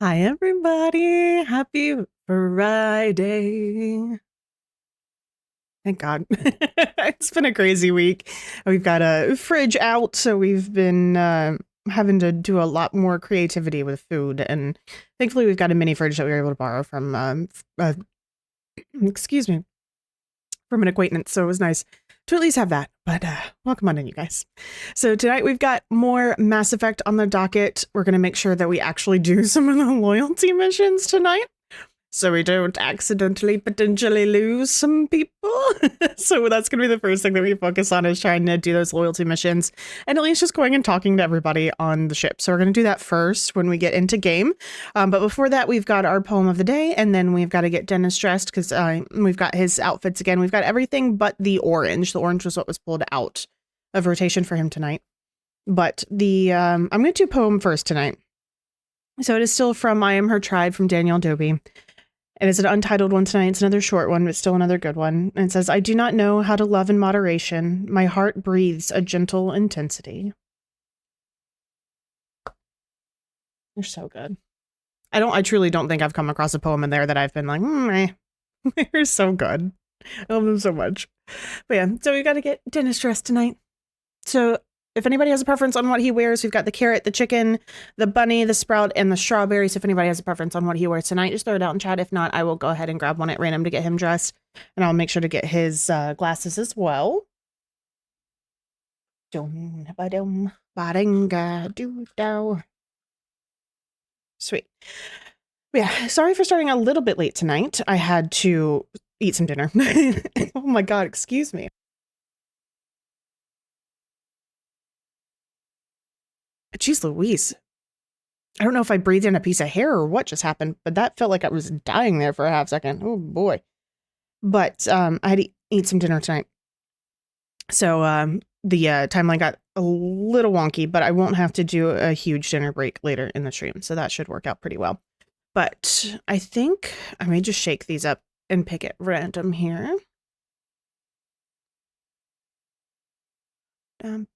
Hi, everybody. Happy Friday. Thank God. It's been a crazy week. We've got a fridge out, so we've been having to do a lot more creativity with food. And thankfully, we've got a mini fridge that we were able to borrow from, excuse me, from an acquaintance. So it was nice to at least have that. But welcome on in, you guys. So tonight we've got more Mass Effect on the docket. We're going to make sure that we actually do some of the loyalty missions tonight, so we don't accidentally potentially lose some people. So that's going to be the first thing that we focus on, is trying to do those loyalty missions and at least just going and talking to everybody on the ship. So we're going to do that first when we get into game. But before that, we've got our poem of the day, and then we've got to get Dennis dressed because we've got his outfits again. We've got everything but the orange. The orange was what was pulled out of rotation for him tonight. But I'm going to do poem first tonight. So it is still from I Am Her Tribe from Daniel Dobie. It is an untitled one tonight. It's another short one, but still another good one. And it says, I do not know how to love in moderation. My heart breathes a gentle intensity. They're so good. I truly don't think I've come across a poem in there that I've been like, they're so good. I love them so much. But yeah, so we got to get Dennis dressed tonight. So if anybody has a preference on what he wears, we've got the carrot, the chicken, the bunny, the sprout, and the strawberry. So if anybody has a preference on what he wears tonight, just throw it out in chat. If not, I will go ahead and grab one at random to get him dressed. And I'll make sure to get his glasses as well. Sweet. Yeah, sorry for starting a little bit late tonight. I had to eat some dinner. Oh my God, excuse me. Jeez Louise. I don't know if I breathed in a piece of hair or what just happened, but that felt like I was dying there for a half second. Oh boy. But I had to eat some dinner tonight. So the timeline got a little wonky, but I won't have to do a huge dinner break later in the stream. So that should work out pretty well. But I think I may just shake these up and pick it random here. What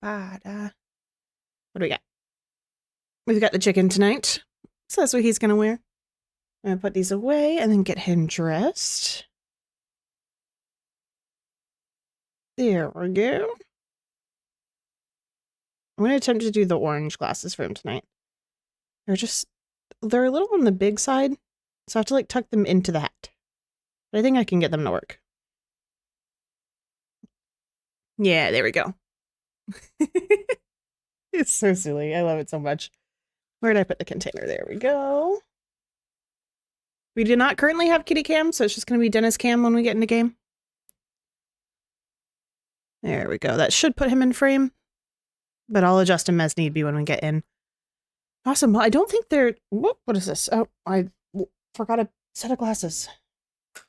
do we got? We've got the chicken tonight. So that's what he's going to wear. I'm going to put these away and then get him dressed. There we go. I'm going to attempt to do the orange glasses for him tonight. They're a little on the big side, so I have to like tuck them into the hat. But I think I can get them to work. Yeah, there we go. It's so silly. I love it so much. Where did I put the container? There we go. We do not currently have kitty cam, so it's just going to be Dennis cam when we get into game. There we go. That should put him in frame, but I'll adjust him as need be when we get in. Awesome. Well, I don't think they're... What is this? Oh, I forgot a set of glasses. I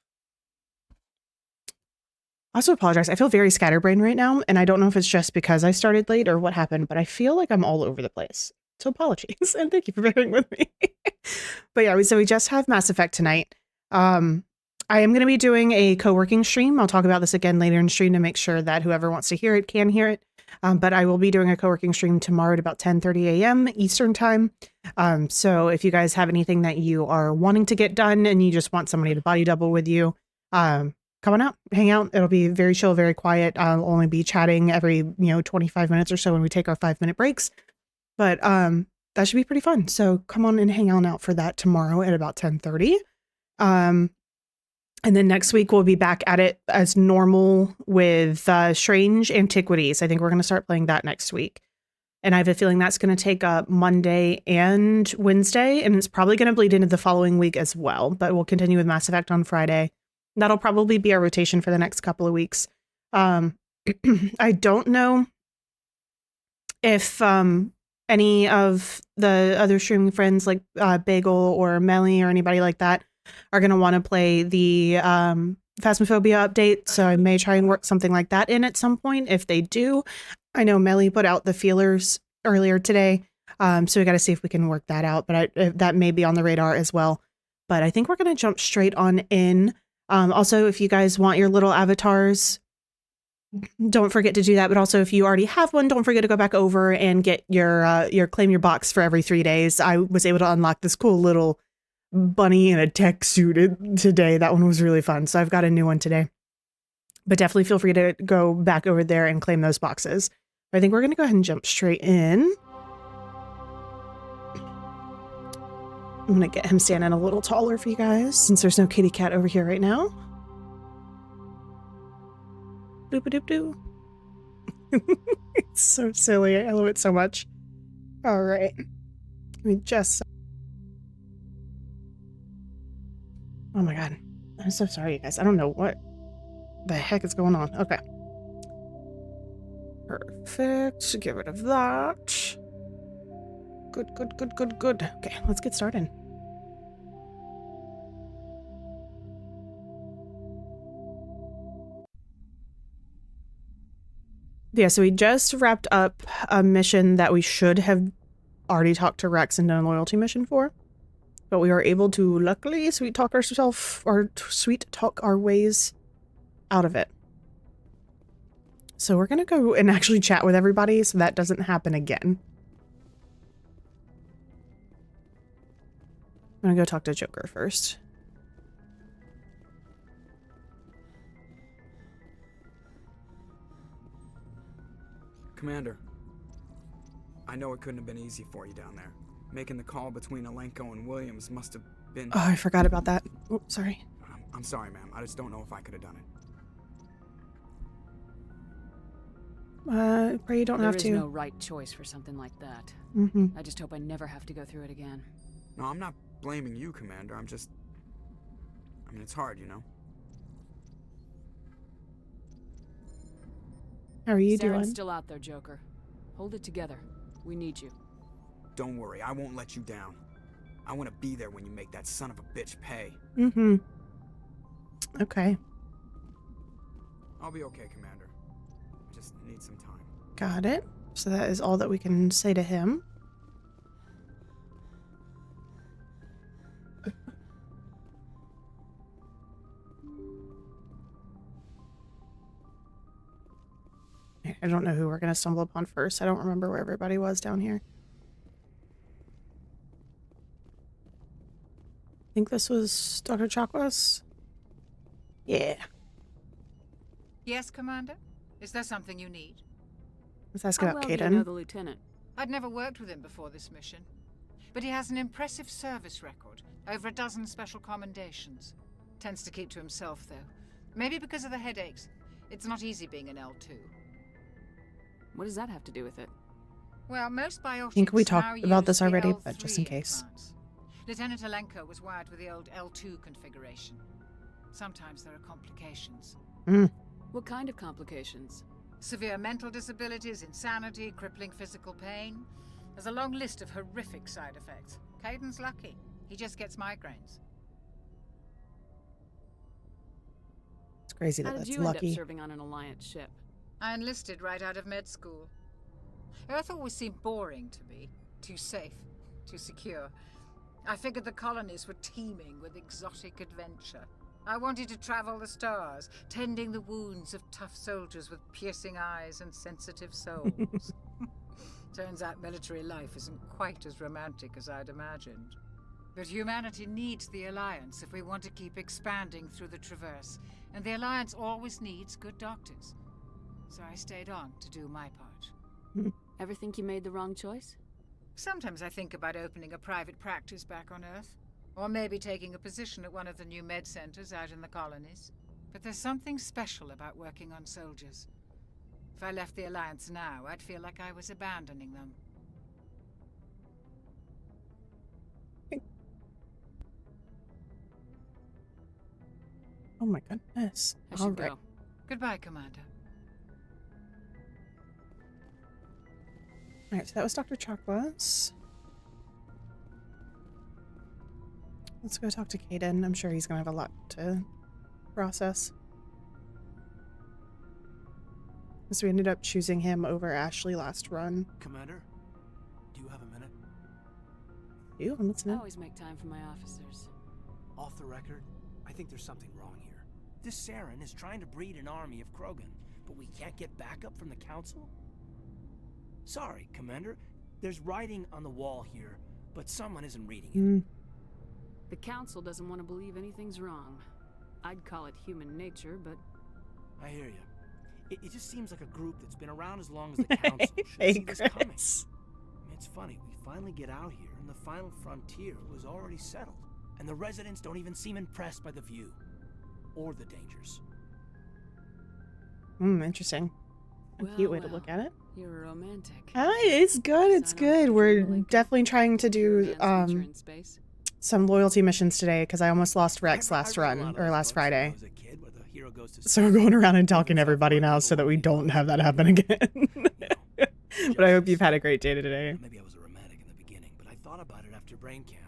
also apologize. I feel very scatterbrained right now, and I don't know if it's just because I started late or what happened, but I feel like I'm all over the place. So apologies, and thank you for bearing with me. But yeah, so we just have Mass Effect tonight. I am going to be doing a co-working stream. I'll talk about this again later in the stream to make sure that whoever wants to hear it can hear it. But I will be doing a co-working stream tomorrow at about 10:30 a.m. Eastern time. So if you guys have anything that you are wanting to get done and you just want somebody to body double with you, come on out, hang out. It'll be very chill, very quiet. I'll only be chatting every 25 minutes or so when we take our 5-minute breaks. But that should be pretty fun. So come on and hang on out for that tomorrow at about 10:30. And then next week we'll be back at it as normal with Strange Antiquities. I think we're going to start playing that next week. And I have a feeling that's going to take up Monday and Wednesday, and it's probably going to bleed into the following week as well. But we'll continue with Mass Effect on Friday. That'll probably be our rotation for the next couple of weeks. I don't know if any of the other streaming friends like Bagel or Melly or anybody like that are going to want to play the Phasmophobia update. So I may try and work something like that in at some point. If they do, I know Melly put out the feelers earlier today. So we got to see if we can work that out. But that may be on the radar as well. But I think we're going to jump straight on in. Also, if you guys want your little avatars don't forget to do that. But also, if you already have one, don't forget to go back over and get your claim your box for every 3 days. I was able to unlock this cool little bunny in a tech suit today. That one was really fun. So I've got a new one today. But definitely feel free to go back over there and claim those boxes. I think we're going to go ahead and jump straight in. I'm going to get him standing a little taller for you guys since there's no kitty cat over here right now. Doop-a-doop-doo. It's so silly. I love it so much. All right. Let me just... Oh my god. I'm so sorry, you guys. I don't know what the heck is going on. Okay. Perfect. Get rid of that. Good, good, good, good, good. Okay, let's get started. Yeah, so we just wrapped up a mission that we should have already talked to Rex and done a loyalty mission for. But we were able to luckily sweet talk our ways out of it. So we're gonna go and actually chat with everybody so that doesn't happen again. I'm gonna go talk to Joker first. Commander, I know it couldn't have been easy for you down there. Making the call between Alenko and Williams must have been... Oh, I forgot about that. Oh, sorry. I'm sorry, ma'am. I just don't know if I could have done it. Pray you don't have to. There is no right choice for something like that. Mm-hmm. I just hope I never have to go through it again. No, I'm not blaming you, Commander. I mean, it's hard, you know? How are you Saren's doing? still out there, Joker. Hold it together. We need you. Don't worry, I won't let you down. I want to be there when you make that son of a bitch pay. Mm-hmm. Okay. I'll be okay, Commander. I just need some time. Got it. So that is all that we can say to him. I don't know who we're going to stumble upon first. I don't remember where everybody was down here. I think this was Dr. Chakwas. Yeah. Yes, Commander? Is there something you need? Let's ask How about well do you know Kaidan. the lieutenant? I'd never worked with him before this mission. But he has an impressive service record. Over a dozen special commendations. Tends to keep to himself, though. Maybe because of the headaches. It's not easy being an L2. What does that have to do with it? Well, most biotics I think we now talked about use this the already, L3 but just in case. implants. Lieutenant Alenko was wired with the old L2 configuration. Sometimes there are complications. What kind of complications? Severe mental disabilities, insanity, crippling physical pain. There's a long list of horrific side effects. Kaidan's lucky. He just gets migraines. It's crazy How that did that's you end lucky. up serving on an Alliance ship? I enlisted right out of med school. Earth always seemed boring to me. Too safe, too secure. I figured the colonies were teeming with exotic adventure. I wanted to travel the stars, tending the wounds of tough soldiers with piercing eyes and sensitive souls. Turns out military life isn't quite as romantic as I'd imagined. But humanity needs the Alliance if we want to keep expanding through the Traverse, and the Alliance always needs good doctors. So I stayed on to do my part. Ever think you made the wrong choice? Sometimes I think about opening a private practice back on Earth. Or maybe taking a position at one of the new med centers out in the colonies. But there's something special about working on soldiers. If I left the Alliance now, I'd feel like I was abandoning them. Oh my goodness. I should go. Goodbye, Commander. Alright, so that was Dr. Chakwas. Let's go talk to Kaidan. I'm sure he's gonna have a lot to process. So we ended up choosing him over Ashley last run. Commander, do you have a minute? You? I'm I listening. always make time for my officers. Off the record, I think there's something wrong here. This Saren is trying to breed an army of Krogan, but we can't get backup from the council? Sorry, Commander. There's writing on the wall here, but someone isn't reading it. Mm. The council doesn't want to believe anything's wrong. I'd call it human nature, but I hear you. It just seems like a group that's been around as long as the council should Hey, see this coming. Chris. It's funny, we finally get out here, and the final frontier was already settled. And the residents don't even seem impressed by the view. Or the dangers. Interesting. A cute way to look at it. You're a romantic. It's good. It's Sign on good. for We're Lincoln. definitely trying to do Romance when you're in space. some loyalty missions today because I almost lost Rex I last read a run lot of or those last books when I Friday. was a kid where the hero goes to So we're going around and talking to everybody now so that we don't have that happen again. But I hope you've had a great day today. Maybe I was a romantic in the beginning, but I thought about it after brain camp.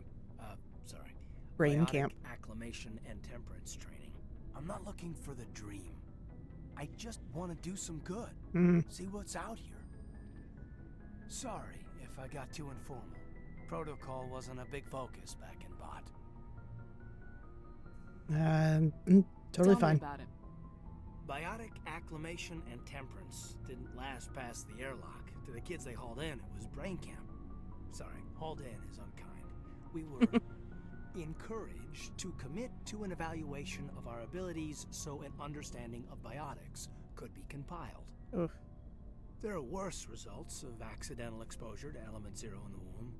Brain Biotic camp. acclimation and temperance training. I'm not looking for the dream. I just want to do some good. Mm. See what's out here. Sorry if I got too informal. Protocol wasn't a big focus back in BOT. Totally Tell me fine. about it. Biotic acclimation and temperance didn't last past the airlock. To the kids they hauled in, it was brain camp. Sorry, hauled in is unkind. We were encouraged to commit to an evaluation of our abilities so an understanding of biotics could be compiled. Oof. There are worse results of accidental exposure to element 0 in the womb.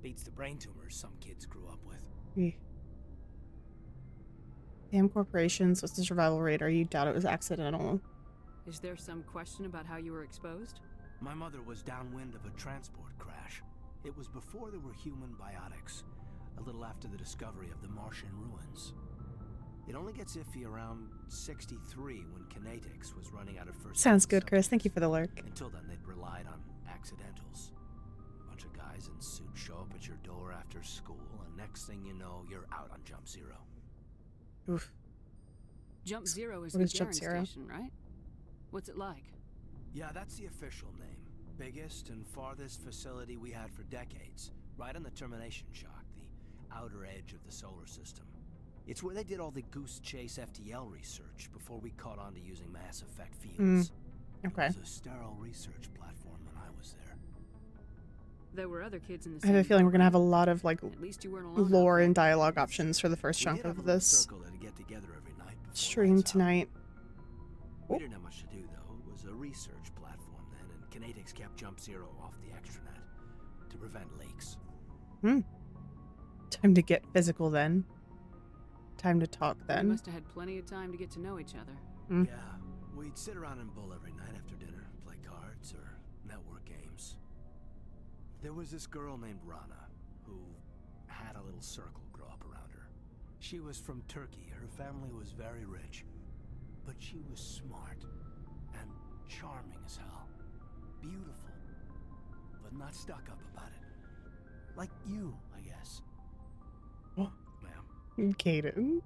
Beats the brain tumors some kids grew up with. Eh. Damn corporations. What's the survival rate? Or you doubt it was accidental? Is there some question about how you were exposed? My mother was downwind of a transport crash. It was before there were human biotics, a little after the discovery of the Martian ruins. It only gets iffy around 63 when Kinetics was running out of first. Sounds good, Chris. Thank you for the lurk. Until then, they'd relied on accidentals. A bunch of guys in suits show up at your door after school, and next thing you know, you're out on Jump Zero. Oof. Jump Zero is What the is Jump Jaren Zero? station, right? What's it like? Yeah, that's the official name. Biggest and farthest facility we had for decades. Right on the termination shock, the outer edge of the solar system. It's where they did all the Goose Chase FTL research before we caught on to using mass effect fields. Okay. It was a sterile research platform when I was there. There were other kids in the I have a same feeling we're gonna have a program. lot of like At least you weren't alone. lore out and there. dialogue options for the first We chunk did have a of little this circle that'd get together every night before stream lights out. tonight. We didn't have much to do, though. It was a research platform then, and Kinetics kept Jump Zero off the extranet to prevent leaks. Time to get physical then. Time to talk We then. must have had plenty of time to get to know each other. Mm. Yeah, we'd sit around and bull every night after dinner, play cards or network games. There was this girl named Rana, who had a little circle grow up around her. She was from Turkey. Her family was very rich. But she was smart and charming as hell. Beautiful, but not stuck up about it. Like you, I guess. Oh. Ma'am. Kaden.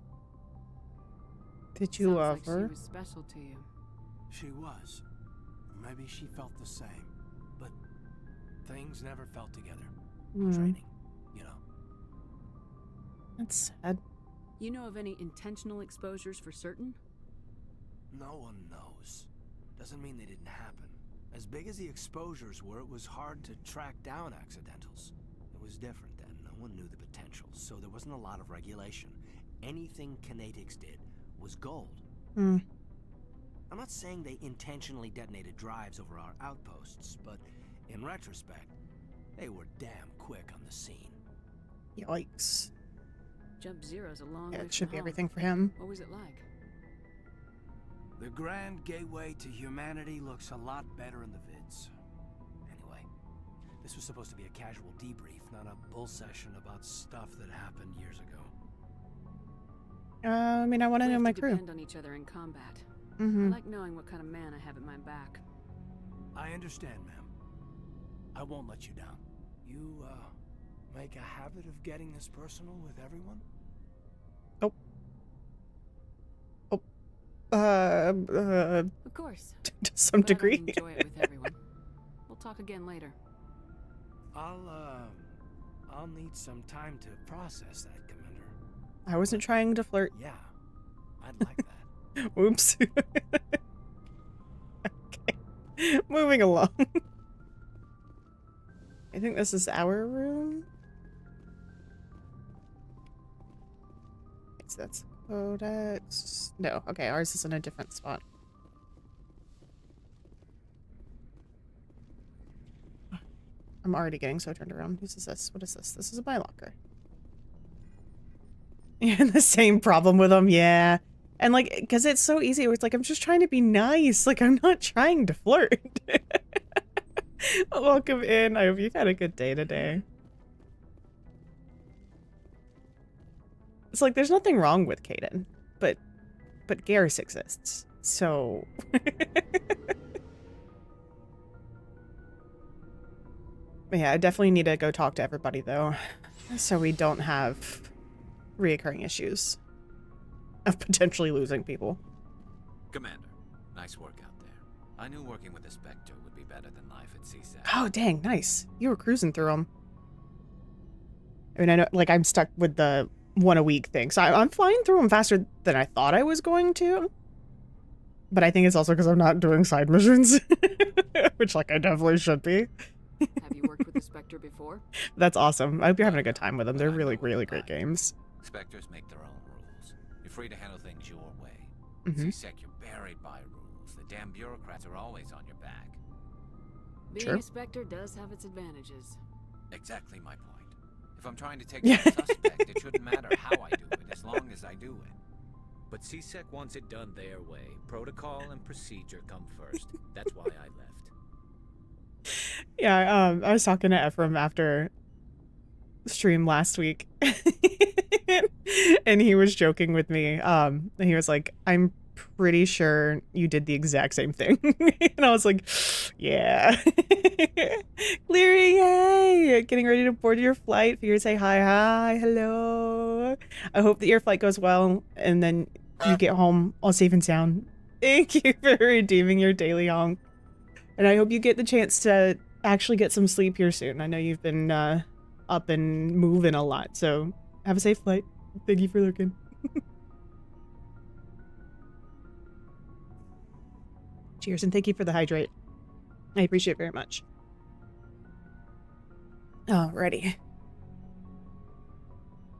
Did you Sounds love like her? She was special to you. She was. Maybe she felt the same. But things never felt together. Mm, Training, you know. that's sad. You know of any intentional exposures for certain? No one knows. Doesn't mean they didn't happen. As big as the exposures were, it was hard to track down accidentals. It was different then. No one knew the potential, so there wasn't a lot of regulation. Anything Kinetics did was gold. Mm. I'm not saying they intentionally detonated drives over our outposts, but in retrospect, they were damn quick on the scene. Yikes. Jump Zero's a long Yeah, way it should from be home. everything for him. What was it like? The grand gateway to humanity looks a lot better in the vids. Anyway, this was supposed to be a casual debrief, not a bull session about stuff that happened years ago. I mean, I want to We know have my to crew. depend on each other in combat. I Mm-hmm. like knowing what kind of man I have at my back. I understand, ma'am. I won't let you down. You, make a habit of getting this personal with everyone? Of course. To some but I degree. don't enjoy it with everyone. We'll talk again later. I'll need some time to process that, Commander. I wasn't trying to flirt. Yeah, I'd like that. Oops. Moving along. I think this is our room. So that's Codex. No, okay, ours is in a different spot. I'm already getting so turned around. Whose is this? What is this? This is my locker. Yeah, the same problem with them, yeah. And like, because it's so easy, it's like, I'm just trying to be nice. Like, I'm not trying to flirt. Welcome in. I hope you've had a good day today. It's like, there's nothing wrong with Caden, but Garrus exists. So... Yeah, I definitely need to go talk to everybody, though, so we don't have reoccurring issues of potentially losing people. Commander, nice work out there. I knew working with a Spectre would be better than life at CSAC. Oh, dang, nice. You were cruising through them. I mean, I know, like, I'm stuck with the 1 a week thing, so I'm flying through them faster than I thought I was going to. But I think it's also because I'm not doing side missions, which, like, I definitely should be. Have you worked with the Spectre before? That's awesome. I hope you're having a good time with them. They're really, really great games. Spectres make their own rules. You're free to handle things your way. Mhm. CSEC, you're buried by rules. The damn bureaucrats are always on your back. Being Sure. a Spectre does have its advantages. Exactly my point. If I'm trying to take Yeah. down a suspect, it shouldn't matter how I do it, as long as I do it. But CSEC wants it done their way. Protocol and procedure come first. That's why I left. Yeah, I was talking to Ephraim after stream last week, and he was joking with me. And he was like, "I'm pretty sure you did the exact same thing," and I was like, "Yeah." Cleary, yay! Getting ready to board your flight. Figure say hi, hello. I hope that your flight goes well, and then you get home all safe and sound. Thank you for redeeming your daily honk. And I hope you get the chance to actually get some sleep here soon. I know you've been up and moving a lot, so have a safe flight. Thank you for looking. Cheers, and thank you for the hydrate. I appreciate it very much. Alrighty.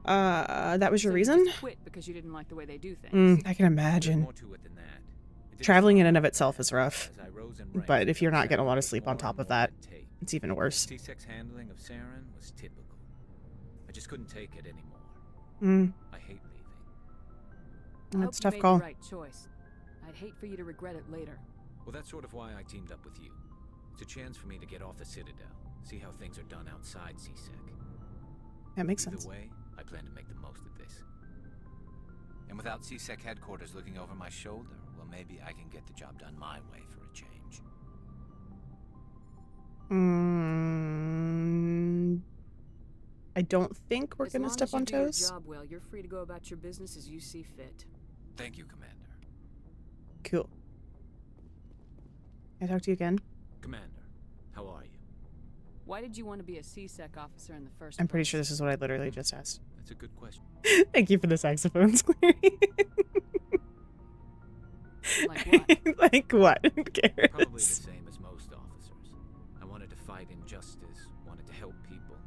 That was your So you reason? just quit because you didn't like the way they do things. I can There's imagine. more to it than that. It didn't Traveling in start and of out itself well. is rough, As I rose in ranks, but if you're not Saren getting a lot of was sleep on more top and of more that, red tape. it's even worse. CSEC's handling of Saren was typical. I just couldn't take it anymore. I hate leaving. I hope That's a you tough made call. the right choice. I'd hate for you to regret it later. Well, that's sort of why I teamed up with you. It's a chance for me to get off the Citadel, see how things are done outside CSEC. That makes Either sense. way, I plan to make the most of this. And without CSEC headquarters looking over my shoulder, well, maybe I can get the job done my way for a change. I don't think we're As gonna long step as you on do your toes. job well, you're free to go about your business as you see fit. Thank you, Commander. Cool. Can I talk to you again? Commander, how are you? Why did you want to be a CSEC officer in the first I'm pretty place? sure this is what I literally just asked. That's a good question. Thank you for the saxophones, Clary. Like what? Like what? Probably the Garrus? same as most officers. I wanted to fight injustice, wanted to help people.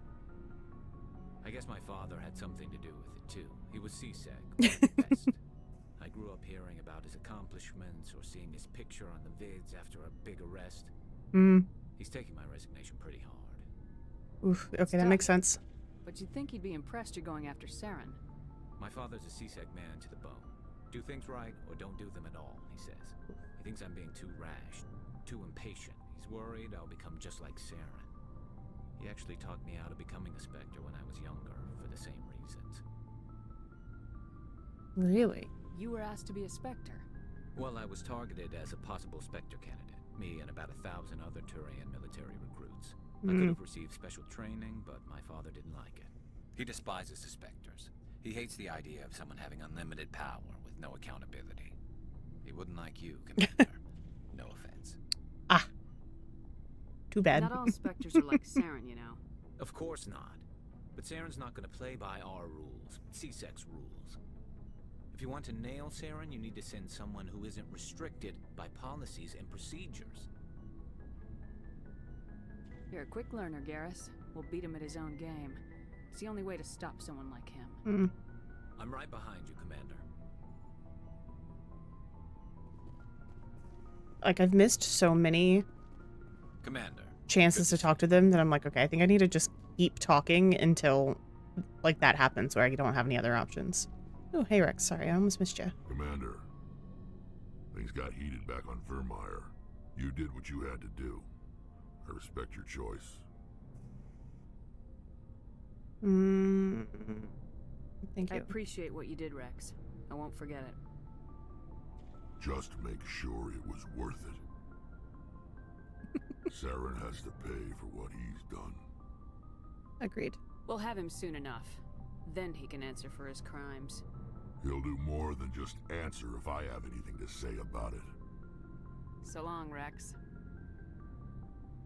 I guess my father had something to do with it too. He was CSEC, one of the best. I grew up hearing about his accomplishments or seeing his picture on the vids after a big arrest. He's taking my resignation pretty hard. Oof, okay, that tough. makes sense. But you'd think he'd be impressed you're going after Saren. My father's a CSEC man to the bone. Do things right or don't do them at all, he says. He thinks I'm being too rash, too impatient. He's worried I'll become just like Saren. He actually talked me out of becoming a Spectre when I was younger for the same reasons. Really? You were asked to be a Spectre. Well, I was targeted as a possible Spectre candidate. Me and about 1,000 other Turian military recruits. I could have received special training, but my father didn't like it. He despises the Spectres. He hates the idea of someone having unlimited power with no accountability. He wouldn't like you, Commander. No offense. Too bad. Not all Spectres are like Saren, you know. Of course not. But Saren's not going to play by our rules, CSEC's rules. If you want to nail Saren, you need to send someone who isn't restricted by policies and procedures. You're a quick learner, Garrus. We'll beat him at his own game. It's the only way to stop someone like him. Mm. I'm right behind you, Commander. Like, I've missed so many Commander. chances to talk to them that I'm like, okay, I think I need to just keep talking until, like, that happens where I don't have any other options. Oh, hey, Rex. Sorry, I almost missed you. Commander, things got heated back on Vermeer. You did what you had to do. I respect your choice. Thank I you. appreciate what you did, Rex. I won't forget it. Just make sure it was worth it. Saren has to pay for what he's done. Agreed. We'll have him soon enough. Then he can answer for his crimes. He'll do more than just answer if I have anything to say about it. So long, Rex.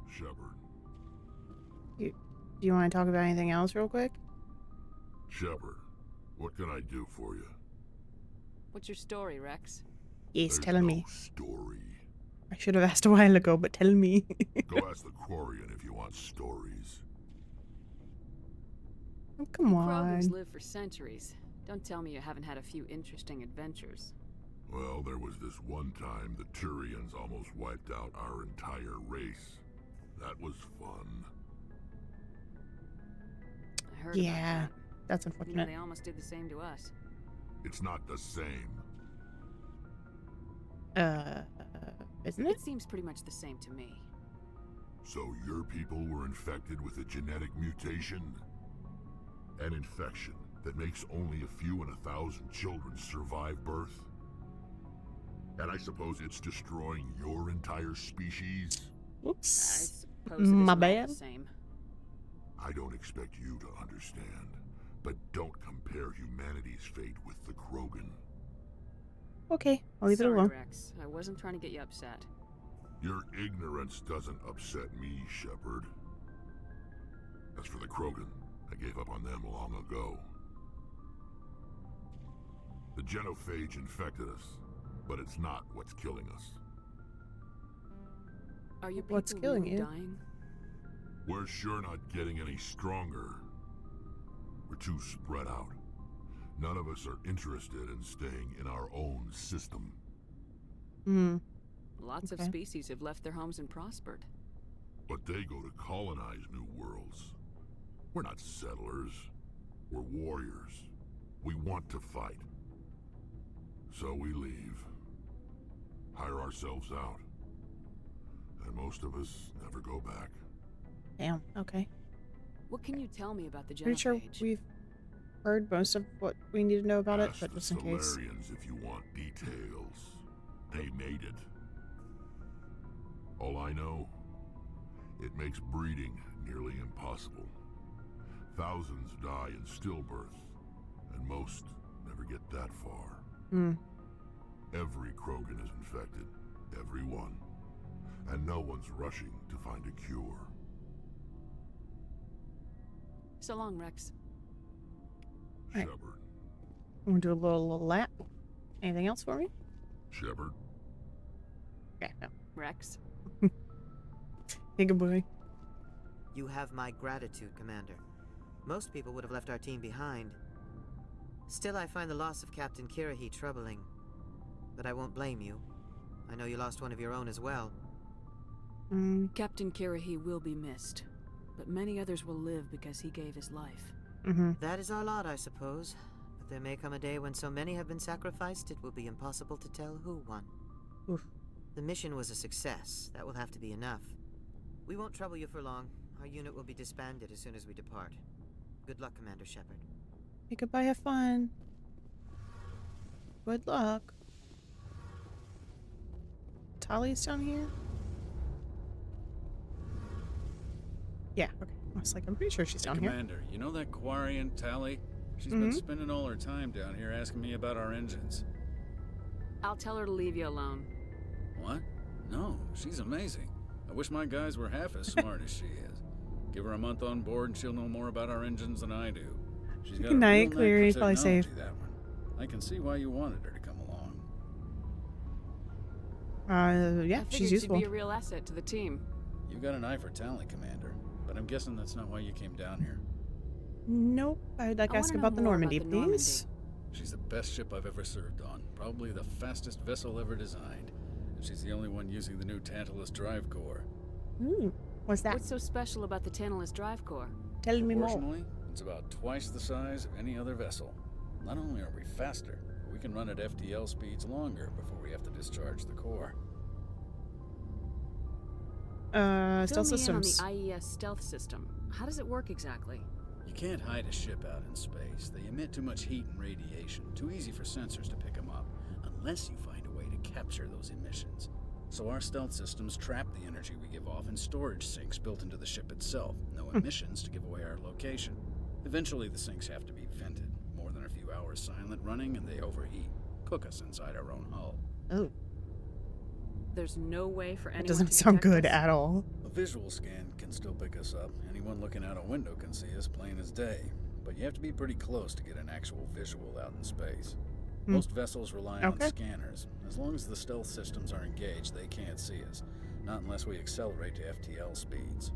Shepard. Do you want to talk about anything else real quick? Shepard, what can I do for you? What's your story, Rex? Yes, There's tell no me. story. I should have asked a while ago, but tell me. Go ask the Quarian if you want stories. Oh, come Krogans on. live for centuries. Don't tell me you haven't had a few interesting adventures. Well, there was this one time the Turians almost wiped out our entire race. That was fun. I heard Yeah, about that's that. You know, unfortunate. they almost did the same to us. It's not the same. Isn't it? It seems pretty much the same to me. So your people were infected with a genetic mutation? An infection that makes only a few in 1,000 children survive birth? And I suppose it's destroying your entire species? I Whoops. suppose it isn't My all bad. the same. I don't expect you to understand, but don't compare humanity's fate with the Krogan. Okay, I'll leave it Sorry, alone. Rex. I wasn't trying to get you upset. Your ignorance doesn't upset me, Shepard. As for the Krogan, I gave up on them long ago. The genophage infected us, but it's not what's killing us. Are you What's people killing really you? dying? We're sure not getting any stronger. We're too spread out. None of us are interested in staying in our own system. Hmm. Lots of Okay. species have left their homes and prospered. But they go to colonize new worlds. We're not settlers. We're warriors. We want to fight. So we leave. Hire ourselves out. And most of us never go back. Damn. Okay. What can you tell me about the Pretty sure genophage? we've heard most of what we need to know about it, Ask but the just in case. Solarians if you want details. They made it. All I know, it makes breeding nearly impossible. Thousands die in stillbirth, and most never get that far. Hmm. Every Krogan is infected, every one, and no one's rushing to find a cure. So long, Rex. Right. Shepard. Want to do a little lap? Anything else for me? Shepard? Okay, no. Rex. Hey, good boy. You have my gratitude, Commander. Most people would have left our team behind. Still, I find the loss of Captain Kirahi troubling. But I won't blame you. I know you lost one of your own as well. Captain Kirahi will be missed, but many others will live because he gave his life. Mm-hmm. That is our lot, I suppose. But there may come a day when so many have been sacrificed, it will be impossible to tell who won. Oof. The mission was a success. That will have to be enough. We won't trouble you for long. Our unit will be disbanded as soon as we depart. Good luck, Commander Shepard. Hey, goodbye, have fun. Good luck. Tali's down here? Yeah, okay. I was like, I'm pretty sure she's Hey, down here. Commander, you know that Quarian Tali? She's Mhm. been spending all her time down here asking me about our engines. I'll tell her to leave you alone. What? No, she's amazing. I wish my guys were half as smart as she is. Give her a month on board and she'll know more about our engines than I do. She's got Good a night, real knack Cleary. for Probably safe. technology, that one. I can see why you wanted her to come along. Yeah, I figured she's she'd useful. be a real asset to the team. You got an eye for Tali, Commander. but I'm guessing that's not why you came down here. Nope. I'd like to I ask wanna know about the more Normandy, about the Normandy. please. She's the best ship I've ever served on. Probably the fastest vessel ever designed. And she's the only one using the new Tantalus drive core. Ooh, what's that? What's so special about the Tantalus drive core? Tell me more. Proportionally, it's about twice the size of any other vessel. Not only are we faster, but we can run at FTL speeds longer before we have to discharge the core. Stealth Fill me in systems. on the IES stealth system. How does it work exactly? You can't hide a ship out in space. They emit too much heat and radiation. Too easy for sensors to pick them up, unless you find a way to capture those emissions. So our stealth systems trap the energy we give off in storage sinks built into the ship itself. No emissions to give away our location. Eventually the sinks have to be vented. More than a few hours silent running and they overheat. Cook us inside our own hull. Oh, There's no way for anyone that doesn't to sound detect good us? at all. A visual scan can still pick us up. Anyone looking out a window can see us plain as day. But you have to be pretty close to get an actual visual out in space. Most vessels rely on Okay. scanners. As long as the stealth systems are engaged, they can't see us. Not unless we accelerate to FTL speeds.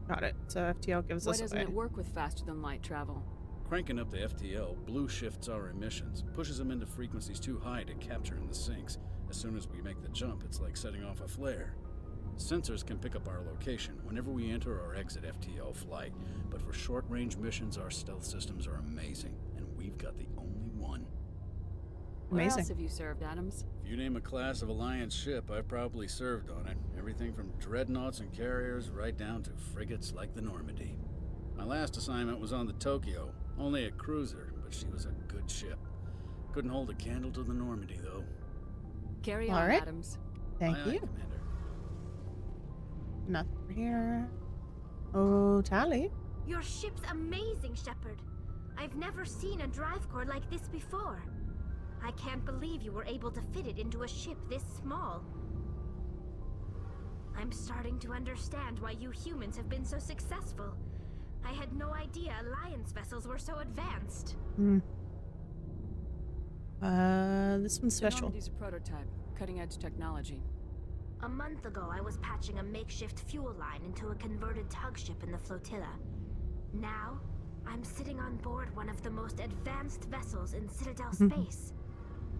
Got it. So FTL gives Why us doesn't away. it work with faster than light travel? Cranking up the FTL blue shifts our emissions, pushes them into frequencies too high to capture in the sinks. As soon as we make the jump, it's like setting off a flare. Sensors can pick up our location whenever we enter or exit FTL flight, but for short-range missions, our stealth systems are amazing, and we've got the only one. Where Amazing. else have you served, Adams? If you name a class of Alliance ship, I've probably served on it. Everything from dreadnoughts and carriers right down to frigates like the Normandy. My last assignment was on the Tokyo, only a cruiser, but she was a good ship. Couldn't hold a candle to the Normandy, though. Carry All on, right. Adams. Thank Aye, aye, you. Commander. Nothing here. Oh, Tally. Your ship's amazing, Shepard. I've never seen a drive core like this before. I can't believe you were able to fit it into a ship this small. I'm starting to understand why you humans have been so successful. I had no idea Alliance vessels were so advanced. This one's The special. Normandy's a prototype, cutting-edge technology. A month ago, I was patching a makeshift fuel line into a converted tug ship in the flotilla. Now, I'm sitting on board one of the most advanced vessels in Citadel space.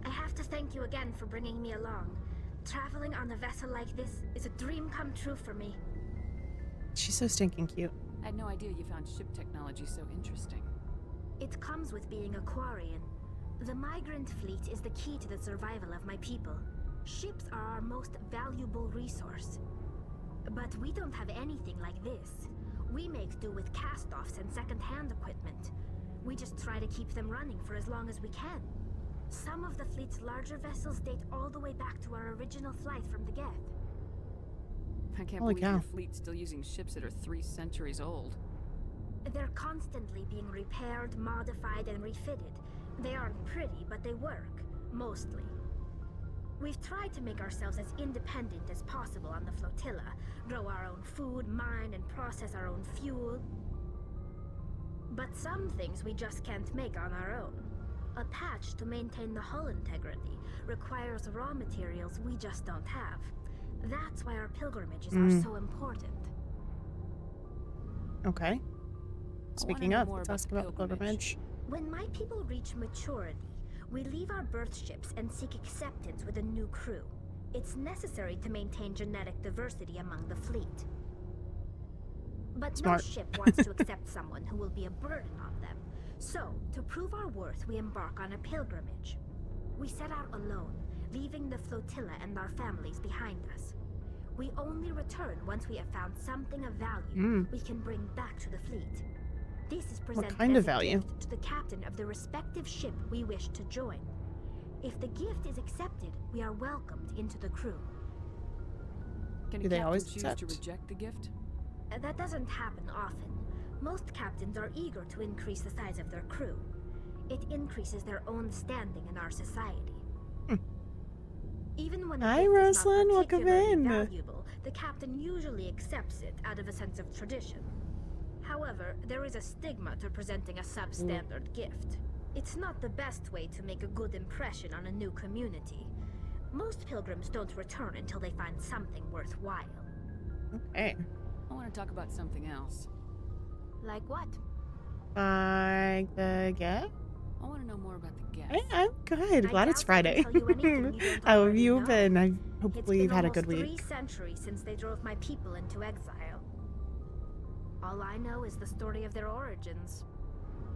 I have to thank you again for bringing me along. Traveling on a vessel like this is a dream come true for me. She's so stinking cute. I had no idea you found ship technology so interesting. It comes with being a Quarian. The migrant fleet is the key to the survival of my people. Ships are our most valuable resource. But we don't have anything like this. We make do with cast-offs and second-hand equipment. We just try to keep them running for as long as we can. Some of the fleet's larger vessels date all the way back to our original flight from the Geth. I can't Holy believe cow. your fleet's still using ships that are 3 centuries old. They're constantly being repaired, modified, and refitted. They aren't pretty, but they work, mostly. We've tried to make ourselves as independent as possible on the flotilla, grow our own food, mine and process our own fuel. But some things we just can't make on our own. A patch to maintain the hull integrity requires raw materials we just don't have. That's why our pilgrimages are so important. Okay. Speaking know of, more let's about ask the about the pilgrimage. When my people reach maturity, we leave our birth ships and seek acceptance with a new crew. It's necessary to maintain genetic diversity among the fleet. But Smart. no ship wants to accept someone who will be a burden on them. So, to prove our worth, we embark on a pilgrimage. We set out alone, leaving the flotilla and our families behind us. We only return once we have found something of value we can bring back to the fleet. This is presented kind as of a value? gift to the captain of the respective ship we wish to join. If the gift is accepted, we are welcomed into the crew. Can Do a they captain always choose to accept? reject the gift? That doesn't happen often. Most captains are eager to increase the size of their crew. It increases their own standing in our society. Even when the Hi, gift is not Ruslan, welcome particularly in. valuable, the captain usually accepts it out of a sense of tradition. However, there is a stigma to presenting a substandard gift. It's not the best way to make a good impression on a new community. Most pilgrims don't return until they find something worthwhile. Okay. I want to talk about something else. Like what? Like the Geth? I want to know more about the Geth. I'm good. Glad it's doubt I Friday. can tell you anything you don't How have already you know. been? I It's hopefully been you've had a almost good 3 week. centuries since they drove my people into exile. All I know is the story of their origins.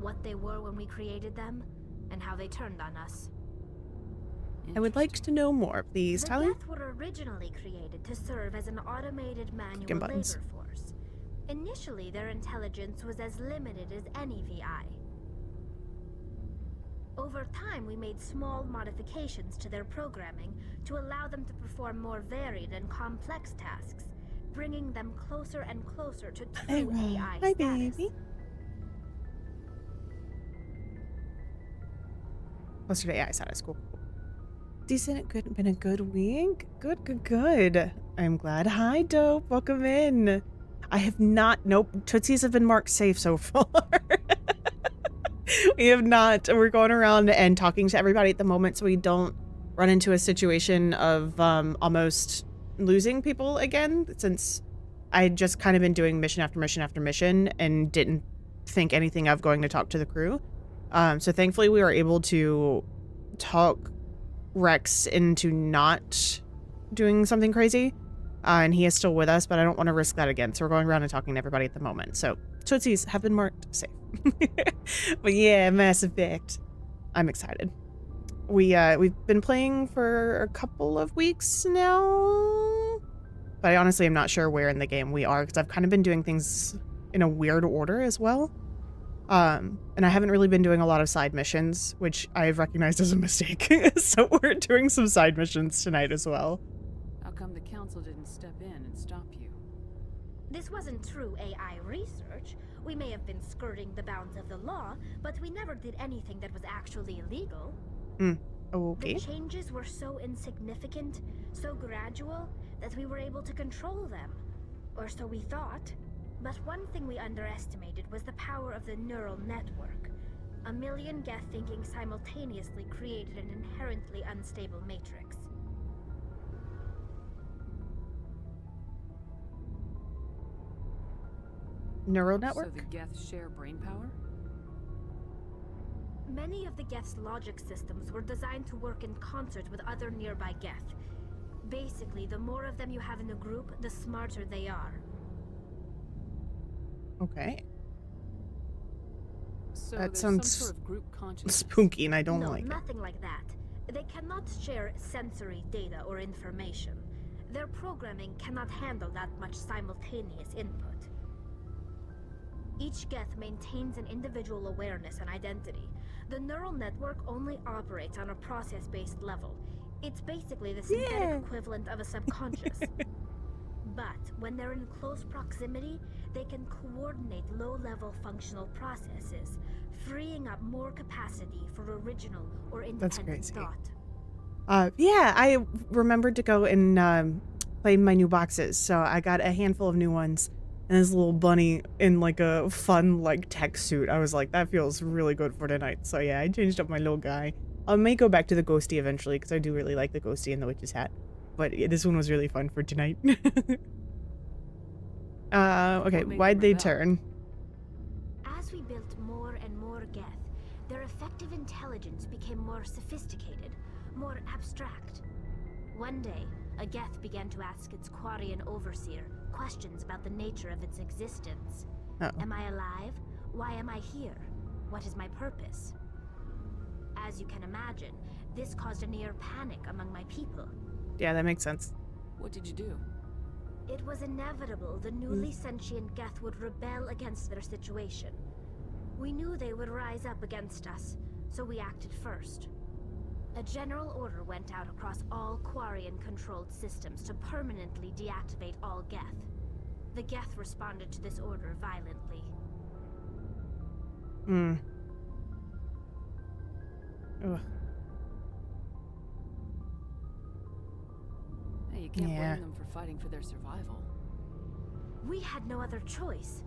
What they were when we created them, and how they turned on us. I would like to know more, please, The Tyler. Geth were originally created to serve as an automated manual Clicking labor buttons. force. Initially, their intelligence was as limited as any VI. Over time, we made small modifications to their programming to allow them to perform more varied and complex tasks, bringing them closer and closer to true AI Hi, status. baby. Closer to AI status. Cool. Decent. Good. Been a good week. Good. I'm glad. Hi, Dope. Welcome in. I have not. Nope. Tootsies have been marked safe so far. We have not. We're going around and talking to everybody at the moment so we don't run into a situation of almost losing people again, since I had just kind of been doing mission after mission after mission and didn't think anything of going to talk to the crew. So thankfully we were able to talk Rex into not doing something crazy. And he is still with us, but I don't want to risk that again. So we're going around and talking to everybody at the moment. So Tootsies have been marked safe. But yeah, Mass Effect. I'm excited. We've been playing for a couple of weeks now. But I honestly am not sure where in the game we are, because I've kind of been doing things in a weird order as well. And I haven't really been doing a lot of side missions, which I've recognized as a mistake. So we're doing some side missions tonight as well. How come the council didn't step in and stop you? This wasn't true AI research. We may have been skirting the bounds of the law, but we never did anything that was actually illegal. Okay. The changes were so insignificant, so gradual, that we were able to control them. Or so we thought. But one thing we underestimated was the power of the neural network. 1 million Geth thinking simultaneously created an inherently unstable matrix. Neural network? So the Geth share brain power? Many of the Geth's logic systems were designed to work in concert with other nearby Geth. Basically, the more of them you have in a group, the smarter they are. Okay. So That there's sounds some sort of group consciousness. spooky, and I don't No, like it. nothing like that. They cannot share sensory data or information. Their programming cannot handle that much simultaneous input. Each Geth maintains an individual awareness and identity. The neural network only operates on a process-based level. It's basically the synthetic equivalent of a subconscious. But when they're in close proximity, they can coordinate low-level functional processes, freeing up more capacity for original or independent crazy. thought. Yeah, I remembered to go and play my new boxes, so I got a handful of new ones. And this little bunny in like a fun like tech suit. I was like, that feels really good for tonight. So yeah, I changed up my little guy. I may go back to the ghosty eventually, because I do really like the ghosty and the witch's hat. But yeah, this one was really fun for tonight. Okay, why'd they turn? As we built more and more Geth, their effective intelligence became more sophisticated, more abstract. One day, a Geth began to ask its Quarian overseer questions about the nature of its existence. Am I alive? Why am I here? What is my purpose? As you can imagine, this caused a near panic among my people. Yeah, that makes sense. What did you do? It was inevitable the newly sentient Geth would rebel against their situation. We knew they would rise up against us, so we acted first. A general order went out across all Quarian-controlled systems to permanently deactivate all Geth. The Geth responded to this order violently. Ugh. Hey, you can't blame them for fighting for their survival. We had no other choice.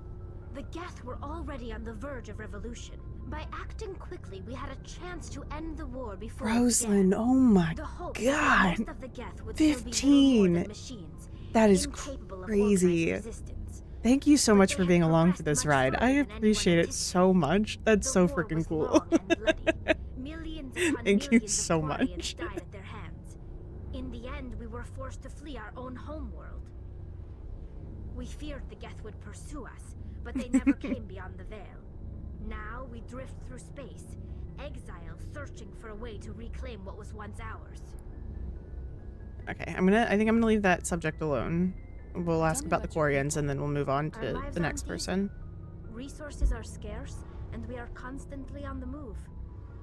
The Geth were already on the verge of revolution. By acting quickly, we had a chance to end the war before it Rosalind, began. oh my The hope god. that most of the Geth would still be little more 15. than machines, That is incapable of crazy. organized resistance. Thank you so But much they for had being along for progressed this much ride. further I than anyone appreciate it so much. That's The so war freaking was cool. long and bloody. Millions upon Thank you millions so of Quarians much. died at their hands. In the end, we were forced to flee our own homeworld. We feared the Geth would pursue us, but they never came beyond the Veil. Now we drift through space, exiled, searching for a way to reclaim what was once ours. Okay, I think I'm gonna leave that subject alone. We'll ask me about the about your Quarians and then we'll move on Our to lives the next aren't easy. person. Resources are scarce, and we are constantly on the move.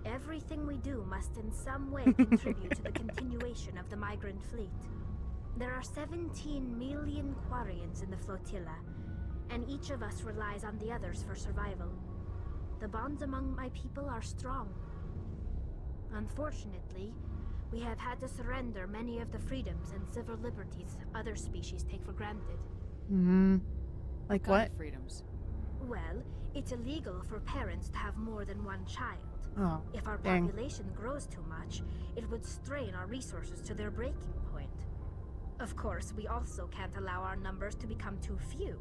Everything we do must in some way contribute to the continuation of the migrant fleet. There are 17 million Quarians in the flotilla, and each of us relies on the others for survival. The bonds among my people are strong. Unfortunately, we have had to surrender many of the freedoms and civil liberties other species take for granted. Like Kind what? of freedoms. Well, it's illegal for parents to have more than one child. Oh, If our dang. population grows too much, it would strain our resources to their breaking point. Of course, we also can't allow our numbers to become too few.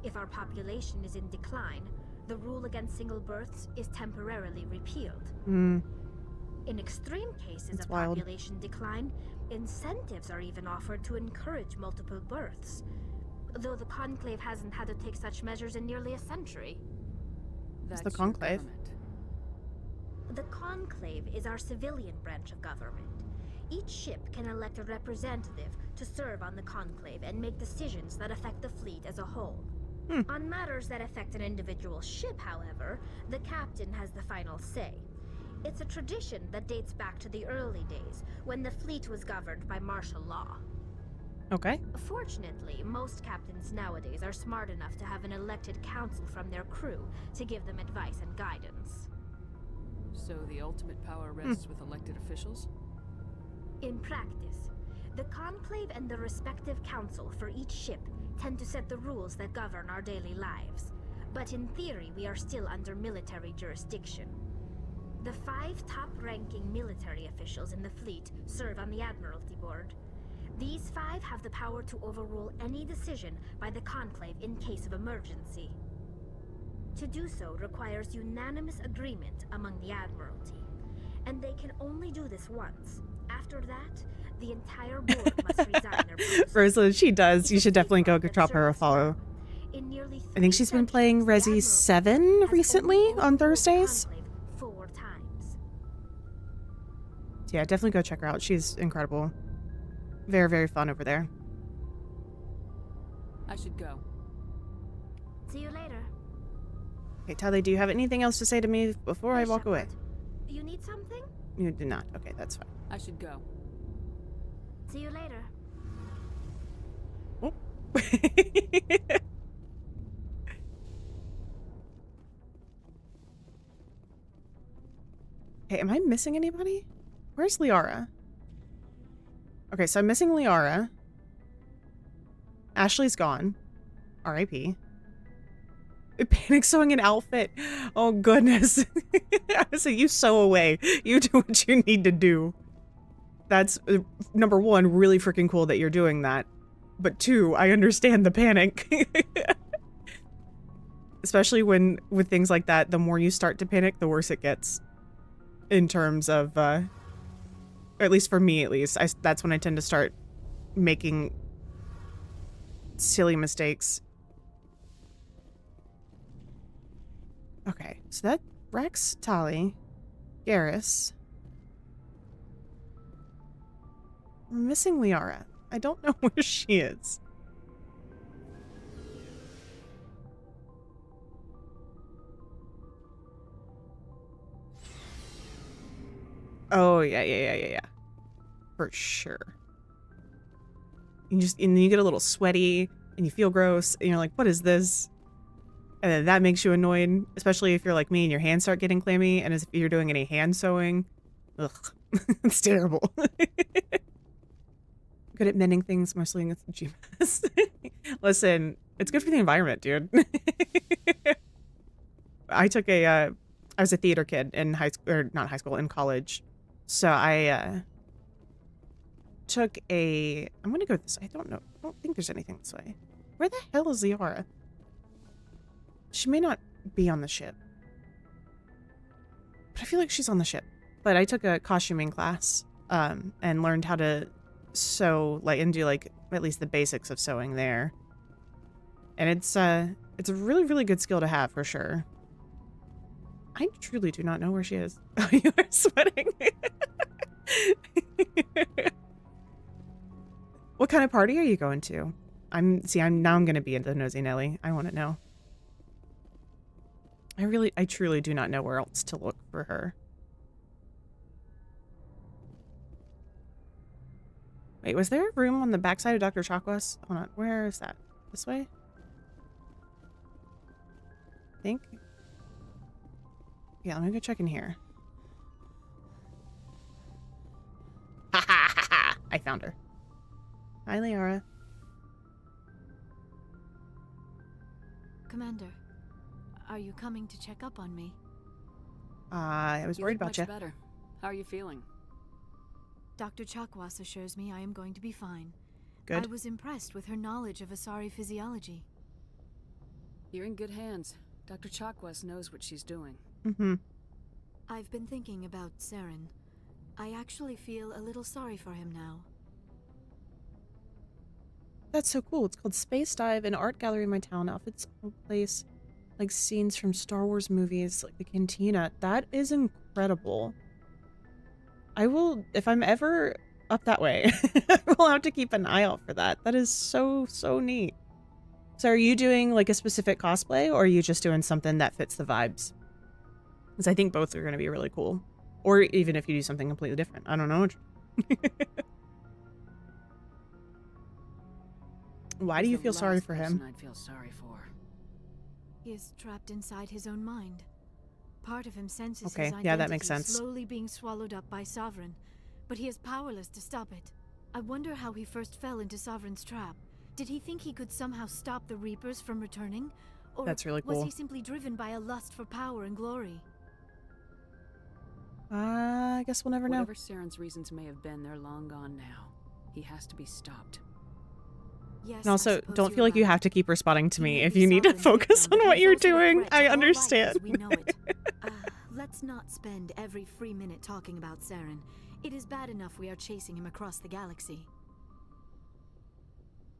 If our population is in decline, the rule against single births is temporarily repealed. In extreme cases That's of wild. population decline, incentives are even offered to encourage multiple births. Though the Conclave hasn't had to take such measures in nearly a century. What's That's the your Conclave? government. The Conclave is our civilian branch of government. Each ship can elect a representative to serve on the Conclave and make decisions that affect the fleet as a whole. On matters that affect an individual ship, however, the captain has the final say. It's a tradition that dates back to the early days, when the fleet was governed by martial law. Okay. Fortunately, most captains nowadays are smart enough to have an elected council from their crew to give them advice and guidance. So the ultimate power rests with elected officials? In practice, the Conclave and the respective council for each ship tend to set the rules that govern our daily lives. But in theory, we are still under military jurisdiction. The 5 top-ranking military officials in the fleet serve on the Admiralty Board. These 5 have the power to overrule any decision by the Conclave in case of emergency. To do so requires unanimous agreement among the Admiralty, and they can only do this once. After that, the entire board must resign their posts. Rosalind, she does. You It's a should definitely go safeguard that drop her a serves us follow. well. In nearly I think 3 she's been playing centuries, the Resi Admiralty 7 has recently only on overruled the Thursdays. Conclave 4 times. Yeah, definitely go check her out. She's incredible. Very, very fun over there. I should go. See you later. Okay, Tali, do you have anything else to say to me before I Hey, walk away? Shepard. You need something? You do not. Okay, that's fine. I should go. See you later. Oh. Hey, am I missing anybody? Where's Liara? Okay, so I'm missing Liara. Ashley's gone. R.I.P. Panic sewing an outfit. Oh, goodness. So you sew away. You do what you need to do. That's, number 1, really freaking cool that you're doing that. But 2, I understand the panic. Especially with things like that, the more you start to panic, the worse it gets. In terms of, or at least for me, at least, that's when I tend to start making silly mistakes. Okay, so that Rex, Tali, Garrus. We're missing Liara. I don't know where she is. Oh, yeah. For sure. And then you get a little sweaty and you feel gross and you're like, what is this? And then that makes you annoyed, especially if you're like me and your hands start getting clammy and as if you're doing any hand sewing. Ugh. It's terrible. Good at mending things, mostly with GMS. Listen, it's good for the environment, dude. I was a theater kid in not high school, in college. So I took I'm gonna go this way. I don't think there's anything this way. Where the hell is Liara? She may not be on the ship. But I feel like she's on the ship. But I took a costuming class and learned how to sew, like, and do, like, at least the basics of sewing there. And it's a really, really good skill to have, for sure. I truly do not know where she is. Oh, you are sweating. What kind of party are you going to? I'm going to be into Nosy Nelly. I want to know. I truly do not know where else to look for her. Wait, was there a room on the backside of Dr. Chakwas? Hold on, where is that? This way? I think. Yeah, let me go check in here. Ha ha ha ha! I found her. Hi, Liara. Commander, are you coming to check up on me? I was worried about you. Much better. How are you feeling? Dr. Chakwas assures me I am going to be fine. Good. I was impressed with her knowledge of Asari physiology. You're in good hands. Dr. Chakwas knows what she's doing. Mm-hmm. I've been thinking about Saren. I actually feel a little sorry for him now. That's so cool. It's called Space Dive, an art gallery in my town. Outfits all place like scenes from Star Wars movies, like the Cantina. That is incredible. I will, if I'm ever up that way, I will have to keep an eye out for that. That is so, so neat. So are you doing like a specific cosplay, or are you just doing something that fits the vibes? Because I think both are going to be really cool. Or even if you do something completely different. I don't know. Why do you feel sorry for him? I'd feel sorry for. He is trapped inside his own mind. Part of him senses Okay, his identity yeah, that makes sense. slowly being swallowed up by Sovereign, but he is powerless to stop it. I wonder how he first fell into Sovereign's trap. Did he think he could somehow stop the Reapers from returning? Or That's really cool. was he simply driven by a lust for power and glory? I guess we'll never know. Whatever Saren's reasons may have been, they're long gone now. He has to be stopped. Yes, And also, I suppose don't you're feel like you right. have to keep responding to me He may if be you need to Sovereign's focus victim, on but what he's you're also a doing. threat to I all life understand. as we know it. Let's not spend every free minute talking about Saren. It is bad enough we are chasing him across the galaxy.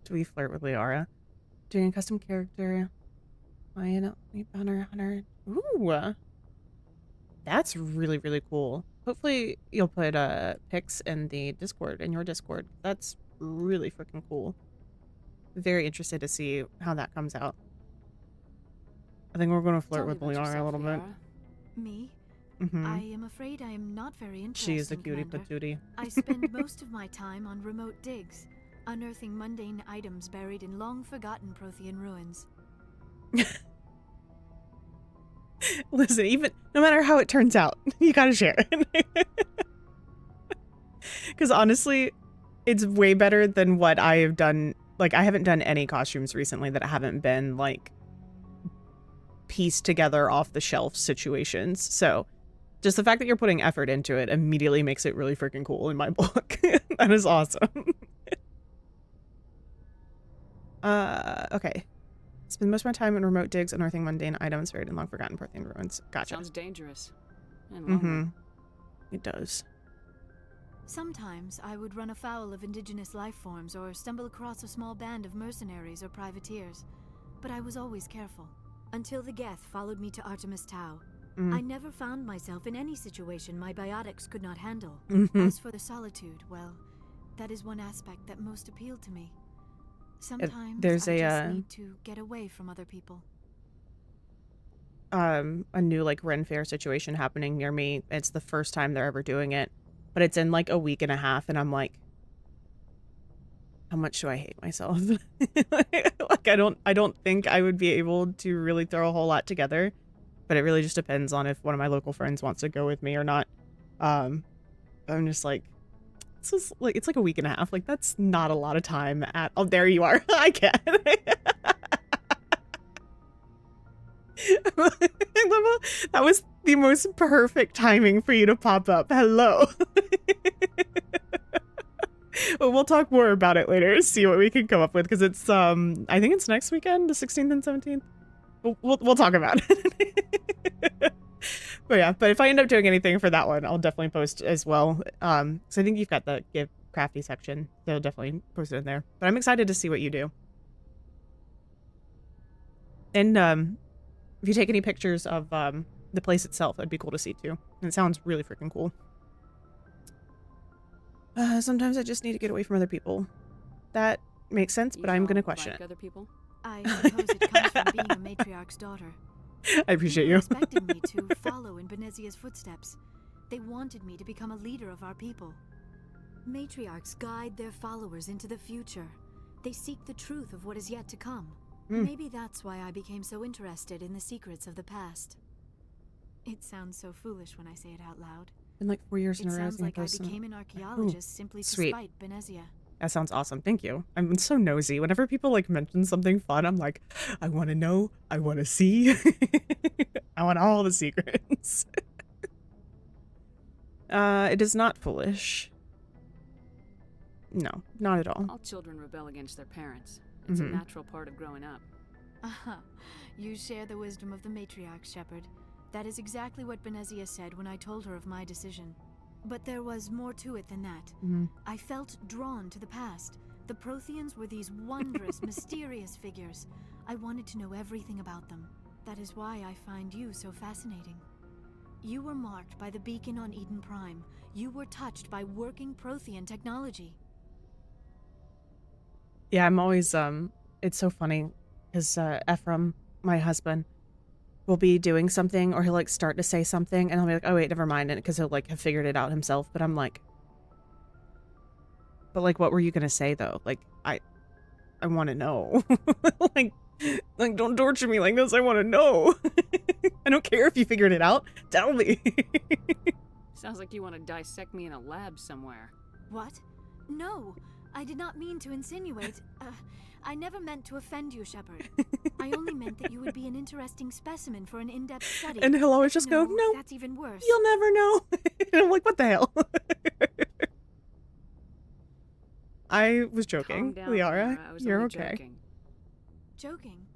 Do we flirt with Liara? Doing a custom character. Lion, Hunter, Hunter. Ooh. That's really, really cool. Hopefully you'll put pics in the Discord, in your Discord. That's really freaking cool. Very interested to see how that comes out. I think we're going to flirt with Liara a little bit. Me? Mm-hmm. I am afraid I am not very interested. She is a cutie patootie. I spend most of my time on remote digs, unearthing mundane items buried in long-forgotten Prothean ruins. Listen, even no matter how it turns out, you gotta share it. Because honestly, it's way better than what I have done. Like, I haven't done any costumes recently that haven't been like pieced together off the shelf situations. So just the fact that you're putting effort into it immediately makes it really freaking cool in my book. That is awesome. Okay. Spend most of my time in remote digs unearthing mundane items buried in long forgotten Prothean ruins. Gotcha. Sounds dangerous. And lonely. Mm-hmm. It does. Sometimes I would run afoul of indigenous life forms or stumble across a small band of mercenaries or privateers, but I was always careful. Until the Geth followed me to Artemis Tau. I never found myself in any situation my biotics could not handle. As for the solitude, well, that is one aspect that most appealed to me. Sometimes there's I a, just need to get away from other people. A new like Ren Fair situation happening near me. It's the first time they're ever doing it, but it's in like a week and a half, and I'm like, how much do I hate myself? Like I don't think I would be able to really throw a whole lot together, but it really just depends on if one of my local friends wants to go with me or not. I'm just like, it's like a week and a half. Like, that's not a lot of time at... Oh, there you are. I can. That was the most perfect timing for you to pop up. Hello. Well, we'll talk more about it later. See what we can come up with, because it's, I think it's next weekend, the 16th and 17th. we'll talk about it. But yeah, but if I end up doing anything for that one, I'll definitely post as well. So I think you've got the Give Crafty section. They'll definitely post it in there. But I'm excited to see what you do. And if you take any pictures of the place itself, that'd be cool to see too. And it sounds really freaking cool. Sometimes I just need to get away from other people. That makes sense, but I'm gonna question it. Other people? I suppose it comes from being a matriarch's daughter. I appreciate People you. expected me to follow in Benezia's footsteps. They wanted me to become a leader of our people. Matriarchs guide their followers into the future. They seek the truth of what is yet to come. Maybe that's why I became so interested in the secrets of the past. It sounds so foolish when I say it out loud. Been like 4 years in a row. It sounds like I became an archaeologist simply to spite Benezia. That sounds awesome. Thank you. I'm so nosy. Whenever people like mention something fun, I'm like, I want to know. I want to see. I want all the secrets. It is not foolish. No, not at all. All children rebel against their parents. It's a natural part of growing up. You share the wisdom of the matriarch, Shepard. That is exactly what Benezia said when I told her of my decision. But there was more to it than that. I felt drawn to the past. The Protheans were these wondrous, mysterious figures. I wanted to know everything about them. That is why I find you so fascinating. You were marked by the beacon on Eden Prime. You were touched by working Prothean technology. Yeah, I'm always, it's so funny because Ephraim, my husband, will be doing something or he'll like start to say something and I'll be like, oh wait, never mind, because he'll like have figured it out himself. But I'm like, but like, what were you gonna say though? Like, I want to know. like don't torture me like this. I want to know. I don't care if you figured it out. Tell me. Sounds like you want to dissect me in a lab somewhere. What? No, I did not mean to insinuate. I never meant to offend you, Shepard. I only meant that you would be an interesting specimen for an in-depth study. And he'll always just go, no, that's even worse. You'll never know. And I'm like, what the hell? I was joking. Calm down, Liara, I was you're only okay. Joking?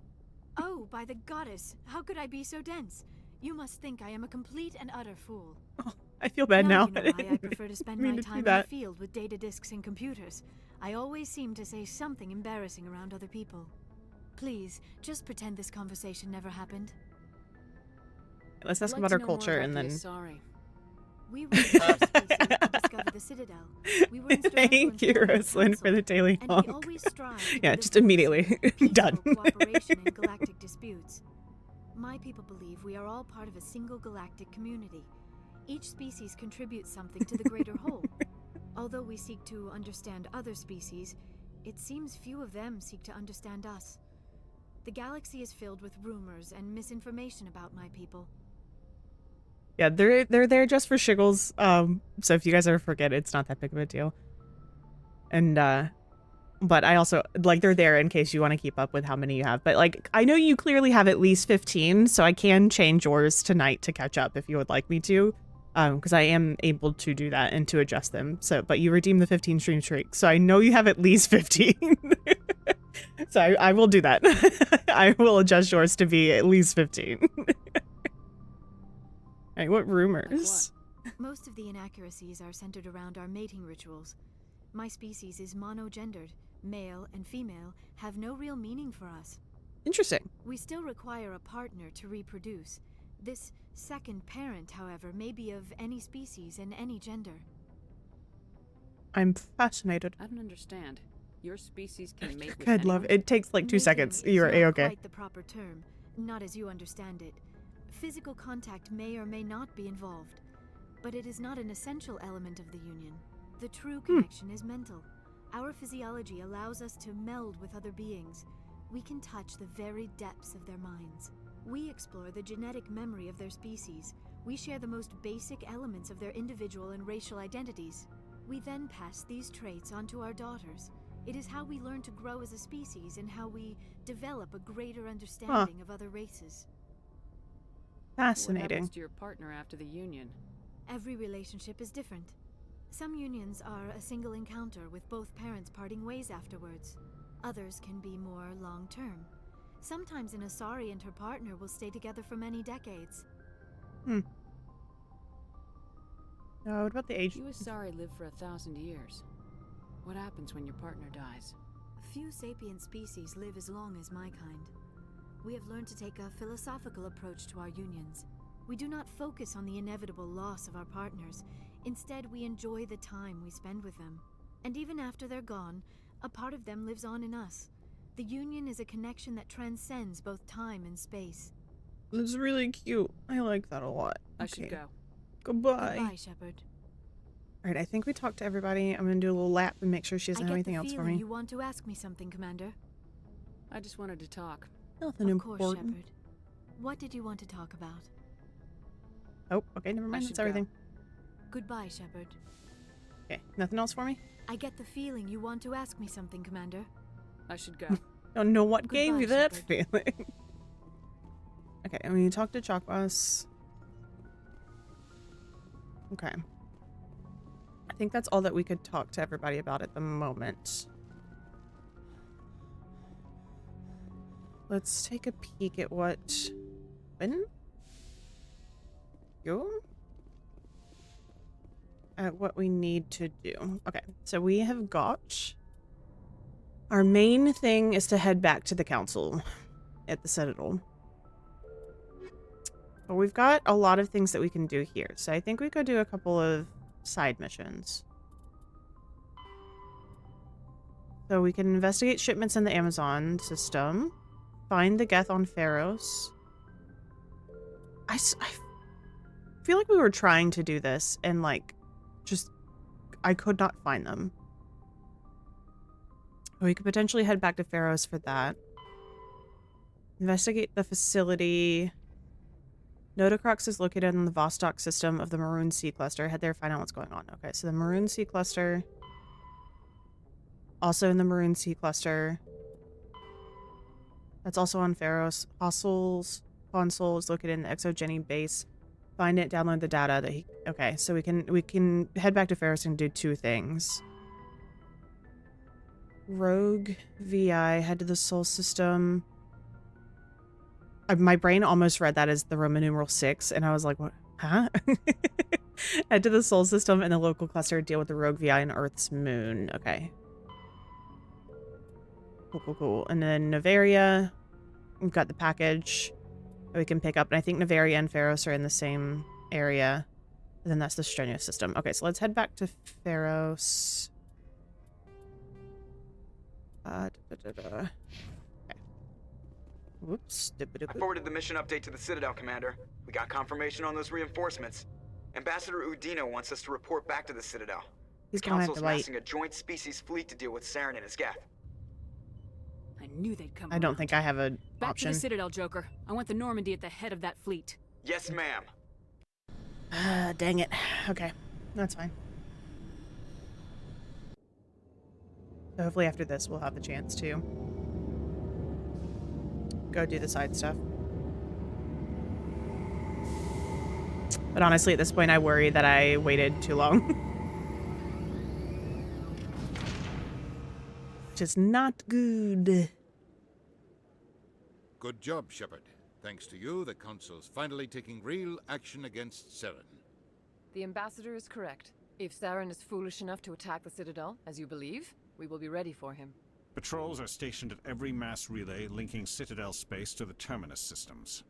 Oh, by the goddess, how could I be so dense? You must think I am a complete and utter fool. Oh, I feel bad now. You know why I prefer to spend my time in the field with data disks and computers. I always seem to say something embarrassing around other people. Please, just pretend this conversation never happened. Let's ask about our culture and then... Sorry. We were in space to discover the Citadel. We were Thank you, Roslyn, for the daily honk. Yeah, just immediately. Done. Cooperation in galactic disputes. My people believe we are all part of a single galactic community. Each species contributes something to the greater whole. Although we seek to understand other species, it seems few of them seek to understand us. The galaxy is filled with rumors and misinformation about my people. Yeah, they're there just for shiggles. So if you guys ever forget, it's not that big of a deal. And but I also like they're there in case you want to keep up with how many you have. But like I know you clearly have at least 15, so I can change yours tonight to catch up if you would like me to. Because I am able to do that and to adjust them. So, but you redeem the 15 stream streak, so I know you have at least 15. So I will do that. I will adjust yours to be at least 15. Hey, what rumors? Like what? Most of the inaccuracies are centered around our mating rituals. My species is monogendered. Male and female have no real meaning for us. Interesting. We still require a partner to reproduce. This second parent, however, may be of any species and any gender. I'm fascinated. I don't understand. Your species can mate with Good love. It takes like 2 seconds. You are a-okay. Quite the proper term, not as you understand it. Physical contact may or may not be involved, but it is not an essential element of the union. The true connection is mental. Our physiology allows us to meld with other beings. We can touch the very depths of their minds. We explore the genetic memory of their species. We share the most basic elements of their individual and racial identities. We then pass these traits on to our daughters. It is how we learn to grow as a species and how we develop a greater understanding of other races. Fascinating. What happens to your partner after the union? Every relationship is different. Some unions are a single encounter with both parents parting ways afterwards. Others can be more long-term. Sometimes an Asari and her partner will stay together for many decades. What about the age? You Asari live for 1,000 years. What happens when your partner dies? Few sapient species live as long as my kind. We have learned to take a philosophical approach to our unions. We do not focus on the inevitable loss of our partners. Instead, we enjoy the time we spend with them. And even after they're gone, a part of them lives on in us. The union is a connection that transcends both time and space. It's really cute. I like that a lot. I should go. Goodbye. Goodbye, Shepard. Alright, I think we talked to everybody. I'm gonna do a little lap and make sure she doesn't have anything else for me. You want to ask me something, Commander? I just wanted to talk. Nothing of important. course, Shepard. What did you want to talk about? Oh, okay, never mind. That's everything. Goodbye, Shepard. Okay, nothing else for me? I get the feeling you want to ask me something, Commander. I should go. Don't know what gave Goodbye, you that Shepard. feeling. Okay, and we talked to Chakwas. Okay. I think that's all that we could talk to everybody about at the moment. Let's take a peek at what... When? Go? At what we need to do. Okay, so we have got... Our main thing is to head back to the council at the Citadel. But we've got a lot of things that we can do here. So I think we could do a couple of side missions. So we can investigate shipments in the Amazon system. Find the Geth on Pharos. I feel like we were trying to do this and like just I could not find them. We could potentially head back to Pharos for that. Investigate the facility. Notocrox is located in the Vostok system of the Maroon Sea Cluster. Head there, find out what's going on. Okay, so the Maroon Sea Cluster. Also in the Maroon Sea Cluster. That's also on Pharos. Fossils console is located in the Exogeny base. Find it, download the data that he... Okay, so we can head back to Pharos and do two things. Rogue VI, head to the Sol system. My brain almost read that as the Roman numeral 6, and I was like, what? Huh? Head to the Sol system and the local cluster, deal with the Rogue VI and Earth's moon. Okay. Cool. And then Novaria, we've got the package that we can pick up, and I think Novaria and Pharos are in the same area. And then that's the Strenuous system. Okay, so let's head back to Pharos. Okay. Whoops. I forwarded the mission update to the Citadel, Commander. We got confirmation on those reinforcements. Ambassador Udino wants us to report back to the Citadel. He's The gonna have Council's to wait. massing a joint species fleet to deal with Saren and his Geth. I knew they'd come I don't around. think I have an Back option. to the Citadel, Joker. I want the Normandy at the head of that fleet. Yes, ma'am. Dang it. Okay, that's fine. So hopefully after this we'll have the chance to go do the side stuff. But honestly, at this point, I worry that I waited too long. Which is not good. Good job, Shepard. Thanks to you, the Council's finally taking real action against Saren. The Ambassador is correct. If Saren is foolish enough to attack the Citadel, as you believe, we will be ready for him. Patrols are stationed at every mass relay linking Citadel space to the Terminus systems.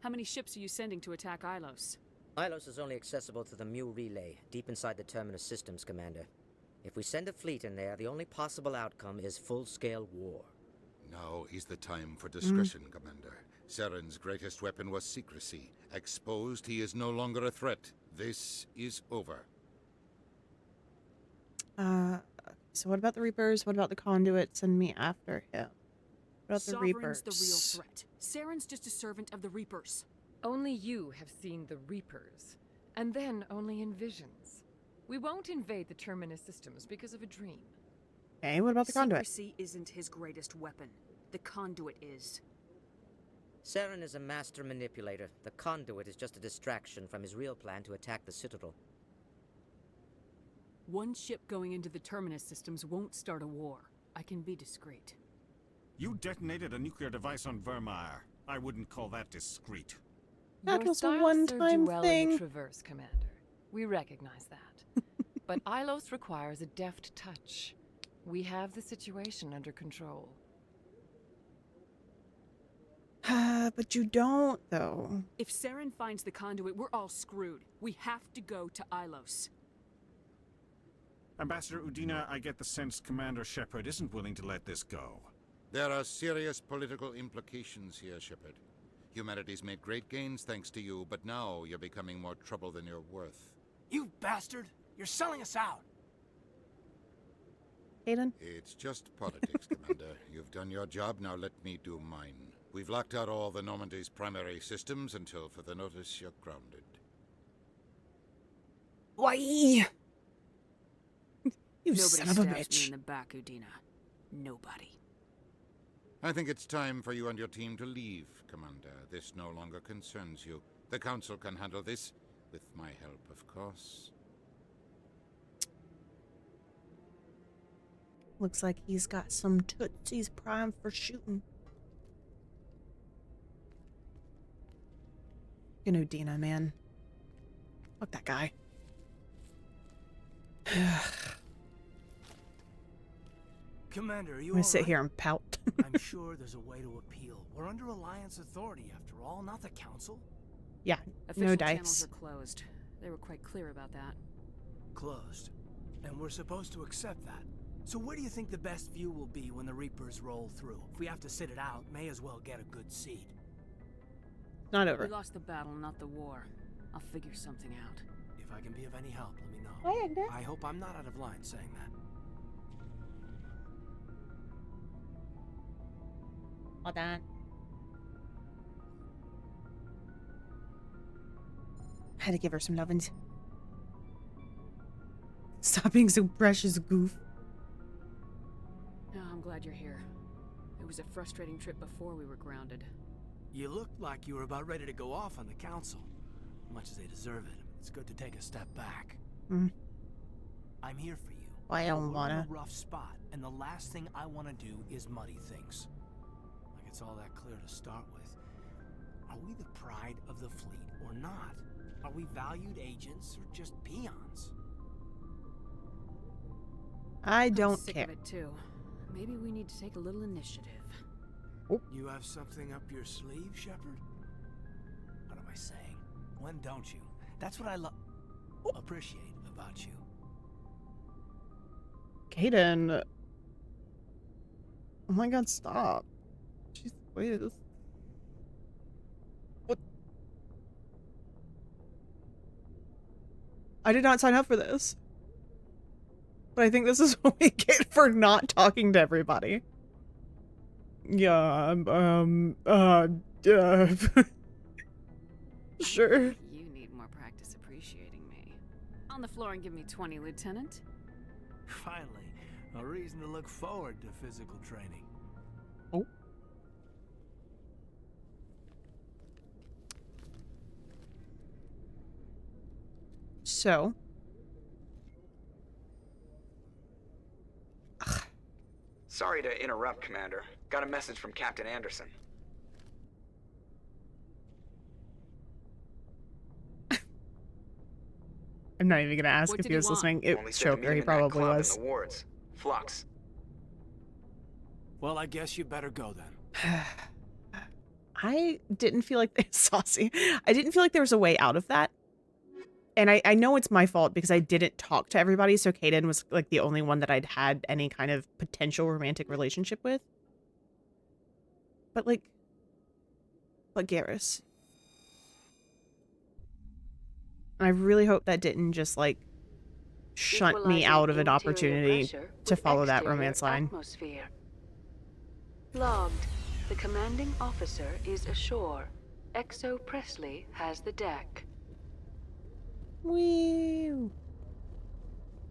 How many ships are you sending to attack Ilos? Ilos is only accessible to the Mu relay, deep inside the Terminus systems, Commander. If we send a fleet in there, the only possible outcome is full-scale war. Now is the time for discretion, Commander. Saren's greatest weapon was secrecy. Exposed, he is no longer a threat. This is over. So what about the Reapers? What about the Conduit? Send me after him. What about the Sovereign's Reapers? the real threat. Saren's just a servant of the Reapers. Only you have seen the Reapers, and then only in visions. We won't invade the Terminus systems because of a dream. Okay, what about the Conduit? Secrecy isn't his greatest weapon. The Conduit is. Saren is a master manipulator. The Conduit is just a distraction from his real plan to attack the Citadel. One ship going into the Terminus systems won't start a war. I can be discreet. You detonated a nuclear device on Vermeer. I wouldn't call that discreet. That Your was a style one-time served you well in thing. the Traverse, Commander. We recognize that. But Ilos requires a deft touch. We have the situation under control. But you don't, though. If Saren finds the conduit, we're all screwed. We have to go to Ilos. Ambassador Udina, I get the sense Commander Shepard isn't willing to let this go. There are serious political implications here, Shepard. Humanity's made great gains thanks to you, but now you're becoming more trouble than you're worth. You bastard! You're selling us out! Aiden? It's just politics, Commander. You've done your job, now let me do mine. We've locked out all the Normandy's primary systems until further notice you're grounded. Why? You Nobody son of a stabs bitch. me in the back, Udina. Nobody. I think it's time for you and your team to leave, Commander. This no longer concerns you. The Council can handle this, with my help, of course. Looks like he's got some tootsies primed for shooting. Udina, man. Fuck that guy. Commander, are you I'm gonna sit alright? here and pout. I'm sure there's a way to appeal. We're under Alliance authority, after all, not the Council. Yeah, Official no channels dice. are closed. They were quite clear about that. Closed. And we're supposed to accept that. So where do you think the best view will be when the Reapers roll through? If we have to sit it out, may as well get a good seat. Not over. We lost the battle, not the war. I'll figure something out. If I can be of any help, let me know. Hi, Agnes. I hope I'm not out of line saying that. Hold on. Had to give her some lovin's. Stop being so precious, goof. Oh, I'm glad you're here. It was a frustrating trip before we were grounded. You looked like you were about ready to go off on the Council. Much as they deserve it, it's good to take a step back. Mm. I'm here for you. I don't We're in wanna. a rough spot, and the last thing I want to do is muddy things. Like it's all that clear to start with. Are we the pride of the fleet or not? Are we valued agents or just peons? I don't I'm sick care. of it too. Maybe we need to take a little initiative. You have something up your sleeve, Shepard? What am I saying? When don't you? That's what I appreciate about you. Kaden. Oh my god, stop. Jeez, please. What? I did not sign up for this. But I think this is what we get for not talking to everybody. Yeah, sure. You need more practice appreciating me. On the floor and give me 20, Lieutenant. Finally, a reason to look forward to physical training. Oh. So. Sorry to interrupt, Commander. Got a message from Captain Anderson. I'm not even gonna ask What if did he he was want? listening. It Only was said to meet Joker. him He in that probably club was. in the wards. Flux. Well, I guess you better go then. I didn't feel like saucy. I didn't feel like there was a way out of that. And I know it's my fault because I didn't talk to everybody, so Kaden was like the only one that I'd had any kind of potential romantic relationship with. But Garrus. I really hope that didn't just like shunt me out of an opportunity to follow that romance line. Atmosphere. Logged. The commanding officer is ashore. Exo Presley has the deck. Wee.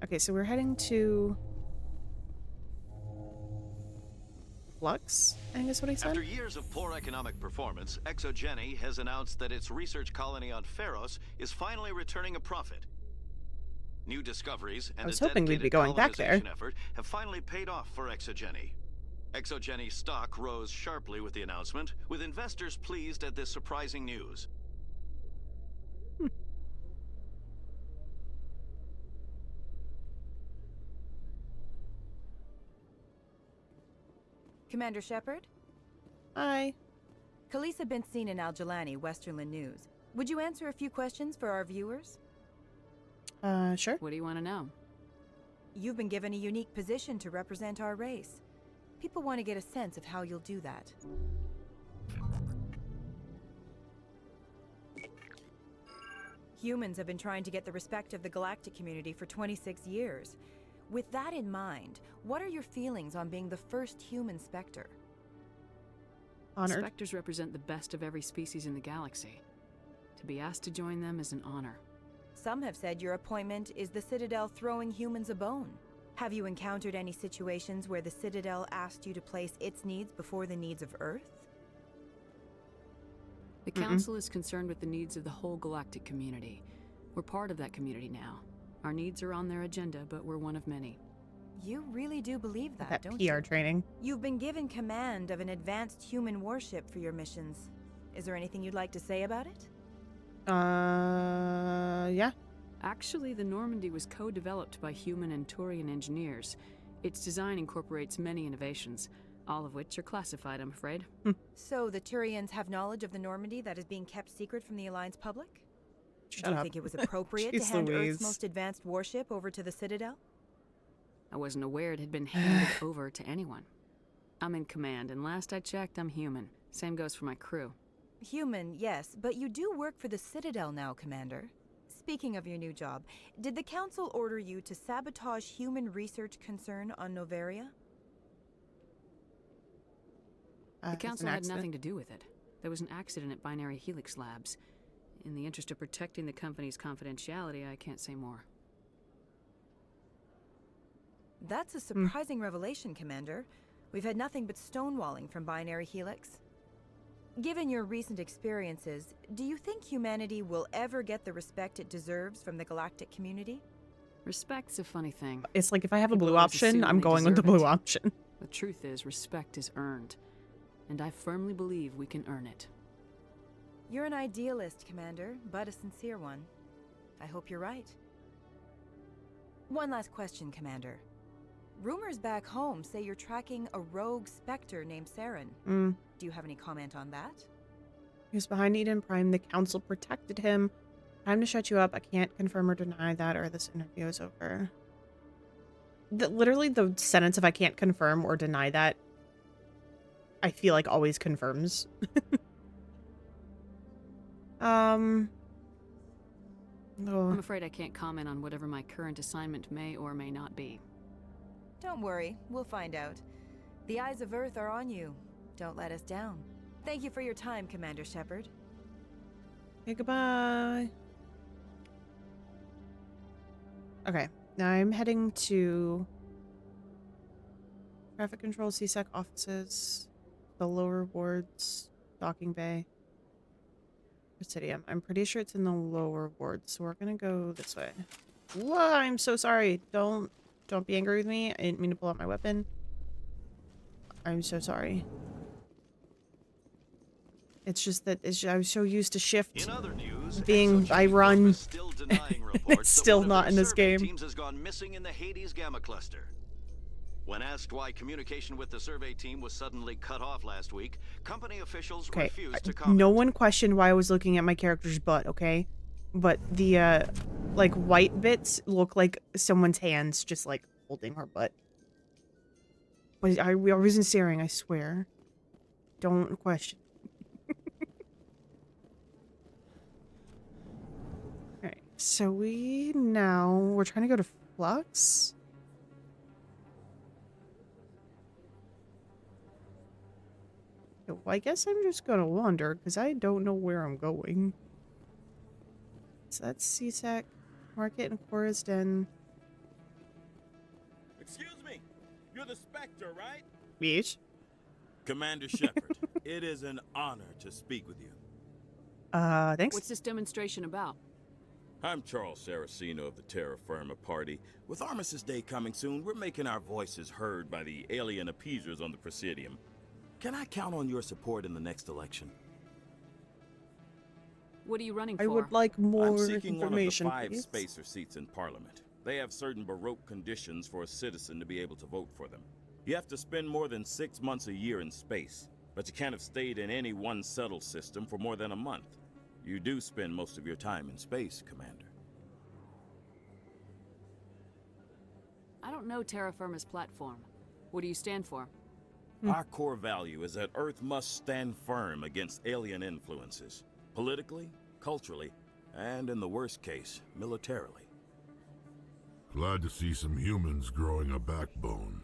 Okay, so we're heading to Flux, I think is what he said. After years of poor economic performance, ExoGeni has announced that its research colony on Pharos is finally returning a profit. New discoveries and I was a hoping we'd be dedicated going back there. colonization effort have finally paid off for ExoGeni. ExoGeni stock rose sharply with the announcement, with investors pleased at this surprising news. Commander Shepard? Hi. Khaleesa been seen in Al-Jalani, Westerland News. Would you answer a few questions for our viewers? Sure. What do you want to know? You've been given a unique position to represent our race. People want to get a sense of how you'll do that. Humans have been trying to get the respect of the galactic community for 26 years. With that in mind, what are your feelings on being the first human Spectre? Honored. Spectres represent the best of every species in the galaxy. To be asked to join them is an honor. Some have said your appointment is the Citadel throwing humans a bone. Have you encountered any situations where the Citadel asked you to place its needs before the needs of Earth? The Council is concerned with the needs of the whole galactic community. We're part of that community now. Our needs are on their agenda, but we're one of many. You really do believe that, That don't PR you? training. You've been given command of an advanced human warship for your missions. Is there anything you'd like to say about it? Yeah. Actually, the Normandy was co-developed by human and Turian engineers. Its design incorporates many innovations, all of which are classified, I'm afraid. So the Turians have knowledge of the Normandy that is being kept secret from the Alliance public? Shut Do you up. think it was appropriate to Jeez hand Louise. Earth's most advanced warship over to the Citadel? I wasn't aware it had been handed over to anyone. I'm in command, and last I checked, I'm human. Same goes for my crew. Human, yes, but you do work for the Citadel now, Commander. Speaking of your new job, did the Council order you to sabotage human research concern on Noveria? The Council had nothing to do with it. There was an accident at Binary Helix Labs. In the interest of protecting the company's confidentiality, I can't say more. That's a surprising revelation, Commander. We've had nothing but stonewalling from Binary Helix. Given your recent experiences, do you think humanity will ever get the respect it deserves from the galactic community? Respect's a funny thing. It's like if I have a People blue always option, assume I'm they going with the deserve blue it. option. The truth is, respect is earned. And I firmly believe we can earn it. You're an idealist, Commander, but a sincere one. I hope you're right. One last question, Commander. Rumors back home say you're tracking a rogue Spectre named Saren. Do you have any comment on that? He was behind Eden Prime. The Council protected him. Time to shut you up. I can't confirm or deny that, or this interview is over. Literally, the sentence of I can't confirm or deny that, I feel like always confirms. I'm afraid I can't comment on whatever my current assignment may or may not be. Don't worry, we'll find out. The eyes of Earth are on you. Don't let us down. Thank you for your time, Commander Shepard. Okay, goodbye. Okay, now I'm heading to traffic control, CSEC offices, the lower wards, docking bay, Presidium. I'm pretty sure it's in the lower wards, so we're gonna go this way. Whoa, I'm so sorry. Don't be angry with me. I didn't mean to pull out my weapon. I'm so sorry. It's just that I was so used to shift In other news, being I run. is still denying reports It's still that one of not their in this survey game. teams has gone missing in the Hades Gamma Cluster. When asked why communication with the survey team was suddenly cut off last week, company officials Okay, refused to comment. no one questioned why I was looking at my character's butt, okay? But the, like, white bits look like someone's hands just, like, holding her butt. But I wasn't staring, I swear. Don't question. Alright, so we're trying to go to Flux? Well, I guess I'm just gonna wander, because I don't know where I'm going. So that's CSEC, Market, and Cora's Den. Excuse me, you're the Spectre, right? Bitch. Commander Shepard, it is an honor to speak with you. Thanks. What's this demonstration about? I'm Charles Saraceno of the Terra Firma Party. With Armistice Day coming soon, we're making our voices heard by the alien appeasers on the Presidium. Can I count on your support in the next election? What are you running for? I would like more I'm seeking information, one of the 5 please. spacer seats in Parliament. They have certain Baroque conditions for a citizen to be able to vote for them. You have to spend more than 6 months a year in space, but you can't have stayed in any one settled system for more than a month. You do spend most of your time in space, Commander. I don't know Terra Firma's platform. What do you stand for? Our core value is that Earth must stand firm against alien influences. Politically, culturally, and in the worst case, militarily. Glad to see some humans growing a backbone.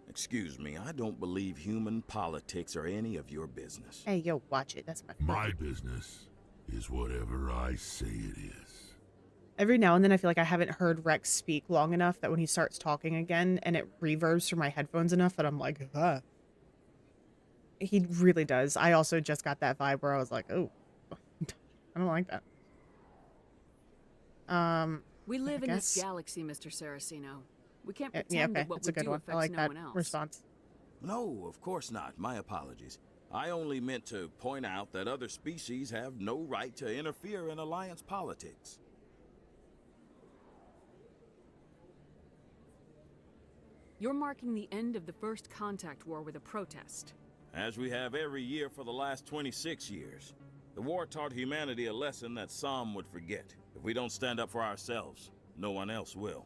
Excuse me, I don't believe human politics are any of your business. Hey, yo, watch it. That's my My business is whatever I say it is. Every now and then I feel like I haven't heard Rex speak long enough that when he starts talking again and it reverbs through my headphones enough that I'm like, ah. He really does. I also just got that vibe where I was like, oh, I don't like that. We live I in this guess. galaxy, Mr. Saraceno. We can't Yeah, pretend okay, that what that's we a good do one. I affects like no that one else. response. No, of course not. My apologies. I only meant to point out that other species have no right to interfere in alliance politics. You're marking the end of the first contact war with a protest. As we have every year for the last 26 years. The war taught humanity a lesson that some would forget. If we don't stand up for ourselves, no one else will.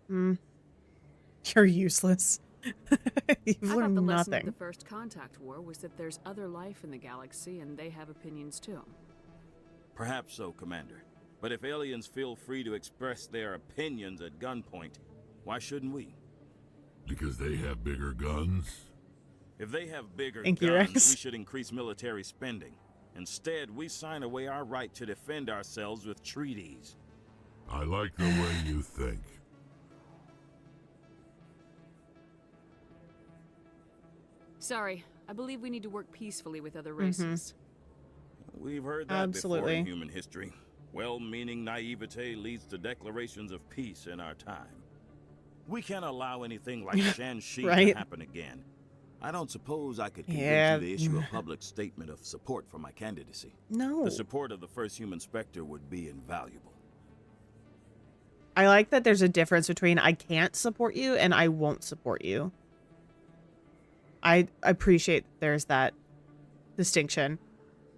You're useless. You've I thought learned the lesson nothing. of the first contact war was that there's other life in the galaxy and they have opinions too. Perhaps so, Commander. But if aliens feel free to express their opinions at gunpoint, why shouldn't we? Because they have bigger guns? If they have bigger Thank you, guns, Rex. we should increase military spending. Instead, we sign away our right to defend ourselves with treaties. I like the way you think. Sorry, I believe we need to work peacefully with other races. We've heard that Absolutely. before in human history. Well-meaning naivete leads to declarations of peace in our time. We can't allow anything like Shanxi Right. to happen again. I don't suppose I could convince Yeah. you to issue a public statement of support for my candidacy. No. The support of the first human Spectre would be invaluable. I like that there's a difference between I can't support you and I won't support you. I appreciate there's that distinction.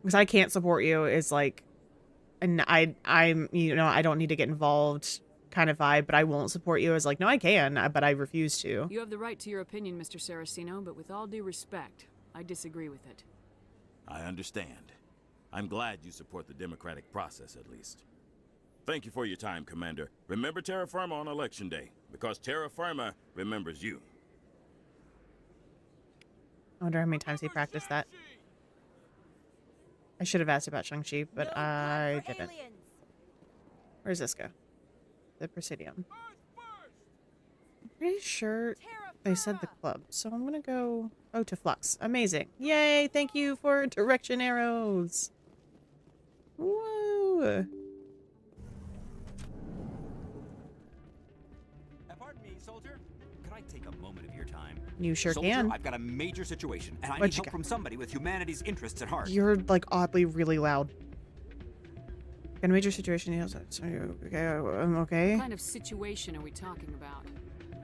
Because I can't support you is like, and I'm, you know, I don't need to get involved kind of vibe, but I won't support you is like, no, I can, but I refuse to. You have the right to your opinion, Mr. Saraceno, but with all due respect, I disagree with it. I understand. I'm glad you support the democratic process, at least. Thank you for your time, Commander. Remember Terra Firma on Election Day, because Terra Firma remembers you. I wonder how many times he practiced that. I should have asked about Shang-Chi, but I didn't. Where does this go? The Presidium. I'm pretty sure they said the club, so I'm gonna go... Oh, to Flux. Amazing. Yay, thank you for direction arrows. Woo! Pardon me, soldier. Could I take a moment of your time? You sure soldier, can. I've got a major situation, and I What need you help got? from somebody with humanity's interests at heart. You're, like, oddly really loud. In a major situation, yes, okay, okay. What kind of situation are we talking about?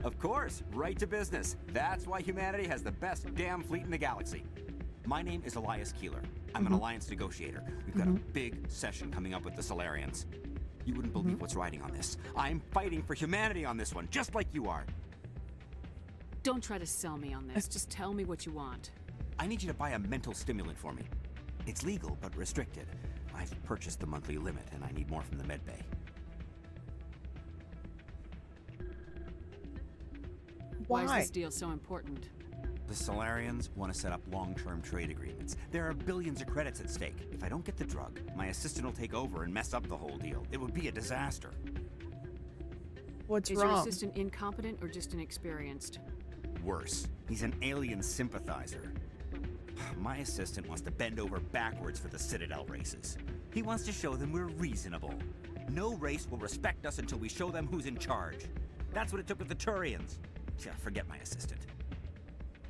Of course, right to business. That's why humanity has the best damn fleet in the galaxy. My name is Elias Keeler. I'm an alliance negotiator. We've got a big session coming up with the Solarians. You wouldn't believe what's riding on this. I'm fighting for humanity on this one, just like you are. Don't try to sell me on this. Just tell me what you want. I need you to buy a mental stimulant for me. It's legal, but restricted. I've purchased the monthly limit, and I need more from the medbay. Why is this deal so important? The Solarians want to set up long-term trade agreements. There are billions of credits at stake. If I don't get the drug, my assistant will take over and mess up the whole deal. It would be a disaster. What's Is wrong? your assistant incompetent or just inexperienced? Worse, he's an alien sympathizer. My assistant wants to bend over backwards for the Citadel races. He wants to show them we're reasonable. No race will respect us until we show them who's in charge. That's what it took with the Turians. Yeah, forget my assistant.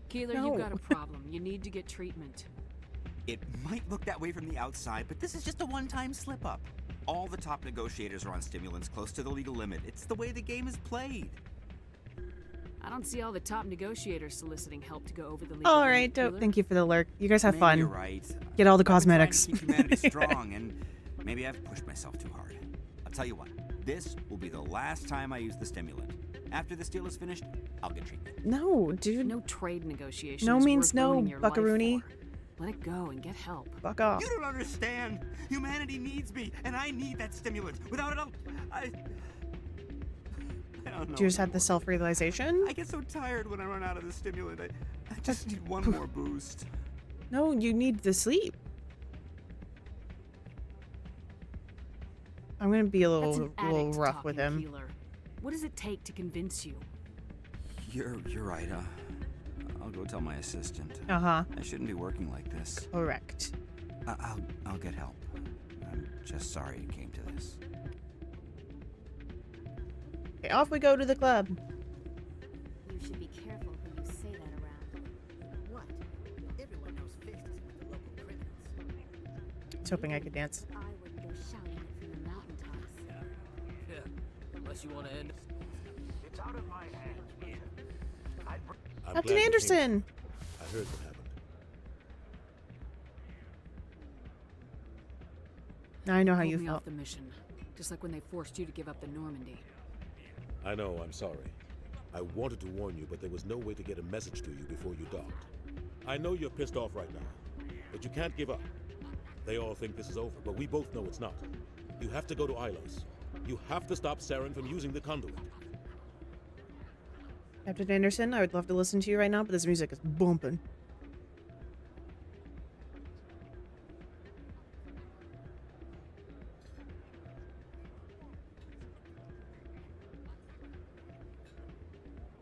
Keeler, No. you've got a problem. You need to get treatment. It might look that way from the outside, but this is just a one-time slip-up. All the top negotiators are on stimulants close to the legal limit. It's the way the game is played. I don't see all the top negotiators soliciting help to go over the legal All limit, right, dope. Keeler. Thank you for the lurk. You guys have Maybe fun. You're right. Get all the I've been trying cosmetics. to keep humanity strong, and maybe I've pushed myself too hard. I'll tell you what. This will be the last time I use the stimulant. After this deal is finished, I'll get treatment. No, dude. No trade negotiation. No is means worth no, ruining your life buckaroony. for. Let it go and get help. Fuck off. You don't understand. Humanity needs me, and I need that stimulant. Without it, I don't know. Do you just have the self-realization? I get so tired when I run out of the stimulant. I just need one more boost. No, you need the sleep. I'm gonna be a That's little an addict rough with talking, him. Keeler. What does it take to convince you? You're right. I'll go tell my assistant. Uh-huh. I shouldn't be working like this. Correct. I'll get help. I'm just sorry it came to this. Okay, off we go to the club. You should be careful when you say that around. What? Everyone knows Fist is with the local criminals. I was hoping I could dance. I would go shouting it from the mountaintops. Yeah, unless you want to end. It's out of my hands, Mia. Captain Anderson! I heard what happened. Now I know how Pulled you me felt. off the mission, just like when they forced you to give up the Normandy. I know, I'm sorry. I wanted to warn you, but there was no way to get a message to you before you docked. I know you're pissed off right now, but you can't give up. They all think this is over, but we both know it's not. You have to go to Ilos. You have to stop Saren from using the conduit. Captain Anderson, I would love to listen to you right now, but this music is bumping.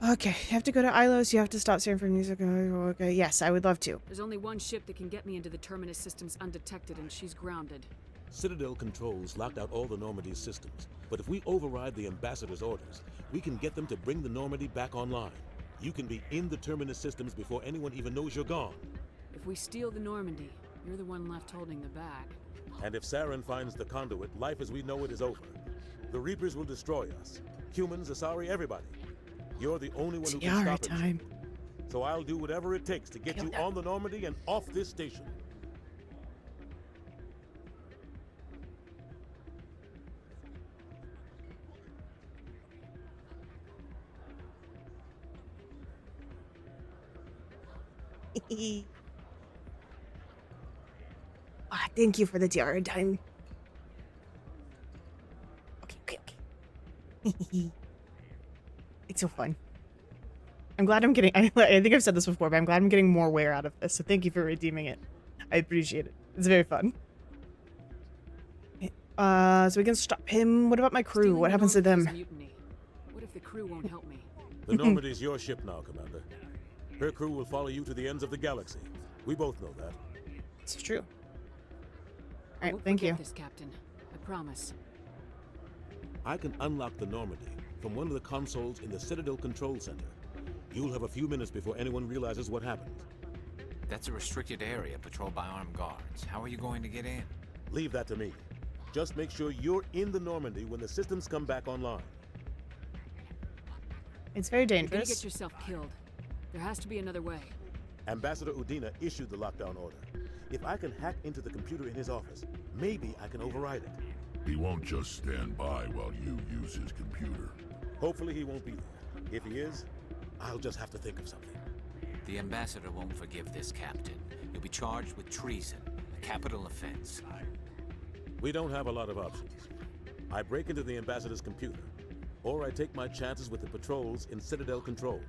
Okay, you have to go to Ilos, you have to stop Saren from music. Okay, yes, I would love to. There's only one ship that can get me into the Terminus systems undetected, and she's grounded. Citadel controls locked out all the Normandy's systems, but if we override the Ambassador's orders, we can get them to bring the Normandy back online. You can be in the Terminus systems before anyone even knows you're gone. If we steal the Normandy, you're the one left holding the bag. And if Saren finds the conduit, life as we know it is over. The Reapers will destroy us. Humans, Asari, everybody. You're the only one who can Tiara stop it. time. So I'll do whatever it takes to get you on the Normandy and off this station. Thank you for the tiara time. Okay. It's so fun. I'm glad I'm getting, I think I've said this before, but I'm glad I'm getting more wear out of this, so thank you for redeeming it. I appreciate it. It's very fun. So we can stop him. What about my crew? Stealing What the happens to Normandy is them? mutiny. What if the crew won't help me? The Normandy's your ship now, Commander. Her crew will follow you to the ends of the galaxy. We both know that. It's true. I Alright, won't thank forget you. this, Captain. I promise. I can unlock the Normandy from one of the consoles in the Citadel Control Center. You'll have a few minutes before anyone realizes what happened. That's a restricted area patrolled by armed guards. How are you going to get in? Leave that to me. Just make sure you're in the Normandy when the systems come back online. It's very You're gonna dangerous. get yourself killed. There has to be another way. Ambassador Udina issued the lockdown order. If I can hack into the computer in his office, maybe I can override it. He won't just stand by while you use his computer. Hopefully he won't be there. If he is, I'll just have to think of something. The ambassador won't forgive this, Captain. You'll be charged with treason, a capital offense. We don't have a lot of options. I break into the ambassador's computer, or I take my chances with the patrols in Citadel Control.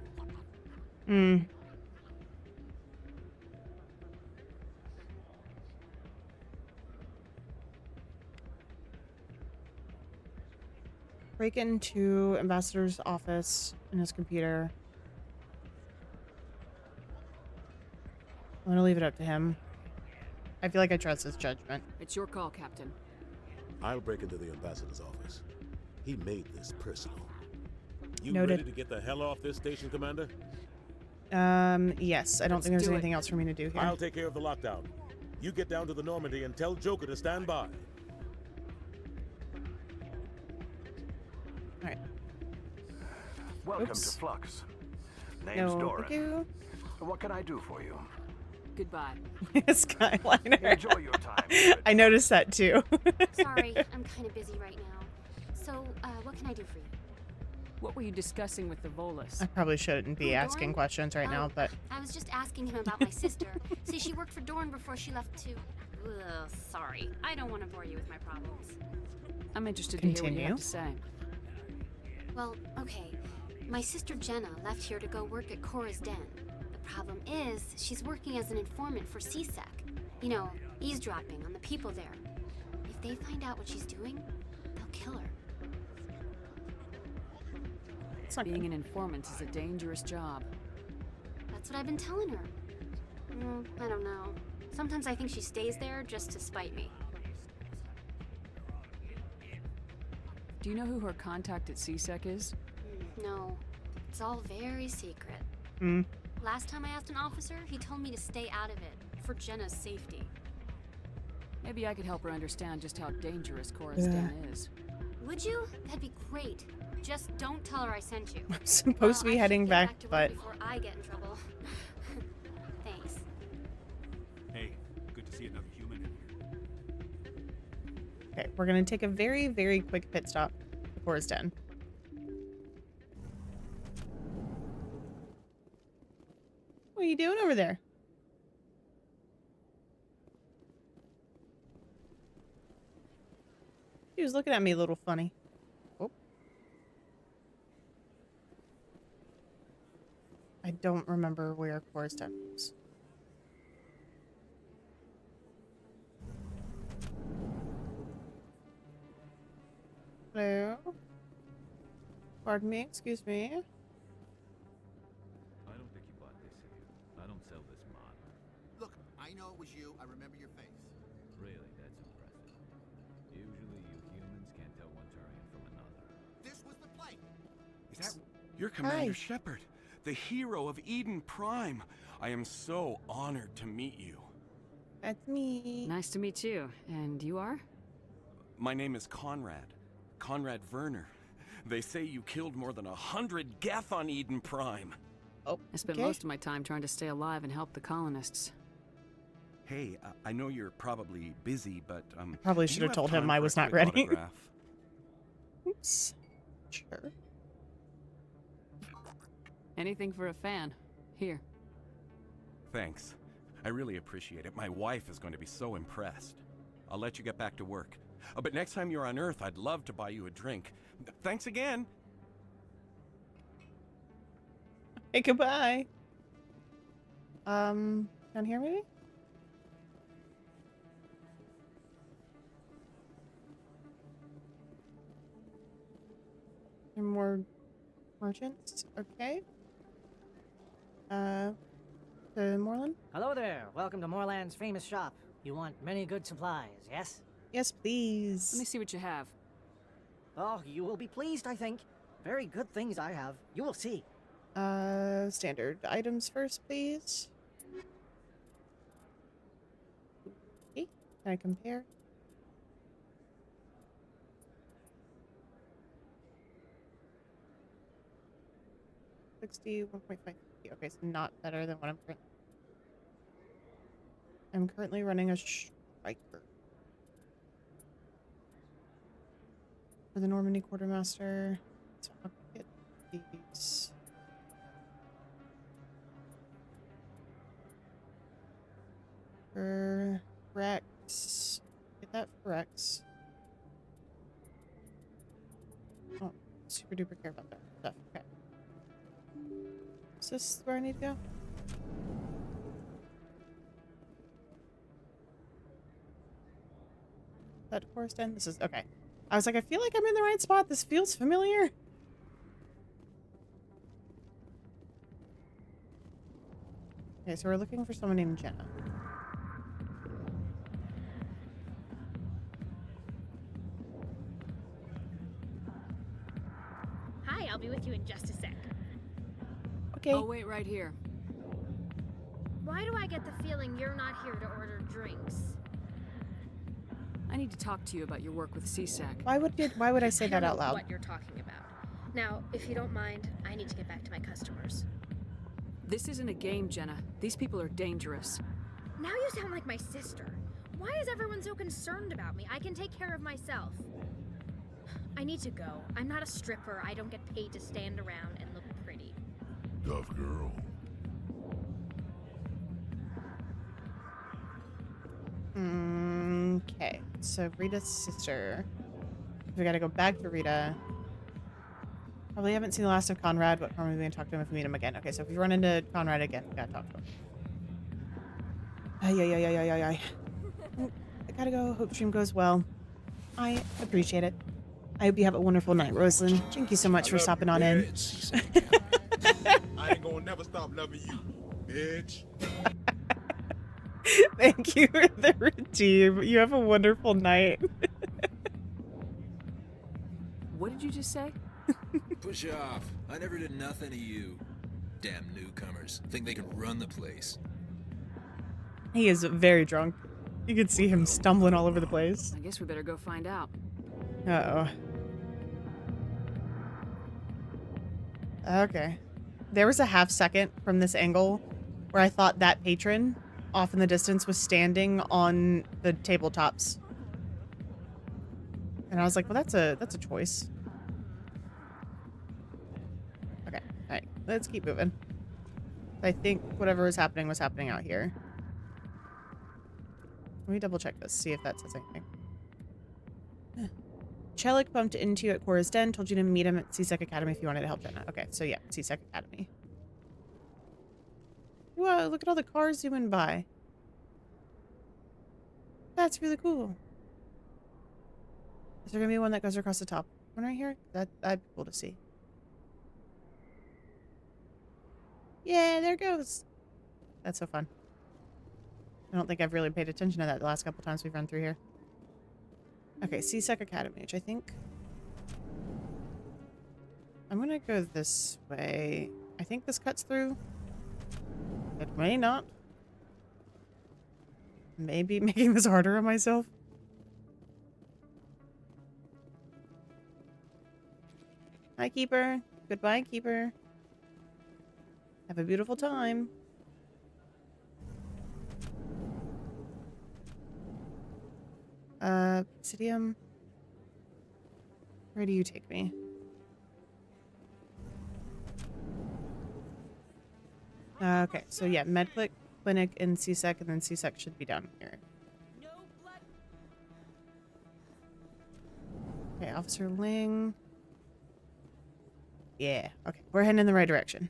Break into Ambassador's office in his computer. I'm gonna leave it up to him. I feel like I trust his judgment. It's your call, Captain. I'll break into the ambassador's office. He made this personal. You Noted. ready to get the hell off this station, Commander? Yes. I don't think there's anything else for me to do here. I'll take care of the lockdown. You get down to the Normandy and tell Joker to stand by. Alright. Welcome Oops. to Flux. Name's No, Doran. thank you. What can I do for you? Goodbye. Skyliner. Enjoy your time. I noticed that too. Sorry, I'm kind of busy right now. So, what can I do for you? What were you discussing with the Volus? I probably shouldn't be asking questions right now, but I was just asking him about my sister. See, she worked for Dorn before she left to... Ugh, sorry. I don't want to bore you with my problems. I'm interested to hear what you have to say. Well, okay. My sister Jenna left here to go work at Cora's Den. The problem is, she's working as an informant for CSEC. You know, eavesdropping on the people there. If they find out what she's doing, they'll kill her. Being an informant is a dangerous job. That's what I've been telling her. I don't know. Sometimes I think she stays there just to spite me. Do you know who her contact at CSEC is? No. It's all very secret. Last time I asked an officer, he told me to stay out of it, for Jenna's safety. Maybe I could help her understand just how dangerous Cora's Den is. Would you? That'd be great. Just don't tell her I sent you. I'm supposed to be heading back, to work but before I get in trouble. Thanks. Hey, good to see another human in here. okay, we're gonna take a very, very quick pit stop before Cora's Den. What are you doing over there? She was looking at me a little funny. Oh. I don't remember where Cora's Den was. Hello? Pardon me, excuse me. I don't think you bought this here. I don't sell this mod. Look, I know it was you. I remember your face. Really, that's impressive. Usually you humans can't tell one Turian from another. This was the plane. Is that... You're Commander Shepard, the hero of Eden Prime. I am so honored to meet you. That's me. Nice to meet you. And you are? My name is Conrad. Conrad Werner. They say you killed more than 100 Geth on Eden Prime. Oh, I spent most of my time trying to stay alive and help the colonists. Hey, I know you're probably busy, but Probably do should you have told time him I for a was not quick ready. autograph? Oops. Sure. Anything for a fan. Here. Thanks. I really appreciate it. My wife is going to be so impressed. I'll let you get back to work. But next time you're on Earth, I'd love to buy you a drink. Thanks again. Hey, goodbye. Down here maybe? There are more merchants. Okay. To Moreland? Hello there. Welcome to Moreland's famous shop. You want many good supplies, yes? Yes, please. Let me see what you have. Oh, you will be pleased, I think. Very good things I have. You will see. Standard items first, please. Okay, can I compare? $60, 1.5. Okay, so not better than what I'm currently running a striker. For the Normandy Quartermaster. So I'll get these. For Rex. Get that for Rex. Oh, super duper care about that stuff. Okay. Is this where I need to go? That Forest End? This is okay. I was like, I feel like I'm in the right spot. This feels familiar. Okay, so we're looking for someone named Jenna. I'll be with you in just a sec. Okay. I'll wait right here. Why do I get the feeling you're not here to order drinks? I need to talk to you about your work with CSAC. Why would I say I that don't out know loud? what you're talking about. Now, if you don't mind, I need to get back to my customers. This isn't a game, Jenna. These people are dangerous. Now you sound like my sister. Why is everyone so concerned about me? I can take care of myself. I need to go. I'm not a stripper. I don't get paid to stand around and look pretty. Tough girl. Okay, so Rita's sister. We gotta go back to Rita. Probably haven't seen the last of Conrad, but probably gonna talk to him if we meet him again. Okay, so if we run into Conrad again, we gotta talk to him. Ay. I gotta go. Hope stream goes well. I appreciate it. I hope you have a wonderful night, Rosalind. Thank you so much for stopping on in. I ain't gonna never stop loving you, bitch. Thank you for the redeem. You have a wonderful night. What did you just say? Push off. I never did nothing to you. Damn newcomers. Think they can run the place. He is very drunk. You can see him stumbling all over the place. I guess we better go find out. Uh-oh. Okay. There was a half second from this angle where I thought that patron off in the distance was standing on the tabletops. And I was like, well, that's a choice. Okay. All right. Let's keep moving. I think whatever was happening out here. Let me double check this, see if that says anything. Chelik bumped into you at Cora's Den, told you to meet him at CSEC Academy if you wanted to help Jenna. Okay, so yeah, CSEC Academy. Whoa, look at all the cars zooming by. That's really cool. Is there gonna be one that goes across the top? One right here? That'd be cool to see. Yeah, there it goes. That's so fun. I don't think I've really paid attention to that the last couple times we've run through here. Okay, CSEC Academy, which I think... I'm gonna go this way. I think this cuts through. It may not. Maybe making this harder on myself. Hi, Keeper. Goodbye, Keeper. Have a beautiful time. Obsidium. Where do you take me? Okay, so yeah, MedClick, Clinic, and CSEC, and then CSEC should be down here. Okay, Officer Ling. Yeah, okay, we're heading in the right direction.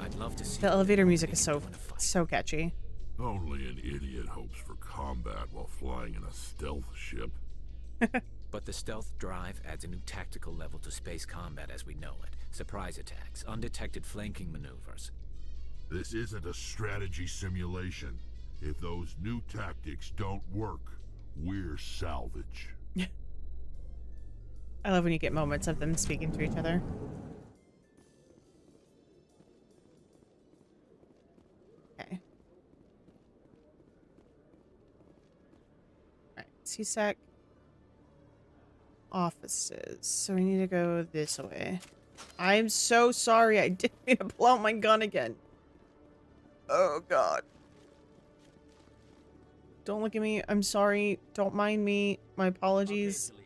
I'd love to see The elevator music is so catchy. Only an idiot hopes for combat while flying in a stealth ship. But the stealth drive adds a new tactical level to space combat as we know it. Surprise attacks, undetected flanking maneuvers. This isn't a strategy simulation. If those new tactics don't work, we're salvage. I love when you get moments of them speaking to each other. Okay. Alright, CSEC offices. So we need to go this way. I'm so sorry. I didn't mean to pull out my gun again. Oh, God. Don't look at me. I'm sorry. Don't mind me. My apologies. Okay,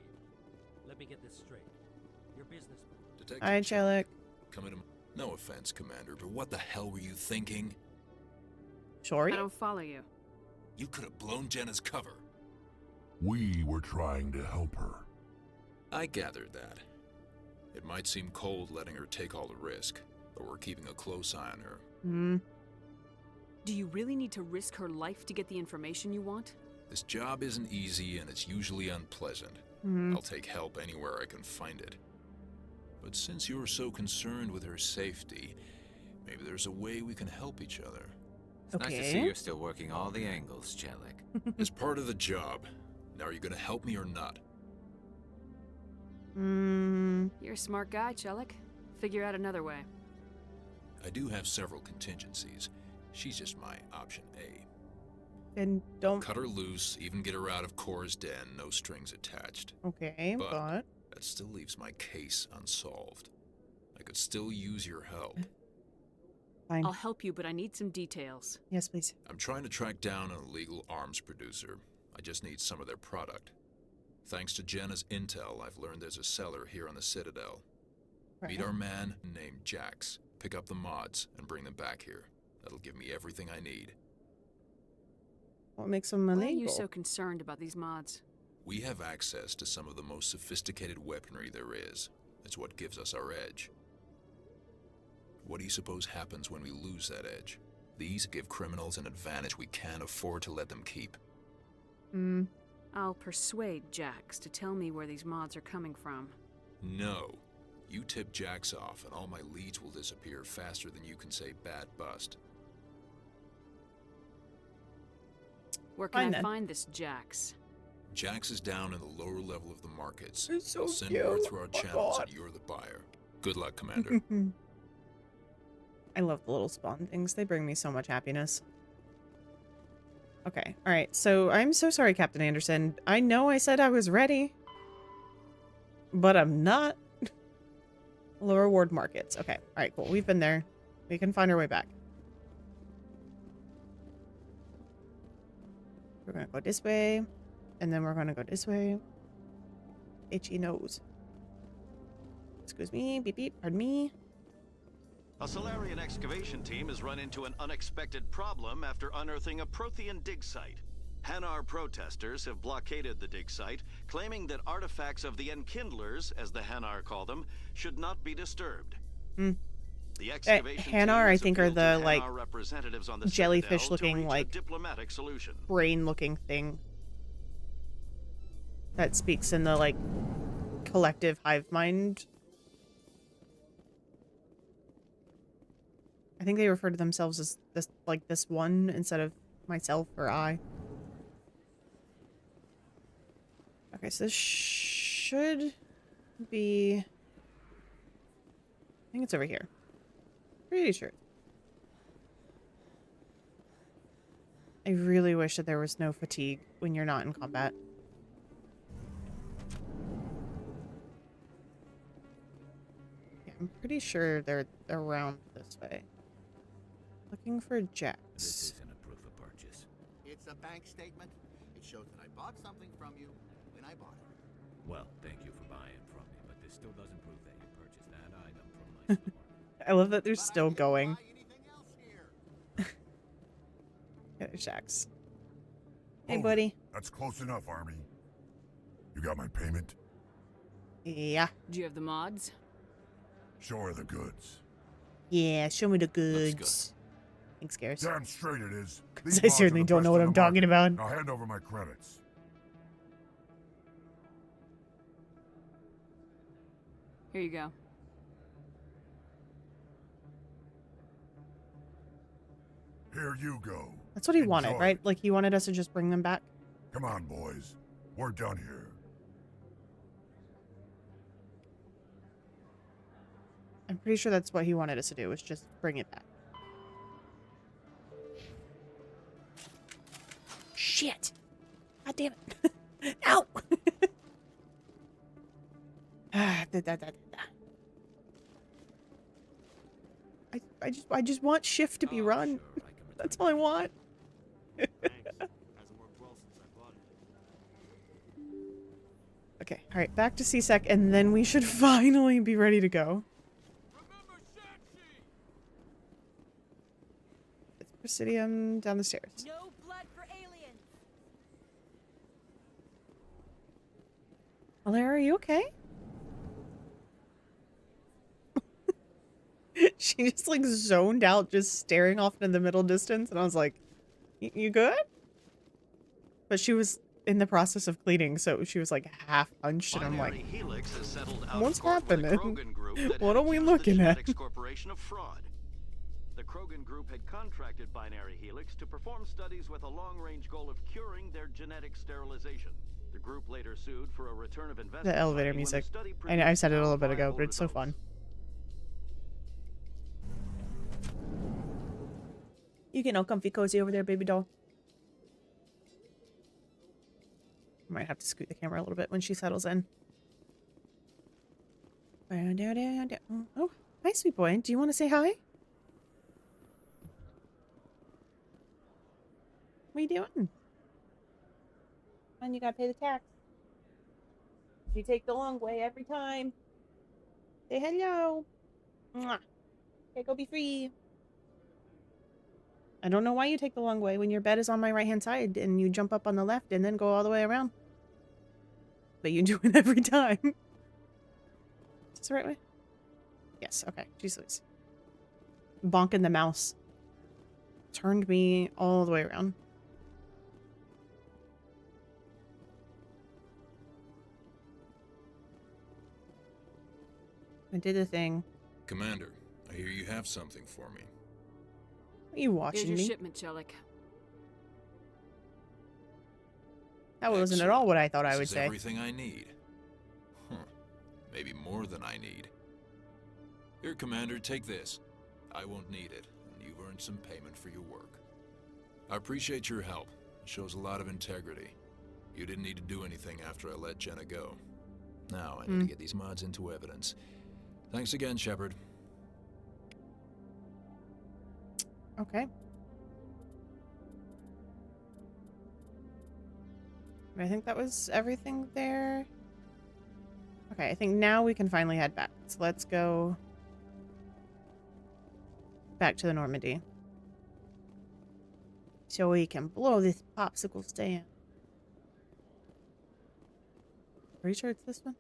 let me get this straight. Your business. Detective Hi, Chelik. Coming to... No offense, Commander, but what the hell were you thinking? Sorry? I don't follow you. You could have blown Jenna's cover. We were trying to help her. I gathered that. It might seem cold letting her take all the risk, but we're keeping a close eye on her. Hmm. Do you really need to risk her life to get the information you want? This job isn't easy and it's usually unpleasant. Mhm. I'll take help anywhere I can find it. But since you're so concerned with her safety, maybe there's a way we can help each other. It's nice to see you're still working all the angles, Chelik. It's part of the job. Now, are you gonna help me or not? You're a smart guy, Chelik. Figure out another way. I do have several contingencies. She's just my option A. And don't Cut her loose, even get her out of Cora's den, no strings attached. Okay, but that still leaves my case unsolved. I could still use your help. Fine. I'll help you, but I need some details. Yes, please. I'm trying to track down an illegal arms producer. I just need some of their product. Thanks to Jenna's intel, I've learned there's a seller here on the Citadel. Right. Meet our man named Jax. Pick up the mods and bring them back here. That'll give me everything I need. What makes them illegal? Why are you so concerned about these mods? We have access to some of the most sophisticated weaponry there is. It's what gives us our edge. What do you suppose happens when we lose that edge? These give criminals an advantage we can't afford to let them keep. I'll persuade Jax to tell me where these mods are coming from. No. You tip Jax off and all my leads will disappear faster than you can say bad bust. Where can I find this Jax? Jax is down in the lower level of the markets. It's so I'll send cute. word through our Oh my channels God. that you're the buyer. Good luck, Commander. I love the little spawn things. They bring me so much happiness. Okay. All right. So I'm so sorry, Captain Anderson. I know I said I was ready, but I'm not. Lower ward markets. Okay. All right, cool. We've been there. We can find our way back. We're going to go this way, and then we're going to go this way. Itchy nose. Excuse me. Beep, beep. Pardon me. A Solarian excavation team has run into an unexpected problem after unearthing a Prothean dig site. Hanar protesters have blockaded the dig site, claiming that artifacts of the Enkindlers, as the Hanar call them, should not be disturbed. The excavation Hanar, I think, are the like representatives on the jellyfish-looking, like diplomatic solution. brain-looking thing that speaks in the like collective hive mind. I think they refer to themselves as this, like this one, instead of myself or I. Okay, so this should be. I think it's over here. Pretty sure. I really wish that there was no fatigue when you're not in combat. Yeah, I'm pretty sure they're around this way. Looking for Jax. This isn't a proof of purchase. It's a bank statement. It shows that I bought something from you when I bought it. Well, thank you for buying from me, but this still doesn't prove that you purchased that item from my store. I love that they're still going. Yeah, there's Jax. Hey, buddy. That's close enough, Army. You got my payment? Yeah. Do you have the mods? Show her the goods. Yeah, show me the goods. Thanks, Garrus. Damn straight it is. Because I certainly don't know what I'm talking about. Now hand over my credits. Here you go. Here you go. That's what he wanted, Enjoy. right? Like, he wanted us to just bring them back. Come on, boys. We're done here. I'm pretty sure that's what he wanted us to do, was just bring it back. Shit! God damn it. No! I just want shift to be run. That's all I want. Okay, alright, back to C-Sec, and then we should finally be ready to go. It's Presidium down the stairs. No blood for aliens. Alara, are you okay? She just like zoned out, just staring off in the middle distance, and I was like, you good? But she was in the process of cleaning, so she was like half hunched, and I'm like, what's happening? What are we looking at? Corporation of fraud. The Krogan Group had contracted Binary Helix to perform studies with a long-range goal of curing their genetic sterilization. The group later sued for a return of investment. The elevator music. I know I said it a little bit ago, but it's so fun. You get all comfy cozy over there, baby doll. I might have to scoot the camera a little bit when she settles in. Oh, hi, sweet boy. Do you want to say hi? What are you doing? And you gotta pay the tax. You take the long way every time. Say hello. Mwah. Okay, go be free. I don't know why you take the long way when your bed is on my right-hand side and you jump up on the left and then go all the way around. But you do it every time. Is this the right way? Yes, okay. Jesus. Bonking the mouse. Turned me all the way around. I did the thing. Commander, I hear you have something for me. Are you watching Here's your me? shipment, Chelik. That wasn't at all what I thought I would This is say. everything I need. Huh. Maybe more than I need. Here, Commander, take this. I won't need it, and you've earned some payment for your work. I appreciate your help. It shows a lot of integrity. You didn't need to do anything after I let Jenna go. Now I need to get these mods into evidence. Thanks again, Shepard. Okay. I think that was everything there. Okay, I think now we can finally head back. So let's go back to the Normandy. So we can blow this popsicle stand. Are you sure it's this one?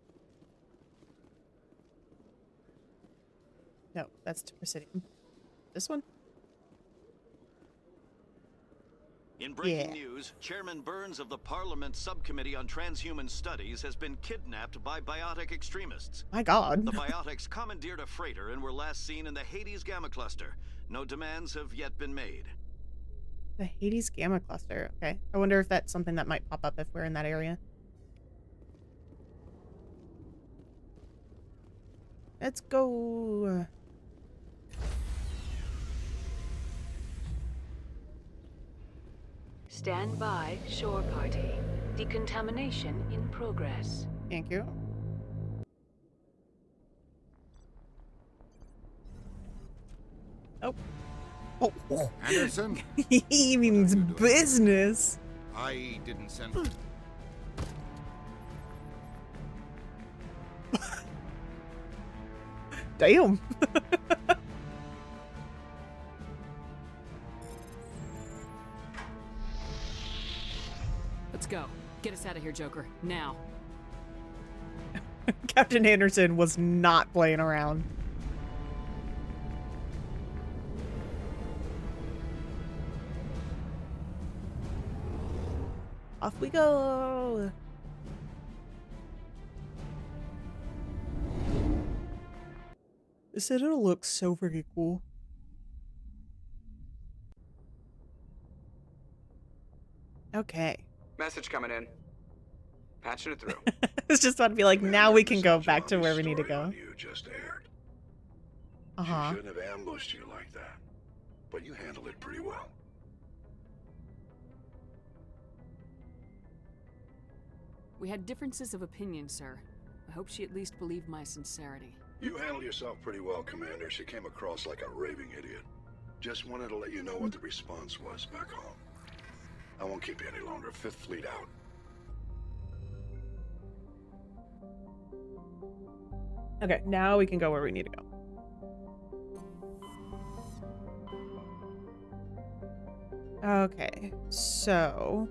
No, that's to Presidium. This one? In breaking news, Chairman Burns of the Parliament Subcommittee on Transhuman Studies has been kidnapped by biotic extremists. My God. The biotics commandeered a freighter and were last seen in the Hades Gamma Cluster. No demands have yet been made. The Hades Gamma Cluster. Okay. I wonder if that's something that might pop up if we're in that area. Let's go. Stand by, shore party. Decontamination in progress. Thank you. Oh. Oh. Anderson? He means business. I didn't send... Damn. Let's go. Get us out of here, Joker. Now. Captain Anderson was not playing around. Off we go. This it'll look so freaking cool. Okay. Message coming in. Patching it through. It's just about to be like, now we can go back to where we need to go. You just aired. Uh-huh. She shouldn't have ambushed you like that, but you handled it pretty well. We had differences of opinion, sir. I hope she at least believed my sincerity. You handled yourself pretty well, Commander. She came across like a raving idiot. Just wanted to let you know what the response was back home. I won't keep you any longer. Fifth Fleet out. Okay, now we can go where we need to go. Okay, so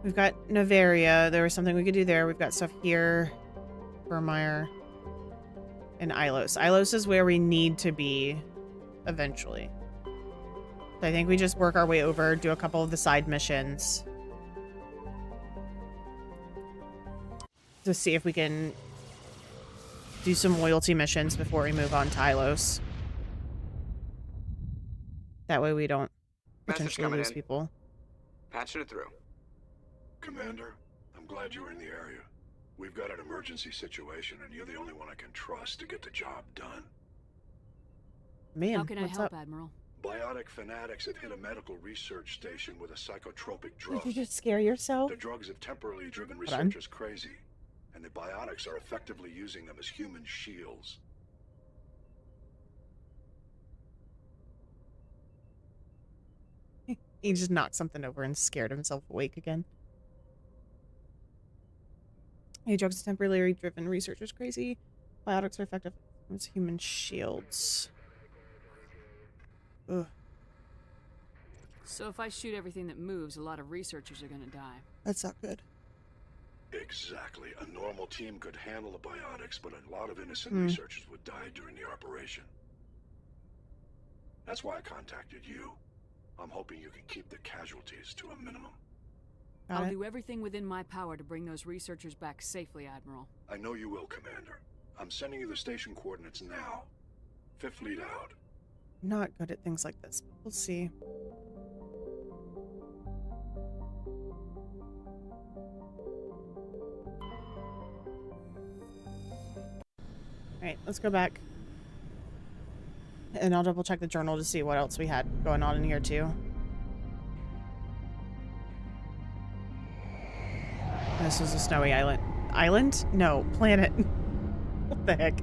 we've got Noveria. There was something we could do there. We've got stuff here. Vermeer. And Ilos. Ilos is where we need to be eventually. So I think we just work our way over, do a couple of the side missions. To see if we can do some loyalty missions before we move on to Ilos. That way we don't Message potentially coming lose in. people. Patching it through. Commander, I'm glad you're in the area. We've got an emergency situation, and you're the only one I can trust to get the job done. Man, How can I what's help, up? Admiral? Biotic fanatics have hit a medical research station with a psychotropic drug. Did you just scare yourself? The drugs have temporarily driven Hold on. researchers crazy, and the biotics are effectively using them as human shields. He just knocked something over and scared himself awake again. Hey, drugs are temporarily driven researchers crazy. Biotics are effective as human shields. Ugh. So if I shoot everything that moves, a lot of researchers are gonna die. That's not good. Exactly. A normal team could handle the biotics, but a lot of innocent Hmm. researchers would die during the operation. That's why I contacted you. I'm hoping you can keep the casualties to a minimum. I'll do everything within my power to bring those researchers back safely, Admiral. I know you will, Commander. I'm sending you the station coordinates now. Fifth lead out. Not good at things like this, but we'll see. Alright, let's go back. And I'll double check the journal to see what else we had going on in here too. This is a snowy island. Island? No, planet. What the heck?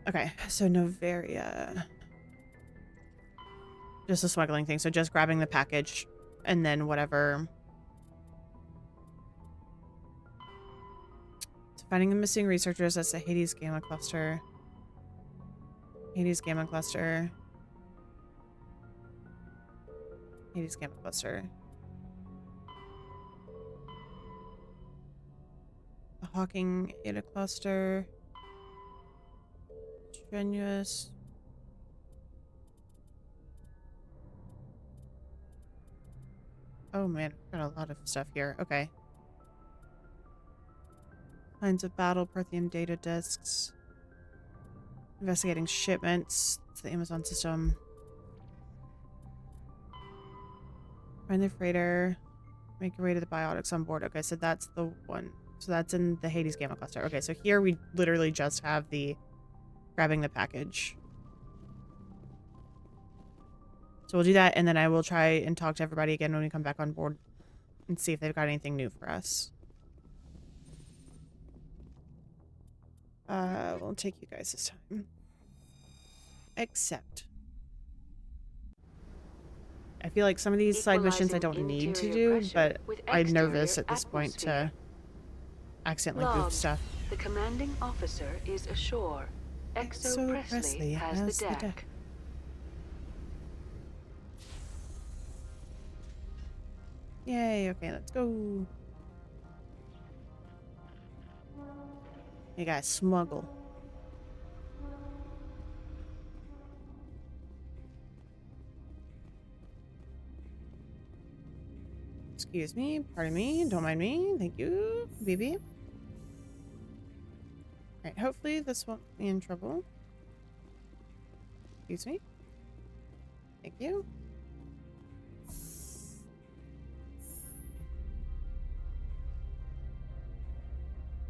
Okay, so Novaria. Just a smuggling thing, so just grabbing the package and then whatever. So finding the missing researchers, that's the Hades Gamma Cluster. Hades Gamma Cluster. Hades Gamma Cluster. The Hawking Eta Cluster. Strenuous. Oh man, we've got a lot of stuff here. Okay. Lines of battle, Prothean data disks. Investigating shipments. It's the Amazon system. Find the freighter. Make your way to the biotics on board. Okay, so that's the one. So that's in the Hades Gamma Cluster. Okay, so here we literally just have the grabbing the package. So we'll do that, and then I will try and talk to everybody again when we come back on board and see if they've got anything new for us. We'll take you guys this time. Except I feel like some of these side missions I don't need to do, but I'm nervous at this point to accidentally Log. goof stuff. The commanding officer is ashore. Exo Presley has the deck. Yay, okay, let's go. You guys smuggle. Excuse me, pardon me, don't mind me. Thank you, BB. Alright, hopefully this won't be in trouble. Excuse me. Thank you.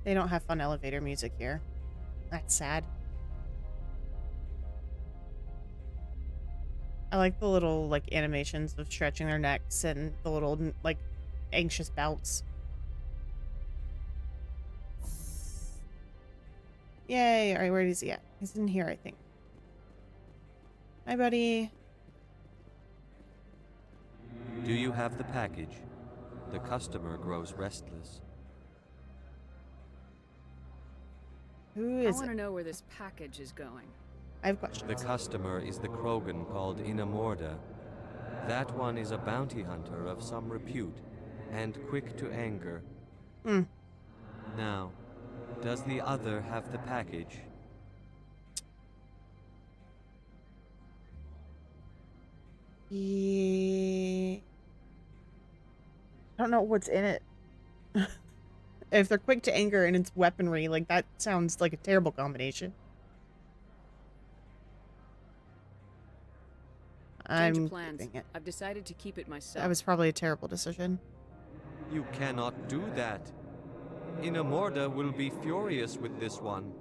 They don't have fun elevator music here. That's sad. I like the little, like, animations of stretching their necks and the little, like, anxious bouts. Yay! Alright, where is he at? He's in here, I think. Hi, buddy. Do you have the package? The customer grows restless. Who I is want it? to know where this package is going. I have questions. The customer is the Krogan called Inamorda. That one is a bounty hunter of some repute, and quick to anger. Hmm. Now, does the other have the package? Yeah. I don't know what's in it. If they're quick to anger and it's weaponry, like, that sounds like a terrible combination. Change I'm of plans. keeping it. I've decided to keep it myself. That was probably a terrible decision. You cannot do that. Inamorda will be furious with this one.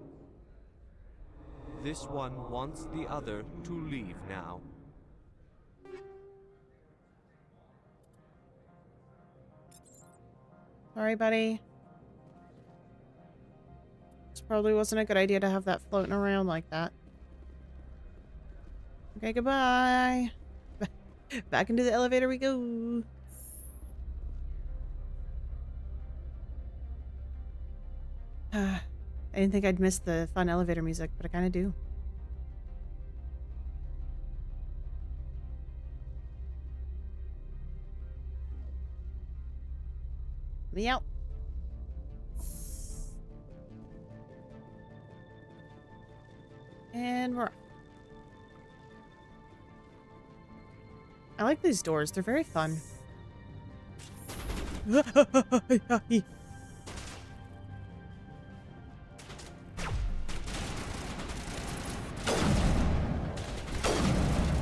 This one wants the other to leave now. Sorry, buddy. This probably wasn't a good idea to have that floating around like that. Okay, goodbye. Back into the elevator we go. I didn't think I'd miss the fun elevator music, but I kind of do. Me out. And we're off. I like these doors. They're very fun.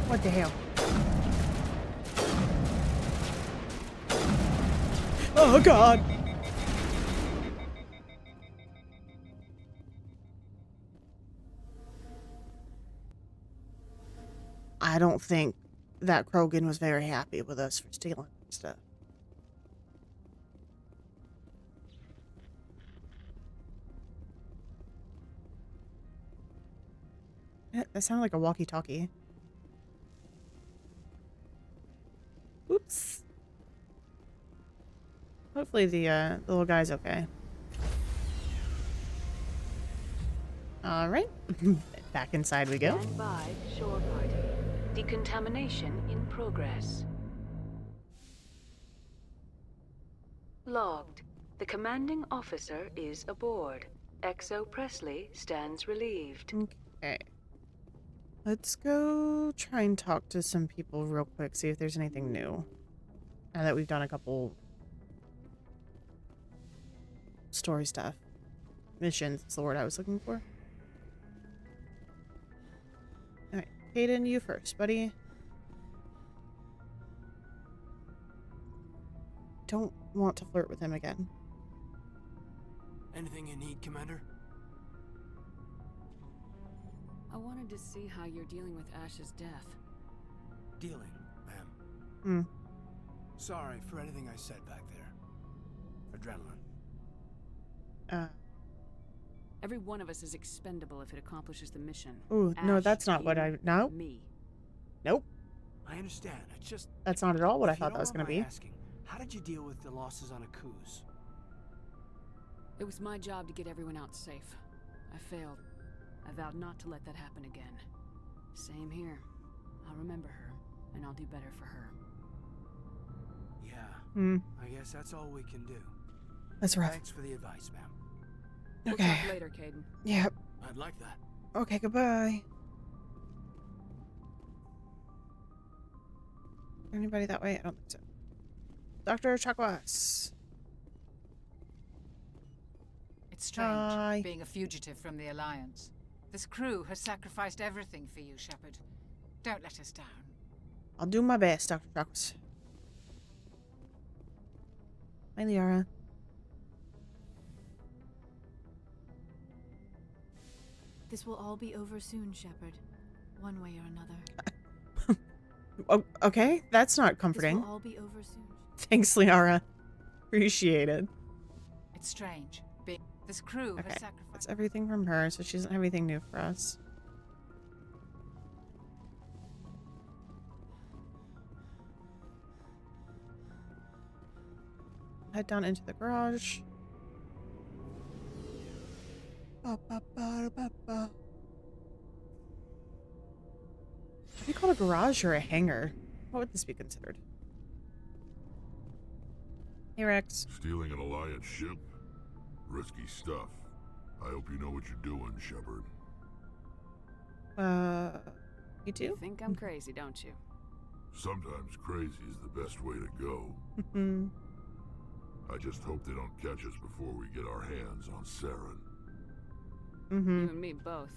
What the hell? Oh, God. I don't think that Krogan was very happy with us for stealing stuff. That sounded like a walkie-talkie. Oops. Hopefully the little guy's okay. All right. Back inside we go. Stand by, shore party. Decontamination in progress. Logged. The commanding officer is aboard. XO Presley stands relieved. Okay. Let's go try and talk to some people real quick, see if there's anything new. Now that we've done a couple story stuff. Missions is the word I was looking for. Alright, Caden, you first, buddy. Don't want to flirt with him again. Anything you need, Commander? I wanted to see how you're dealing with Ash's death. Dealing, ma'am. Hmm. Sorry for anything I said back there. Adrenaline. Every one of us is expendable if it accomplishes the mission. Ooh, no, Ash, that's not what I... No. Me. Nope. I understand. It's just... That's not at all what I if you thought that don't was going to mind be. my asking, how did you deal with the losses on Akuz? It was my job to get everyone out safe. I failed. I vowed not to let that happen again. Same here. I'll remember her, and I'll do better for her. Yeah. I guess that's all we can do. That's rough. Thanks for the advice, ma'am. We'll Okay. talk later, Caden. Yep. I'd like that. Okay, goodbye. Anybody that way? I don't think so. Dr. Chakwas. It's strange, Hi. being a fugitive from the Alliance. This crew has sacrificed everything for you, Shepard. Don't let us down. I'll do my best, Dr. Chakwas. Hi, Liara. This will all be over soon, Shepard. One way or another. Oh, okay, that's not comforting. This will all be over soon. Thanks, Liara. Appreciate it. It's strange. This crew Okay, has sacrificed... that's everything from her, so she doesn't have anything new for us. Head down into the garage. Ba, ba, ba, ba, ba. What do you call a garage or a hangar? What would this be considered? Hey, Rex. Stealing an Alliance ship? Risky stuff. I hope you know what you're doing, Shepard. You do? You think I'm crazy, don't you? Sometimes crazy is the best way to go. I just hope they don't catch us before we get our hands on Saren. You and me both.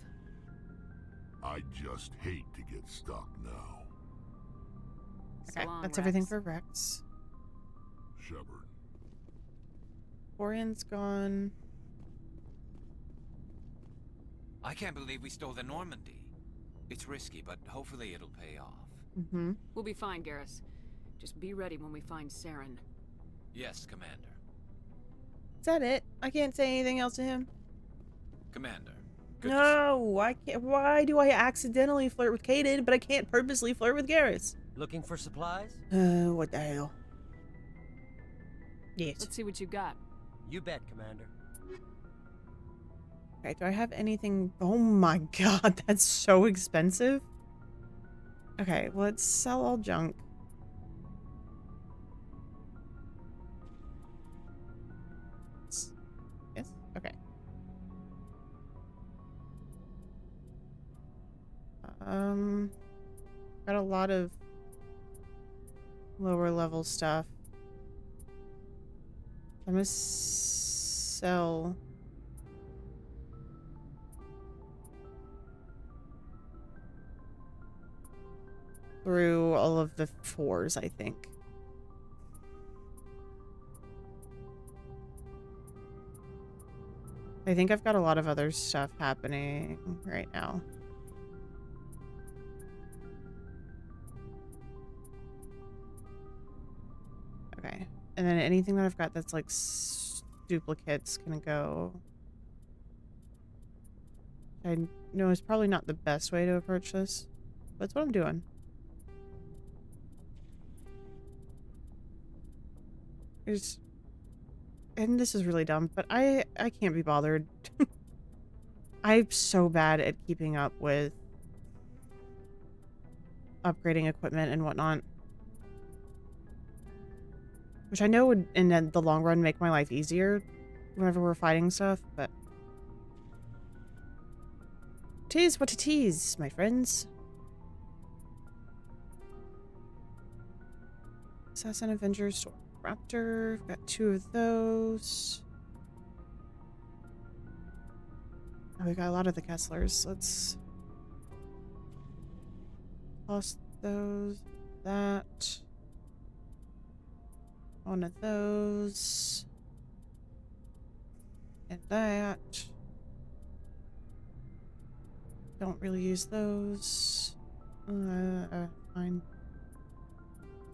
I just hate to get stuck now. Okay, that's everything for Rex. Shepard. Orian's gone. I can't believe we stole the Normandy. It's risky, but hopefully it'll pay off. We'll be fine, Garrus. Just be ready when we find Saren. Yes, Commander. Is that it? I can't say anything else to him. Commander. No, I can't. Why do I accidentally flirt with Kaden, but I can't purposely flirt with Garrus? Looking for supplies? What the hell? Yes. Let's see what you got. You bet, Commander. Okay, do I have anything? Oh my god, that's so expensive. Okay, let's sell all junk. Yes? Okay. Got a lot of lower level stuff. I'm gonna sell through all of the 4s, I think. I think I've got a lot of other stuff happening right now. Okay. And then anything that I've got that's like duplicates can go. I know it's probably not the best way to approach this. But that's what I'm doing. And this is really dumb, but I can't be bothered. I'm so bad at keeping up with upgrading equipment and whatnot. Which I know would, in the long run, make my life easier whenever we're fighting stuff, but... Tis what it is, my friends. Assassin Avengers Storm Raptor. I've got 2 of those. Oh, we got a lot of the Kesslers. Let's toss those. That. One of those. And that. Don't really use those. Fine.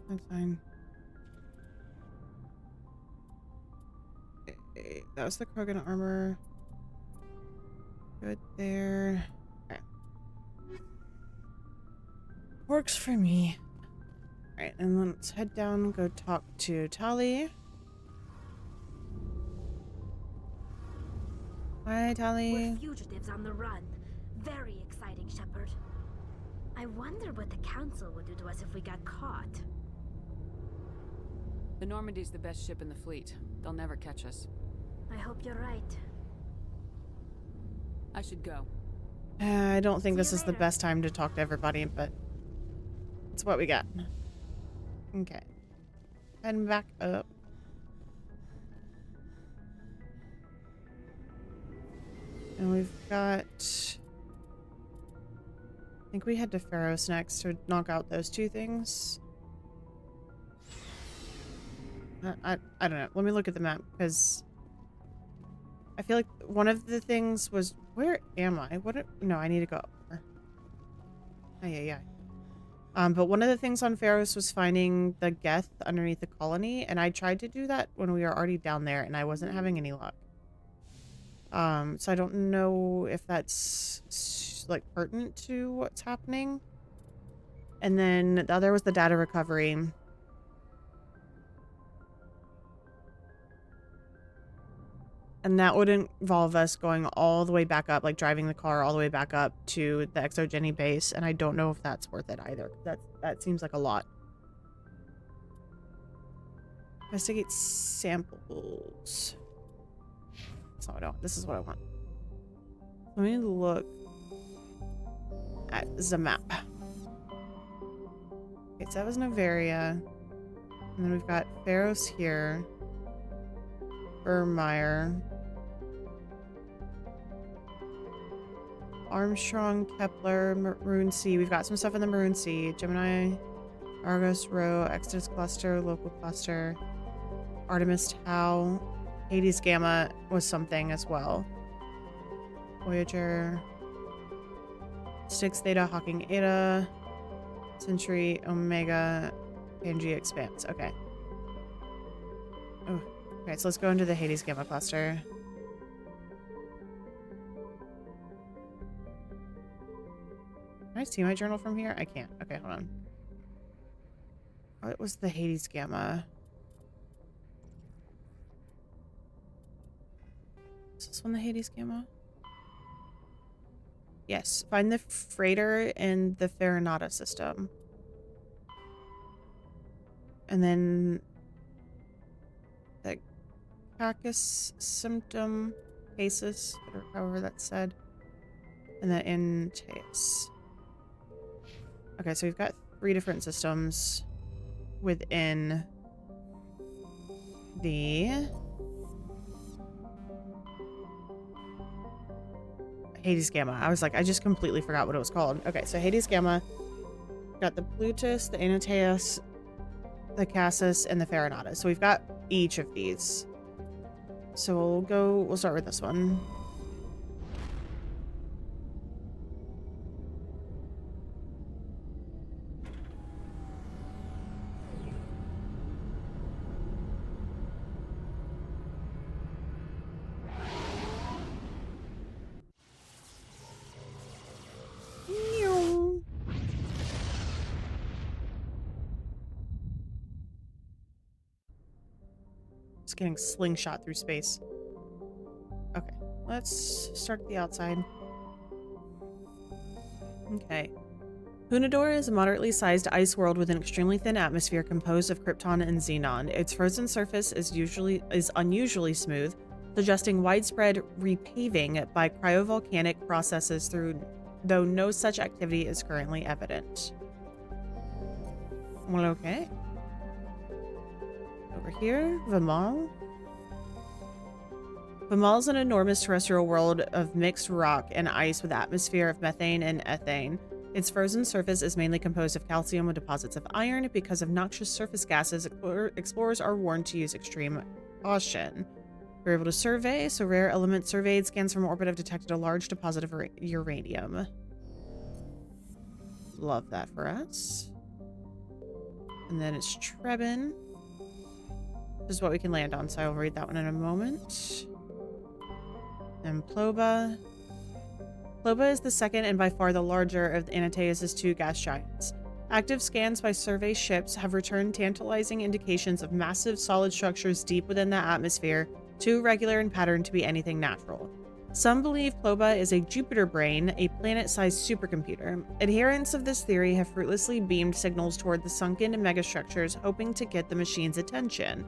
That's fine. Okay, that was the Krogan armor. Good there. Okay. Works for me. Alright, and let's head down and go talk to Tali. Hi, Tali. We're fugitives on the run. Very exciting, Shepard. I wonder what the Council would do to us if we got caught. The Normandy's the best ship in the fleet. They'll never catch us. I hope you're right. I should go. I don't think this is the best time to talk to everybody, but it's what we got. Okay. Heading back up. And we've got... I think we head to Pharos next to knock out those 2 things. I don't know. Let me look at the map, because I feel like one of the things was... Where am I? No, I need to go up there. Oh, yeah. But one of the things on Pharos was finding the Geth underneath the colony, and I tried to do that when we were already down there, and I wasn't having any luck. So I don't know if that's, like, pertinent to what's happening. And then the other was the data recovery. And that would involve us going all the way back up, like driving the car all the way back up to the Exogeny base, and I don't know if that's worth it either. That seems like a lot. Investigate samples. That's not what I want. This is what I want. Let me look at the map. Okay, so that was Novaria. And then we've got Pharos here. Burmeyer. Armstrong, Kepler, Maroon Sea. We've got some stuff in the Maroon Sea. Gemini, Argus, Rho, Exodus Cluster, Local Cluster, Artemis Tau, Hades Gamma was something as well. Voyager, Styx Theta, Hawking Eta, Century, Omega, Pangea Expanse. Okay. Oh, okay, so let's go into the Hades Gamma cluster. Can I see my journal from here? I can't. Okay, hold on. What was the Hades Gamma? Is this one the Hades Gamma? Yes. Find the freighter in the Farinata system. And then the Cacus symptom cases, or however that's said. And the Intaeus. Okay, so we've got 3 different systems within the Hades Gamma. I was like, I just completely forgot what it was called. Okay, so Hades Gamma. Got the Plutus, the Intaeus, the Cassus, and the Farinata. So we've got each of these. So we'll start with this one. Just getting slingshot through space. Okay, let's start at the outside. Okay. Hunador is a moderately sized ice world with an extremely thin atmosphere composed of krypton and xenon. Its frozen surface is unusually smooth, suggesting widespread repaving by cryovolcanic processes though no such activity is currently evident. Well, okay. Over here, Vimal. Vimal is an enormous terrestrial world of mixed rock and ice with atmosphere of methane and ethane. Its frozen surface is mainly composed of calcium with deposits of iron. Because of noxious surface gases, explorers are warned to use extreme caution. We're able to survey, so rare element surveyed. Scans from orbit have detected a large deposit of uranium. Love that for us. And then it's Trebin. This is what we can land on, so I'll read that one in a moment. And Ploba. Ploba is the second and by far the larger of Antaeus' 2 gas giants. Active scans by survey ships have returned tantalizing indications of massive solid structures deep within the atmosphere, too irregular in pattern to be anything natural. Some believe Ploba is a Jupiter brain, a planet-sized supercomputer. Adherents of this theory have fruitlessly beamed signals toward the sunken megastructures, hoping to get the machine's attention.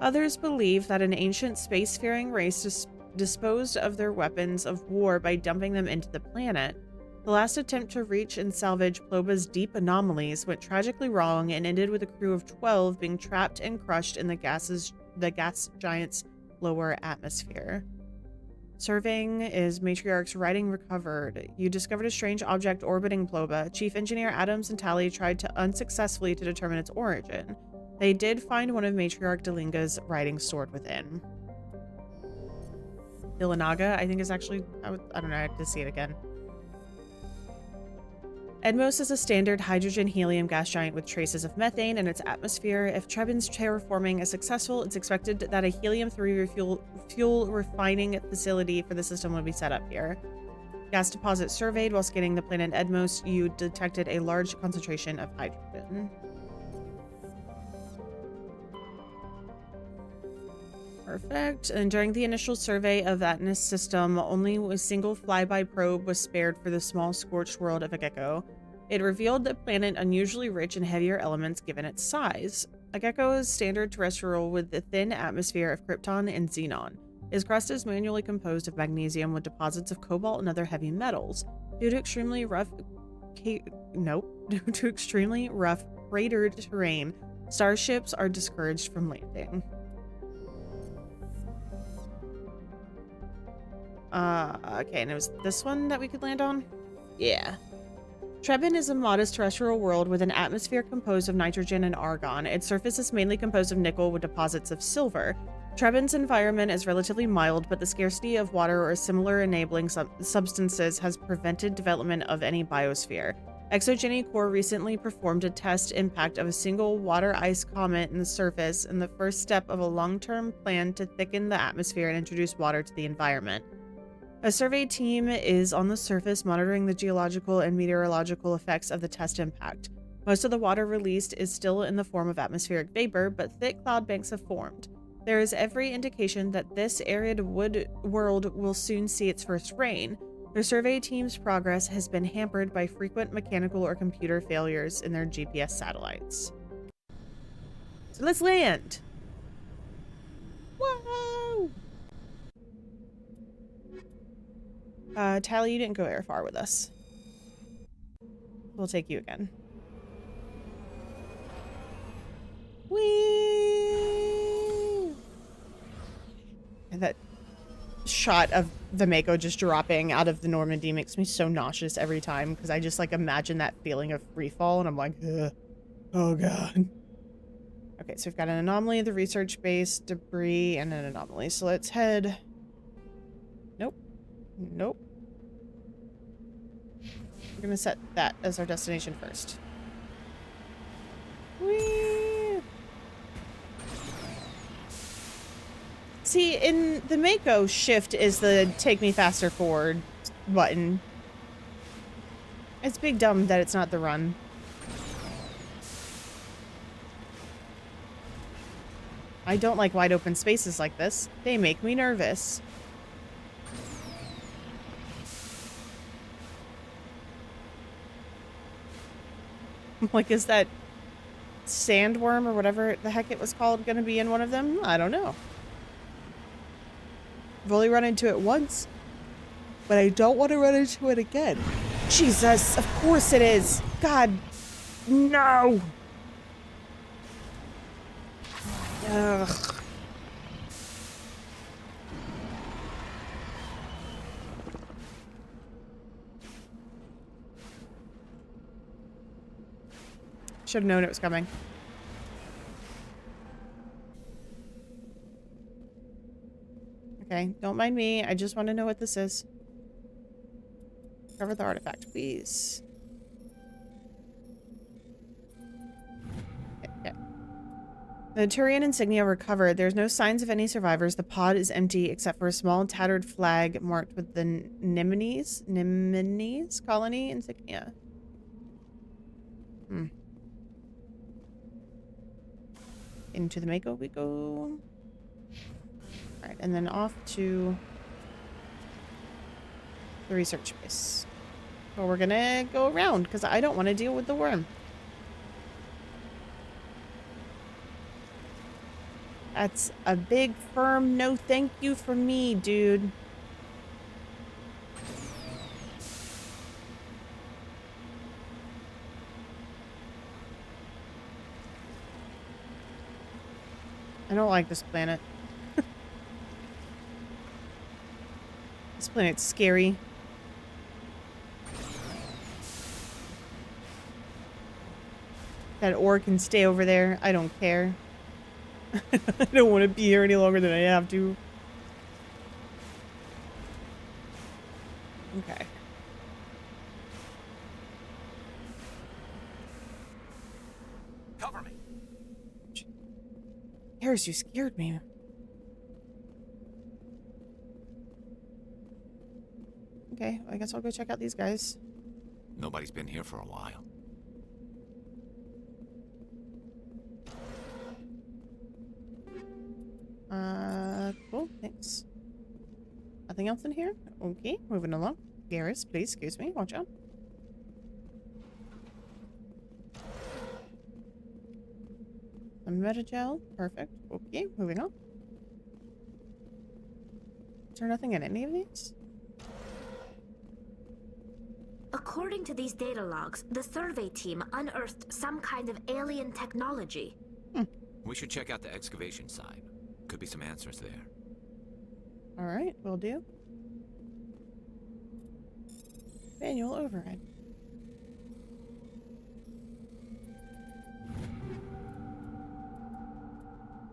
Others believe that an ancient spacefaring race disposed of their weapons of war by dumping them into the planet. The last attempt to reach and salvage Ploba's deep anomalies went tragically wrong and ended with a crew of 12 being trapped and crushed in the gas giant's lower atmosphere. Surveying is Matriarch's writing recovered. You discovered a strange object orbiting Ploba. Chief Engineer Adams and Tally tried unsuccessfully to determine its origin. They did find one of Matriarch Delinga's writings stored within. Illanaga, I think, is actually... I don't know, I have to see it again. Edmos is a standard hydrogen-helium gas giant with traces of methane in its atmosphere. If Trebin's terraforming is successful, it's expected that a helium-3 fuel refining facility for the system will be set up here. Gas deposit surveyed. While scanning the planet Edmos, you detected a large concentration of hydrogen. Perfect. And during the initial survey of Atlas system, only a single flyby probe was spared for the small scorched world of Agekko. It revealed the planet unusually rich in heavier elements given its size. Agekko is standard terrestrial with a thin atmosphere of krypton and xenon. Its crust is manually composed of magnesium with deposits of cobalt and other heavy metals. Due to extremely rough cratered terrain, starships are discouraged from landing. Okay, and it was this one that we could land on? Yeah. Trebin is a modest terrestrial world with an atmosphere composed of nitrogen and argon. Its surface is mainly composed of nickel with deposits of silver. Trebin's environment is relatively mild, but the scarcity of water or similar enabling substances has prevented development of any biosphere. Exogeny Corps recently performed a test impact of a single water-ice comet in the surface and the first step of a long-term plan to thicken the atmosphere and introduce water to the environment. A survey team is on the surface monitoring the geological and meteorological effects of the test impact. Most of the water released is still in the form of atmospheric vapor, but thick cloud banks have formed. There is every indication that this arid wood world will soon see its first rain. The survey team's progress has been hampered by frequent mechanical or computer failures in their GPS satellites. So let's land! Whoa! Tally, you didn't go very far with us. We'll take you again. Whee! And that shot of the Mako just dropping out of the Normandy makes me so nauseous every time because I just like imagine that feeling of free fall and I'm like, ugh. Oh god. Okay, so we've got an anomaly, the research base, debris, and an anomaly. So let's head. Nope. Nope. We're gonna set that as our destination first. Whee! See, in the Mako, shift is the take me faster forward button. It's big dumb that it's not the run. I don't like wide open spaces like this. They make me nervous. Like, is that sandworm or whatever the heck it was called gonna be in one of them? I don't know. I've only run into it once, but I don't want to run into it again. Jesus, of course it is. God, no. Ugh. Should have known it was coming. Okay, don't mind me. I just want to know what this is. Cover the artifact, please. Okay. The Turian insignia recovered. There's no signs of any survivors. The pod is empty except for a small tattered flag marked with the Nimines colony insignia. Into the Mako we go. Alright, and then off to the research base. Well, we're gonna go around because I don't want to deal with the worm. That's a big firm no thank you from me, dude. I don't like this planet. This planet's scary. That ore can stay over there. I don't care. I don't want to be here any longer than I have to. Okay. Cover me. Harris, you scared me. Okay, I guess I'll go check out these guys. Nobody's been here for a while. Cool, thanks. Nothing else in here? Okay, moving along. Garrus, please, excuse me, watch out. A metagel, perfect. Okay, moving on. Is there nothing in any of these? According to these data logs, the survey team unearthed some kind of alien technology. We should check out the excavation site. Could be some answers there. Alright, will do. Manual override.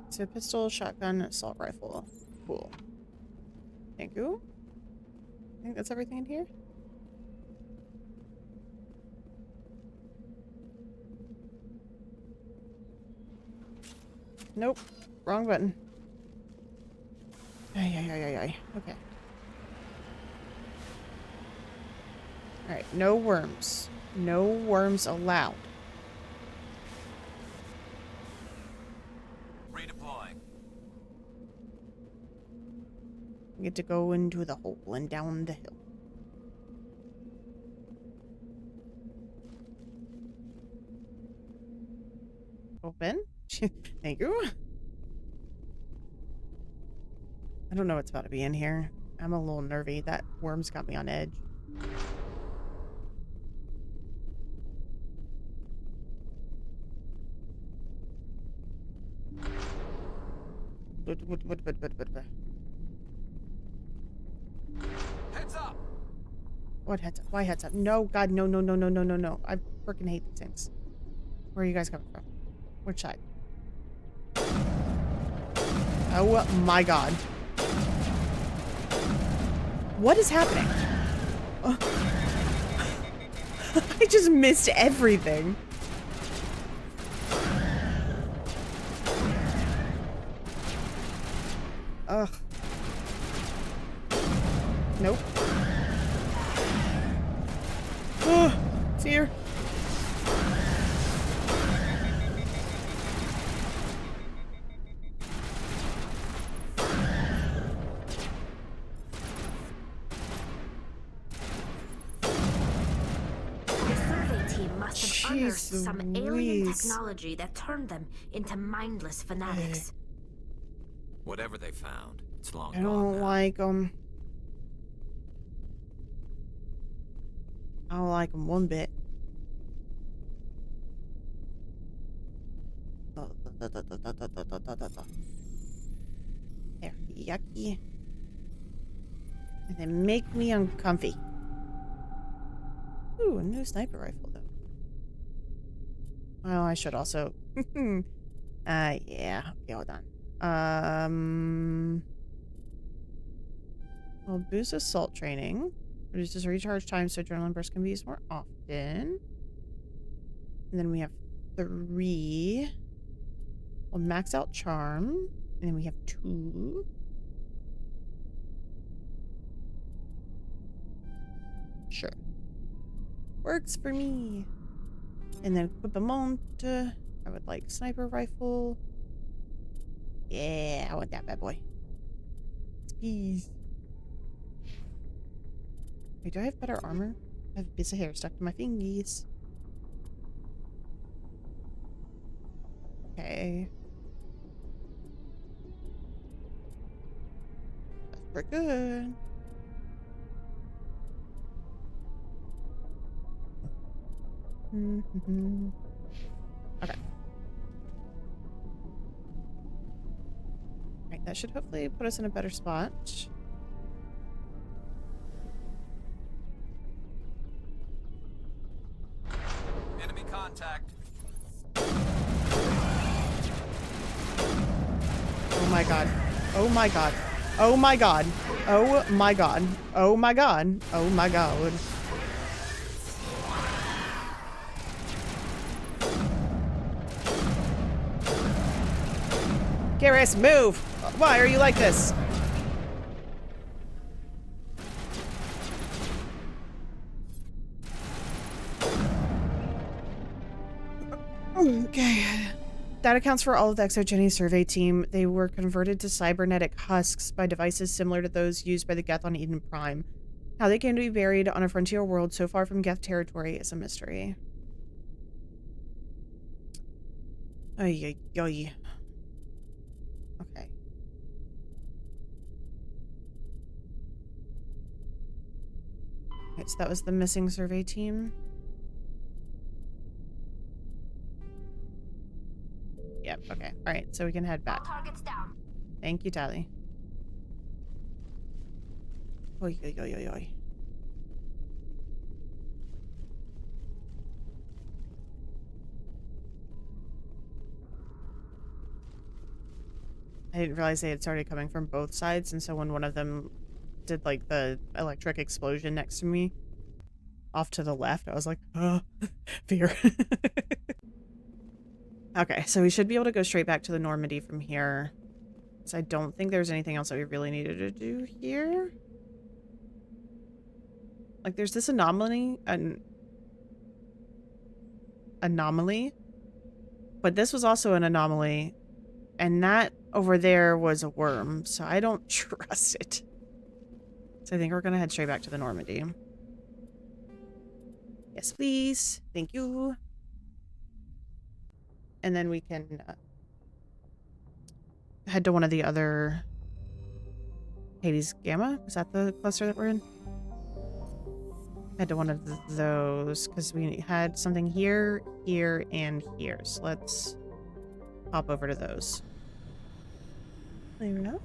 So pistol, shotgun, assault rifle. Cool. Thank you. I think that's everything in here. Nope. Wrong button. Ay. Okay. Alright, no worms. No worms allowed. Redeploying. We get to go into the hole and down the hill. Open. Thank you. I don't know what's about to be in here. I'm a little nervy. That worm's got me on edge. Heads up! What heads up? Why heads up? No, God, no. I freaking hate these things. Where are you guys coming from? Which side? Oh my God. What is happening? Oh. I just missed everything. Ugh. Nope. Oh, it's here. Some alien technology that turned them into mindless fanatics. Whatever they found, it's long I gone don't now. like them. I don't like them one bit. They're yucky. And they make me uncomfy. Ooh, a new sniper rifle though. Well, I should also. Yeah. Okay, hold on. Well, boost assault training. Reduces recharge time so adrenaline bursts can be used more often. And then we have 3. Well, max out charm. And then we have 2. Sure. Works for me. And then equipment. I would like sniper rifle. Yeah, I want that bad boy. Please. Wait, do I have better armor? I have a piece of hair stuck to my fingies. Okay. That's pretty good. Okay. Right, that should hopefully put us in a better spot. Enemy contact. Oh my god. Oh my god. Oh my god. Oh my god. Oh my god. Oh my god. Garrus, move! Why are you like this? Okay. That accounts for all of the ExoGeni survey team. They were converted to cybernetic husks by devices similar to those used by the Geth on Eden Prime. How they came to be buried on a frontier world so far from Geth territory is a mystery. Ay, ay, ay. Okay. Right, so that was the missing survey team. Yep, okay. Alright, so we can head back. All targets down. Thank you, Tally. Oi, oi, oi, oi, oi. didn't realize they had started coming from both sides, and so when one of them did like the electric explosion next to me off to the left, I was like, oh, fear. Okay, so we should be able to go straight back to the Normandy from here. So I don't think there's anything else that we really needed to do here. Like, there's this anomaly, but this was also an anomaly, and that over there was a worm, so I don't trust it. So I think we're gonna head straight back to the Normandy. Yes, please. Thank you. And then we can head to one of the other Hades Gamma. Is that the cluster that we're in? Head to one of those because we had something here, here, and here. So let's hop over to those. There we go.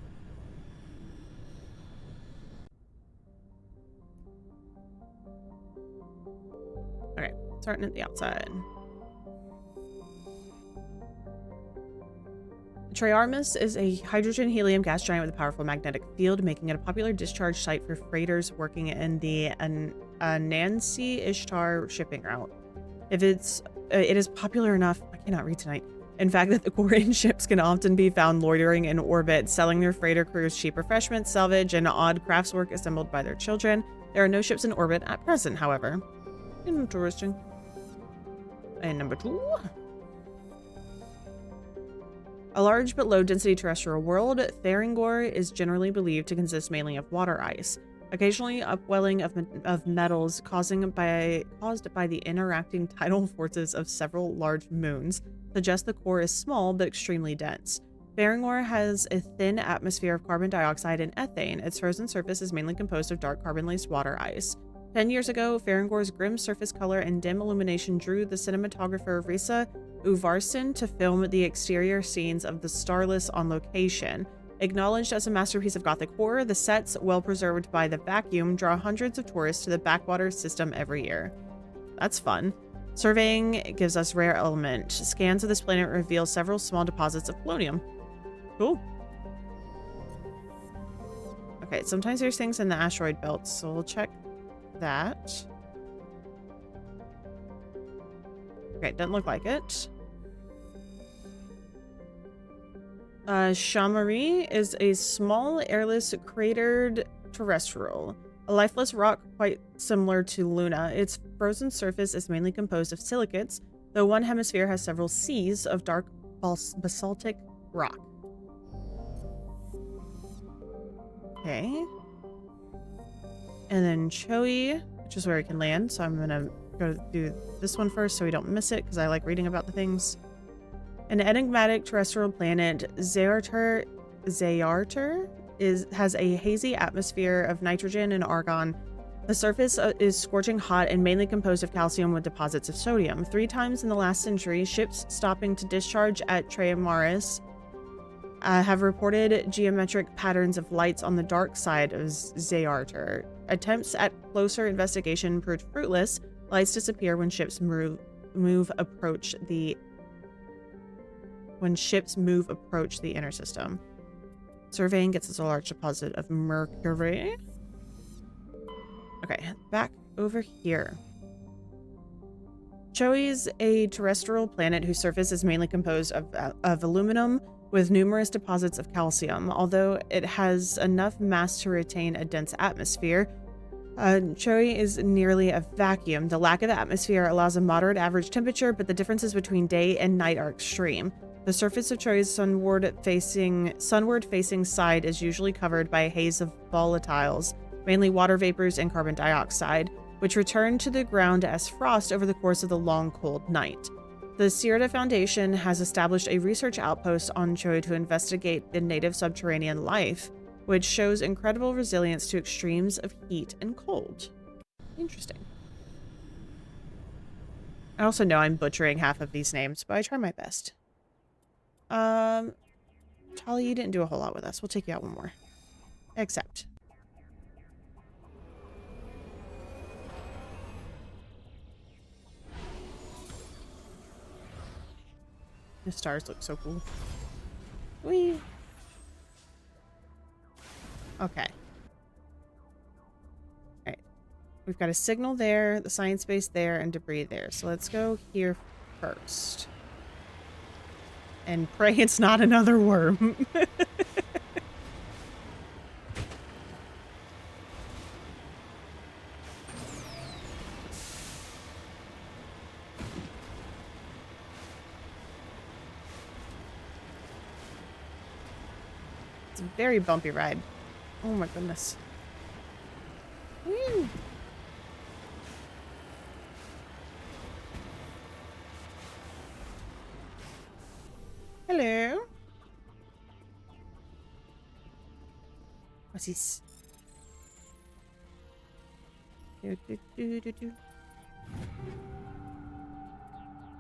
Okay, starting at the outside. Triarmus is a hydrogen-helium gas giant with a powerful magnetic field, making it a popular discharge site for freighters working in the Anansi Ishtar shipping route. It is popular enough, I cannot read tonight, in fact that the Quarian ships can often be found loitering in orbit, selling their freighter crews cheap refreshments, salvage, and odd craftswork assembled by their children. There are no ships in orbit at present, however. Interesting. And number 2. A large but low-density terrestrial world, Therengor is generally believed to consist mainly of water ice. Occasionally, upwelling of metals caused by the interacting tidal forces of several large moons suggests the core is small but extremely dense. Therengor has a thin atmosphere of carbon dioxide and ethane. Its frozen surface is mainly composed of dark carbon-laced water ice. 10 years ago, Therengor's grim surface color and dim illumination drew the cinematographer Risa Uvarson to film the exterior scenes of the Starless on location. Acknowledged as a masterpiece of Gothic horror, the sets, well preserved by the vacuum, draw hundreds of tourists to the backwater system every year. That's fun. Surveying gives us rare element. Scans of this planet reveal several small deposits of polonium. Cool. Okay, sometimes there's things in the asteroid belt, so we'll check that. Okay, doesn't look like it. Shamari is a small, airless, cratered terrestrial. A lifeless rock quite similar to Luna. Its frozen surface is mainly composed of silicates, though one hemisphere has several seas of dark basaltic rock. Okay. And then Choi, which is where we can land, so I'm gonna go do this one first so we don't miss it, because I like reading about the things. An enigmatic terrestrial planet, Zayarter has a hazy atmosphere of nitrogen and argon. The surface is scorching hot and mainly composed of calcium with deposits of sodium. 3 times in the last century, ships stopping to discharge at Triamaris have reported geometric patterns of lights on the dark side of Zayarter. Attempts at closer investigation proved fruitless. Lights disappear when ships move approach the inner system. Surveying gets us a large deposit of mercury. Okay, back over here. Choi is a terrestrial planet whose surface is mainly composed of aluminum with numerous deposits of calcium. Although it has enough mass to retain a dense atmosphere, Choi is nearly a vacuum. The lack of atmosphere allows a moderate average temperature, but the differences between day and night are extreme. The surface of Choi's sunward-facing side is usually covered by a haze of volatiles, mainly water vapors and carbon dioxide, which return to the ground as frost over the course of the long, cold night. The Sierra Foundation has established a research outpost on Choi to investigate the native subterranean life, which shows incredible resilience to extremes of heat and cold. Interesting. I also know I'm butchering half of these names, but I try my best. Tali, you didn't do a whole lot with us. We'll take you out one more. Accept. The stars look so cool. Whee! Okay. Alright. We've got a signal there, the science base there, and debris there. So let's go here first. And pray it's not another worm. It's a very bumpy ride. Oh my goodness. Woo. Hello. What's this?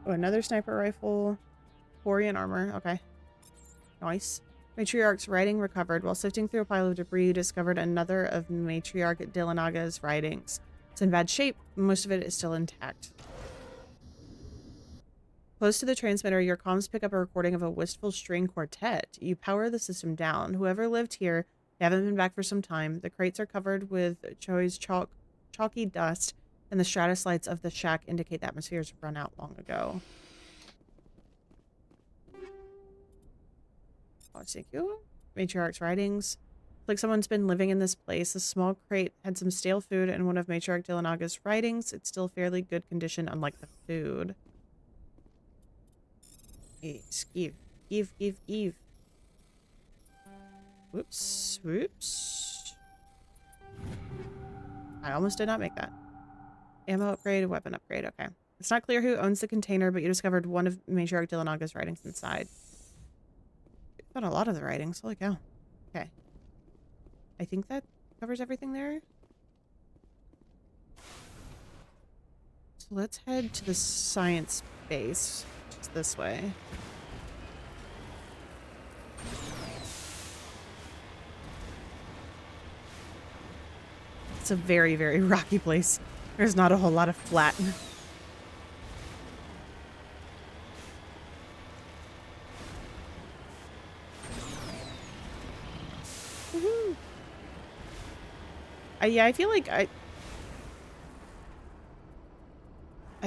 Oh, another sniper rifle. Quarian armor. Okay. Nice. Matriarch's writing recovered. While sifting through a pile of debris, you discovered another of Matriarch Dillinaga's writings. It's in bad shape. Most of it is still intact. Close to the transmitter, your comms pick up a recording of a wistful string quartet. You power the system down. Whoever lived here, they haven't been back for some time. The crates are covered with Choi's chalky dust, and the stratus lights of the shack indicate the atmospheres have run out long ago. Oh, thank you. Matriarch's writings. Like someone's been living in this place. The small crate had some stale food and one of Matriarch Dillinaga's writings. It's still fairly good condition, unlike the food. Give. Whoops. I almost did not make that. Ammo upgrade, weapon upgrade. Okay. It's not clear who owns the container, but you discovered one of Matriarch Dillinaga's writings inside. Got a lot of the writings. Holy cow. Okay. I think that covers everything there. So let's head to the science base, which is this way. It's a very, very rocky place. There's not a whole lot of flat. Yeah, I feel like I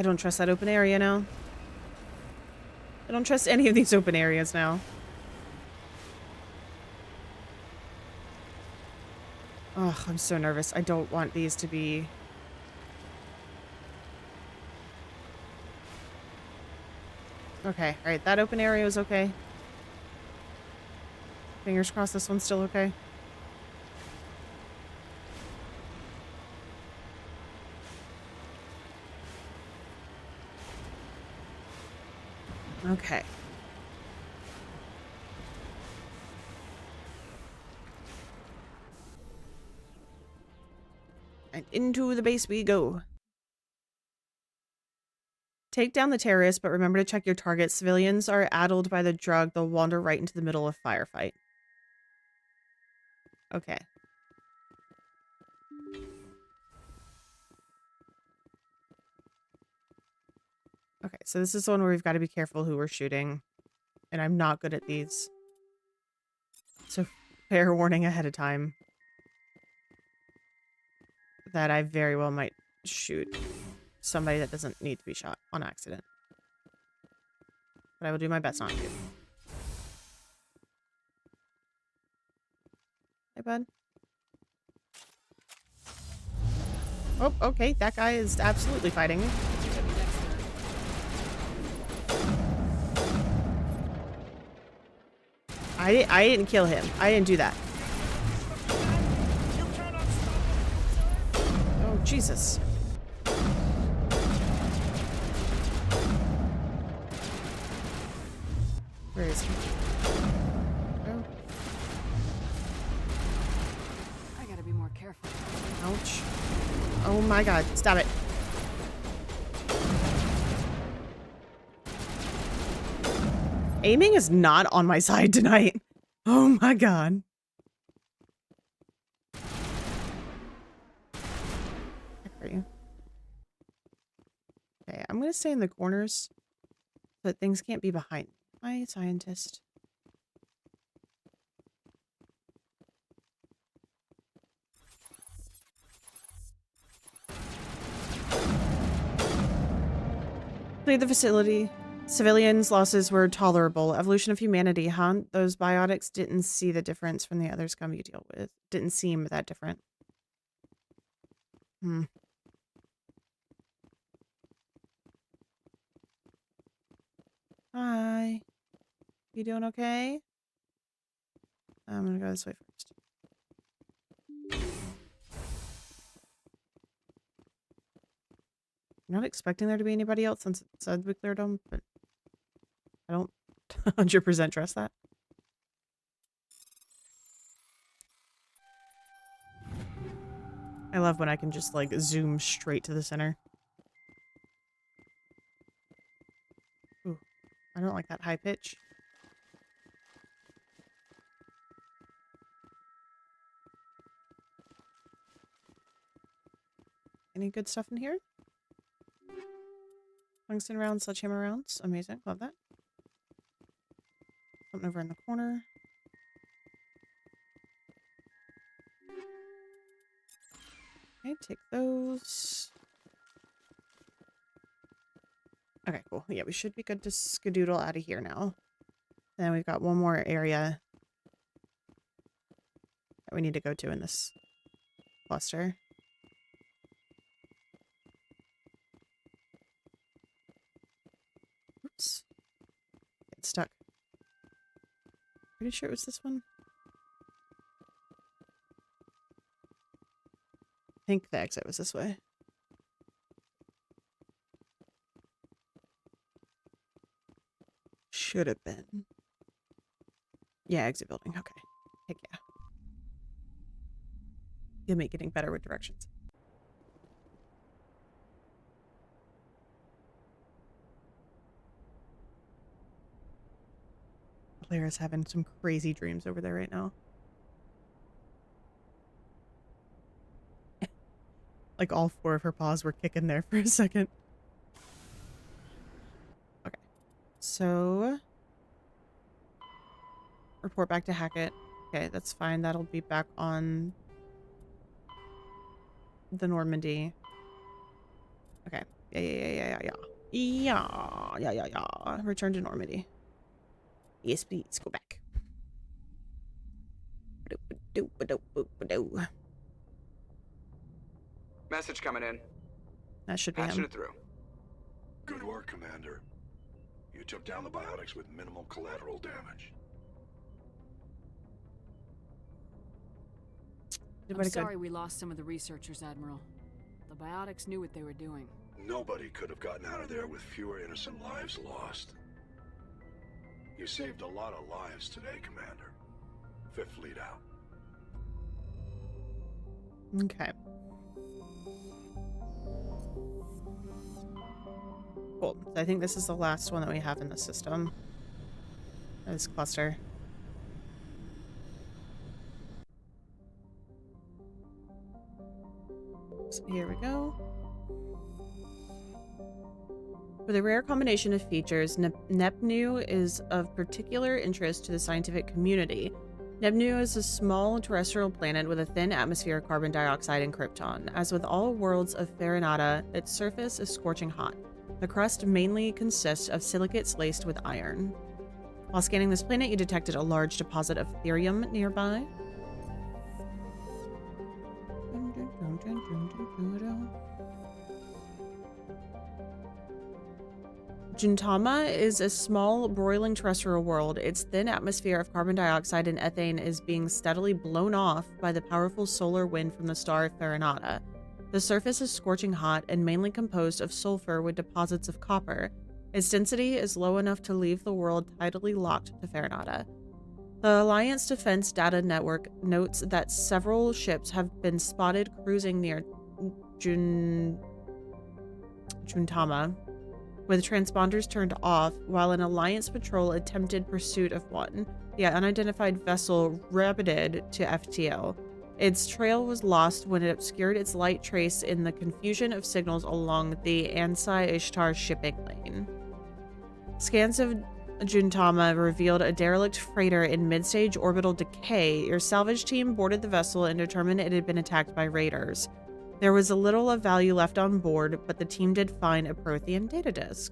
don't trust that open area now. I don't trust any of these open areas now. Ugh, I'm so nervous. I don't want these to be... Okay, alright, that open area was okay. Fingers crossed this one's still okay. Okay. And into the base we go. Take down the terrorists, but remember to check your targets. Civilians are addled by the drug. They'll wander right into the middle of a firefight. Okay. Okay, so this is the one where we've got to be careful who we're shooting. And I'm not good at these. So fair warning ahead of time. That I very well might shoot somebody that doesn't need to be shot on accident. But I will do my best not to. Hey, bud. Oh, okay. That guy is absolutely fighting me. I didn't kill him. I didn't do that. Oh, Jesus. Where is he? Oh. I gotta be more careful. Ouch. Oh my god. Stop it. Aiming is not on my side tonight. Oh my god. Where are you? Okay, I'm gonna stay in the corners so that things can't be behind me. Hi, scientist. Cleared the facility. Civilians' losses were tolerable. Evolution of humanity, huh? Those biotics didn't see the difference from the other scum you deal with. Didn't seem that different. Hi. You doing okay? I'm gonna go this way first. I'm not expecting there to be anybody else since it said we cleared them, but I don't 100% trust that. I love when I can just like zoom straight to the center. Ooh, I don't like that high pitch. Any good stuff in here? Tungsten rounds, sledgehammer rounds. Amazing. Love that. Something over in the corner. Okay, take those. Okay, cool. Yeah, we should be good to skedoodle out of here now. Then we've got one more area that we need to go to in this cluster. Oops. Get stuck. Pretty sure it was this one. I think the exit was this way. Should have been. Yeah, exit building. Okay. Heck yeah. You'll make getting better with directions. Clara's having some crazy dreams over there right now. Like all four of her paws were kicking there for a second. Okay. So report back to Hackett. Okay, that's fine. That'll be back on the Normandy. Okay. Yeah. Return to Normandy. Yes, please. Go back. Message coming in. That should be Patching him. it through. Good work, Commander. You took down the biotics with minimal collateral damage. I'm sorry we lost some of the researchers, Admiral. The biotics knew what they were doing. Nobody could have gotten out of there with fewer innocent lives lost. You saved a lot of lives today, Commander. Fifth Fleet out. Okay. Cool. So I think this is the last one that we have in the system. This cluster. So here we go. With a rare combination of features, Nepnu is of particular interest to the scientific community. Nepnu is a small terrestrial planet with a thin atmosphere of carbon dioxide and krypton. As with all worlds of Farinata, its surface is scorching hot. The crust mainly consists of silicates laced with iron. While scanning this planet, you detected a large deposit of therium nearby. Juntama is a small, broiling terrestrial world. Its thin atmosphere of carbon dioxide and ethane is being steadily blown off by the powerful solar wind from the star Farinata. The surface is scorching hot and mainly composed of sulfur with deposits of copper. Its density is low enough to leave the world tidally locked to Farinata. The Alliance Defense Data Network notes that several ships have been spotted cruising near Juntama, with transponders turned off, while an Alliance patrol attempted pursuit of one. The unidentified vessel rabbited to FTL. Its trail was lost when it obscured its light trace in the confusion of signals along the Ansai Ishtar shipping lane. Scans of Juntama revealed a derelict freighter in mid-stage orbital decay. Your salvage team boarded the vessel and determined it had been attacked by raiders. There was a little of value left on board, but the team did find a Prothean data disk.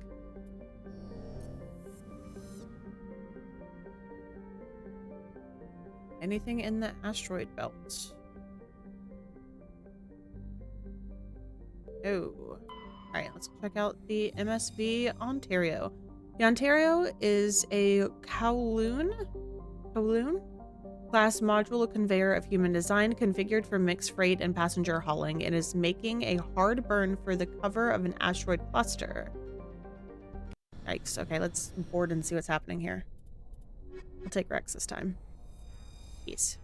anything in the asteroid belt? Oh. Alright, let's check out the MSB Ontario. The Ontario is a Kowloon class module conveyor of human design configured for mixed freight and passenger hauling. It is making a hard burn for the cover of an asteroid cluster. Yikes. Okay, let's board and see what's happening here. We'll take Rex this time. Peace.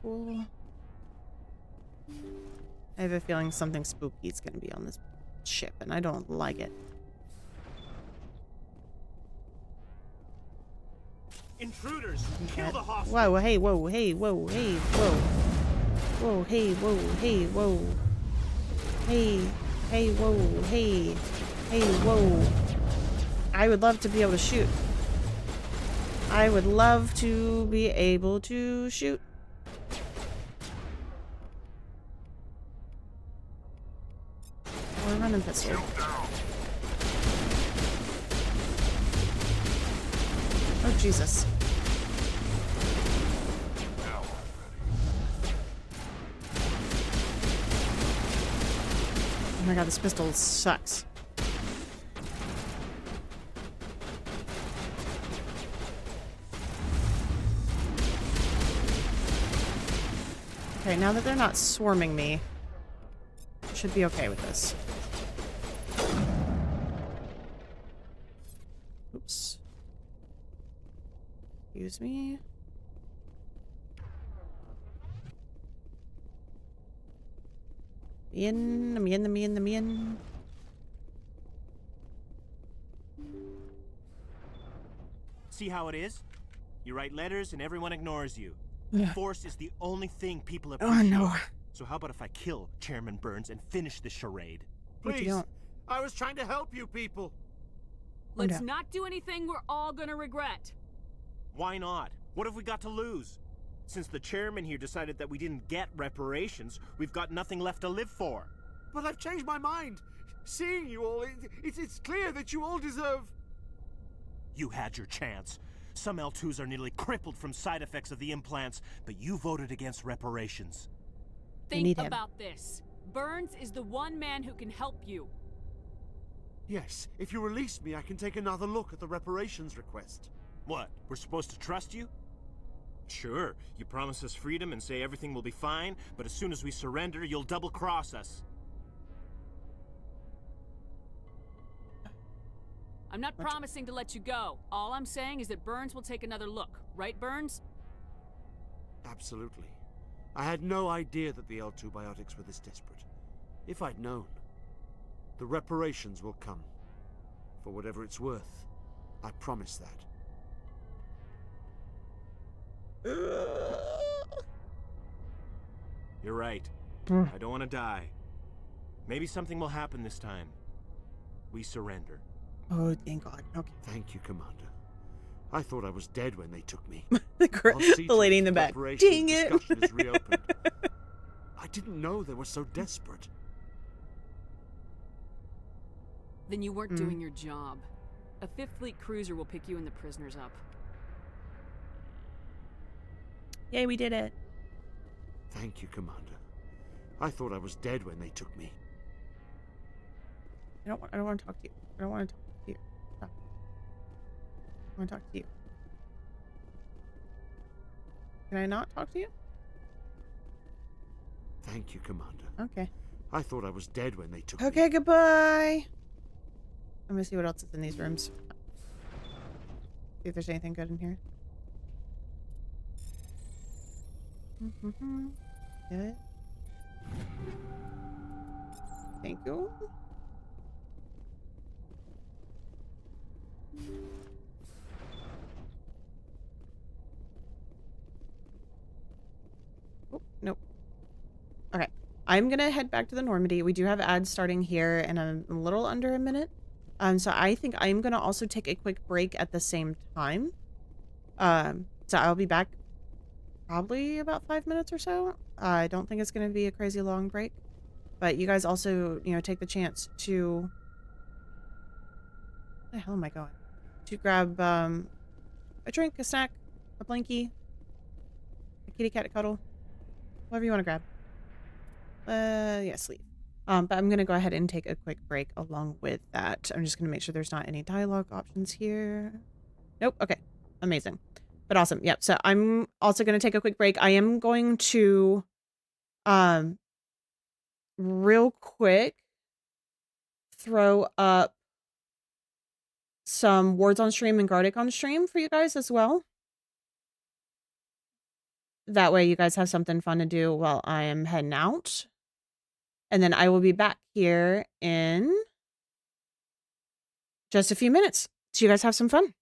Cool. I have a feeling something spooky is going to be on this ship, and I don't like it. Intruders! Kill the hostage! Whoa, hey, whoa, hey, whoa, hey, whoa. Whoa, hey, whoa, hey, whoa. Hey, hey, whoa, hey. Hey, whoa. I would love to be able to shoot. I would love to be able to shoot. We're running pistol. Oh, Jesus. Oh my god, this pistol sucks. Okay, now that they're not swarming me, I should be okay with this. Oops. Excuse me. Me in. See how it is? You write letters and everyone ignores you. Yeah. Force is the only thing people appreciate. Oh no. So how about if I kill Chairman Burns and finish this charade? Please. I was trying to help you people. Let's not do anything we're all gonna regret. Why not? What have we got to lose? Since the chairman here decided that we didn't get reparations, we've got nothing left to live for. But I've changed my mind. Seeing you all, it's clear that you all deserve... You had your chance. Some L2s are nearly crippled from side effects of the implants, but you voted against reparations. Think about this. Burns is the one man who can help you. Yes, if you release me, I can take another look at the reparations request. What, we're supposed to trust you? Sure, you promise us freedom and say everything will be fine, but as soon as we surrender, you'll double-cross us. I'm not promising to let you go. All I'm saying is that Burns will take another look. Right, Burns? Absolutely. I had no idea that the L2 biotics were this desperate. If I'd known, the reparations will come. For whatever it's worth, I promise that. You're right. I don't want to die. Maybe something will happen this time. We surrender. Oh, thank God. Okay. Thank you, Commander. I thought I was dead when they took me. the lady in the back. Dang it! Discussion is reopened. I didn't know they were so desperate. Then you weren't doing your job. A 5th Fleet cruiser will pick you and the prisoners up. Yay, we did it. Thank you, Commander. I thought I was dead when they took me. I don't want to talk to you. I don't want to talk to you. Stop. I want to talk to you. Can I not talk to you? Thank you, Commander. Okay. I thought I was dead when they took me. Okay, goodbye. I'm gonna see what else is in these rooms. See if there's anything good in here. Good. Thank you. Oh, nope. Okay. I'm gonna head back to the Normandy. We do have ads starting here in a little under a minute. So I think I'm gonna also take a quick break at the same time. So I'll be back probably about 5 minutes or so. I don't think it's going to be a crazy long break. But you guys also, you know, take the chance to... Where the hell am I going? To grab a drink, a snack, a blankie, a kitty cat to cuddle. Whatever you want to grab. Yeah, sleep. But I'm going to go ahead and take a quick break along with that. I'm just going to make sure there's not any dialogue options here. Nope. Okay. Amazing. But awesome. Yep. So I'm also going to take a quick break. I am going to, real quick, throw up some Wards on stream and Gardic on stream for you guys as well. That way you guys have something fun to do while I am heading out. And then I will be back here in just a few minutes. So you guys have some fun.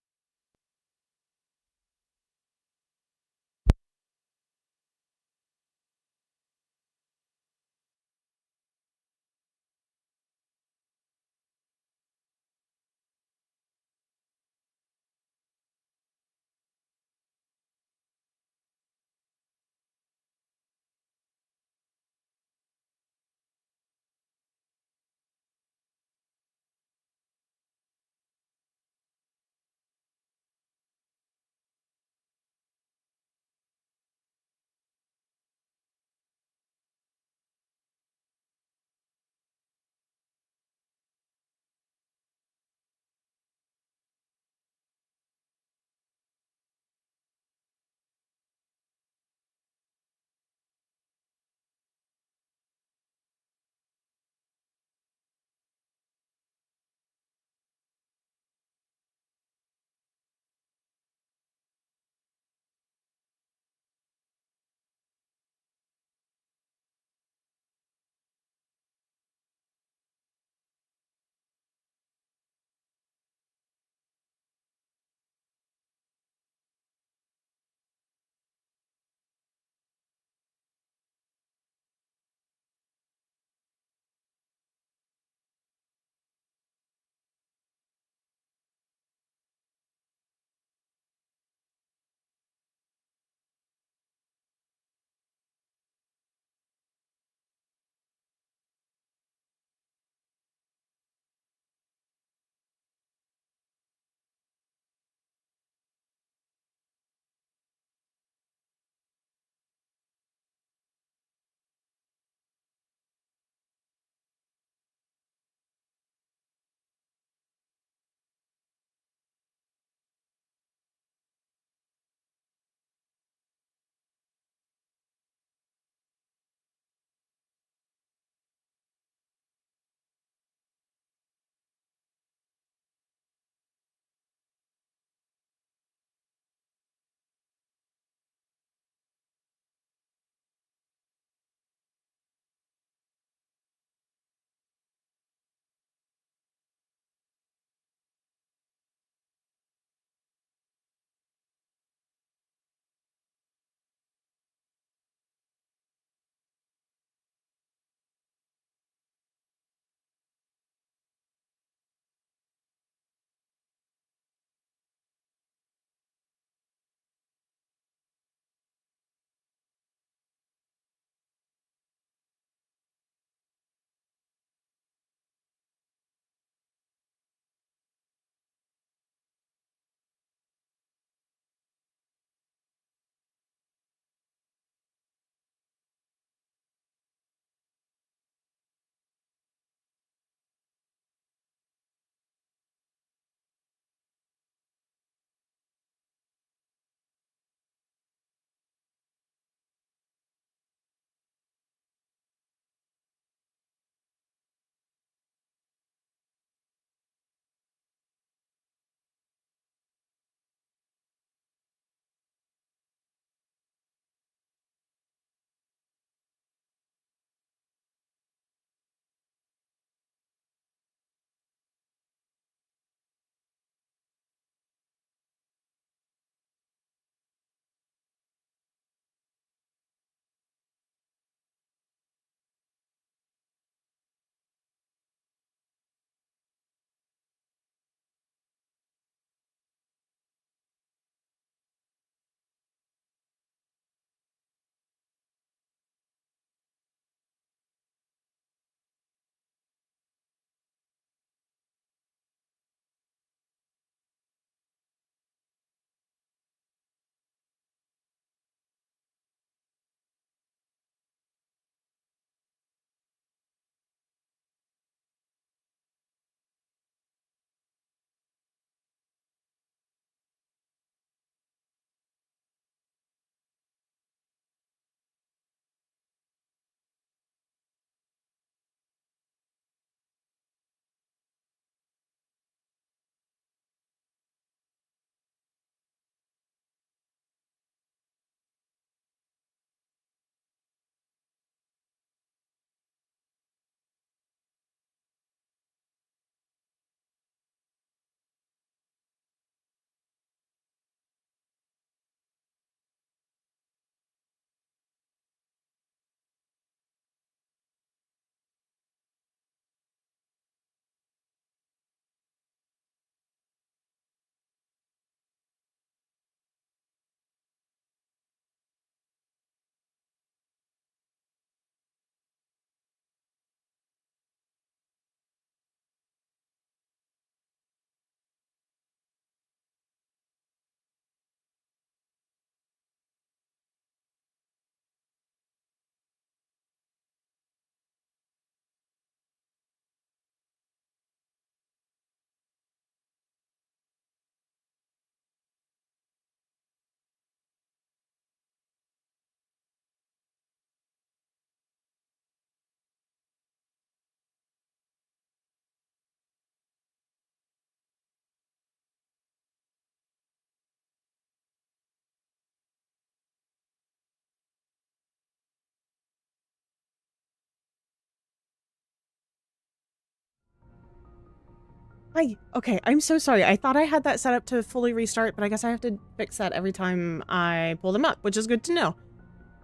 Hi. Okay, I'm so sorry. I thought I had that set up to fully restart, but I guess I have to fix that every time I pull them up, which is good to know.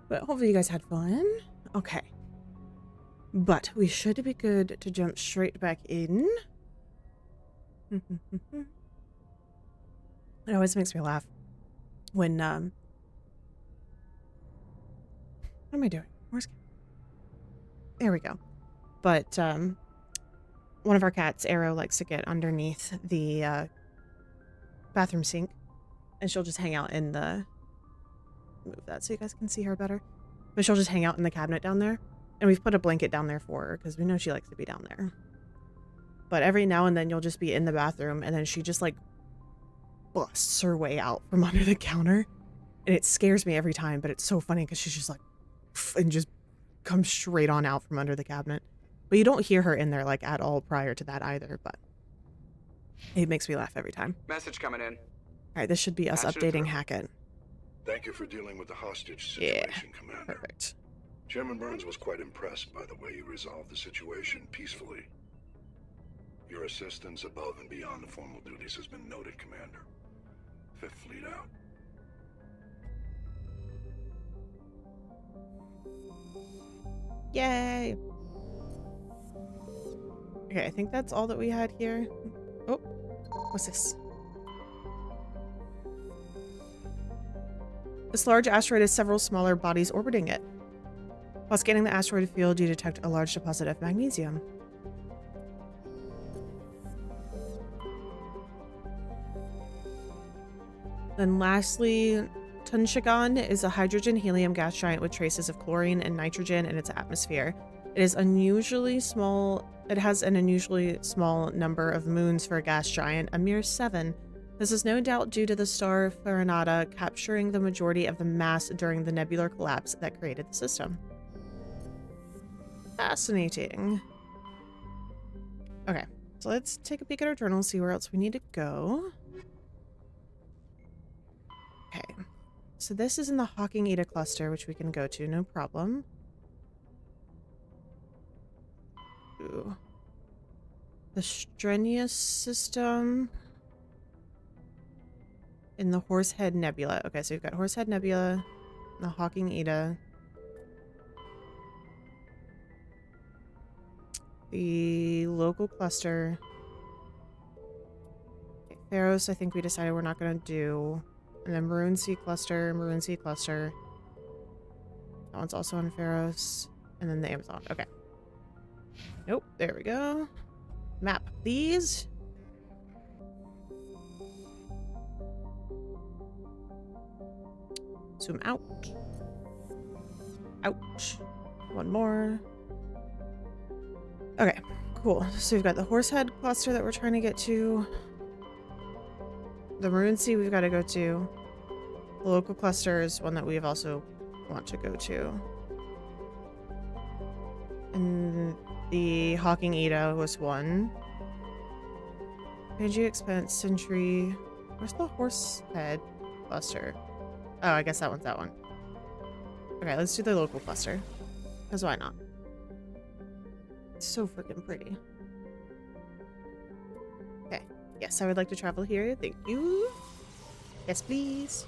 But hopefully you guys had fun. Okay. But we should be good to jump straight back in. It always makes me laugh when, what am I doing? There we go. But, one of our cats, Arrow, likes to get underneath the bathroom sink, and she'll just hang out in the, move that so you guys can see her better, but she'll just hang out in the cabinet down there, and we've put a blanket down there for her because we know she likes to be down there. But every now and then you'll just be in the bathroom, and then she just like busts her way out from under the counter, and it scares me every time, but it's so funny because she's just like and just comes straight on out from under the cabinet. But you don't hear her in there, like, at all prior to that either, but it makes me laugh every time. Message coming in. Alright, this should be us updating Hackett. Thank you for dealing with the hostage situation, Commander. Perfect. Chairman Burns was quite impressed by the way you resolved the situation peacefully. Your assistance above and beyond the formal duties has been noted, Commander. Fifth Fleet out. Yay! Okay, I think that's all that we had here. Oh, what's this? This large asteroid has several smaller bodies orbiting it. While scanning the asteroid field, you detect a large deposit of magnesium. Then lastly, Tunshagon is a hydrogen-helium gas giant with traces of chlorine and nitrogen in its atmosphere. It is unusually small. It has an unusually small number of moons for a gas giant, a mere 7. This is no doubt due to the star Farinata capturing the majority of the mass during the nebular collapse that created the system. Fascinating. Okay, so let's take a peek at our journal, see where else we need to go. Okay, so this is in the Hawking Eta cluster, which we can go to, no problem. Ooh. The Strenuous system in the Horsehead Nebula. Okay, so we've got Horsehead Nebula, the Hawking Eta, the local cluster. Okay, Pharos, I think we decided we're not going to do. And then Maroon Sea cluster, Maroon Sea cluster. That one's also on Pharos. And then the Amazon. Okay. Nope, there we go. Map these. Zoom out. Ouch. One more. Okay, cool. So we've got the Horsehead cluster that we're trying to get to. The Maroon Sea we've got to go to. The local cluster is one that we've also want to go to. And the Hawking Eta was one. Pangea Expanse, Sentry. Where's the Horsehead cluster? Oh, I guess that one's that one. Okay, let's do the local cluster. Because why not? It's so freaking pretty. Okay. Yes, I would like to travel here. Thank you. Yes, please.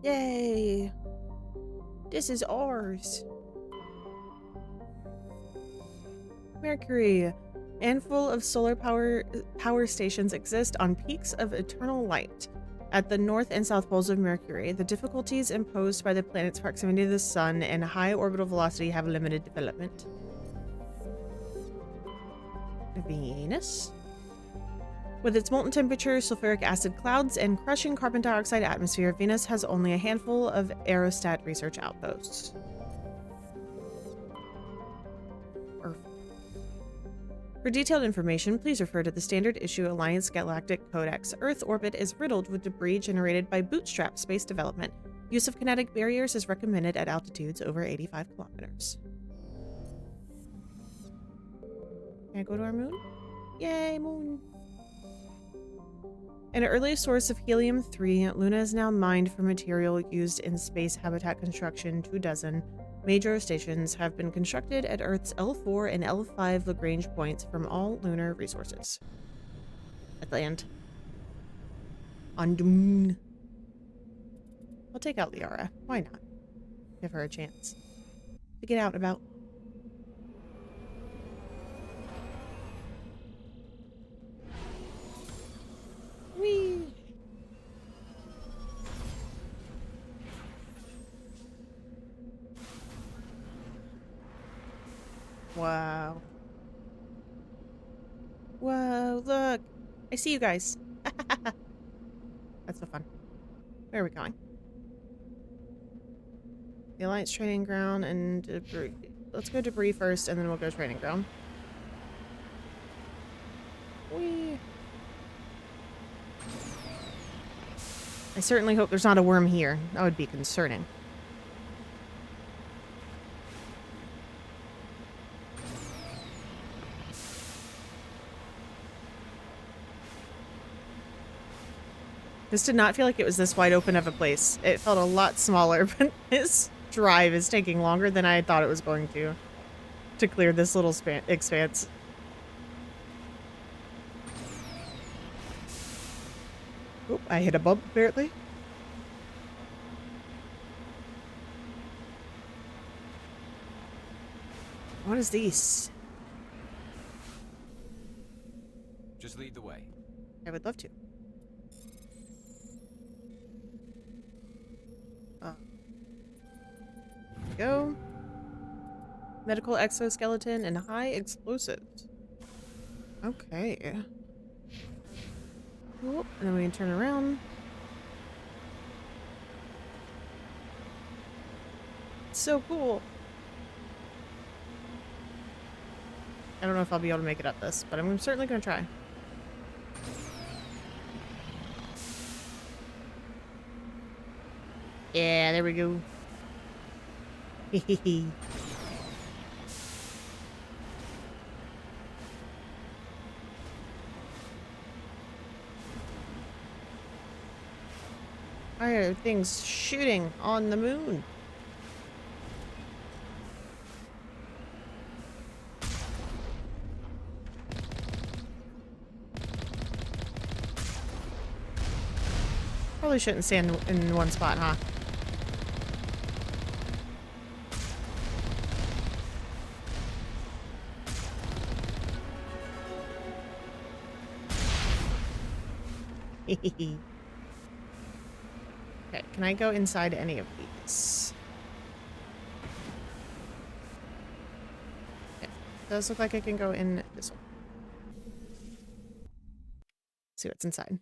Yay! This is ours. Mercury. Handful of solar power stations exist on peaks of eternal light at the north and south poles of Mercury. The difficulties imposed by the planet's proximity to the sun and high orbital velocity have limited development. Venus. With its molten temperature, sulfuric acid clouds, and crushing carbon dioxide atmosphere, Venus has only a handful of aerostat research outposts. Earth. For detailed information, please refer to the Standard Issue Alliance Galactic Codex. Earth orbit is riddled with debris generated by bootstrap space development. Use of kinetic barriers is recommended at altitudes over 85 kilometers. Can I go to our moon? Yay, moon! An early source of helium-3, Luna is now mined for material used in space habitat construction. 24 major stations have been constructed at Earth's L4 and L5 Lagrange points from all lunar resources. At land. On the moon. I'll take out Liara. Why not? Give her a chance to get out and about. Whee! Wow. Whoa, look. I see you guys. That's so fun. Where are we going? The Alliance training ground and debris. Let's go debris first and then we'll go training ground. Whee! I certainly hope there's not a worm here. That would be concerning. This did not feel like it was this wide open of a place. It felt a lot smaller, but this drive is taking longer than I thought it was going to clear this little expanse. Oop, I hit a bump, apparently. What is this? Just lead the way. I would love to. Go. Medical exoskeleton and high explosives. Okay. Cool. And then we can turn around. So cool. I don't know if I'll be able to make it up this, but I'm certainly going to try. Yeah, there we go. Hehehe. Why are things shooting on the moon? Probably shouldn't stand in one spot, huh? Okay, can I go inside any of these? Okay, does look like I can go in this one. See what's inside.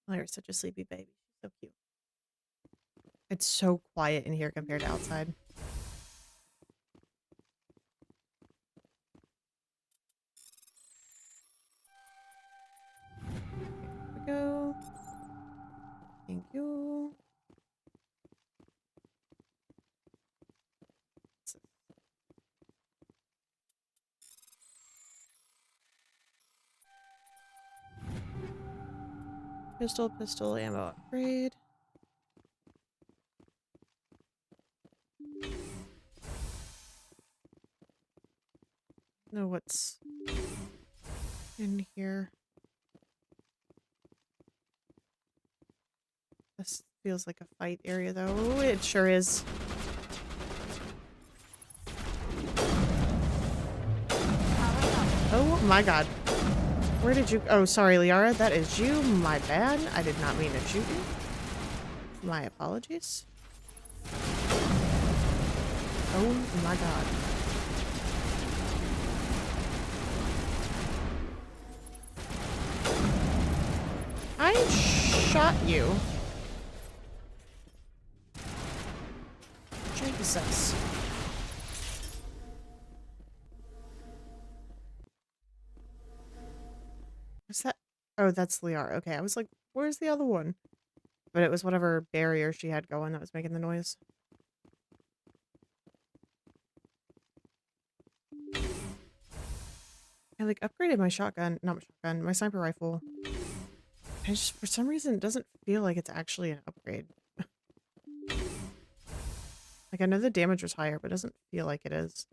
Oh, you're such a sleepy baby. So cute. It's so quiet in here compared to outside. Go. Thank you. Pistol ammo upgrade. Know what's in here. This feels like a fight area, though. Ooh, it sure is. Oh my god. Where did you... Oh, sorry, Liara. That is you. My bad. I did not mean to shoot you. My apologies. Oh my god. I shot you. Jesus. What's that? Oh, that's Liara. Okay, I was like, where's the other one? But it was whatever barrier she had going that was making the noise. I like upgraded my shotgun, not my shotgun, my sniper rifle. I just, for some reason, it doesn't feel like it's actually an upgrade. Like, I know the damage was higher, but it doesn't feel like it is.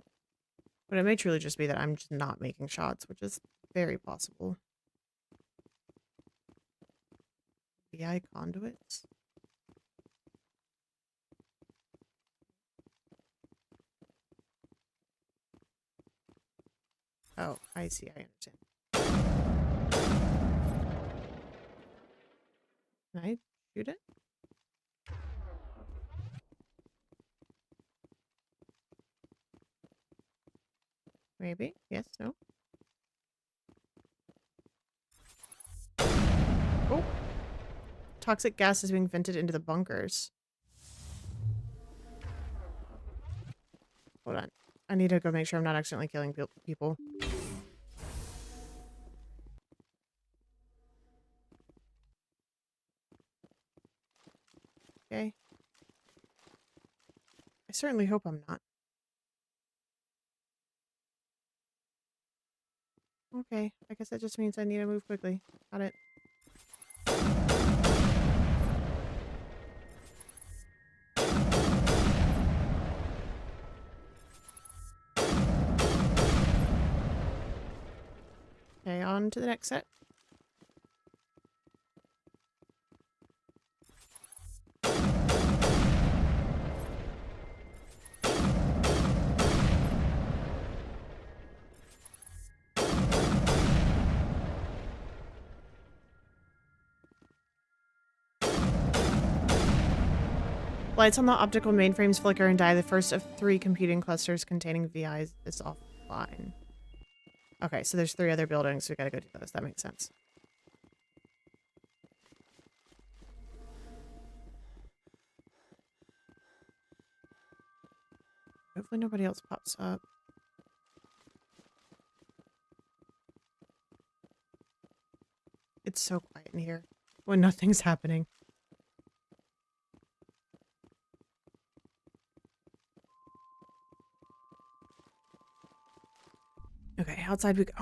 But it may truly just be that I'm just not making shots, which is very possible. VI conduits? Oh, I see, I understand. Can I shoot it? Maybe. Yes, no. Oh! Toxic gas is being vented into the bunkers. Hold on. I need to go make sure I'm not accidentally killing people. Okay. I certainly hope I'm not. Okay, I guess that just means I need to move quickly. Got it. Okay, on to the next set. Lights on the optical mainframes flicker and die. The first of 3 computing clusters containing VIs is offline. Okay, so there's 3 other buildings, so we gotta go do those. That makes sense. Hopefully nobody else pops up. It's so quiet in here when nothing's happening. Okay, outside we go.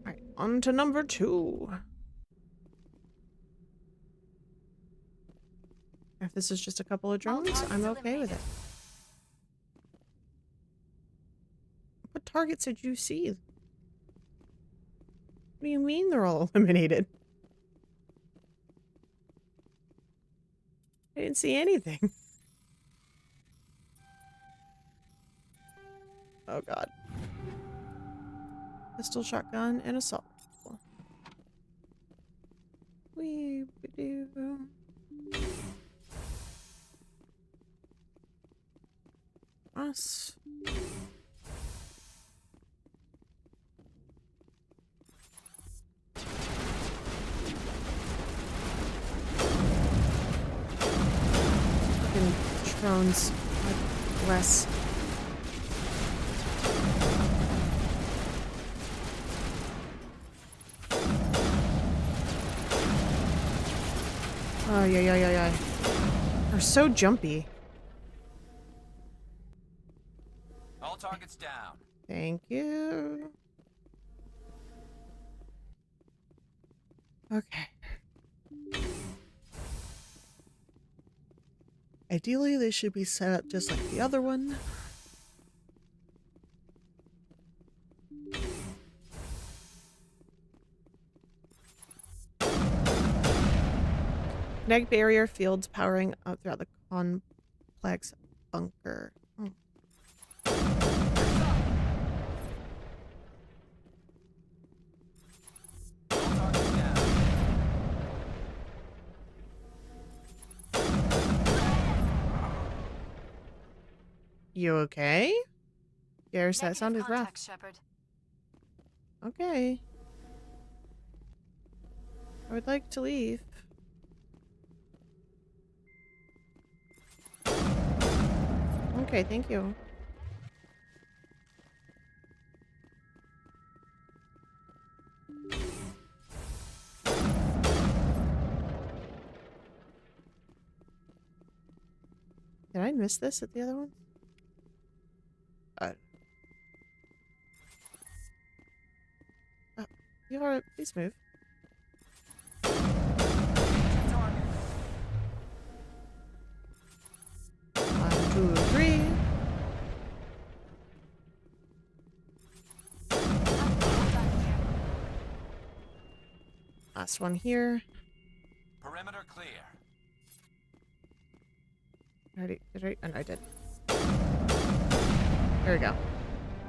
Alright, on to number 2. If this is just a couple of drones, I'm okay with it. What targets did you see? What do you mean they're all eliminated? I didn't see anything. Oh god. Pistol, shotgun, and assault rifle. We do. Us. Fucking drones. God bless. Oh, yeah. They're so jumpy. All targets down. Thank you. Okay. Ideally, they should be set up just like the other one. Neg barrier fields powering up throughout the complex bunker. Oh. You okay? Garrus, that sounded rough. Shepard. Okay. I would like to leave. Okay, thank you. Did I miss this at the other one? Oh, you are. Please move. 1, 2, 3. Last one here. Perimeter clear. Did I? Oh, no, I did. There we go.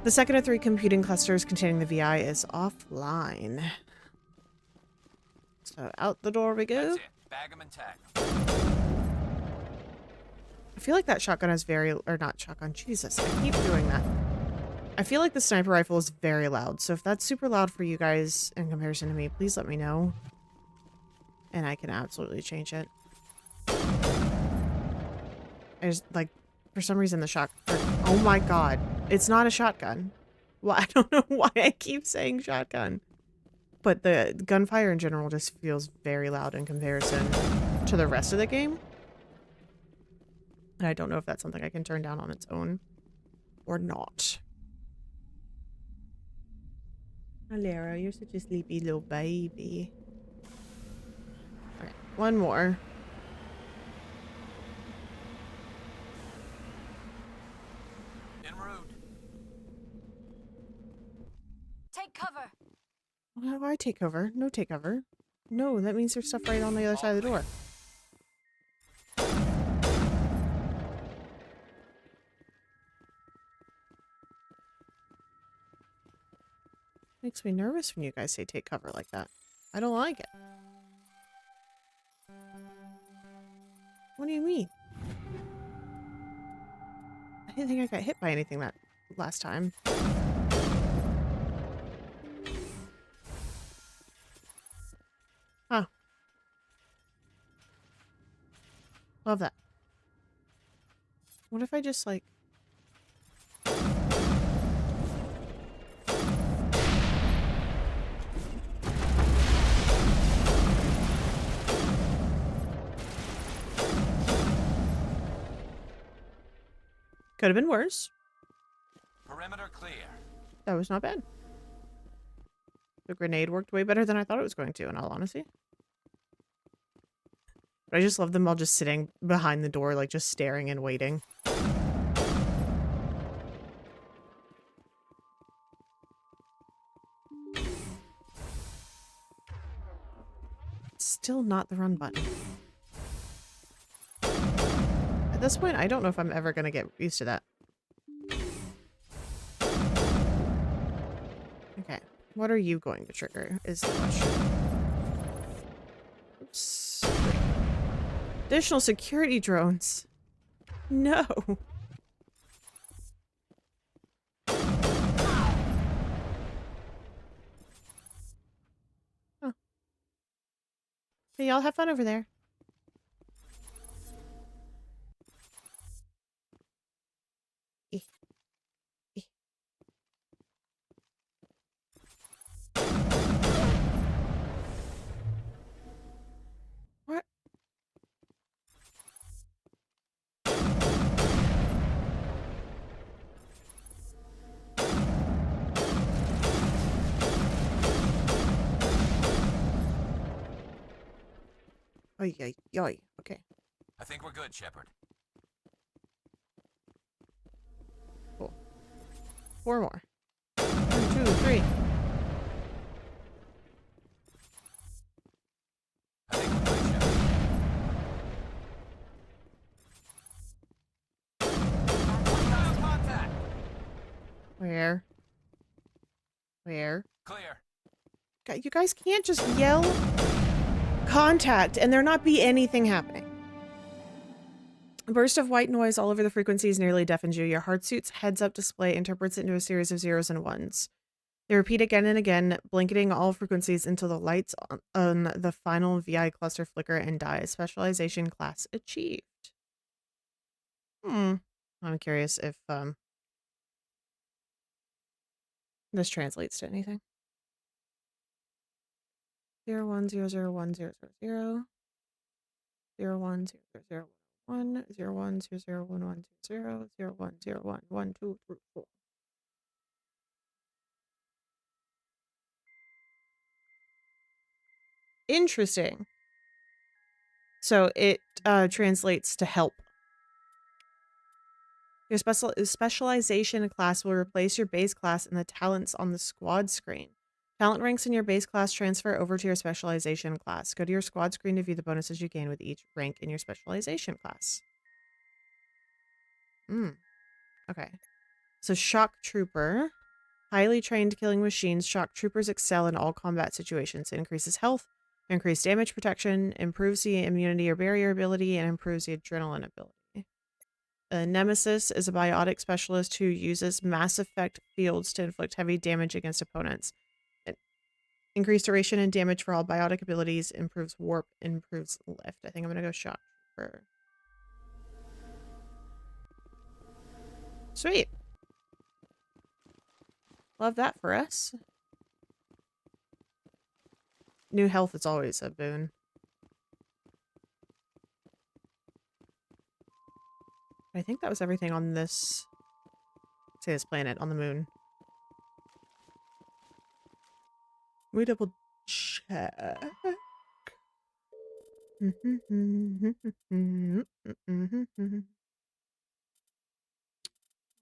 The second of 3 computing clusters containing the VI is offline. So out the door we go. That's it. Bag 'em and tag 'em. I feel like that shotgun is very, or not shotgun, Jesus, I keep doing that. I feel like the sniper rifle is very loud, so if that's super loud for you guys in comparison to me, please let me know. And I can absolutely change it. I just, like, for some reason the shotgun, oh my god, it's not a shotgun. Well, I don't know why I keep saying shotgun. But the gunfire in general just feels very loud in comparison to the rest of the game. And I don't know if that's something I can turn down on its own or not. Alara, you're such a sleepy little baby. Okay, one more. En route. Take cover. How do I take cover? No take cover. No, that means there's stuff right on the other side of the door. Makes me nervous when you guys say take cover like that. I don't like it. What do you mean? I didn't think I got hit by anything that last time. Huh. Love that. What if I just, like... Could have been worse. Perimeter clear. That was not bad. The grenade worked way better than I thought it was going to, in all honesty. But I just love them all just sitting behind the door, like just staring and waiting. Still not the run button. At this point, I don't know if I'm ever going to get used to that. Okay. What are you going to trigger is the question. Oops. Additional security drones. No. Huh. Hey, y'all have fun over there. What? Oy, oy, oy. Okay. I think we're good, Shepard. Cool. 4 more. 1, 2, 3. I think we're good, Shepard. Contact. Where? Where? Clear. God, you guys can't just yell contact and there not be anything happening. A burst of white noise all over the frequencies nearly deafens you. Your heart suit's heads-up display interprets it into a series of zeros and ones. They repeat again and again, blanketing all frequencies until the lights on the final VI cluster flicker and die. Specialization class achieved. I'm curious if this translates to anything. 01001000 010001 01001120 01011234. Interesting. So it translates to help. Your specialization class will replace your base class and the talents on the squad screen. Talent ranks in your base class transfer over to your specialization class. Go to your squad screen to view the bonuses you gain with each rank in your specialization class. Okay. So Shock Trooper. Highly trained killing machines, Shock Troopers excel in all combat situations. It increases health, increased damage protection, improves the immunity or barrier ability, and improves the adrenaline ability. Nemesis is a biotic specialist who uses Mass Effect fields to inflict heavy damage against opponents. Increased duration and damage for all biotic abilities, improves warp, improves lift. I think I'm going to go Shock Trooper. Sweet. Love that for us. New health is always a boon. I think that was everything on this, say this planet, on the moon. We double check.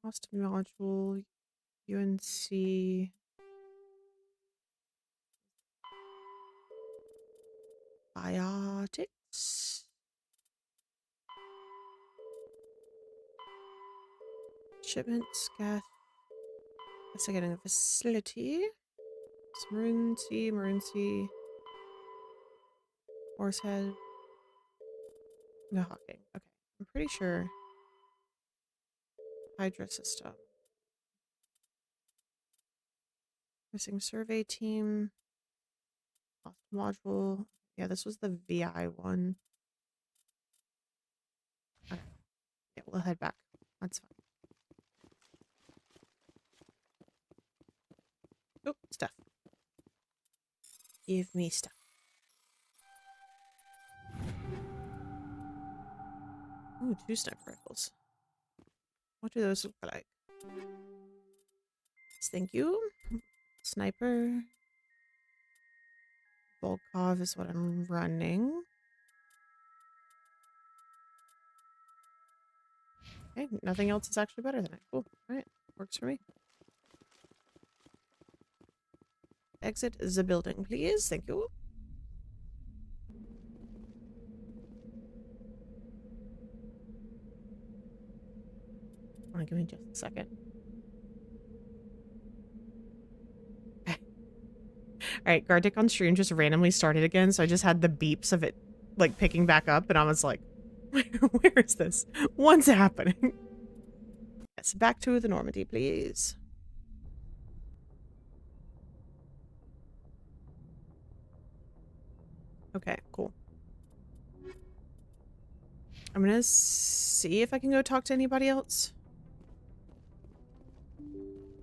Lost module, UNC. Biotics. Shipments, gas. Investigating a facility. It's Maroon Sea. Horsehead. No Hawking. Okay. I'm pretty sure. Hydra system. Missing survey team. Lost module. Yeah, this was the VI one. Okay. Yeah, we'll head back. That's fine. Oh, stuff. Give me stuff. Ooh, 2 sniper rifles. What do those look like? Thank you. Sniper. Volkov is what I'm running. Okay, nothing else is actually better than it. Cool. Alright, works for me. Exit the building, please. Thank you. Give me just a second. Alright, Gardic on stream just randomly started again, so I just had the beeps of it, like, picking back up, and I was like, where is this? What's happening? Yes, back to the Normandy, please. Okay, cool. I'm gonna see if I can go talk to anybody else.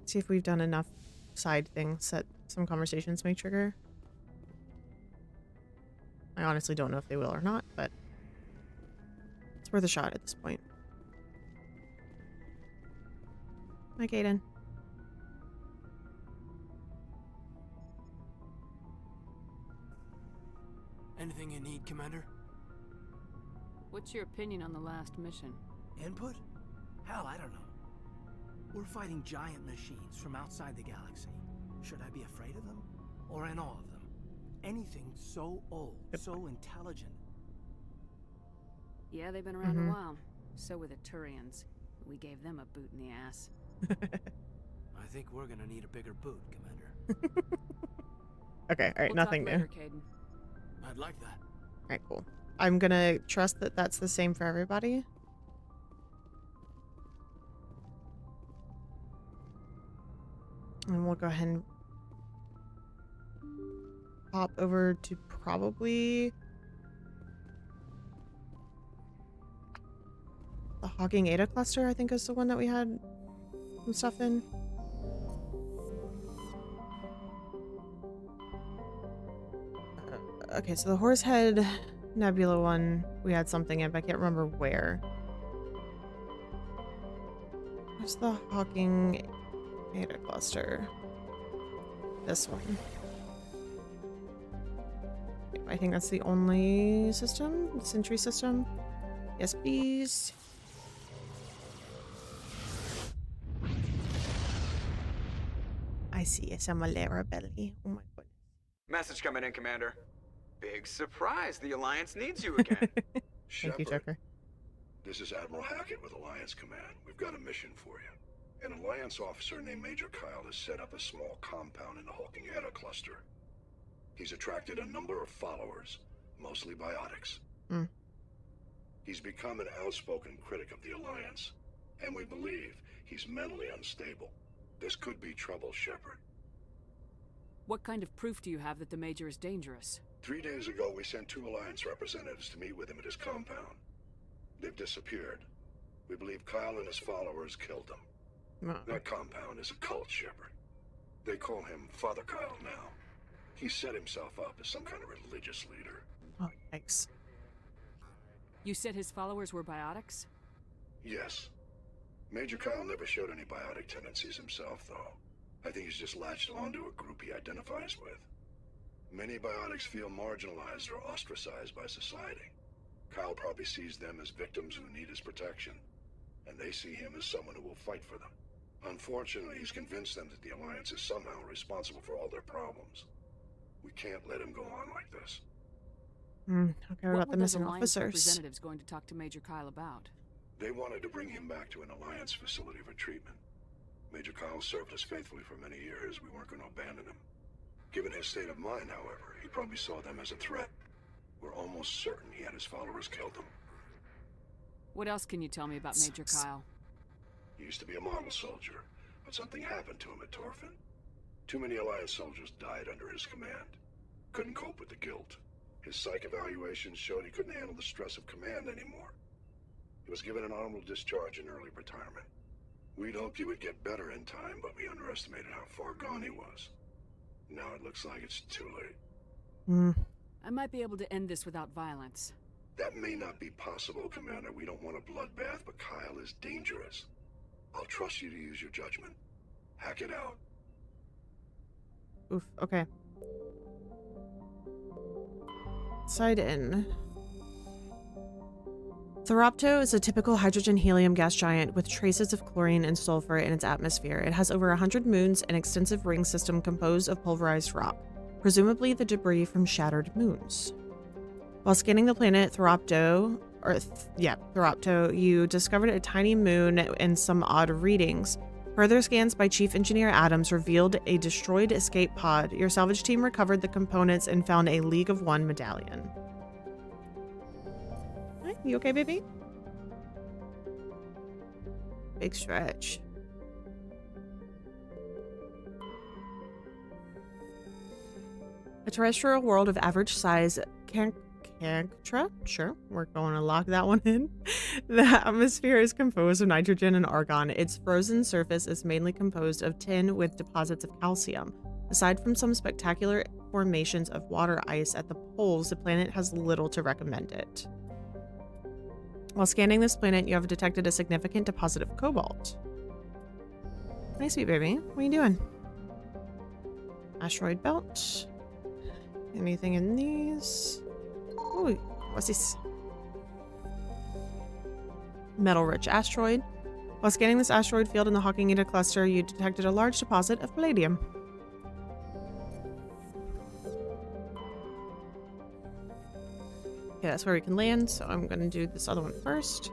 See if we've done enough side things that some conversations may trigger. I honestly don't know if they will or not, but it's worth a shot at this point. Hi, Gaiden. Anything you need, Commander? What's your opinion on the last mission? Input? Hell, I don't know. We're fighting giant machines from outside the galaxy. Should I be afraid of them? Or in awe of them? Anything so old, so intelligent. Yeah, they've been around a while. So were the Turians. We gave them a boot in the ass. I think we're gonna need a bigger boot, Commander. Okay, alright, nothing new. I'd like that. Alright, cool. I'm gonna trust that that's the same for everybody. And we'll go ahead and pop over to probably the Hawking Ada cluster, I think is the one that we had some stuff in. Okay, so the Horsehead Nebula one, we had something in, but I can't remember where. Where's the Hawking Eta Cluster? This one. I think that's the only system? Sentry system? Yes, please. I see a malaria belly. Oh my goodness. Message coming in, Commander. Big surprise. The Alliance needs you again. Thank you, Joker. This is Admiral Hackett with Alliance Command. We've got a mission for you. An Alliance officer named Major Kyle has set up a small compound in the Hawking Eta Cluster. He's attracted a number of followers, mostly biotics. He's become an outspoken critic of the Alliance, and we believe he's mentally unstable. This could be trouble, Shepard. What kind of proof do you have that the Major is dangerous? 3 days ago, we sent 2 Alliance representatives to meet with him at his compound. They've disappeared. We believe Kyle and his followers killed them. That compound is a cult, Shepard. They call him Father Kyle now. He set himself up as some kind of religious leader. Oh, thanks. You said his followers were biotics? Yes. Major Kyle never showed any biotic tendencies himself, though. I think he's just latched onto a group he identifies with. Many biotics feel marginalized or ostracized by society. Kyle probably sees them as victims who need his protection, and they see him as someone who will fight for them. Unfortunately, he's convinced them that the Alliance is somehow responsible for all their problems. We can't let him go on like this. Okay, what about the missing Alliance officers? Representatives going to talk to Major Kyle about? They wanted to bring him back to an Alliance facility for treatment. Major Kyle served us faithfully for many years. We weren't going to abandon him. Given his state of mind, however, he probably saw them as a threat. We're almost certain he had his followers killed them. What else can you tell me about Major Kyle? He used to be a model soldier, but something happened to him at Torfin. Too many Alliance soldiers died under his command. Couldn't cope with the guilt. His psych evaluations showed he couldn't handle the stress of command anymore. He was given an honorable discharge in early retirement. We'd hoped he would get better in time, but we underestimated how far gone he was. Now it looks like it's too late. I might be able to end this without violence. That may not be possible, Commander. We don't want a bloodbath, but Kyle is dangerous. I'll trust you to use your judgment. Hack it out. Oof, okay. Side in. Tharopto is a typical hydrogen-helium gas giant with traces of chlorine and sulfur in its atmosphere. It has over 100 moons and an extensive ring system composed of pulverized rock, presumably the debris from shattered moons. While scanning the planet Tharopto, you discovered a tiny moon and some odd readings. Further scans by Chief Engineer Adams revealed a destroyed escape pod. Your salvage team recovered the components and found a League of One medallion. Hi, you okay, baby? Big stretch. A terrestrial world of average size, Canctra? Sure, we're going to lock that one in. The atmosphere is composed of nitrogen and argon. Its frozen surface is mainly composed of tin with deposits of calcium. Aside from some spectacular formations of water ice at the poles, the planet has little to recommend it. While scanning this planet, you have detected a significant deposit of cobalt. Nice, sweet baby. What are you doing? Asteroid belt. Anything in these? Ooh, what's this? Metal-rich asteroid. While scanning this asteroid field in the Hawking Eta cluster, you detected a large deposit of palladium. Okay, that's where we can land, so I'm going to do this other one first.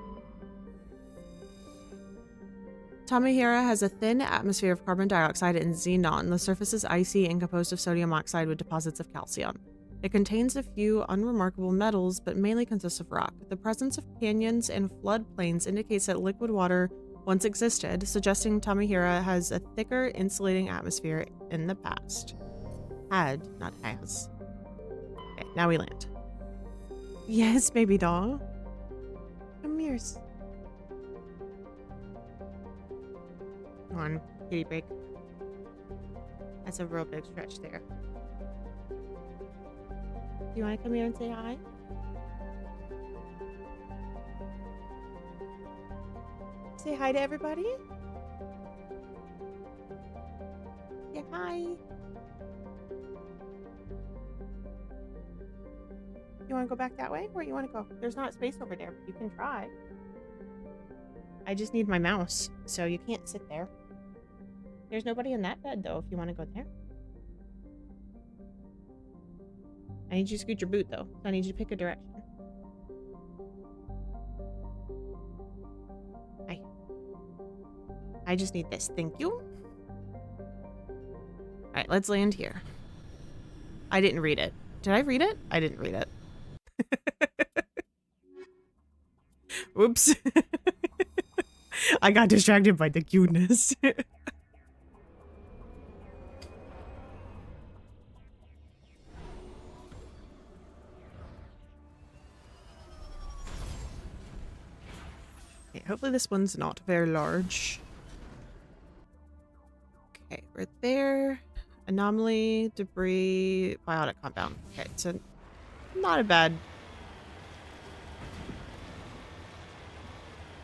Tamahira has a thin atmosphere of carbon dioxide and xenon. The surface is icy and composed of sodium oxide with deposits of calcium. It contains a few unremarkable metals, but mainly consists of rock. The presence of canyons and floodplains indicates that liquid water once existed, suggesting Tamahira has a thicker, insulating atmosphere in the past. Had, not has. Okay, now we land. Yes, baby doll. Come here. Come on, kitty break. That's a real big stretch there. Do you want to come here and say hi? Say hi to everybody. Yeah, hi. You want to go back that way? Where you want to go? There's not space over there, but you can try. I just need my mouse, so you can't sit there. There's nobody in that bed, though, if you want to go there. I need you to scoot your boot, though. So I need you to pick a direction. Hi. I just need this. Thank you. Alright, let's land here. I didn't read it. Did I read it? I didn't read it. Oops. I got distracted by the cuteness. Okay, hopefully this one's not very large. Okay, right there. Anomaly, debris, biotic compound. Okay, so not a bad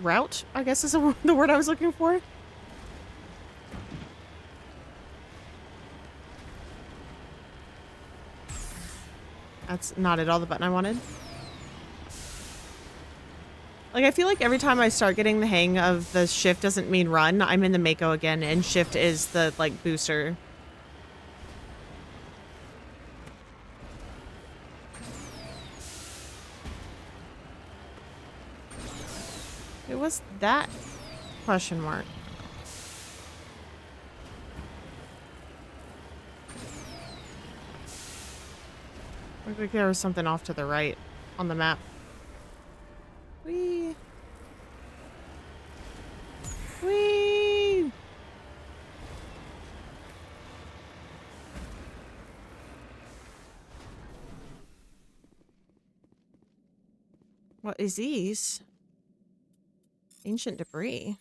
route, I guess is the word I was looking for. That's not at all the button I wanted. Like, I feel like every time I start getting the hang of the shift doesn't mean run, I'm in the Mako again, and shift is the, like, booster. It was that question mark. Looked like there was something off to the right on the map. Whee! Whee! What is these? Ancient debris.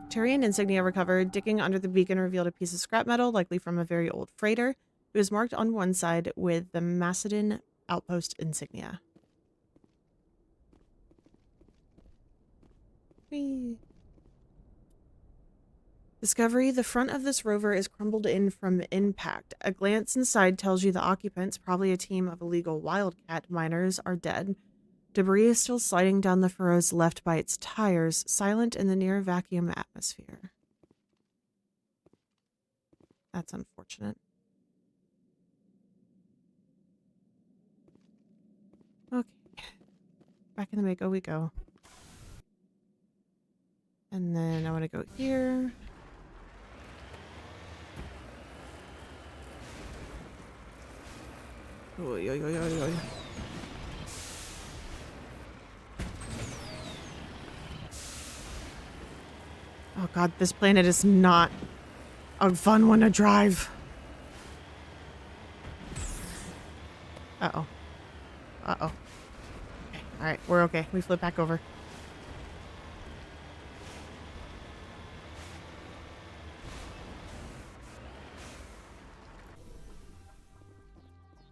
Turian insignia recovered. Digging under the beacon revealed a piece of scrap metal, likely from a very old freighter. It was marked on one side with the Macedon outpost insignia. Whee. Discovery: the front of this rover is crumbled in from impact. A glance inside tells you the occupants, probably a team of illegal wildcat miners, are dead. Debris is still sliding down the furrows left by its tires, silent in the near vacuum atmosphere. That's unfortunate. Okay. Back in the Mako we go. And then I want to go here. Oy, oy, oy, oy, oy. Oh god, this planet is not a fun one to drive. Uh-oh. Uh-oh. Okay, alright, we're okay. We flip back over.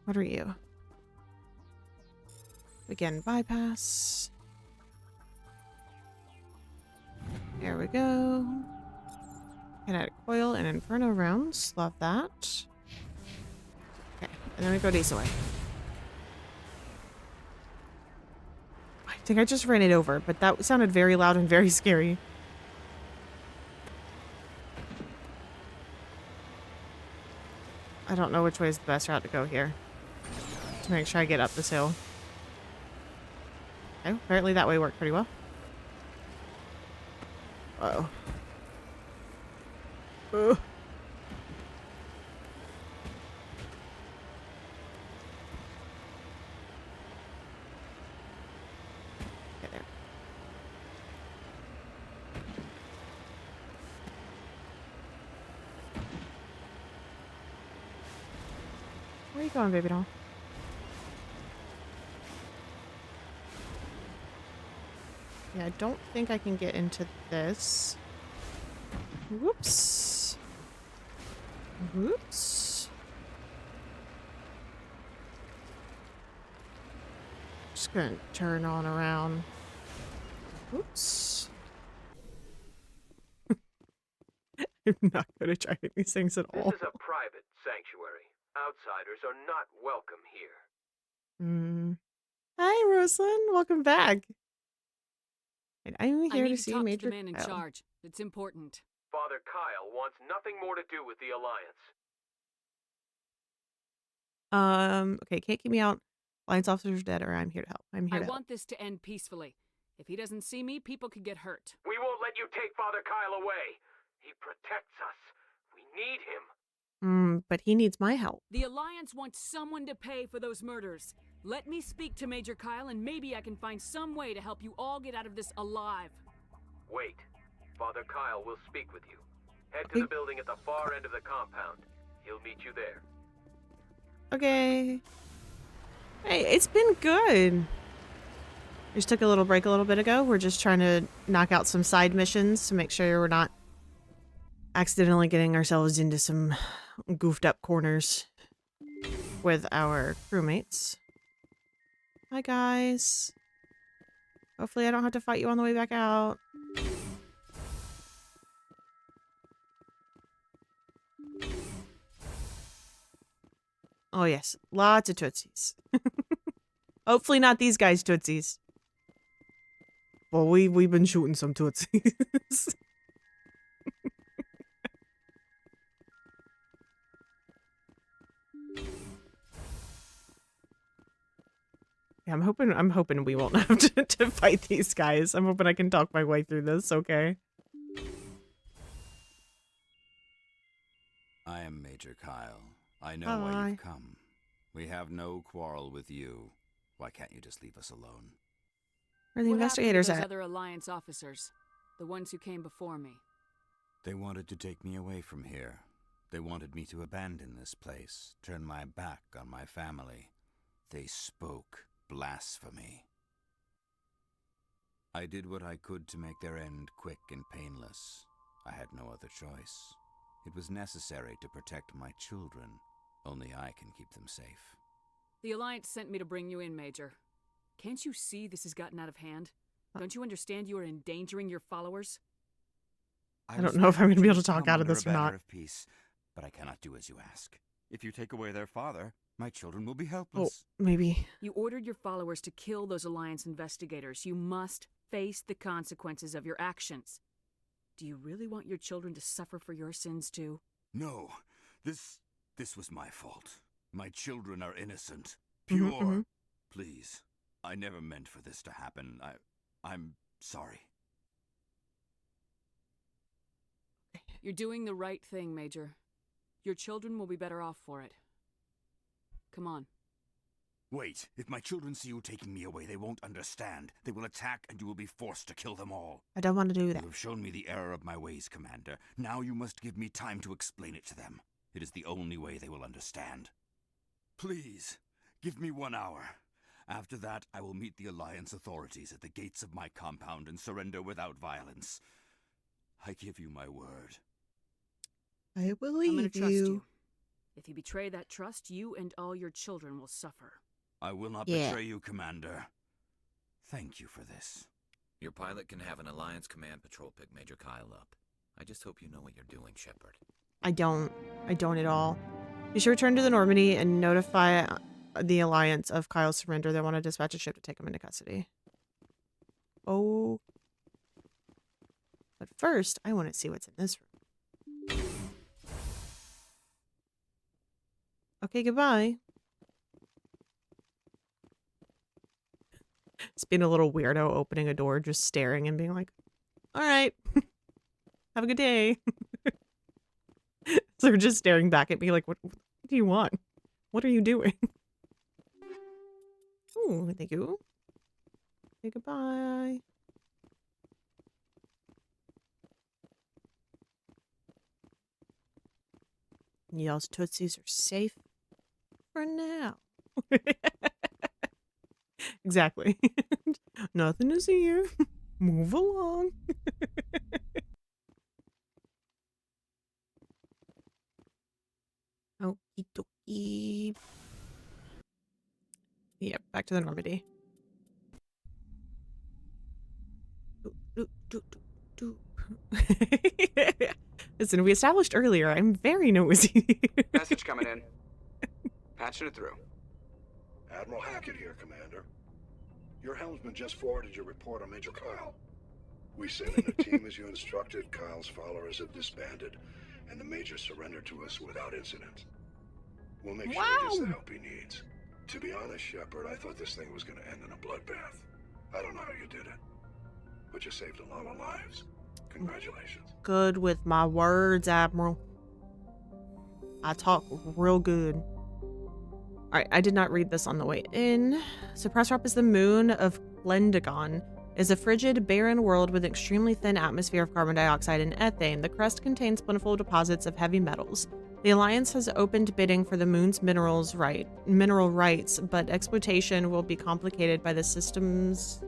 What are you? Again, bypass. There we go. Kinetic coil and inferno rounds. Love that. Okay, and then we go this way. I think I just ran it over, but that sounded very loud and very scary. I don't know which way is the best route to go here. To make sure I get up this hill. Oh, apparently that way worked pretty well. Uh-oh. Ugh. Get there. Where are you going, baby doll? Yeah, I don't think I can get into this. Whoops. Oops. Just gonna turn on around. Oops. I'm not good at driving these things at all. This is a private sanctuary. Outsiders are not welcome here. Hi, Rosalind. Welcome back. And I'm I here need to to see talk to Major the man in Kyle. charge. It's important. Father Kyle wants nothing more to do with the Alliance. Okay, can't keep me out. Alliance officer's dead, or I'm here to help. I'm here I to help. want this to end peacefully. If he doesn't see me, people could get hurt. We won't let you take Father Kyle away. He protects us. We need him. But he needs my help. The Alliance wants someone to pay for those murders. Let me speak to Major Kyle, and maybe I can find some way to help you all get out of this alive. Wait. Father Kyle will speak with you. Head to the building at the far end of the compound. He'll meet you there. Okay. Hey, it's been good. We just took a little break a little bit ago. We're just trying to knock out some side missions to make sure we're not accidentally getting ourselves into some goofed up corners with our crewmates. Hi, guys. Hopefully I don't have to fight you on the way back out. Oh, yes. Lots of Tootsies. Hopefully not these guys' Tootsies. Well, we've been shooting some Tootsies. Yeah, I'm hoping we won't have to fight these guys. I'm hoping I can talk my way through this, okay? I am Major Kyle. I know why you've come. We have no quarrel with you. Why can't you just leave us alone? Where are the investigators What happened at? to those other Alliance officers? The ones who came before me. They wanted to take me away from here. They wanted me to abandon this place, turn my back on my family. They spoke blasphemy. I did what I could to make their end quick and painless. I had no other choice. It was necessary to protect my children. Only I can keep them safe. The Alliance sent me to bring you in, Major. Can't you see this has gotten out of hand? Don't you understand you are endangering your followers? I don't know if I'm going to be able to talk out of this or not. Of peace, but I cannot do as you ask. If you take away their father, my children will be helpless. Oh, maybe. You ordered your followers to kill those Alliance investigators. You must face the consequences of your actions. Do you really want your children to suffer for your sins too? No, this was my fault. My children are innocent, pure. Please, I never meant for this to happen. I'm sorry. You're doing the right thing, Major. Your children will be better off for it. Come on. Wait, if my children see you taking me away, they won't understand. They will attack and you will be forced to kill them all. I don't want to do that. You have shown me the error of my ways, Commander. Now you must give me time to explain it to them. It is the only way they will understand. Please, give me 1 hour. After that, I will meet the Alliance authorities at the gates of my compound and surrender without violence. I give you my word. I believe I'm gonna trust you. If you betray that trust, you and all your children will suffer. I will not betray you, Commander. Thank you for this. Your pilot can have an Alliance command patrol pick Major Kyle up. I just hope you know what you're doing, Shepard. I don't at all. You should return to the Normandy and notify the Alliance of Kyle's surrender. They want to dispatch a ship to take him into custody. Oh. But first, I want to see what's in this room. Okay, goodbye. It's being a little weirdo opening a door, just staring and being like, all right, have a good day. So they're just staring back at me like, what do you want? What are you doing? Ooh, thank you. Say goodbye. Y'all's Tootsies are safe for now. Exactly. Nothing to see here. Move along. dokie. Yep, back to the Normandy. Listen, we established earlier, I'm very nosy. Message coming in. Patching it through. Admiral Hackett here, Commander. Your helmsman just forwarded your report on Major Kyle. We sent in a team as you instructed. Kyle's followers have disbanded, and the Major surrendered to us without incident. We'll make sure he gets the help he needs. To be honest, Shepard, I thought this thing was going to end in a bloodbath. I don't know how you did it, but you saved a lot of lives. Congratulations. Good with my words, Admiral. I talk real good. Alright, I did not read this on the way in. So Pressrop is the moon of Glendagon. Is a frigid, barren world with an extremely thin atmosphere of carbon dioxide and ethane. The crust contains plentiful deposits of heavy metals. The Alliance has opened bidding for the moon's mineral rights, but exploitation will be complicated by the system's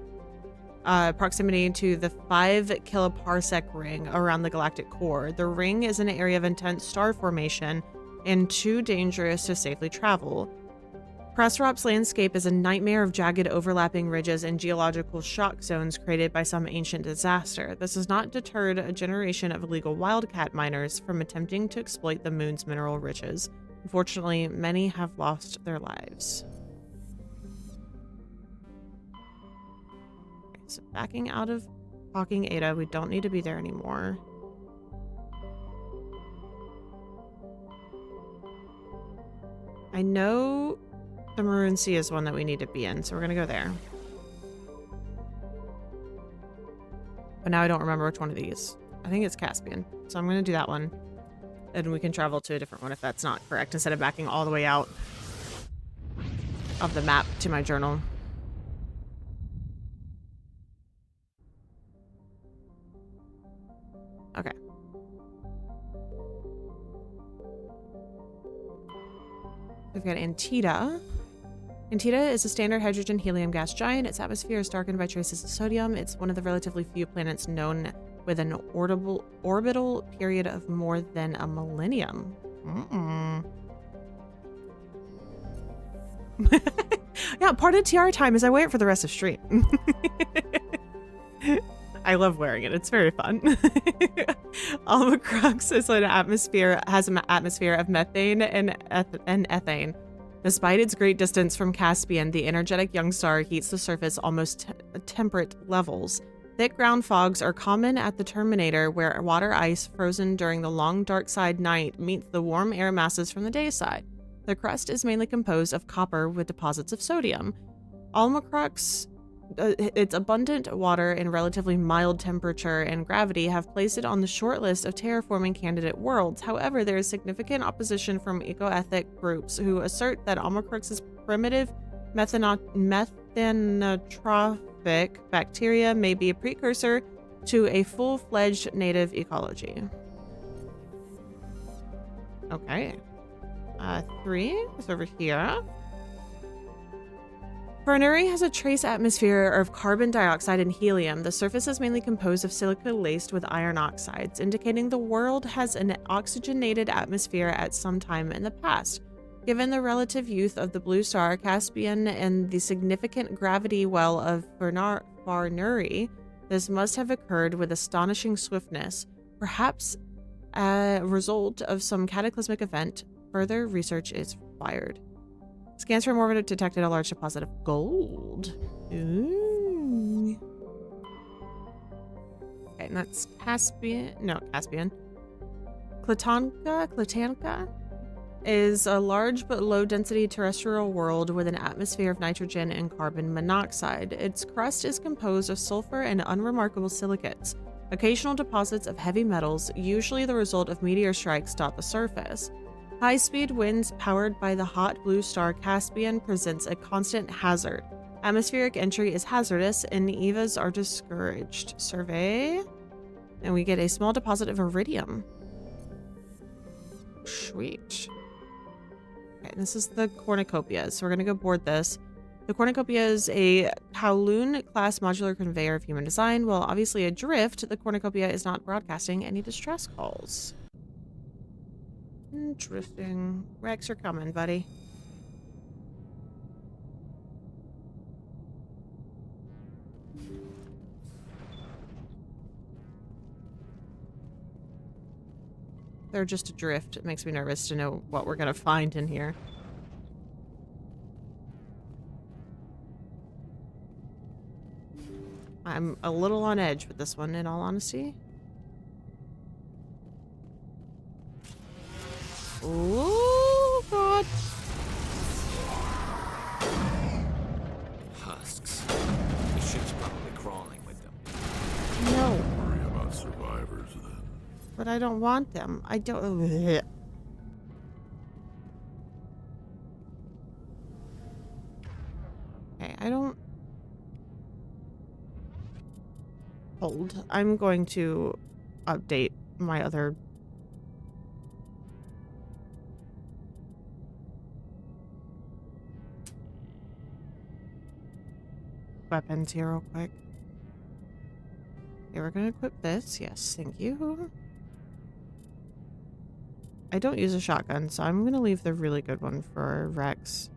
proximity to the 5 kiloparsec ring around the galactic core. The ring is an area of intense star formation and too dangerous to safely travel. Pressrop's landscape is a nightmare of jagged overlapping ridges and geological shock zones created by some ancient disaster. This has not deterred a generation of illegal wildcat miners from attempting to exploit the moon's mineral riches. Unfortunately, many have lost their lives. Okay, so backing out of Hawking Ada, we don't need to be there anymore. I know the Maroon Sea is one that we need to be in, so we're gonna go there. But now I don't remember which one of these. I think it's Caspian, so I'm gonna do that one. And we can travel to a different one if that's not correct, instead of backing all the way out of the map to my journal. Okay. We've got Antida. Antida is a standard hydrogen helium gas giant. Its atmosphere is darkened by traces of sodium. It's one of the relatively few planets known with an orbital period of more than a millennium. Yeah, part of TR time is I wear it for the rest of stream. I love wearing it. It's very fun. Almacrox is an has an atmosphere of methane and ethane. Despite its great distance from Caspian, the energetic young star heats the surface almost temperate levels. Thick ground fogs are common at the Terminator, where water ice frozen during the long dark side night meets the warm air masses from the day side. The crust is mainly composed of copper with deposits of sodium. Almacrox, its abundant water and relatively mild temperature and gravity have placed it on the short list of terraforming candidate worlds. However, there is significant opposition from eco-ethic groups who assert that Almacrox's primitive methanotrophic bacteria may be a precursor to a full-fledged native ecology. Okay. 3 is over here. Farnuri has a trace atmosphere of carbon dioxide and helium. The surface is mainly composed of silica laced with iron oxides, indicating the world has an oxygenated atmosphere at some time in the past. Given the relative youth of the blue star Caspian and the significant gravity well of Farnuri, this must have occurred with astonishing swiftness, perhaps a result of some cataclysmic event. Further research is required. Scans from orbit detected a large deposit of gold. Ooh. Okay, and that's Caspian. No, Caspian. Klatanka is a large but low-density terrestrial world with an atmosphere of nitrogen and carbon monoxide. Its crust is composed of sulfur and unremarkable silicates. Occasional deposits of heavy metals, usually the result of meteor strikes, dot the surface. High-speed winds powered by the hot blue star Caspian presents a constant hazard. Atmospheric entry is hazardous and EVAs are discouraged. Survey. And we get a small deposit of iridium. Sweet. Okay, this is the Cornucopia, so we're going to go board this. The Cornucopia is a Kowloon-class modular conveyor of human design. While obviously adrift, the Cornucopia is not broadcasting any distress calls. Interesting. Rex, you're coming, buddy. They're just adrift. It makes me nervous to know what we're gonna find in here. I'm a little on edge with this one, in all honesty. Oh, God. Husks. The ship's probably crawling with them. No. Worry about survivors, then. But I don't want them. I don't... Ugh. Okay, I don't... Hold. I'm going to update my other... weapons here real quick. Okay, we're gonna equip this. Yes, thank you. I don't use a shotgun, so I'm gonna leave the really good one for Rex.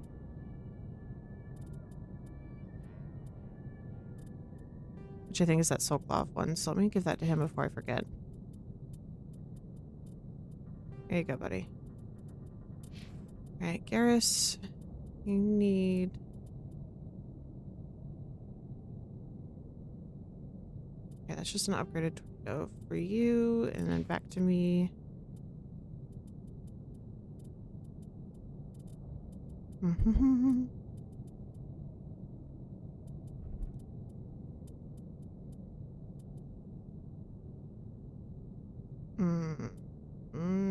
Which I think is that Sokolov one, so let me give that to him before I forget. There you go, buddy. Alright, Garrus, you need... Okay, that's just an upgraded torpedo for you, and then back to me.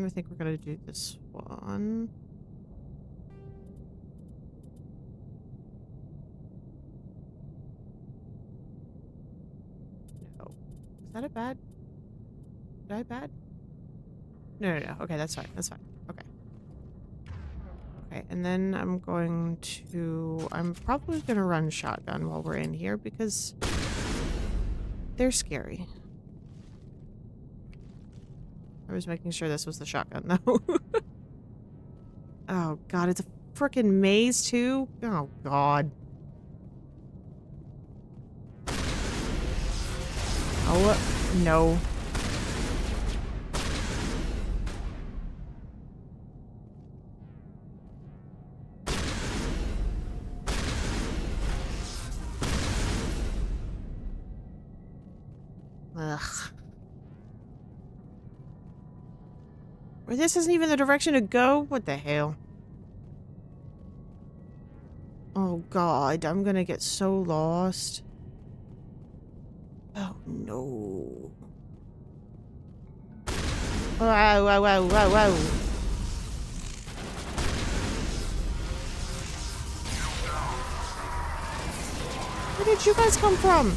I think we're gonna do this one. No. Is that a bad? Did I bad? No. Okay, that's fine. That's fine. Okay. Okay, and then I'm going to... I'm probably gonna run shotgun while we're in here because they're scary. I was making sure this was the shotgun, though. Oh, God. It's a frickin' maze, too? Oh, God. Oh, no. Ugh. Or this isn't even the direction to go? What the hell? Oh, God. I'm gonna get so lost. Oh, no. Wow, wow, wow, wow, wow. Where did you guys come from?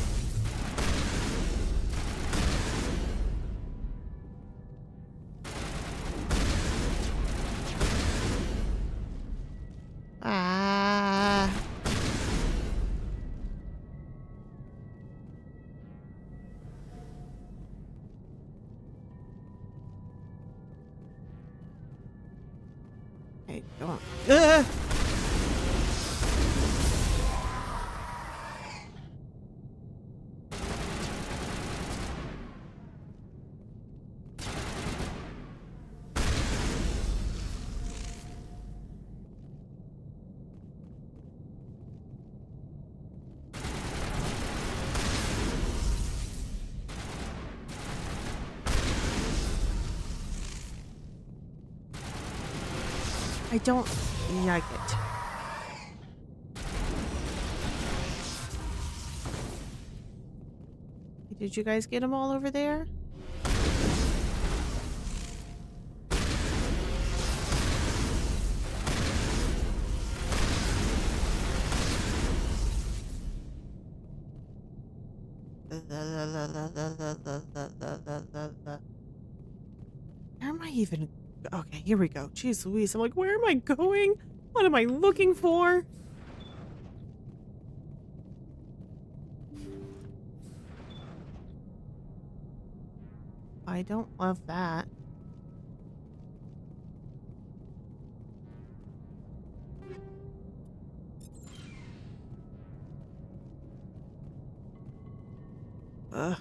Ah. Hey, go on. I don't like it. Did you guys get them all over there? Where am I even? Okay, here we go. Jeez Louise, I'm like, where am I going? What am I looking for? I don't love that. Ugh.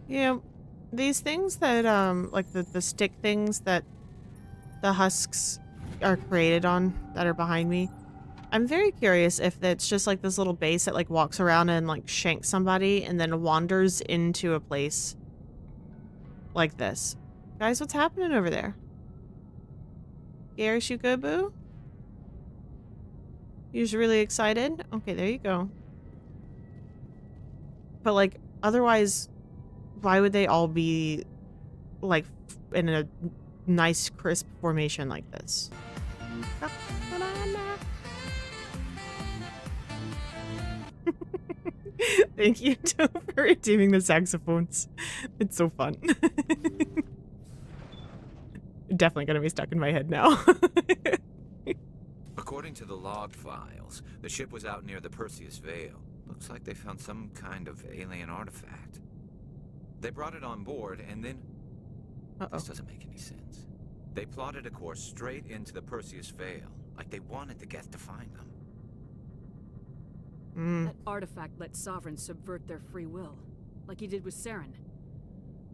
Yeah, these things that, like the stick things that the husks are created on that are behind me, I'm very curious if it's just like this little base that like walks around and like shanks somebody and then wanders into a place like this. Guys, what's happening over there? Gary Shukobu? You're just really excited? Okay, there you go. But like, otherwise, why would they all be like in a nice crisp formation like this? Thank you, Joe, for redeeming the saxophones. It's so fun. Definitely gonna be stuck in my head now. According to the log files, the ship was out near the Perseus Vale. Looks like they found some kind of alien artifact. They brought it on board and then... This doesn't make any sense. They plotted a course straight into the Perseus Vale, like they wanted the Geth to find them. That artifact let sovereigns subvert their free will, like he did with Saren.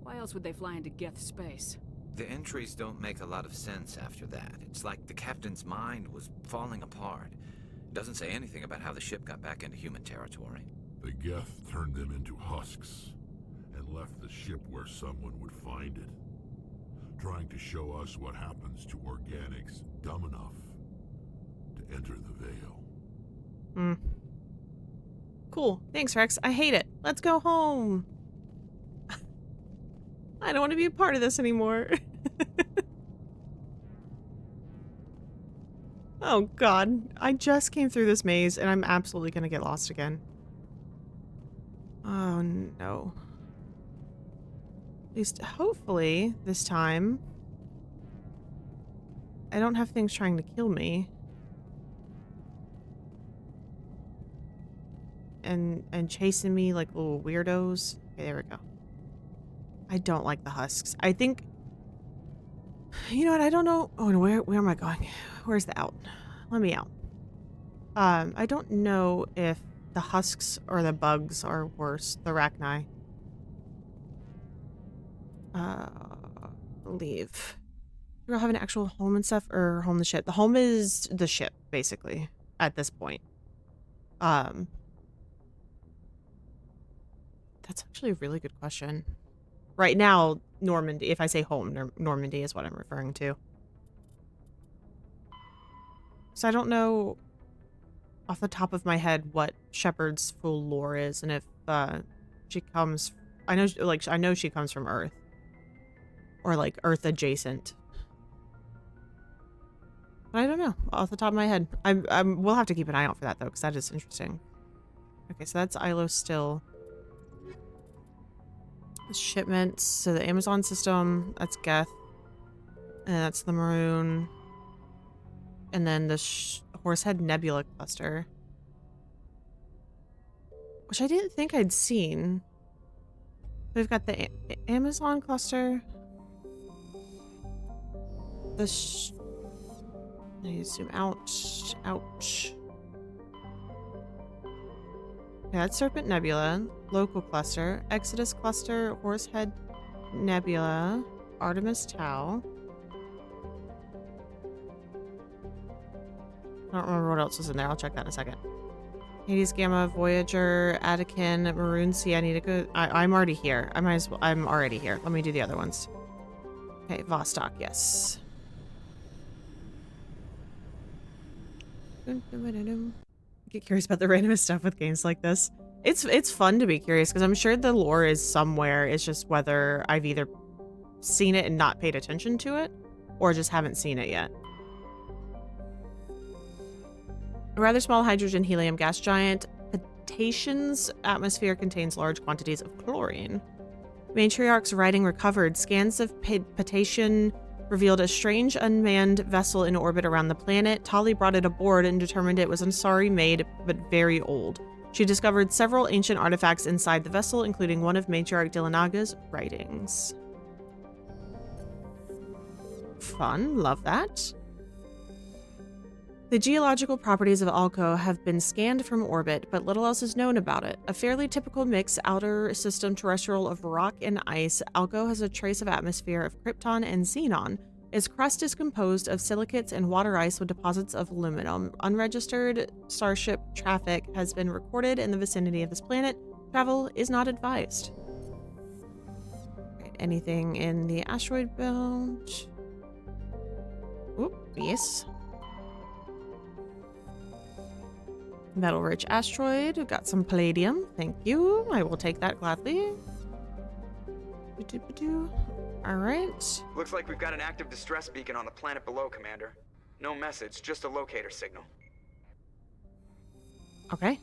Why else would they fly into Geth space? The entries don't make a lot of sense after that. It's like the captain's mind was falling apart. It doesn't say anything about how the ship got back into human territory. The Geth turned them into husks and left the ship where someone would find it, trying to show us what happens to organics dumb enough to enter the Veil. Cool. Thanks, Rex. I hate it. Let's go home. I don't want to be a part of this anymore. Oh, God. I just came through this maze, and I'm absolutely going to get lost again. Oh, no. At least, hopefully, this time, I don't have things trying to kill me. And chasing me like little weirdos. Okay, there we go. I don't like the husks. I think... You know what? I don't know... Oh, no, where am I going? Where's the out? Let me out. I don't know if the husks or the bugs are worse. The Rachni. Leave. Do we have an actual home and stuff, or home the ship? The home is the ship, basically, at this point. That's actually a really good question. Right now, Normandy, if I say home, Normandy is what I'm referring to. So I don't know off the top of my head what Shepard's full lore is, and if she comes... I know she comes from Earth. Or like Earth adjacent. But I don't know off the top of my head. We'll have to keep an eye out for that though, because that is interesting. Okay, so that's Ilo still. Shipments, so the Amazon system, that's Geth. And that's the Maroon. And then the Horsehead Nebula cluster. Which I didn't think I'd seen. We've got the Amazon cluster. I need to zoom out. Ouch. Yeah, that's Serpent Nebula, Local Cluster, Exodus Cluster, Horsehead Nebula, Artemis Tau. I don't remember what else was in there. I'll check that in a second. Hades Gamma, Voyager, Attican, Maroon Sea. I need to go. I'm already here. I'm already here. Let me do the other ones. Okay, Vostok, yes. Get curious about the randomest stuff with games like this. It's fun to be curious because I'm sure the lore is somewhere. It's just whether I've either seen it and not paid attention to it or just haven't seen it yet. A rather small hydrogen helium gas giant, Ptation's atmosphere contains large quantities of chlorine. Matriarch's writing recovered. Scans of Ptation revealed a strange unmanned vessel in orbit around the planet. Tali brought it aboard and determined it was Ansari made, but very old. She discovered several ancient artifacts inside the vessel, including one of Matriarch Dilanaga's writings. Fun. Love that. The geological properties of Alco have been scanned from orbit, but little else is known about it. A fairly typical mix outer system terrestrial of rock and ice, Alco has a trace of atmosphere of krypton and xenon. Its crust is composed of silicates and water ice with deposits of aluminum. Unregistered starship traffic has been recorded in the vicinity of this planet. Travel is not advised. Anything in the asteroid belt? Oop, yes. Metal-rich asteroid. We've got some palladium. Thank you. I will take that gladly. All right. Looks like we've got an active distress beacon on the planet below, Commander. No message, just a locator signal. Okay.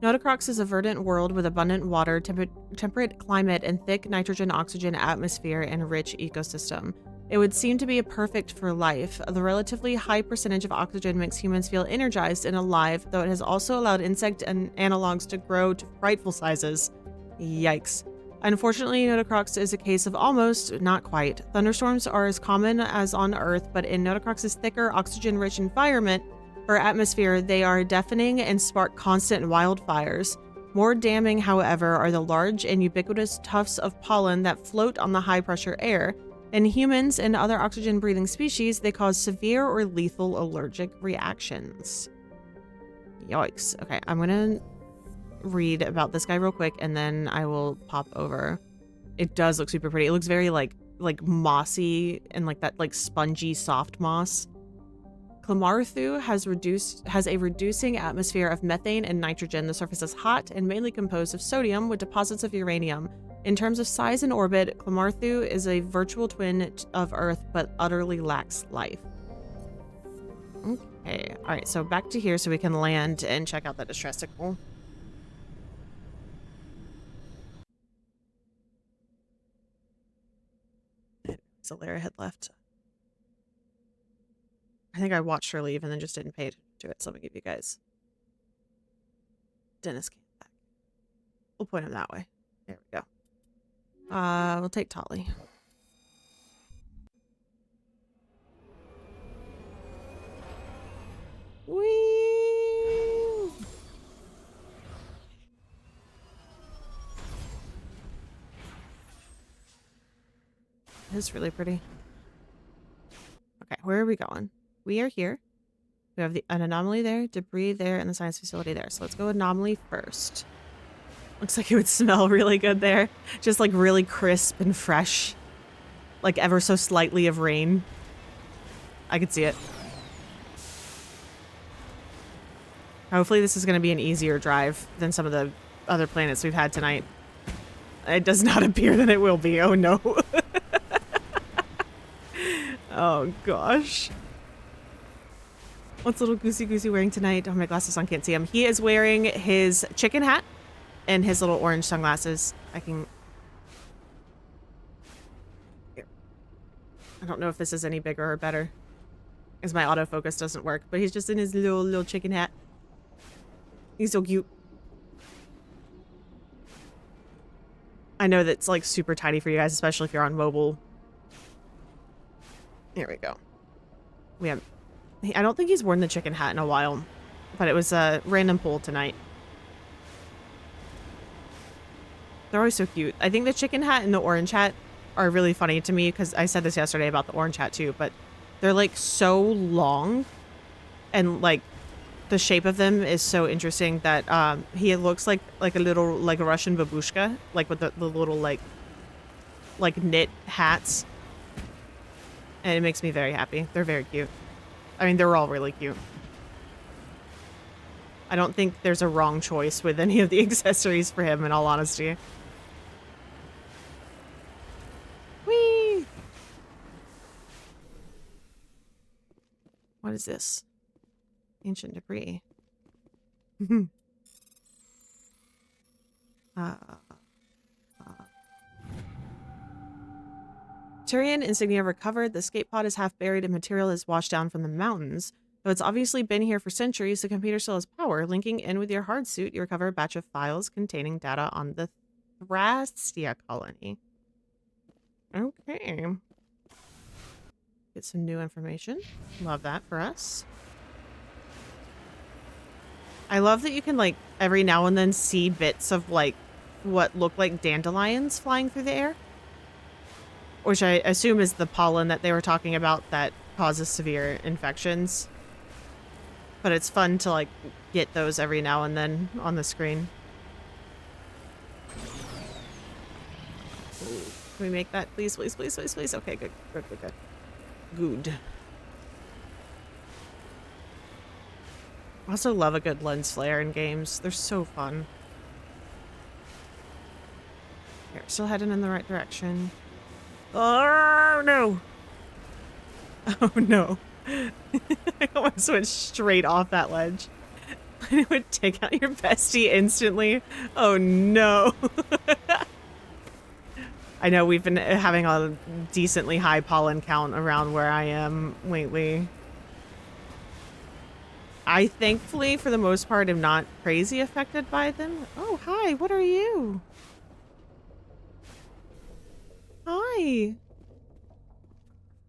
Notocrox is a verdant world with abundant water, temperate climate, and thick nitrogen-oxygen atmosphere and rich ecosystem. It would seem to be perfect for life. The relatively high percentage of oxygen makes humans feel energized and alive, though it has also allowed insect and analogs to grow to frightful sizes. Yikes. Unfortunately, Notocrox is a case of almost, not quite. Thunderstorms are as common as on Earth, but in Notocrox's thicker, oxygen-rich environment or atmosphere, they are deafening and spark constant wildfires. More damning, however, are the large and ubiquitous tufts of pollen that float on the high-pressure air. In humans and other oxygen-breathing species, they cause severe or lethal allergic reactions. Yikes. Okay, I'm gonna read about this guy real quick, and then I will pop over. It does look super pretty. It looks very like mossy and like that like spongy soft moss. Klamarthu has a reducing atmosphere of methane and nitrogen. The surface is hot and mainly composed of sodium with deposits of uranium. In terms of size and orbit, Klamarthu is a virtual twin of Earth, but utterly lacks life. Okay, all right, so back to here so we can land and check out that distress signal. Zalera had left. I think I watched her leave and then just didn't pay attention to it, so I'm gonna give you guys. Dennis came back. We'll point him that way. There we go. We'll take Tali. Whee! This is really pretty. Okay, where are we going? We are here. We have an anomaly there, debris there, and the science facility there. So let's go anomaly first. Looks like it would smell really good there. Just like really crisp and fresh. Like ever so slightly of rain. I could see it. Hopefully this is going to be an easier drive than some of the other planets we've had tonight. It does not appear that it will be. Oh no. Oh gosh. What's little Goosey wearing tonight? Oh, my glasses on, can't see him. He is wearing his chicken hat and his little orange sunglasses. I don't know if this is any bigger or better, because my autofocus doesn't work, but he's just in his little chicken hat. He's so cute. I know that's like super tiny for you guys, especially if you're on mobile. Here we go. I don't think he's worn the chicken hat in a while, but it was a random pull tonight. They're always so cute. I think the chicken hat and the orange hat are really funny to me, because I said this yesterday about the orange hat too, but they're like so long and like the shape of them is so interesting that he looks like a little like a Russian babushka, like with the little like knit hats. And it makes me very happy. They're very cute. I mean, they're all really cute. I don't think there's a wrong choice with any of the accessories for him, in all honesty. Whee! What is this? Ancient debris. Turian insignia recovered. The escape pod is half buried and material is washed down from the mountains. Though it's obviously been here for centuries, the computer still has power. Linking in with your hard suit, you recover a batch of files containing data on the Thrastia colony. Okay. Get some new information. Love that for us. I love that you can, like, every now and then see bits of, like, what look like dandelions flying through the air. Which I assume is the pollen that they were talking about that causes severe infections. But it's fun to, like, get those every now and then on the screen. Ooh. Can we make that, please, please, please, please, please? Okay, good, good, good, good. Good. I also love a good lens flare in games. They're so fun. Here, still heading in the right direction. Oh, no. Oh, no. I almost went straight off that ledge. It would take out your bestie instantly. Oh, no. I know we've been having a decently high pollen count around where I am lately. I thankfully, for the most part, am not crazy affected by them. Oh, hi. What are you? Hi.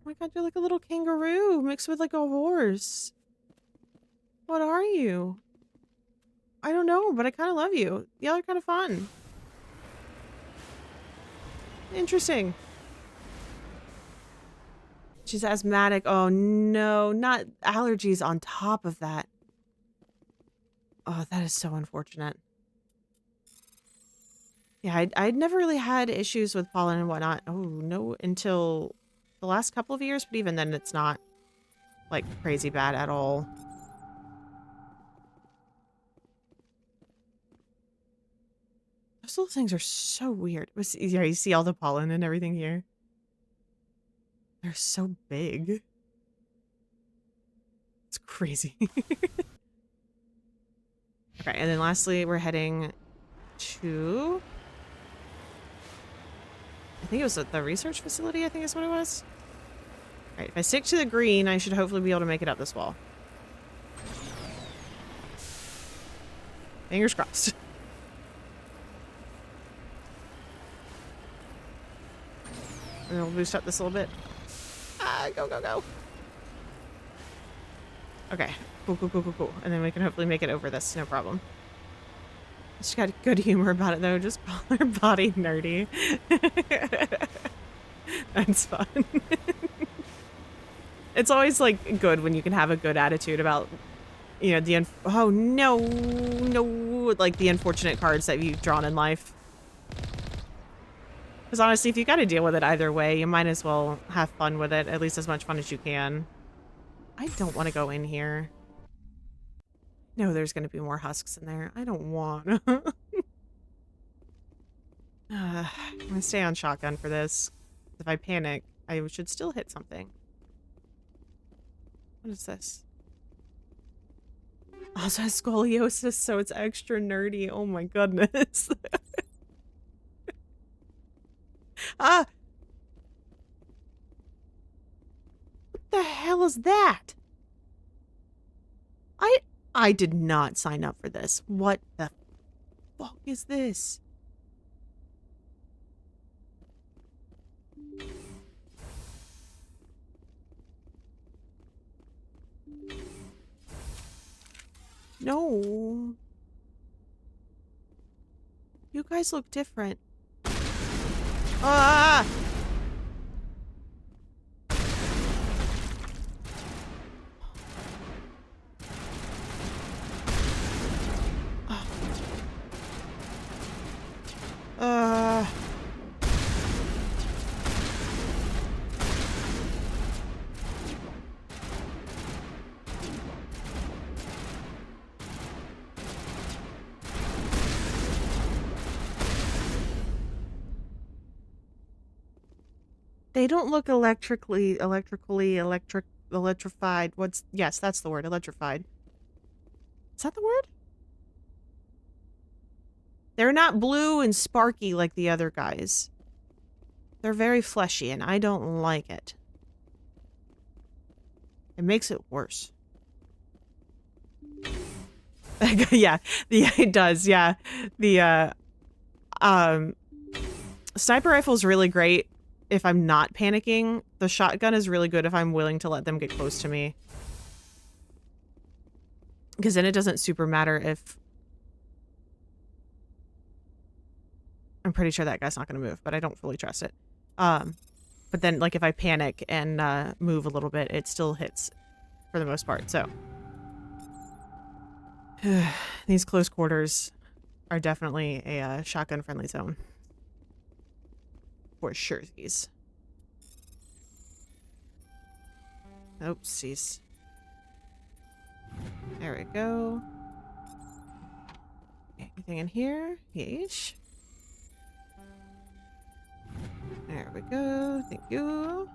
Oh my god, you're like a little kangaroo mixed with like a horse. What are you? I don't know, but I kind of love you. Y'all are kind of fun. Interesting. She's asthmatic. Oh no, not allergies on top of that. Oh, that is so unfortunate. Yeah, I'd never really had issues with pollen and whatnot. Oh, no, until the last couple of years, but even then it's not, like, crazy bad at all. Those little things are so weird. Yeah, you see all the pollen and everything here. They're so big. It's crazy. Okay, and then lastly, we're heading to... I think it was at the research facility, I think is what it was. Alright, if I stick to the green, I should hopefully be able to make it up this wall. Fingers crossed. And we'll boost up this a little bit. Ah, go, go, go. Okay, cool, cool, cool, cool, cool. And then we can hopefully make it over this, no problem. She's got good humor about it, though. Just call her body nerdy. That's fun. It's always, like, good when you can have a good attitude about, you know, the... Oh, no. No. Like, the unfortunate cards that you've drawn in life. Because honestly, if you got to deal with it either way, you might as well have fun with it. At least as much fun as you can. I don't want to go in here. No, there's going to be more husks in there. I don't want. I'm going to stay on shotgun for this. If I panic, I should still hit something. What is this? Also has scoliosis, so it's extra nerdy. Oh my goodness. Ah! What the hell is that? I did not sign up for this. What the fuck is this? No. You guys look different. Ah! They don't look electrified. Yes, that's the word, electrified. Is that the word? They're not blue and sparky like the other guys. They're very fleshy, and I don't like it. It makes it worse. Yeah, it does. Yeah, the sniper rifle is really great if I'm not panicking. The shotgun is really good if I'm willing to let them get close to me, because then it doesn't super matter if. I'm pretty sure that guy's not going to move, but I don't fully trust it. But then, like, if I panic and move a little bit, it still hits for the most part. So these close quarters are definitely a shotgun-friendly zone. For sure. Oopsies. There we go. Anything in here? Yeesh. There we go. Thank you.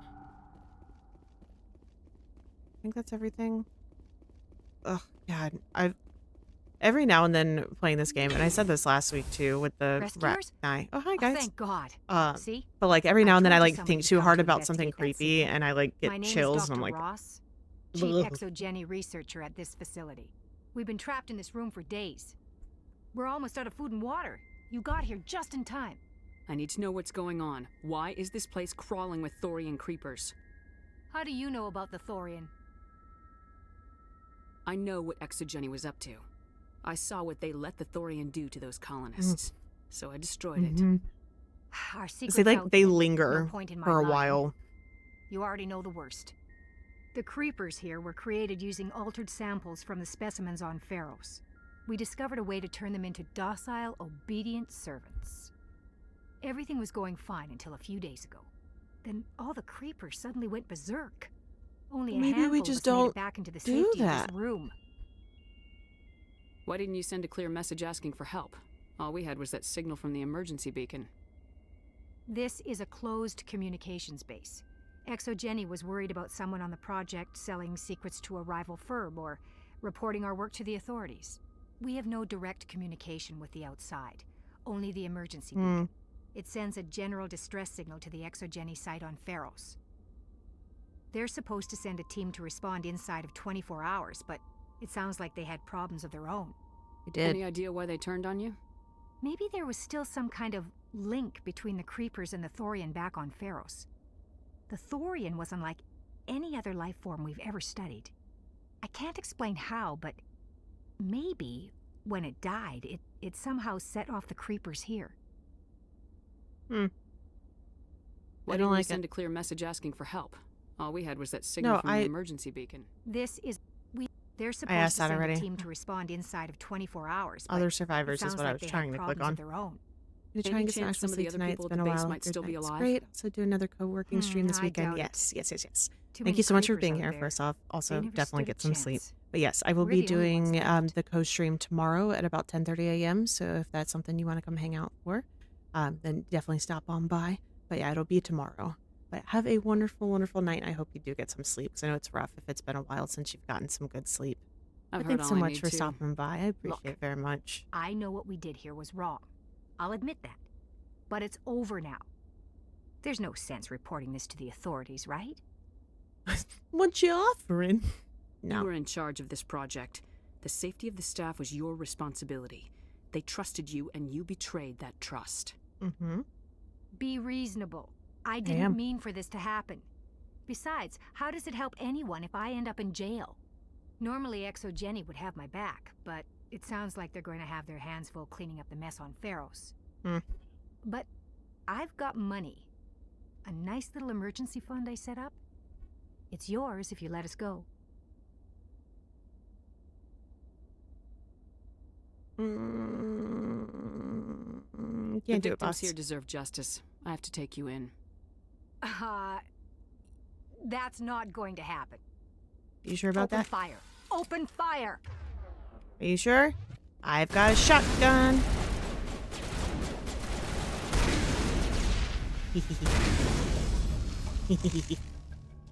I think that's everything. Oh, God. Every now and then playing this game, and I said this last week too with the rat guy. Oh, hi, guys. Oh, thank God. See? But like every now and then I like think too hard about something creepy and I like get chills and I'm like, Ross, Chief Exogeny researcher at this facility. We've been trapped in this room for days. We're almost out of food and water. You got here just in time. I need to know what's going on. Why is this place crawling with Thorian creepers? How do you know about the Thorian? I know what Exogeny was up to. I saw what they let the Thorian do to those colonists, so I destroyed it. Our See, like they linger for a while. You already know the worst. The creepers here were created using altered samples from the specimens on Pharos. We discovered a way to turn them into docile, obedient servants. Everything was going fine until a few days ago. Then all the creepers suddenly went berserk. Only a handful we just of us made don't it back into the do safety that. of this room. Why didn't you send a clear message asking for help? All we had was that signal from the emergency beacon. This is a closed communications base. Exogeny was worried about someone on the project selling secrets to a rival firm or reporting our work to the authorities. We have no direct communication with the outside, only the emergency beacon. It sends a general distress signal to the Exogeny site on Pharos. They're supposed to send a team to respond inside of 24 hours, but it sounds like they had problems of their own. They did. Any idea why they turned on you? Maybe there was still some kind of link between the creepers and the Thorian back on Pharos. The Thorian was unlike any other life form we've ever studied. I can't explain how, but maybe when it died, it somehow set off the creepers here. Why didn't you send a clear message asking for help? All we had was that signal from the emergency beacon. They're supposed to send a team to respond inside of 24 hours. Other survivors is what I was trying to click on. I'm trying to get some actual sleep tonight. It's been a while. Might still be alive. Great. Also do another co-working stream this weekend. Yes. Thank you so much for being here. First off, also definitely get some sleep. But yes, I will be doing the co-stream tomorrow at about 10:30 a.m. So if that's something you want to come hang out for, then definitely stop on by. But yeah, it'll be tomorrow. But have a wonderful, wonderful night. I hope you do get some sleep, because I know it's rough if it's been a while since you've gotten some good sleep. Thanks so much for stopping by. I appreciate it very much. I know what we did here was wrong. I'll admit that. But it's over now. There's no sense reporting this to the authorities, right? What you offering? No. You were in charge of this project. The safety of the staff was your responsibility. They trusted you, and you betrayed that trust. Be reasonable. I didn't mean for this to happen. Besides, how does it help anyone if I end up in jail? Normally Exogeny would have my back, but it sounds like they're going to have their hands full cleaning up the mess on Pharos. But I've got money. A nice little emergency fund I set up. It's yours if you let us go. Can't do it, boss. The victims here deserve justice. I have to take you in. That's not going to happen. You sure about that? Open fire! Open fire! Are you sure? I've got a shotgun.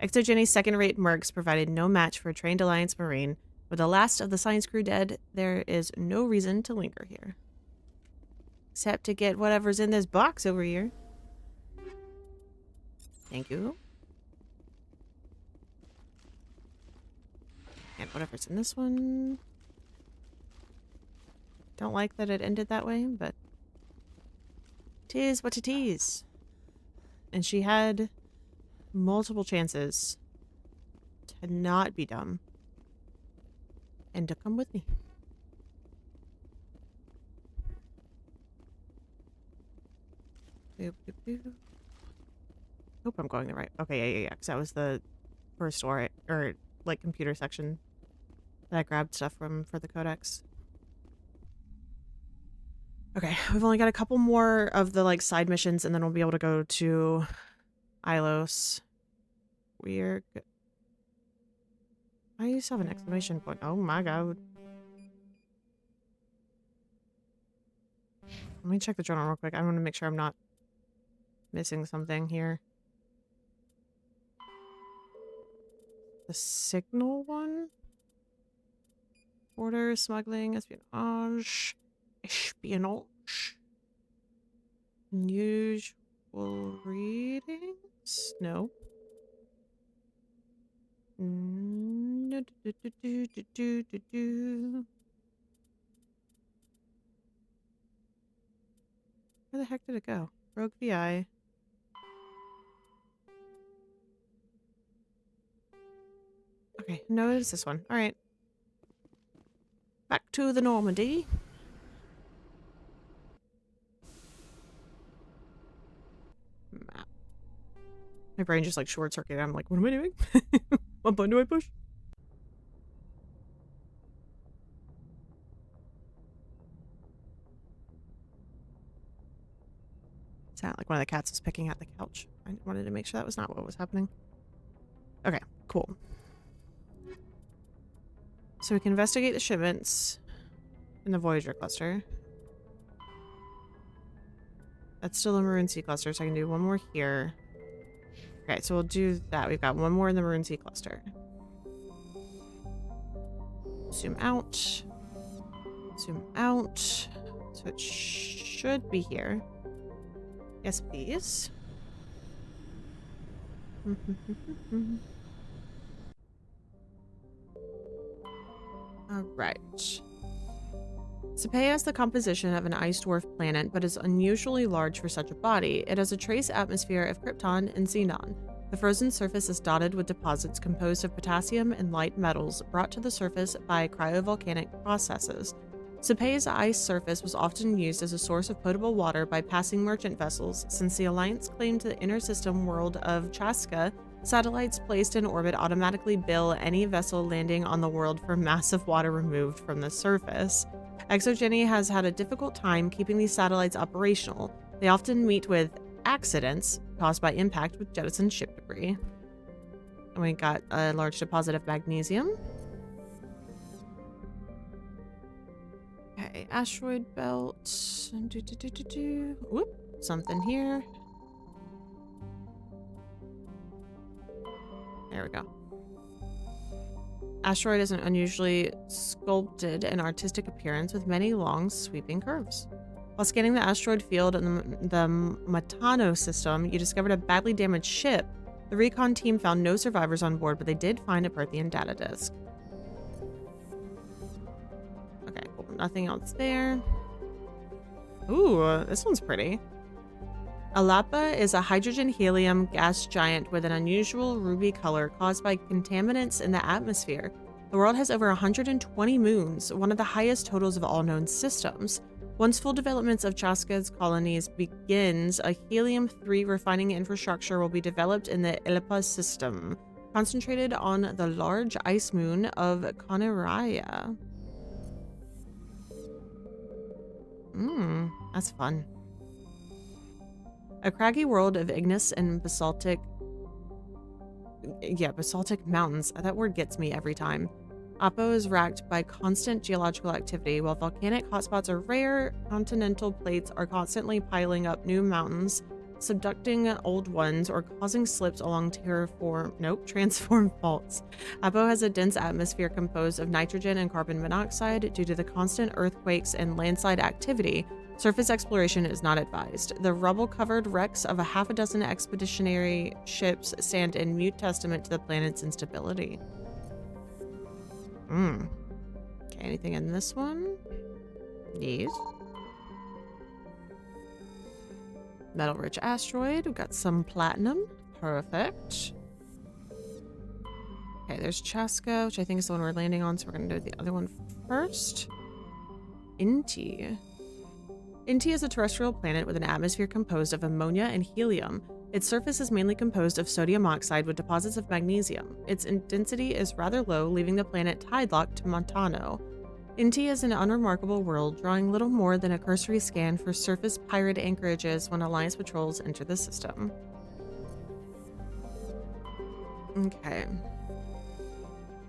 Exogeny's second-rate mercs provided no match for a trained Alliance Marine. With the last of the science crew dead, there is no reason to linger here. Except to get whatever's in this box over here. Thank you. And whatever's in this one. Don't like that it ended that way, but it is what it is. And she had multiple chances to not be dumb and to come with me. Boop, boop, boop. Hope I'm going the right. Okay, yeah. Because that was the first or like computer section that I grabbed stuff from for the codex. Okay, we've only got a couple more of the like side missions, and then we'll be able to go to Ilos. We're good. I used to have an exclamation point. Oh my god. Let me check the journal real quick. I want to make sure I'm not missing something here. The signal one? Order, smuggling, espionage. Espionage. Unusual readings? No. Where the heck did it go? Rogue VI. Okay, no, it's this one. Alright. Back to the Normandy. Map. My brain just like short circuited. I'm like, what am I doing? What button do I push? Sounded like one of the cats was picking at the couch. I wanted to make sure that was not what was happening. Okay, cool. So we can investigate the shipments in the Voyager cluster. That's still the Maroon Sea cluster, so I can do one more here. Okay, so we'll do that. We've got one more in the Maroon Sea cluster. Zoom out. Zoom out. So it should be here. Yes, please. Alright. Sepei has the composition of an ice dwarf planet, but is unusually large for such a body. It has a trace atmosphere of krypton and xenon. The frozen surface is dotted with deposits composed of potassium and light metals brought to the surface by cryovolcanic processes. Sepei's ice surface was often used as a source of potable water by passing merchant vessels. Since the Alliance claimed the inner system world of Chaska, satellites placed in orbit automatically bill any vessel landing on the world for massive water removed from the surface. ExoGeni has had a difficult time keeping these satellites operational. They often meet with accidents caused by impact with jettisoned ship debris. And we got a large deposit of magnesium. Okay, asteroid belt. Whoop, something here. There we go. Asteroid is an unusually sculpted and artistic appearance with many long, sweeping curves. While scanning the asteroid field in the Matano system, you discovered a badly damaged ship. The recon team found no survivors on board, but they did find a Prothean data disk. Okay, cool. Nothing else there. Ooh, this one's pretty. Alapa is a hydrogen-helium gas giant with an unusual ruby color caused by contaminants in the atmosphere. The world has over 120 moons, one of the highest totals of all known systems. Once full developments of Chaska's colonies begins, a helium-3 refining infrastructure will be developed in the Illipa system, concentrated on the large ice moon of Coniraya. That's fun. A craggy world of igneous and basaltic mountains. That word gets me every time. Apo is racked by constant geological activity. While volcanic hotspots are rare, continental plates are constantly piling up new mountains, subducting old ones or causing slips along transform faults. Apo has a dense atmosphere composed of nitrogen and carbon monoxide due to the constant earthquakes and landslide activity. Surface exploration is not advised. The rubble-covered wrecks of a half a dozen expeditionary ships stand in mute testament to the planet's instability. Okay, anything in this one? Yes. Metal-rich asteroid. We've got some platinum. Perfect. Okay, there's Chaska, which I think is the one we're landing on, so we're going to do the other one first. Inti. Inti is a terrestrial planet with an atmosphere composed of ammonia and helium. Its surface is mainly composed of sodium oxide with deposits of magnesium. Its density is rather low, leaving the planet tide-locked to Montano. Inti is an unremarkable world, drawing little more than a cursory scan for surface pirate anchorages when Alliance patrols enter the system. Okay.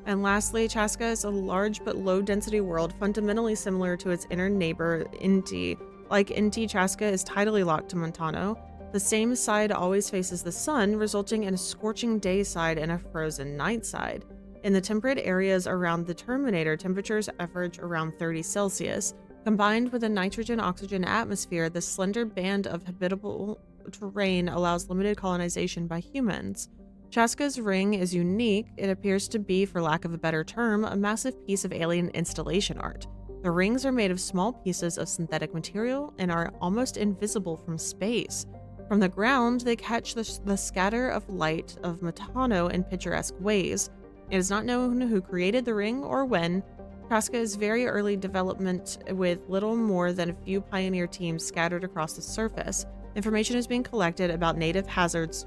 And lastly, Chaska is a large but low-density world fundamentally similar to its inner neighbor, Inti. Like Inti, Chaska is tidally locked to Montano. The same side always faces the sun, resulting in a scorching day side and a frozen night side. In the temperate areas around the Terminator, temperatures average around 30 Celsius. Combined with a nitrogen-oxygen atmosphere, the slender band of habitable terrain allows limited colonization by humans. Chaska's ring is unique. It appears to be, for lack of a better term, a massive piece of alien installation art. The rings are made of small pieces of synthetic material and are almost invisible from space. From the ground, they catch the scatter of light of Montano in picturesque ways. It is not known who created the ring or when. Chaska is very early development with little more than a few pioneer teams scattered across the surface. Information is being collected about native hazards,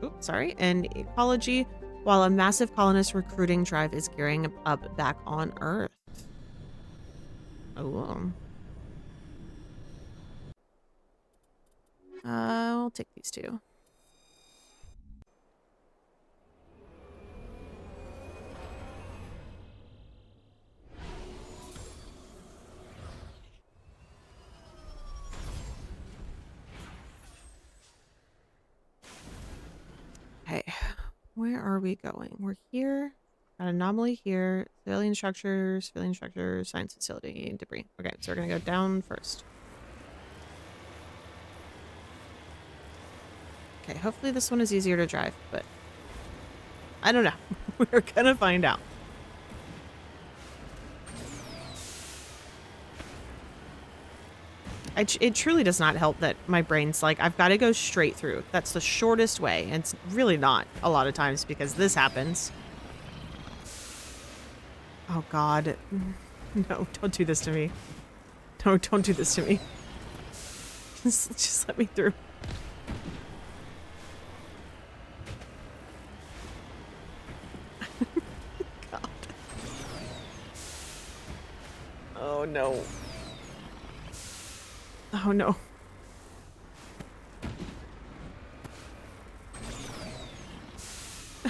and ecology, while a massive colonist recruiting drive is gearing up back on Earth. Oh. I'll take these two. Okay, where are we going? We're here. Got anomaly here. Civilian structures, science facility, debris. Okay, so we're gonna go down first. Okay, hopefully this one is easier to drive, but I don't know. We're gonna find out. It truly does not help that my brain's like, I've got to go straight through. That's the shortest way. And it's really not a lot of times because this happens. Oh, God. No, don't do this to me. No, don't do this to me. Just let me through. God. Oh, no. Oh no.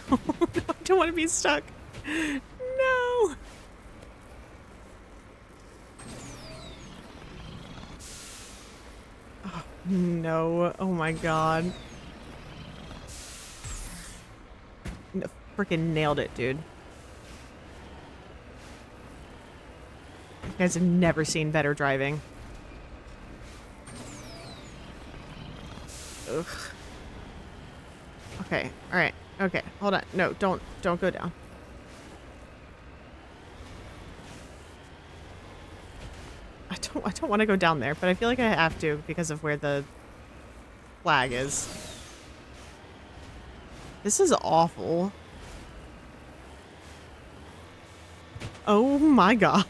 Oh no, I don't want to be stuck. No. Oh no. Oh my God. No, freaking nailed it, dude. You guys have never seen better driving. Ugh. Okay, alright. Okay, hold on. No, don't go down. I don't want to go down there, but I feel like I have to because of where the flag is. This is awful. Oh my God.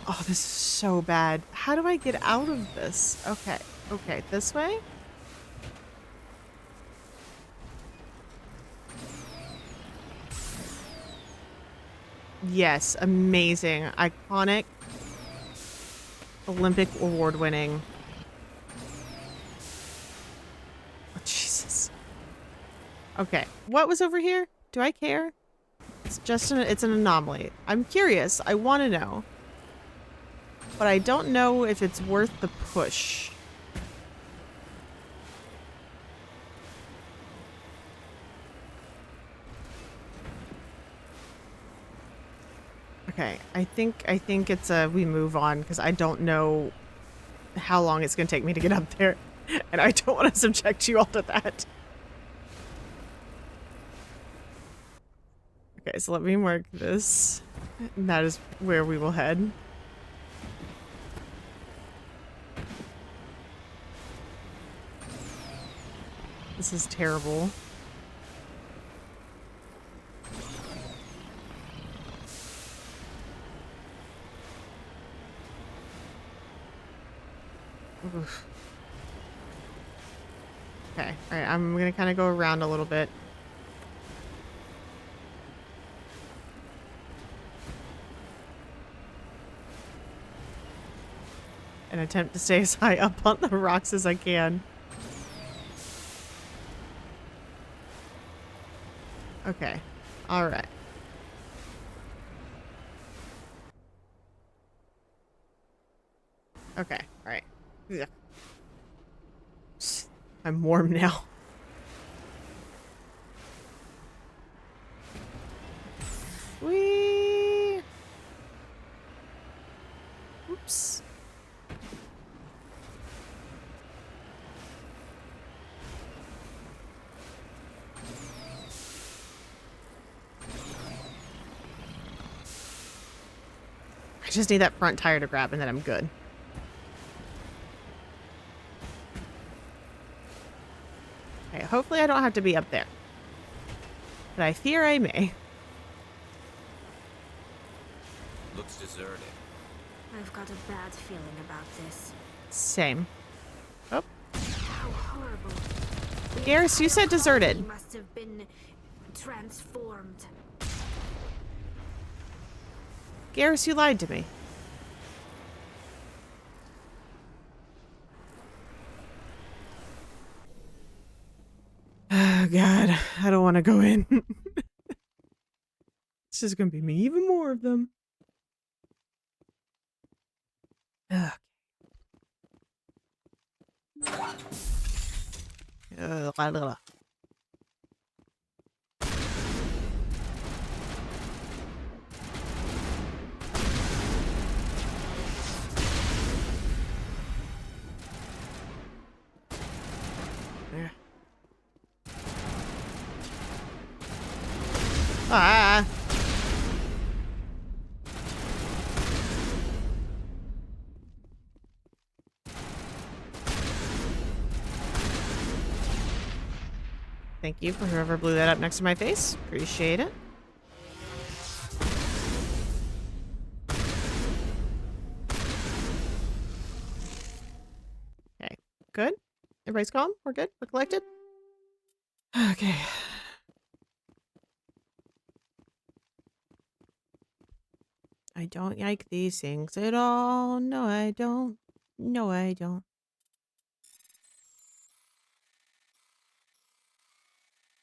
Oh, this is so bad. How do I get out of this? Okay. Okay, this way? Yes, amazing. Iconic. Olympic award-winning. Oh, Jesus. Okay, what was over here? Do I care? It's just it's an anomaly. I'm curious. I want to know. But I don't know if it's worth the push. Okay, I think it's a we move on because I don't know how long it's going to take me to get up there. And I don't want to subject you all to that. Okay, so let me mark this. And that is where we will head. This is terrible. Oof. Okay, alright, I'm gonna kind of go around a little bit. And attempt to stay as high up on the rocks as I can. Okay, alright. Okay, alright. Yeah. I'm warm now. Whee! Oops. I just need that front tire to grab and then I'm good. Okay, hopefully I don't have to be up there. But I fear I may. Looks deserted. I've got a bad feeling about this. Same. Oh. How horrible. Garrus, you said deserted. He must have been transformed. Garrus, you lied to me. Oh, God. I don't want to go in. It's just going to be me. Even more of them. Ugh. La, la, la. There. Ah. Thank you for whoever blew that up next to my face. Appreciate it. Okay, good. Everybody's calm? We're good? We're collected? Okay. I don't like these things at all. No, I don't. No, I don't.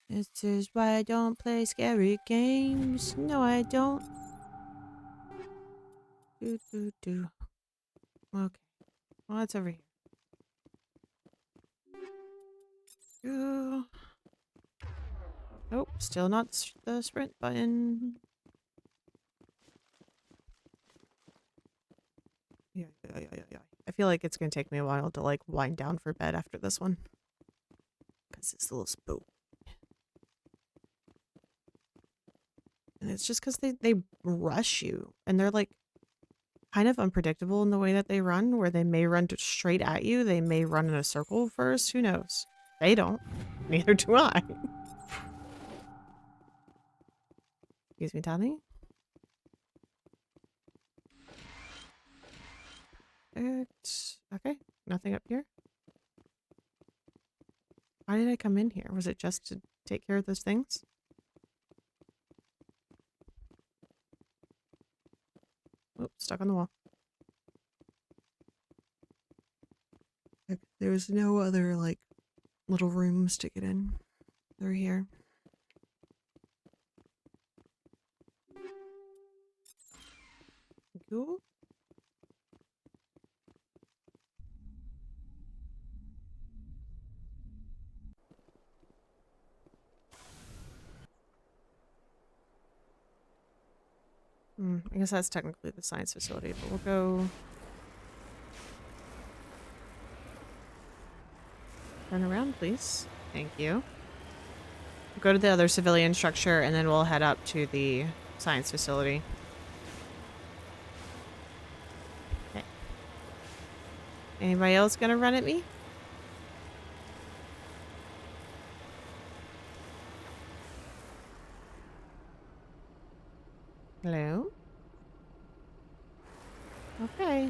This is why I don't play scary games. No, I don't. Do. Okay. Well, it's over here. Oh, still not the sprint button. Yeah. I feel like it's going to take me a while to, like, wind down for bed after this one. Because it's a little spook. And it's just because they rush you. And they're, like, kind of unpredictable in the way that they run, where they may run straight at you. They may run in a circle first. Who knows? They don't. Neither do I. Excuse me, Tommy. Okay, nothing up here. Why did I come in here? Was it just to take care of those things? Oh, stuck on the wall. There's no other, like, little rooms to get in through here. Cool. I guess that's technically the science facility, but we'll go... Turn around, please. Thank you. Go to the other civilian structure, and then we'll head up to the science facility. Okay. Anybody else gonna run at me? Hello? Okay.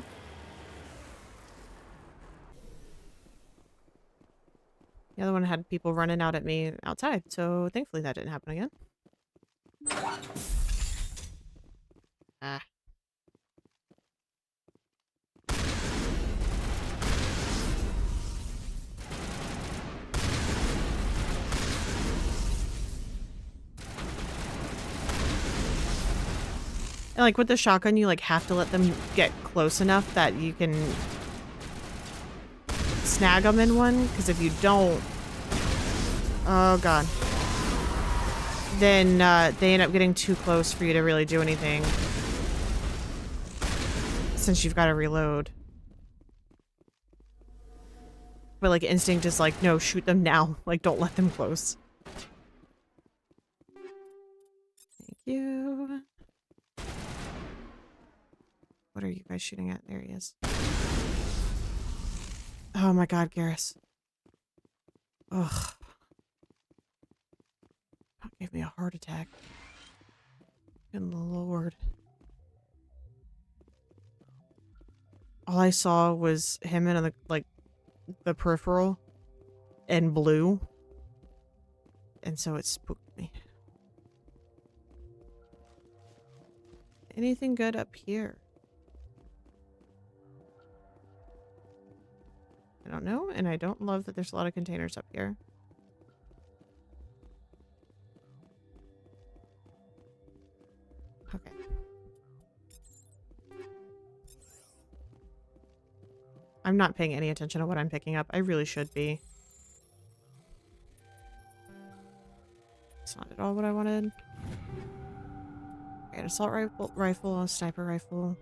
The other one had people running out at me outside, so thankfully that didn't happen again. Ah. And like with the shotgun, you like have to let them get close enough that you can snag them in one, because if you don't, oh god, then they end up getting too close for you to really do anything, since you've got to reload. But like instinct is like, no, shoot them now, like don't let them close. Thank you. What are you guys shooting at? There he is. Oh my god, Garrus. Ugh. That gave me a heart attack. Good lord. All I saw was him in the peripheral and blue. And so it spooked me. Anything good up here? I don't know, and I don't love that there's a lot of containers up here. Okay. I'm not paying any attention to what I'm picking up. I really should be. It's not at all what I wanted. Okay, an assault rifle, a sniper rifle.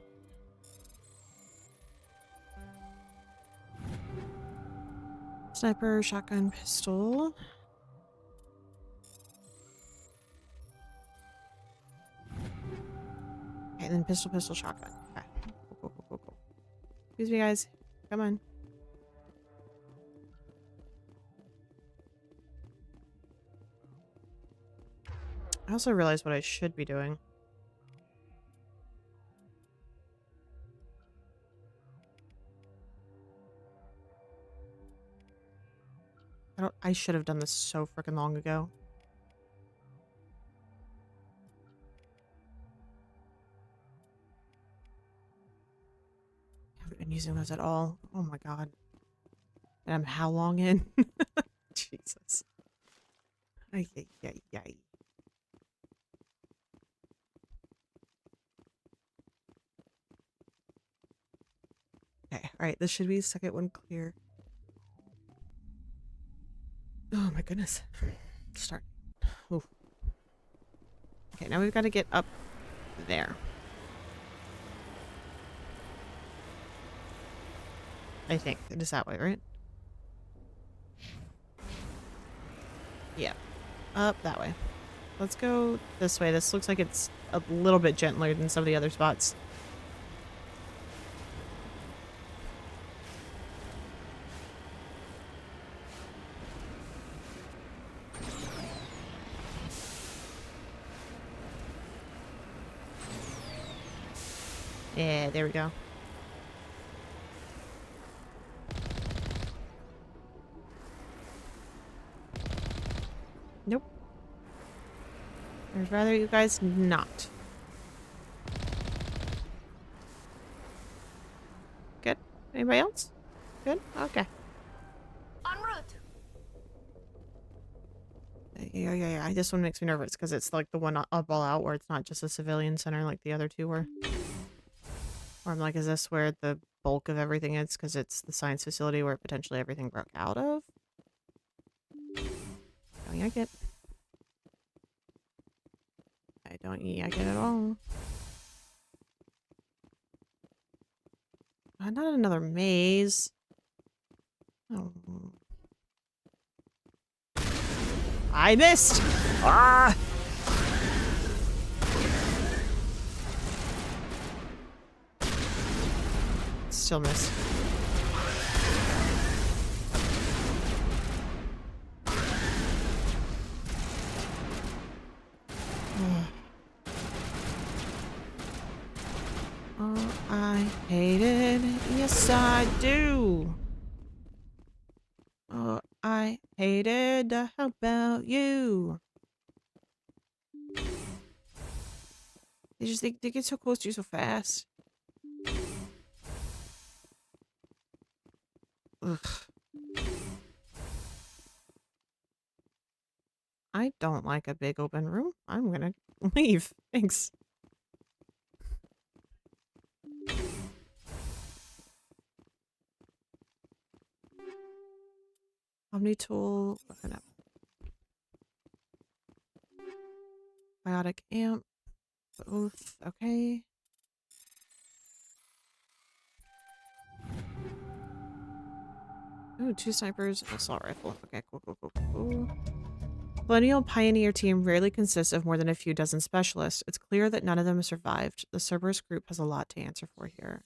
Sniper, shotgun, pistol. Okay, then pistol, shotgun. Okay. Cool. Excuse me, guys. Come on. I also realized what I should be doing. I should have done this so freaking long ago. I haven't been using those at all. Oh my god. And I'm how long in? Jesus. Ay. Okay, alright, this should be the second one clear. Oh my goodness. Start. Ooh. Okay, now we've got to get up there. I think. It is that way, right? Yeah. Up that way. Let's go this way. This looks like it's a little bit gentler than some of the other spots. Yeah, there we go. Nope. I'd rather you guys not. Good? Anybody else? Good? Okay. En route. Yeah. This one makes me nervous because it's like the one up all out where it's not just a civilian center like the other two were. Or I'm like, is this where the bulk of everything is? Because it's the science facility where potentially everything broke out of? Don't yank it. I don't yank it at all. Not another maze. Oh. I missed. Ah! Still missed. Oh, I hate it. Yes, I do. Oh, I hate it. How about you? They get so close to you so fast. Ugh. I don't like a big open room. I'm gonna leave. Thanks. Omni tool. Open up. Biotic amp. Both. Okay. Ooh, 2 snipers and assault rifle. Okay, cool. Colonial Pioneer team rarely consists of more than a few dozen specialists. It's clear that none of them have survived. The Cerberus group has a lot to answer for here.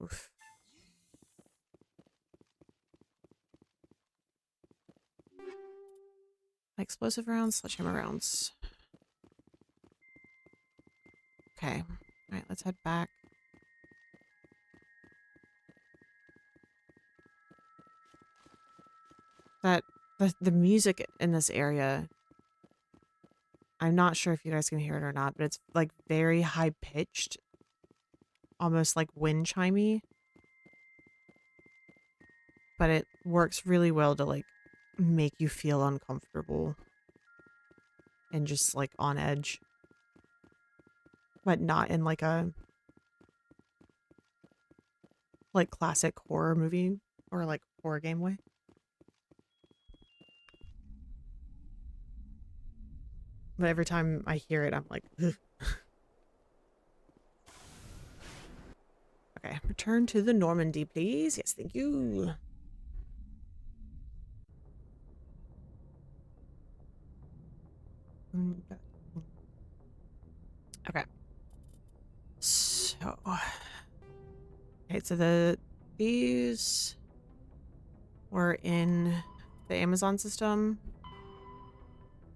Oof. Explosive rounds, sledgehammer rounds. Okay. Alright, let's head back. The music in this area, I'm not sure if you guys can hear it or not, but it's like very high pitched, almost like wind chimey. But it works really well to like make you feel uncomfortable and just like on edge, but not in like a like classic horror movie or like horror game way. But every time I hear it, I'm like, ugh. Okay, return to the Normandy, please. Yes, thank you. Okay. So, okay, so these were in the Amazon system.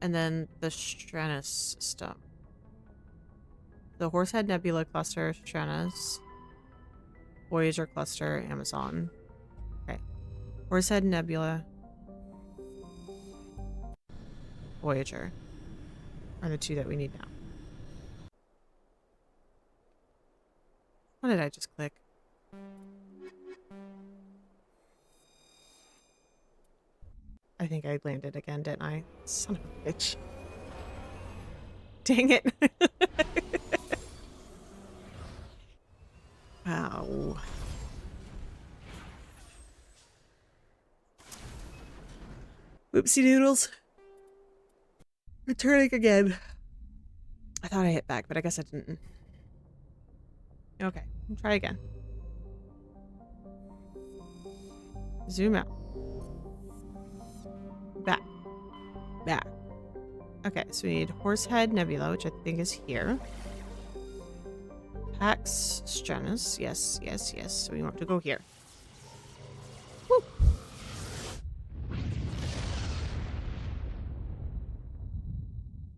And then the Stranus system. The Horsehead Nebula cluster, Stranus. Voyager cluster, Amazon. Okay. Horsehead Nebula. Voyager. Are the 2 that we need now. What did I just click? I think I landed again, didn't I? Son of a bitch. Dang it. Ow. Whoopsie doodles. Returning again. I thought I hit back, but I guess I didn't. Okay, we'll try again. Zoom out. Back. Okay, so we need Horsehead Nebula, which I think is here. Pax Stranus. Yes. So we want to go here. Woo!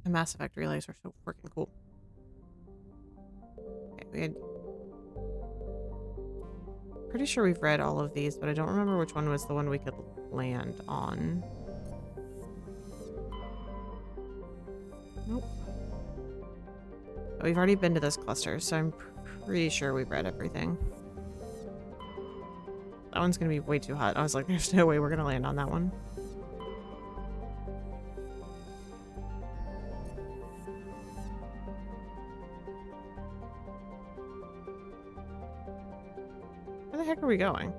The Mass Effect relays are so freaking cool. Okay, pretty sure we've read all of these, but I don't remember which one was the one we could land on. Nope. We've already been to this cluster, so I'm pretty sure we've read everything. That one's gonna be way too hot. I was like, there's no way we're gonna land on that one. Where the heck are we going?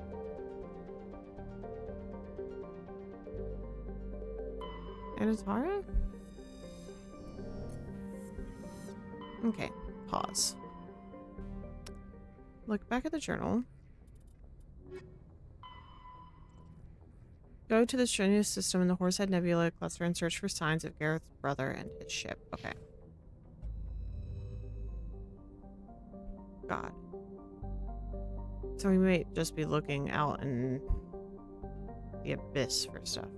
Anatara? Okay, pause. Look back at the journal. Go to the strenuous system in the Horsehead Nebula cluster and search for signs of Gareth's brother and his ship. Okay. God. So we might just be looking out in the abyss for stuff.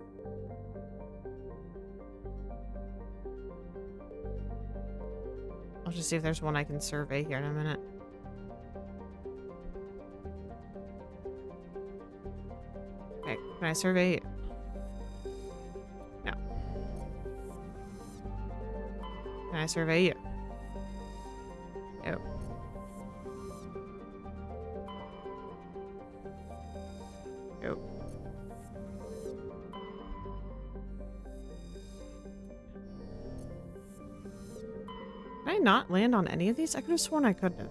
I'll just see if there's one I can survey here in a minute. Okay, can I survey it? No. Can I survey you? No. No. Did I not land on any of these? I could have sworn I couldn't have.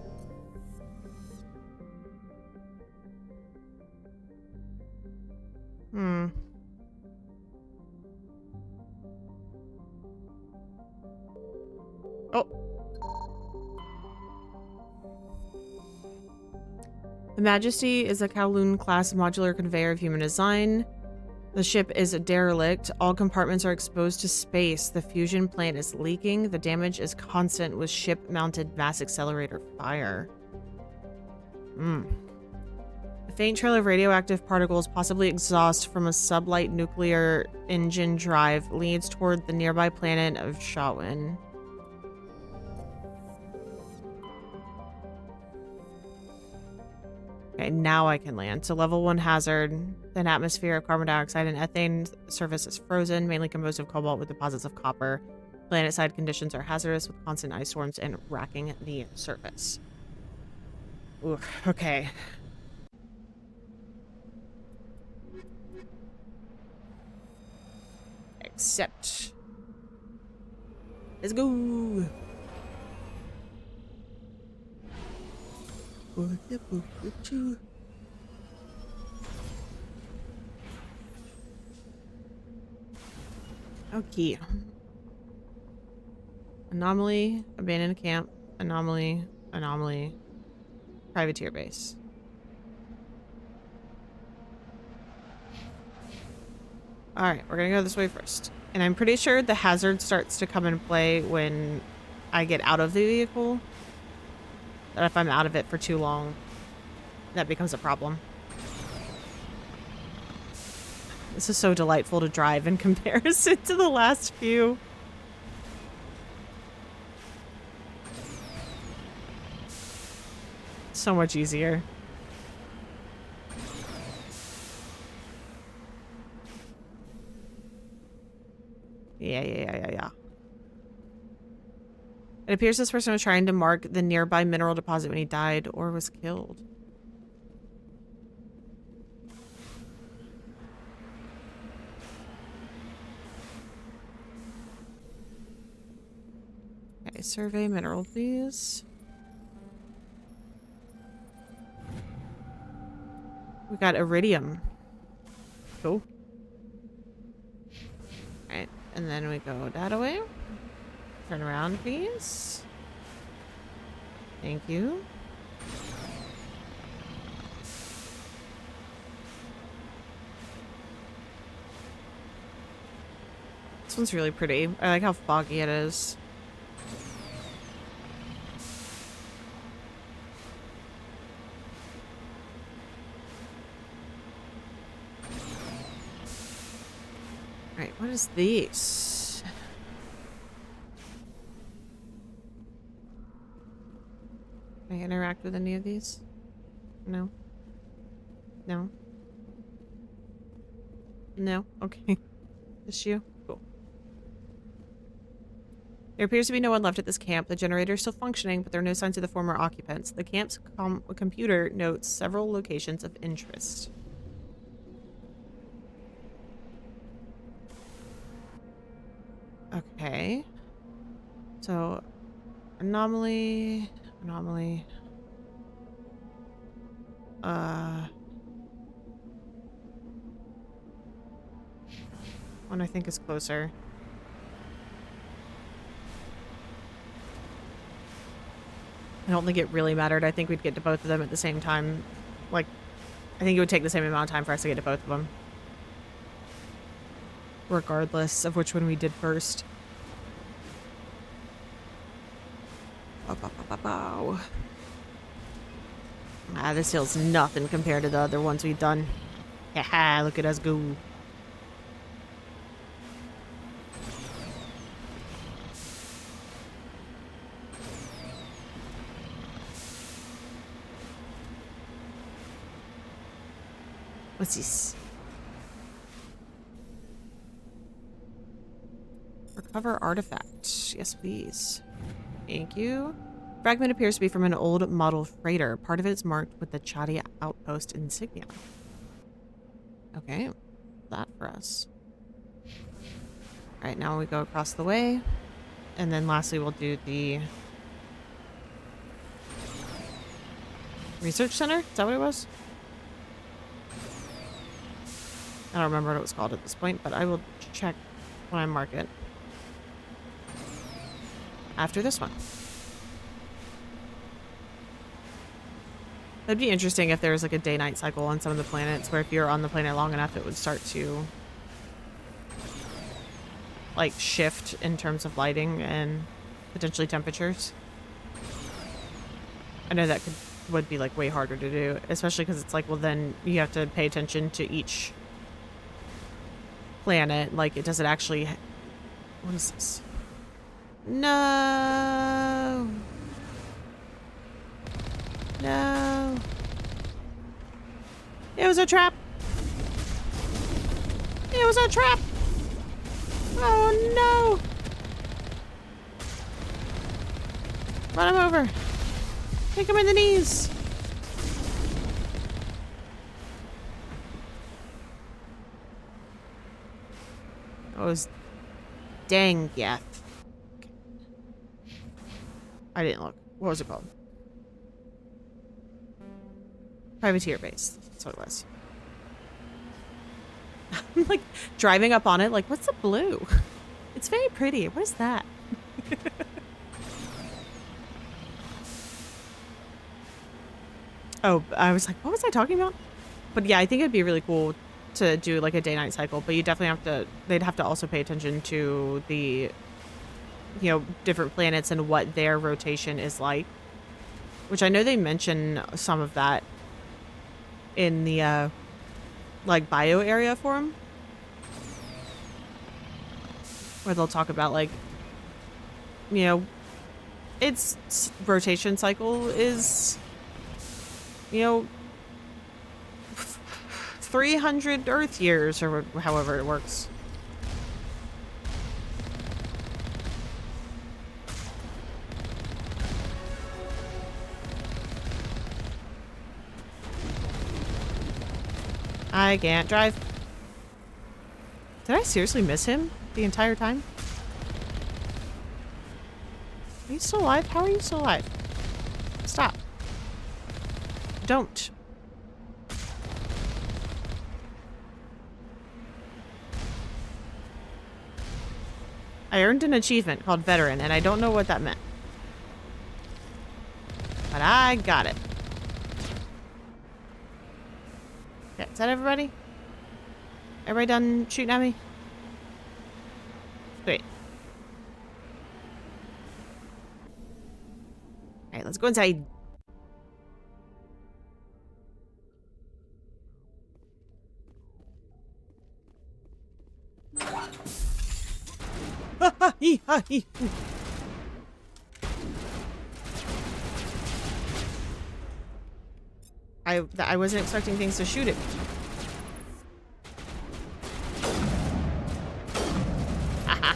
Oh. The Majesty is a Kowloon-class modular conveyor of human design. The ship is a derelict. All compartments are exposed to space. The fusion plant is leaking. The damage is constant with ship-mounted mass accelerator fire. A faint trail of radioactive particles, possibly exhaust from a sublight nuclear engine drive, leads toward the nearby planet of Shawin. Okay, now I can land. So level 1 hazard, an atmosphere of carbon dioxide and ethane. Surface is frozen, mainly composed of cobalt with deposits of copper. Planet-side conditions are hazardous with constant ice storms and racking the surface. Ooh, okay. Accept. Let's go. Okay. Anomaly, abandoned camp, anomaly, anomaly, privateer base. Alright, we're gonna go this way first. And I'm pretty sure the hazard starts to come in play when I get out of the vehicle. That if I'm out of it for too long, that becomes a problem. This is so delightful to drive in comparison to the last few. So much easier. Yeah. It appears this person was trying to mark the nearby mineral deposit when he died or was killed. Okay, survey mineral, please. We got iridium. Cool. Alright, and then we go that way. Turn around, please. Thank you. This one's really pretty. I like how foggy it is. Alright, what is this? Can I interact with any of these? No. No. No? Okay. Just you? Cool. There appears to be no one left at this camp. The generator is still functioning, but there are no signs of the former occupants. The camp's computer notes several locations of interest. Okay. So, anomaly... Anomaly. One I think is closer. I don't think it really mattered. I think we'd get to both of them at the same time. Like, I think it would take the same amount of time for us to get to both of them. regardless of which one we did first. Ah, this hill's nothing compared to the other ones we've done. Haha, look at us go. What's this? Recover artifact. Yes, please. Thank you. Fragment appears to be from an old model freighter. Part of it is marked with the Chadi outpost insignia. Okay, that for us. Alright, now we go across the way. And then lastly, we'll do the research center? Is that what it was? I don't remember what it was called at this point, but I will check when I mark it. After this one. That'd be interesting if there was like a day-night cycle on some of the planets where if you're on the planet long enough, it would start to like shift in terms of lighting and potentially temperatures. I know that would be like way harder to do, especially because it's like, well, then you have to pay attention to each planet. Like, it does it actually... What is this? No! No! It was a trap! It was a trap! Oh no! Run him over! Kick him in the knees! That was dang Geth. I didn't look. What was it called? Privateer base. That's what it was. I'm like driving up on it like, what's the blue? It's very pretty. What is that? Oh, I was like, what was I talking about? But yeah, I think it'd be really cool to do like a day-night cycle, but you definitely have to, they'd have to also pay attention to the, you know, different planets and what their rotation is like, which I know they mention some of that in the like bio area forum, where they'll talk about like, you know, its rotation cycle is, you know, 300 Earth years or however it works. I can't drive. Did I seriously miss him the entire time? Are you still alive? How are you still alive? Stop. Don't. I earned an achievement called Veteran, and I don't know what that meant. But I got it. Okay, is that everybody? Everybody done shooting at me? Great. Alright, let's go inside. I wasn't expecting things to shoot at me. Haha.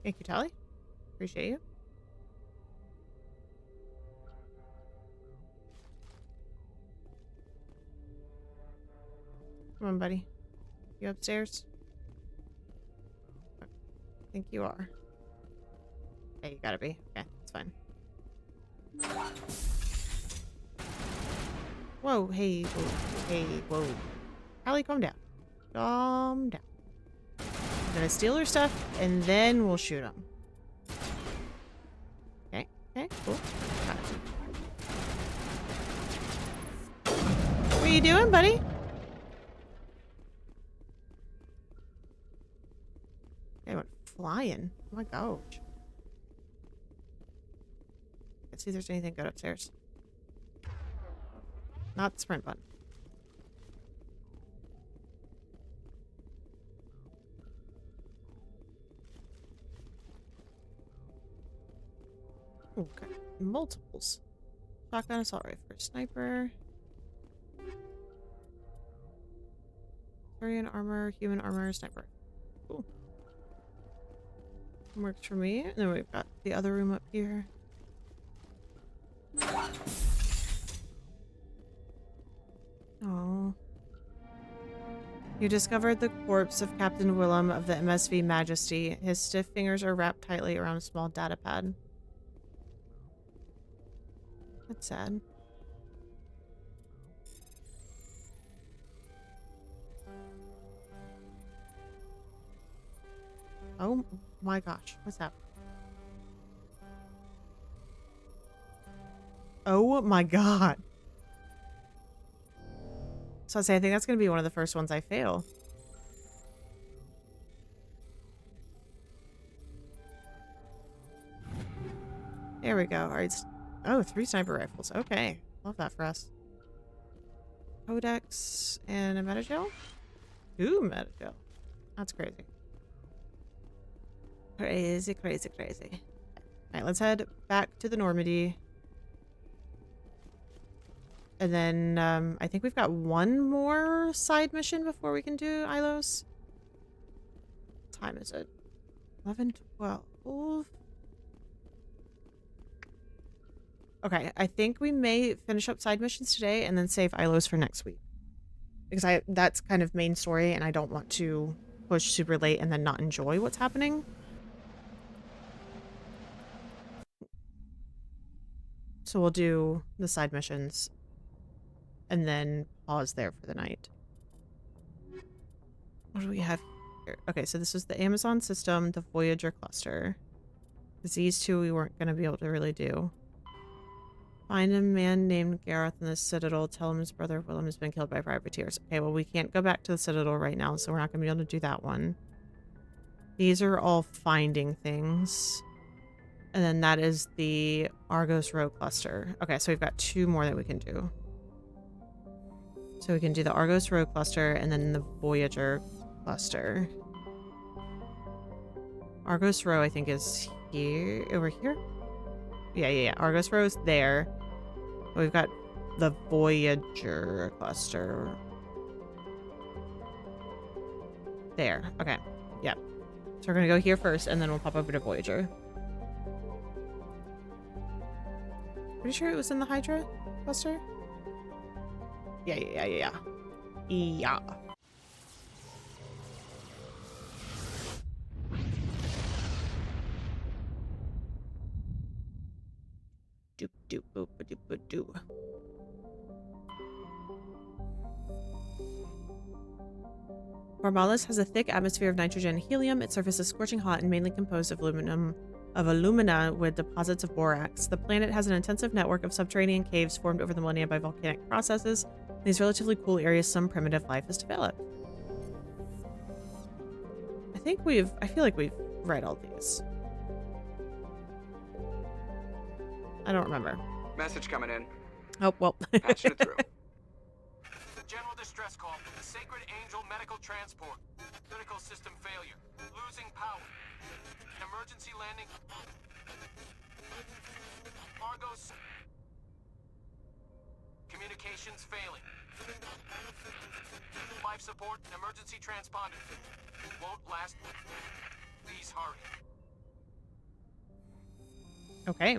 Thank you, Tally. Appreciate you. Come on, buddy. You upstairs? I think you are. Hey, you gotta be. Okay, it's fine. Whoa, hey, whoa, hey, whoa. Allie, calm down. Calm down. I'm gonna steal her stuff, and then we'll shoot him. Okay, okay, cool. Got it. What are you doing, buddy? They went flying. Oh my gosh. Let's see if there's anything good upstairs. Not the sprint button. Okay. Multiples. Shotgun, assault rifle, sniper. Turian armor, human armor, sniper. Cool. Works for me. And then we've got the other room up here. Oh. You discovered the corpse of Captain Willem of the MSV Majesty. His stiff fingers are wrapped tightly around a small data pad. That's sad. Oh my gosh, what's that? Oh my god. So I think that's going to be one of the first ones I fail. There we go. All right. Oh, 3 sniper rifles. Okay. Love that for us. Codex and a metagel? 2 metagel. That's crazy. Crazy, crazy, crazy. All right, let's head back to the Normandy. And then I think we've got one more side mission before we can do Ilos. What time is it? 11:12. Okay, I think we may finish up side missions today and then save Ilos for next week. Because that's kind of main story and I don't want to push super late and then not enjoy what's happening. So we'll do the side missions and then pause there for the night. What do we have here? Okay, so this is the Amazon system, the Voyager cluster. These two we weren't going to be able to really do. Find a man named Gareth in the Citadel. Tell him his brother Willem has been killed by privateers. Okay, well, we can't go back to the Citadel right now, so we're not going to be able to do that one. These are all finding things. And then that is the Argos Row cluster. Okay, so we've got 2 more that we can do. So we can do the Argos Row cluster and then the Voyager cluster. Argos Row, I think, is here. Over here? Yeah. Argos Row is there. We've got the Voyager cluster. There. Okay. Yep. So we're going to go here first, and then we'll pop over to Voyager. Pretty sure it was in the Hydra cluster? Yeah. Doop doop boop a doop a doo. Barbalis has a thick atmosphere of nitrogen and helium. Its surface is scorching hot and mainly composed of alumina with deposits of borax. The planet has an intensive network of subterranean caves formed over the millennia by volcanic processes. In these relatively cool areas, some primitive life is developed. I feel like we've read all these. I don't remember. Message coming in. Oh, well. Patching it through. General distress call. Sacred Angel medical transport. Critical system failure. Losing power. Emergency landing. Argos. Communications failing. Life support and emergency transponder. Won't last. Please hurry. Okay.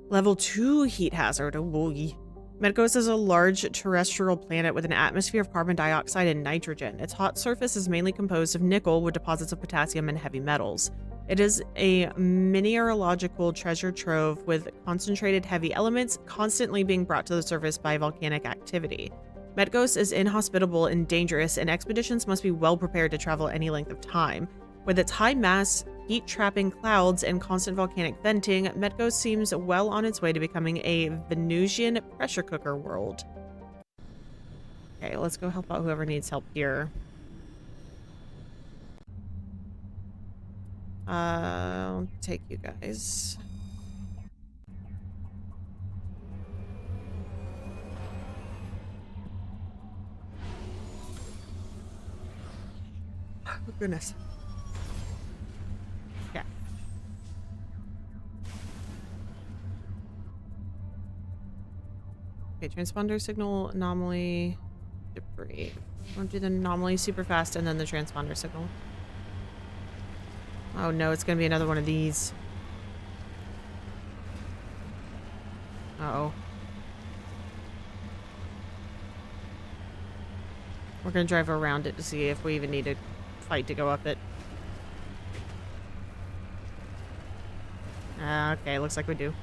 Level 2 heat hazard. Oh boy. Medcos is a large terrestrial planet with an atmosphere of carbon dioxide and nitrogen. Its hot surface is mainly composed of nickel with deposits of potassium and heavy metals. It is a mineralogical treasure trove with concentrated heavy elements constantly being brought to the surface by volcanic activity. Medcos is inhospitable and dangerous, and expeditions must be well prepared to travel any length of time. With its high mass, heat-trapping clouds, and constant volcanic venting, Medcos seems well on its way to becoming a Venusian pressure cooker world. Okay, let's go help out whoever needs help here. I'll take you guys. Oh, goodness. Yeah. Okay, transponder signal, anomaly, debris. We'll do the anomaly super fast and then the transponder signal. Oh no, it's gonna be another one of these. Uh-oh. We're gonna drive around it to see if we even need to fight to go up it. Okay, looks like we do.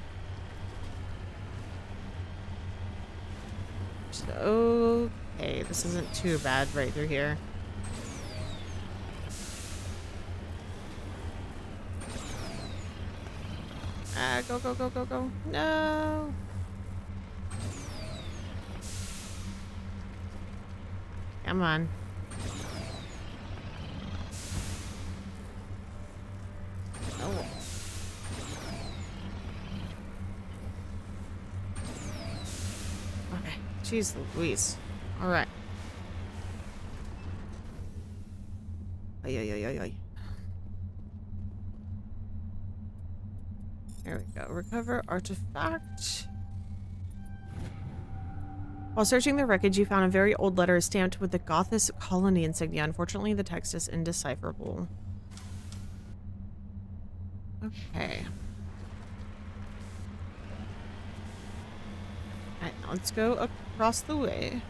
So, okay, this isn't too bad right through here. Go, go, go, go, go. No! Come on. Oh. Okay. Jeez Louise. Alright. Ay, ay, ay, ay, ay. There we go. Recover artifact. While searching the wreckage, you found a very old letter stamped with the Gothis colony insignia. Unfortunately, the text is indecipherable. Okay. Alright, now let's go across the way.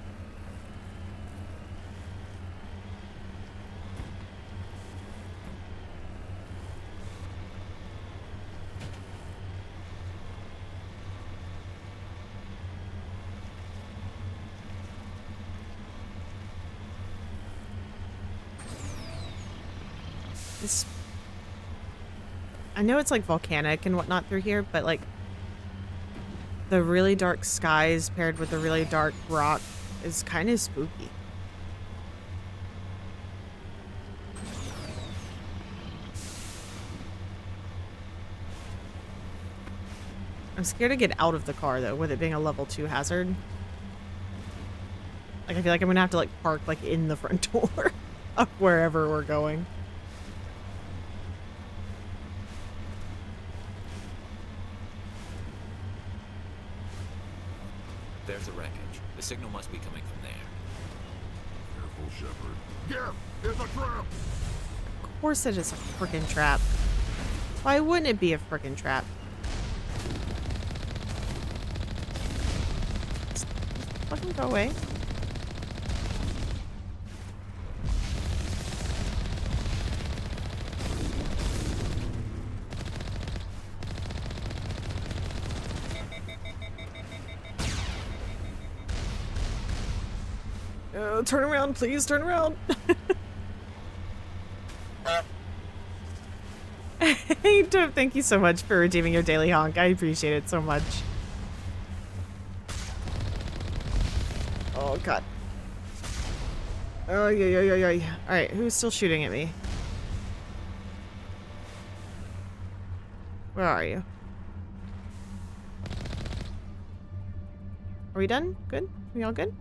This, I know it's like volcanic and whatnot through here, but like the really dark skies paired with the really dark rock is kind of spooky. I'm scared to get out of the car though, with it being a level 2 hazard. Like I feel like I'm gonna have to like park like in the front door of wherever we're going. There's the wreckage. The signal must be coming from there. Careful, Shepard. Yeah, it's a trap! Of course it is a frickin' trap. Why wouldn't it be a frickin' trap? Just fucking go away. Turn around, please, turn around. Hey, Dove, thank you so much for redeeming your daily honk. I appreciate it so much. Oh, God. Oh, yeah. Alright, who's still shooting at me? Where are you? Are we done? Good? We all good?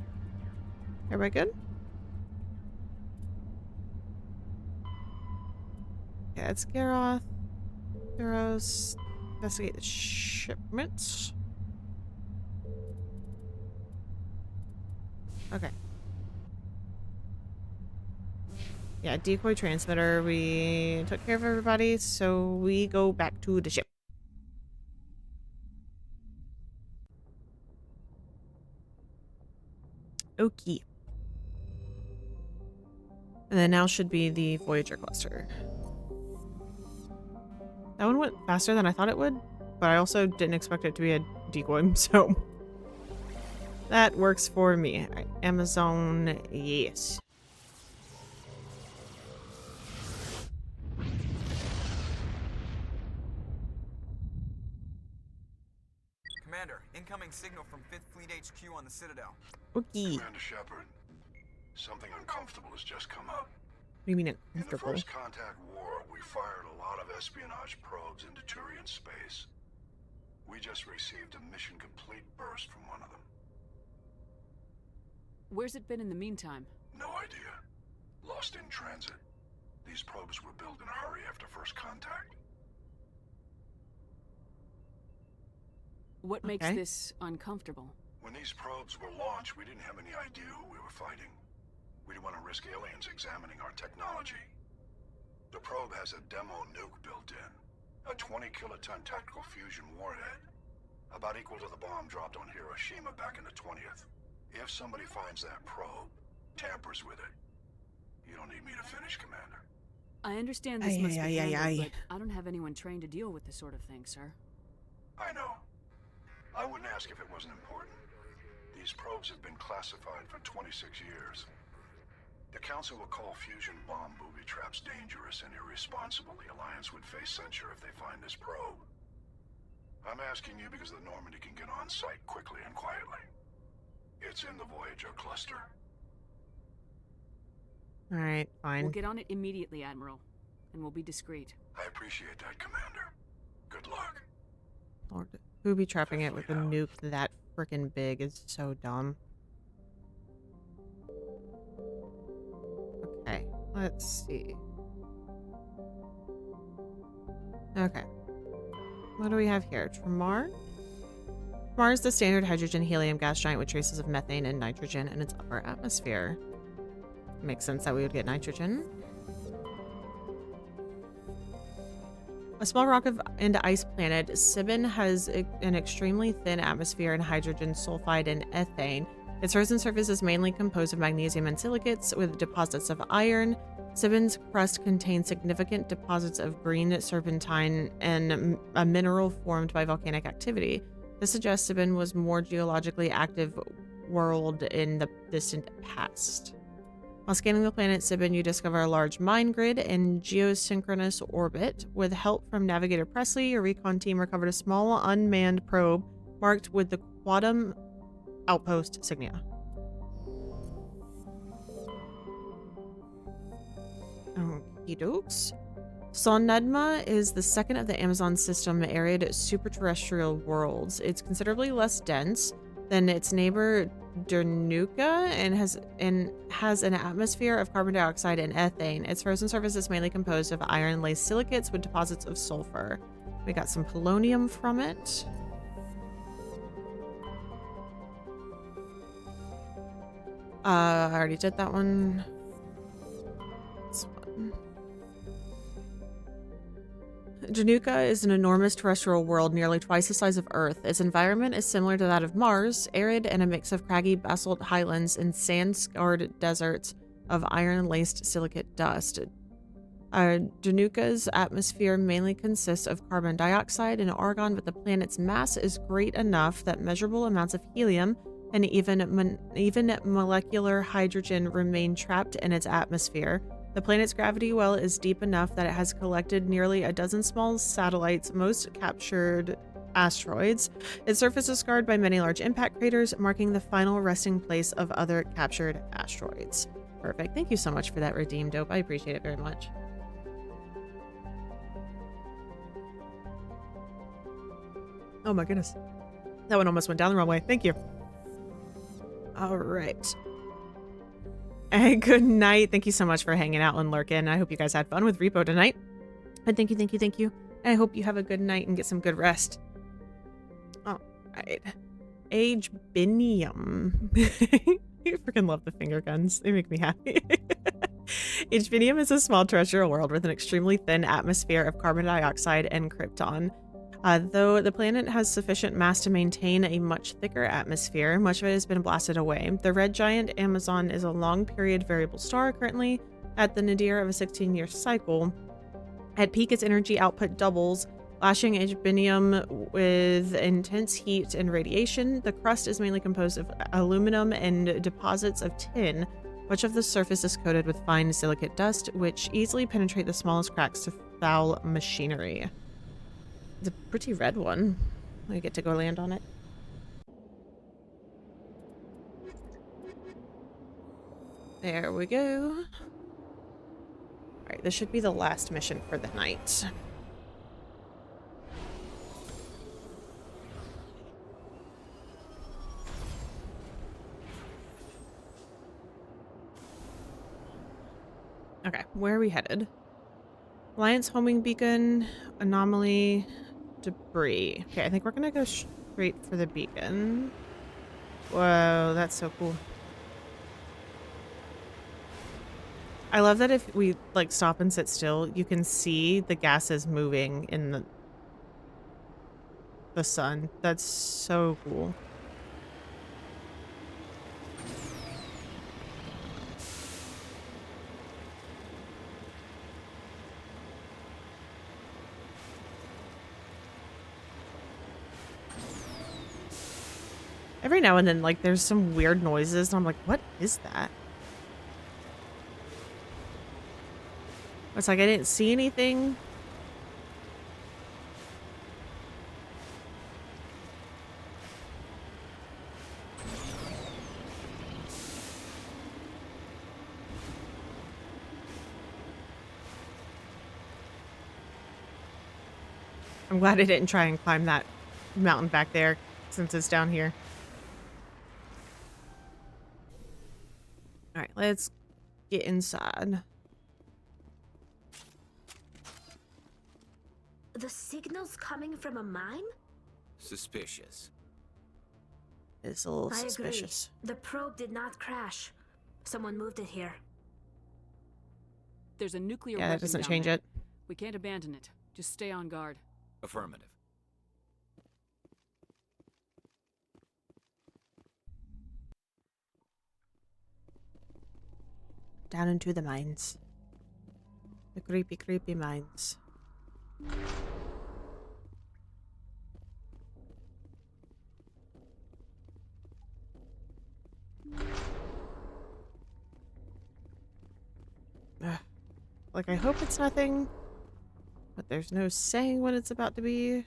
Everybody good? Yeah, it's Garroth. Garros. Investigate the shipments. Okay. Yeah, decoy transmitter. We took care of everybody, so we go back to the ship. Okie. And then now should be the Voyager cluster. That one went faster than I thought it would, but I also didn't expect it to be a decoy, so that works for me. All right, Amazon, yes. Commander, incoming signal from 5th Fleet HQ on the Citadel. Okay. Commander Shepard, something uncomfortable has just come up. What do you mean uncomfortable? In the First Contact War, we fired a lot of espionage probes into Turian space. We just received a mission complete burst from one of them. Where's it been in the meantime? No idea. Lost in transit. These probes were built in a hurry after First Contact. What makes this uncomfortable? When these probes were launched, we didn't have any idea who we were fighting. We didn't want to risk aliens examining our technology. The probe has a demo nuke built in. A 20-kiloton tactical fusion warhead. About equal to the bomb dropped on Hiroshima back in the 20th. If somebody finds that probe, tampers with it, you don't need me to finish, Commander. I understand this must be handled, but I don't have anyone trained to deal with this sort of thing, sir. I know. I wouldn't ask if it wasn't important. These probes have been classified for 26 years. The Council will call fusion bomb booby traps dangerous and irresponsible. The Alliance would face censure if they find this probe. I'm asking you because the Normandy can get on site quickly and quietly. It's in the Voyager cluster. All right, fine. We'll get on it immediately, Admiral, and we'll be discreet. I appreciate that, Commander. Good luck. Lord, booby trapping it with a nuke that freaking big is so dumb. Okay, let's see. Okay. What do we have here? Tramar? Tramar is the standard hydrogen helium gas giant with traces of methane and nitrogen in its upper atmosphere. Makes sense that we would get nitrogen. A small rock and ice planet, Sibin has an extremely thin atmosphere and hydrogen sulfide and ethane. Its frozen surface is mainly composed of magnesium and silicates with deposits of iron. Sibin's crust contains significant deposits of green serpentine and a mineral formed by volcanic activity. This suggests Sibin was more geologically active world in the distant past. While scanning the planet Sibin, you discover a large mine grid in geosynchronous orbit. With help from Navigator Presley, your recon team recovered a small unmanned probe marked with the Quantum Outpost insignia. Okie dokes. Sonnedma is the second of the Amazon system arid superterrestrial worlds. It's considerably less dense than its neighbor Dernuka and has an atmosphere of carbon dioxide and ethane. Its frozen surface is mainly composed of iron-laced silicates with deposits of sulfur. We got some polonium from it. I already did that one. This one. Januka is an enormous terrestrial world nearly twice the size of Earth. Its environment is similar to that of Mars, arid and a mix of craggy basalt highlands and sand-scarred deserts of iron-laced silicate dust. Januka's atmosphere mainly consists of carbon dioxide and argon, but the planet's mass is great enough that measurable amounts of helium and even molecular hydrogen remain trapped in its atmosphere. The planet's gravity well is deep enough that it has collected nearly a dozen small satellites, most captured asteroids. Its surface is scarred by many large impact craters, marking the final resting place of other captured asteroids. Perfect. Thank you so much for that, Redeemed Dope. I appreciate it very much. Oh my goodness. That one almost went down the wrong way. Thank you. All right. Hey, good night. Thank you so much for hanging out and lurking. I hope you guys had fun with Repo tonight. And thank you. I hope you have a good night and get some good rest. All right. Age Binium. I freaking love the finger guns. They make me happy. Age Binium is a small terrestrial world with an extremely thin atmosphere of carbon dioxide and krypton. Though the planet has sufficient mass to maintain a much thicker atmosphere, much of it has been blasted away. The red giant Amazon is a long-period variable star currently at the nadir of a 16-year cycle. At peak, its energy output doubles, lashing Ignium with intense heat and radiation. The crust is mainly composed of aluminum and deposits of tin. Much of the surface is coated with fine silicate dust, which easily penetrate the smallest cracks to foul machinery. It's a pretty red one. I get to go land on it. There we go. Alright, this should be the last mission for the night. Okay, where are we headed? Alliance homing beacon, anomaly, debris. Okay, I think we're gonna go straight for the beacon. Whoa, that's so cool. I love that if we like stop and sit still, you can see the gases moving in the sun. That's so cool. Every now and then, like, there's some weird noises, and I'm like, what is that? It's like I didn't see anything. I'm glad I didn't try and climb that mountain back there since it's down here. All right, let's get inside. The signal's coming from a mine? Suspicious. It's a little I suspicious. agree. The probe did not crash. Someone moved it here. There's a nuclear Yeah, weapon that doesn't down change there. it. We can't abandon it. Just stay on guard. Affirmative. Down into the mines. The creepy, creepy mines. Like, I hope it's nothing, but there's no saying what it's about to be.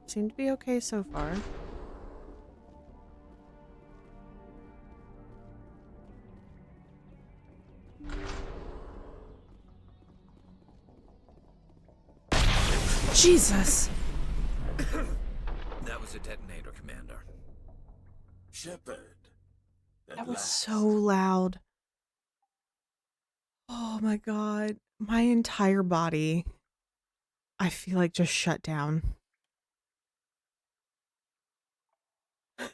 Seem to be okay so far. Jesus! That was a detonator, Commander. Shepard. That was so loud. Oh my god. My entire body, I feel like, just shut down. It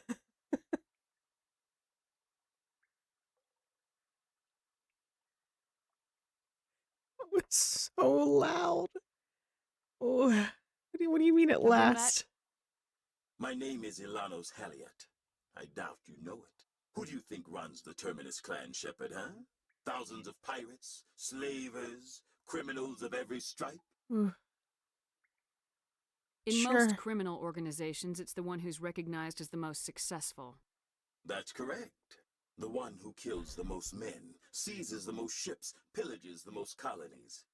was so loud. Oh, what do you mean at last? My name is Ilanos Haliat. I doubt you know it. Who do you think runs the Terminus clan, Shepard, huh? Thousands of pirates, slavers, criminals of every stripe? In Sure. most criminal organizations, it's the one who's recognized as the most successful. That's correct. The one who kills the most men, seizes the most ships, pillages the most colonies.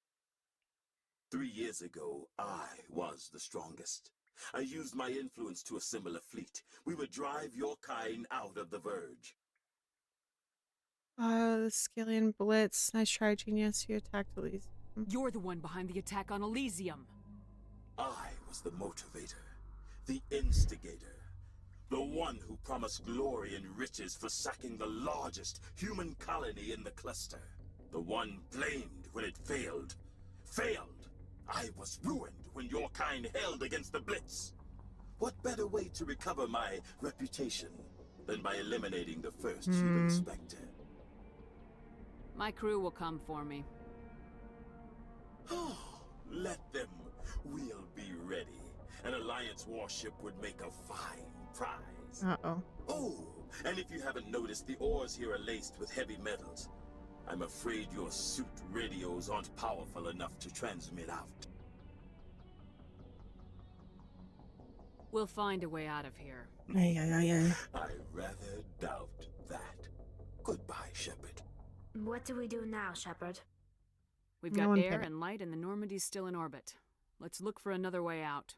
3 years ago, I was the strongest. I used my influence to assemble a fleet. We would drive your kind out of the Verge. The Scallion Blitz. Nice try, genius. You attacked Elysium. You're the one behind the attack on Elysium. I was the motivator, the instigator, the one who promised glory and riches for sacking the largest human colony in the cluster. The one blamed when it failed. Failed! I was ruined when your kind held against the Blitz. What better way to recover my reputation than by eliminating the first human Spectre? My crew will come for me. Oh, let them. We'll be ready. An Alliance warship would make a fine prize. Uh-oh. Oh, and if you haven't noticed, the ores here are laced with heavy metals. I'm afraid your suit radios aren't powerful enough to transmit out. We'll find a way out of here. Yeah. I rather doubt that. Goodbye, Shepard. What do we do now, Shepard? We've got air and light, and the Normandy's still in orbit. Let's look for another way out.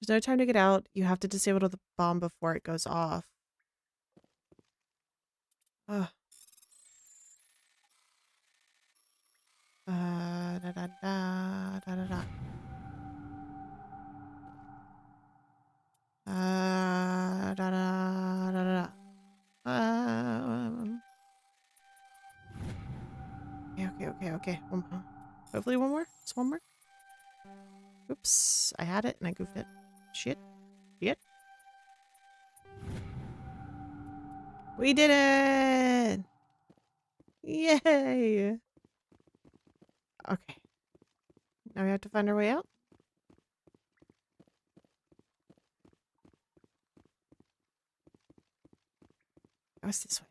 There's no time to get out. You have to disable the bomb before it goes off. Ugh. Da da da da da da. Da da da da. Okay. One more. Hopefully one more. Just one more. Oops. I had it and I goofed it. Shit. We did it! Yay! Okay. Now we have to find our way out. What's this way?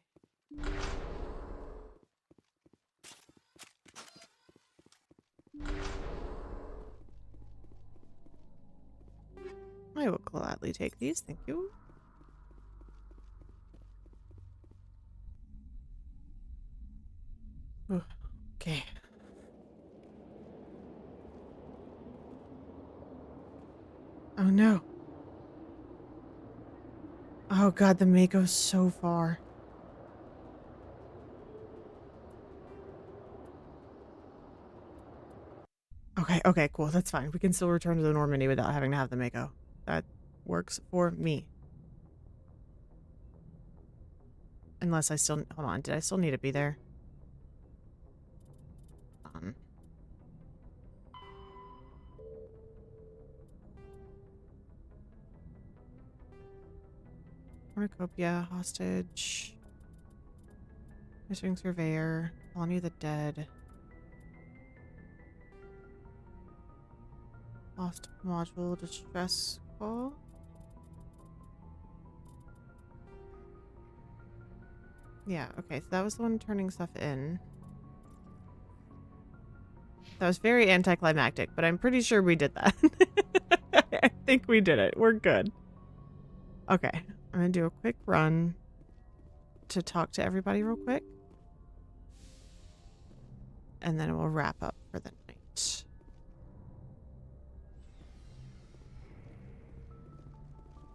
I will gladly take these, thank you. Ooh, okay. Oh no. Oh god, the Mako's so far. Okay, cool. That's fine. We can still return to the Normandy without having to have the Mako. That works for me. Unless I still... Hold on. Did I still need to be there? Cornucopia, hostage. Missing surveyor. Colony of the dead. Lost module distress call. Yeah, okay, so that was the one turning stuff in. That was very anticlimactic, but I'm pretty sure we did that. I think we did it. We're good. Okay, I'm gonna do a quick run to talk to everybody real quick. And then we'll wrap up for the night.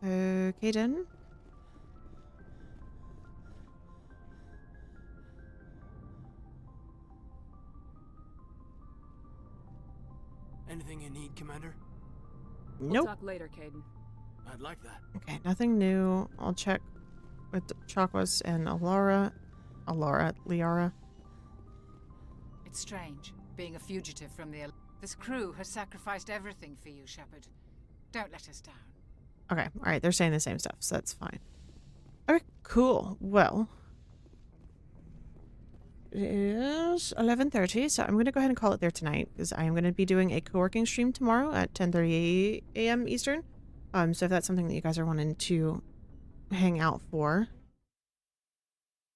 Okay, then. Anything you need, Commander? We'll Nope. talk later, Caden. I'd like that. Okay, nothing new. I'll check with Chakwas and Liara. It's strange, being a fugitive from the... This crew has sacrificed everything for you, Shepard. Don't let us down. Okay, alright, they're saying the same stuff, so that's fine. Okay, cool. Well, it is 11:30, so I'm going to go ahead and call it there tonight, because I am going to be doing a co-working stream tomorrow at 10:30 a.m. Eastern. So if that's something that you guys are wanting to hang out for,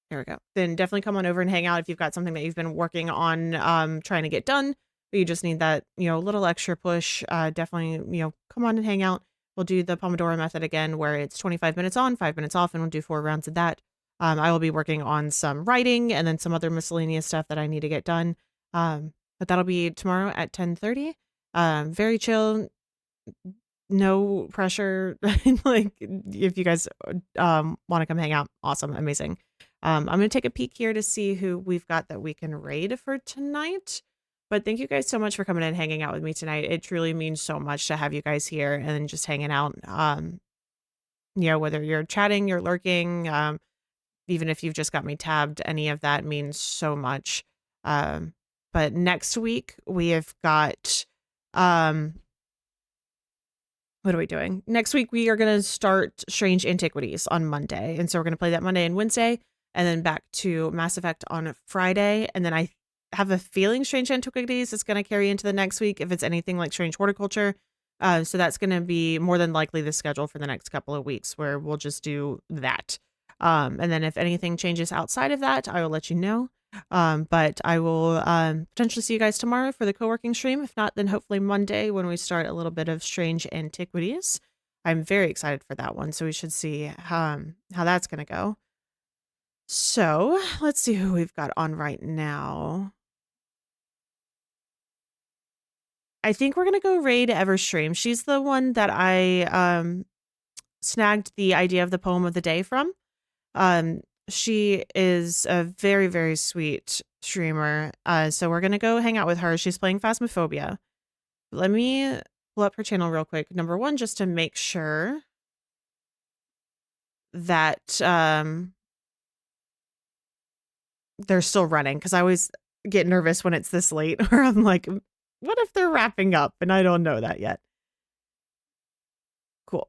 there we go. Then definitely come on over and hang out if you've got something that you've been working on trying to get done, but you just need that, little extra push. Definitely, come on and hang out. We'll do the Pomodoro method again, where it's 25 minutes on, 5 minutes off, and we'll do 4 rounds of that. I will be working on some writing and then some other miscellaneous stuff that I need to get done. But that'll be tomorrow at 10:30. Very chill, no pressure. Like, if you guys want to come hang out, awesome, amazing. I'm going to take a peek here to see who we've got that we can raid for tonight. But thank you guys so much for coming in and hanging out with me tonight. It truly means so much to have you guys here and just hanging out. Whether you're chatting, you're lurking, even if you've just got me tabbed, any of that means so much. But But next week we have got, what are we doing? Next week, we are going to start Strange Antiquities on Monday. And so we're going to play that Monday and Wednesday, and then back to Mass Effect on Friday. And then I have a feeling Strange Antiquities is going to carry into the next week if it's anything like Strange Horticulture. So that's going to be more than likely the schedule for the next couple of weeks, where we'll just do that. And then if anything changes outside of that, I will let you know. But I will potentially see you guys tomorrow for the co-working stream. If not, then hopefully Monday when we start a little bit of Strange Antiquities. I'm very excited for that one, so we should see how that's going to go. So let's see who we've got on right now. I think we're going to go raid Everstream. She's the one that I snagged the idea of the poem of the day from. She is a very, very sweet streamer. So we're going to go hang out with her. She's playing Phasmophobia. Let me pull up her channel real quick. Number one, just to make sure that they're still running, because I always get nervous when it's this late, or I'm like, what if they're wrapping up? And I don't know that yet. Cool.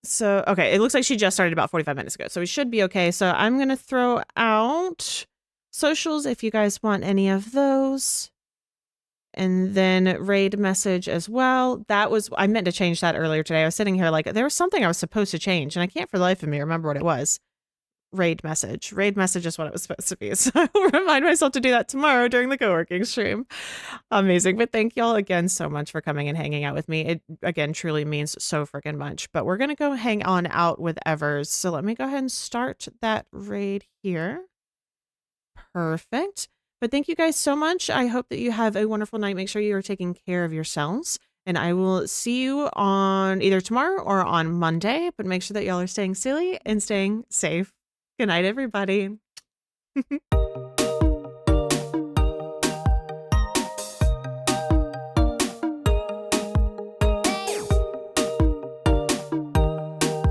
So, okay, it looks like she just started about 45 minutes ago, so we should be okay. So I'm going to throw out socials if you guys want any of those. And then raid message as well. I meant to change that earlier today. I was sitting here like, there was something I was supposed to change, and I can't for the life of me remember what it was. Raid message. Raid message is what it was supposed to be. So I will remind myself to do that tomorrow during the co-working stream. Amazing. But thank y'all again so much for coming and hanging out with me. It, again, truly means so freaking much. But we're going to go hang on out with Evers. So let me go ahead and start that raid here. Perfect. But thank you guys so much. I hope that you have a wonderful night. Make sure you are taking care of yourselves. And I will see you on either tomorrow or on Monday. But make sure that y'all are staying silly and staying safe. Good night, everybody.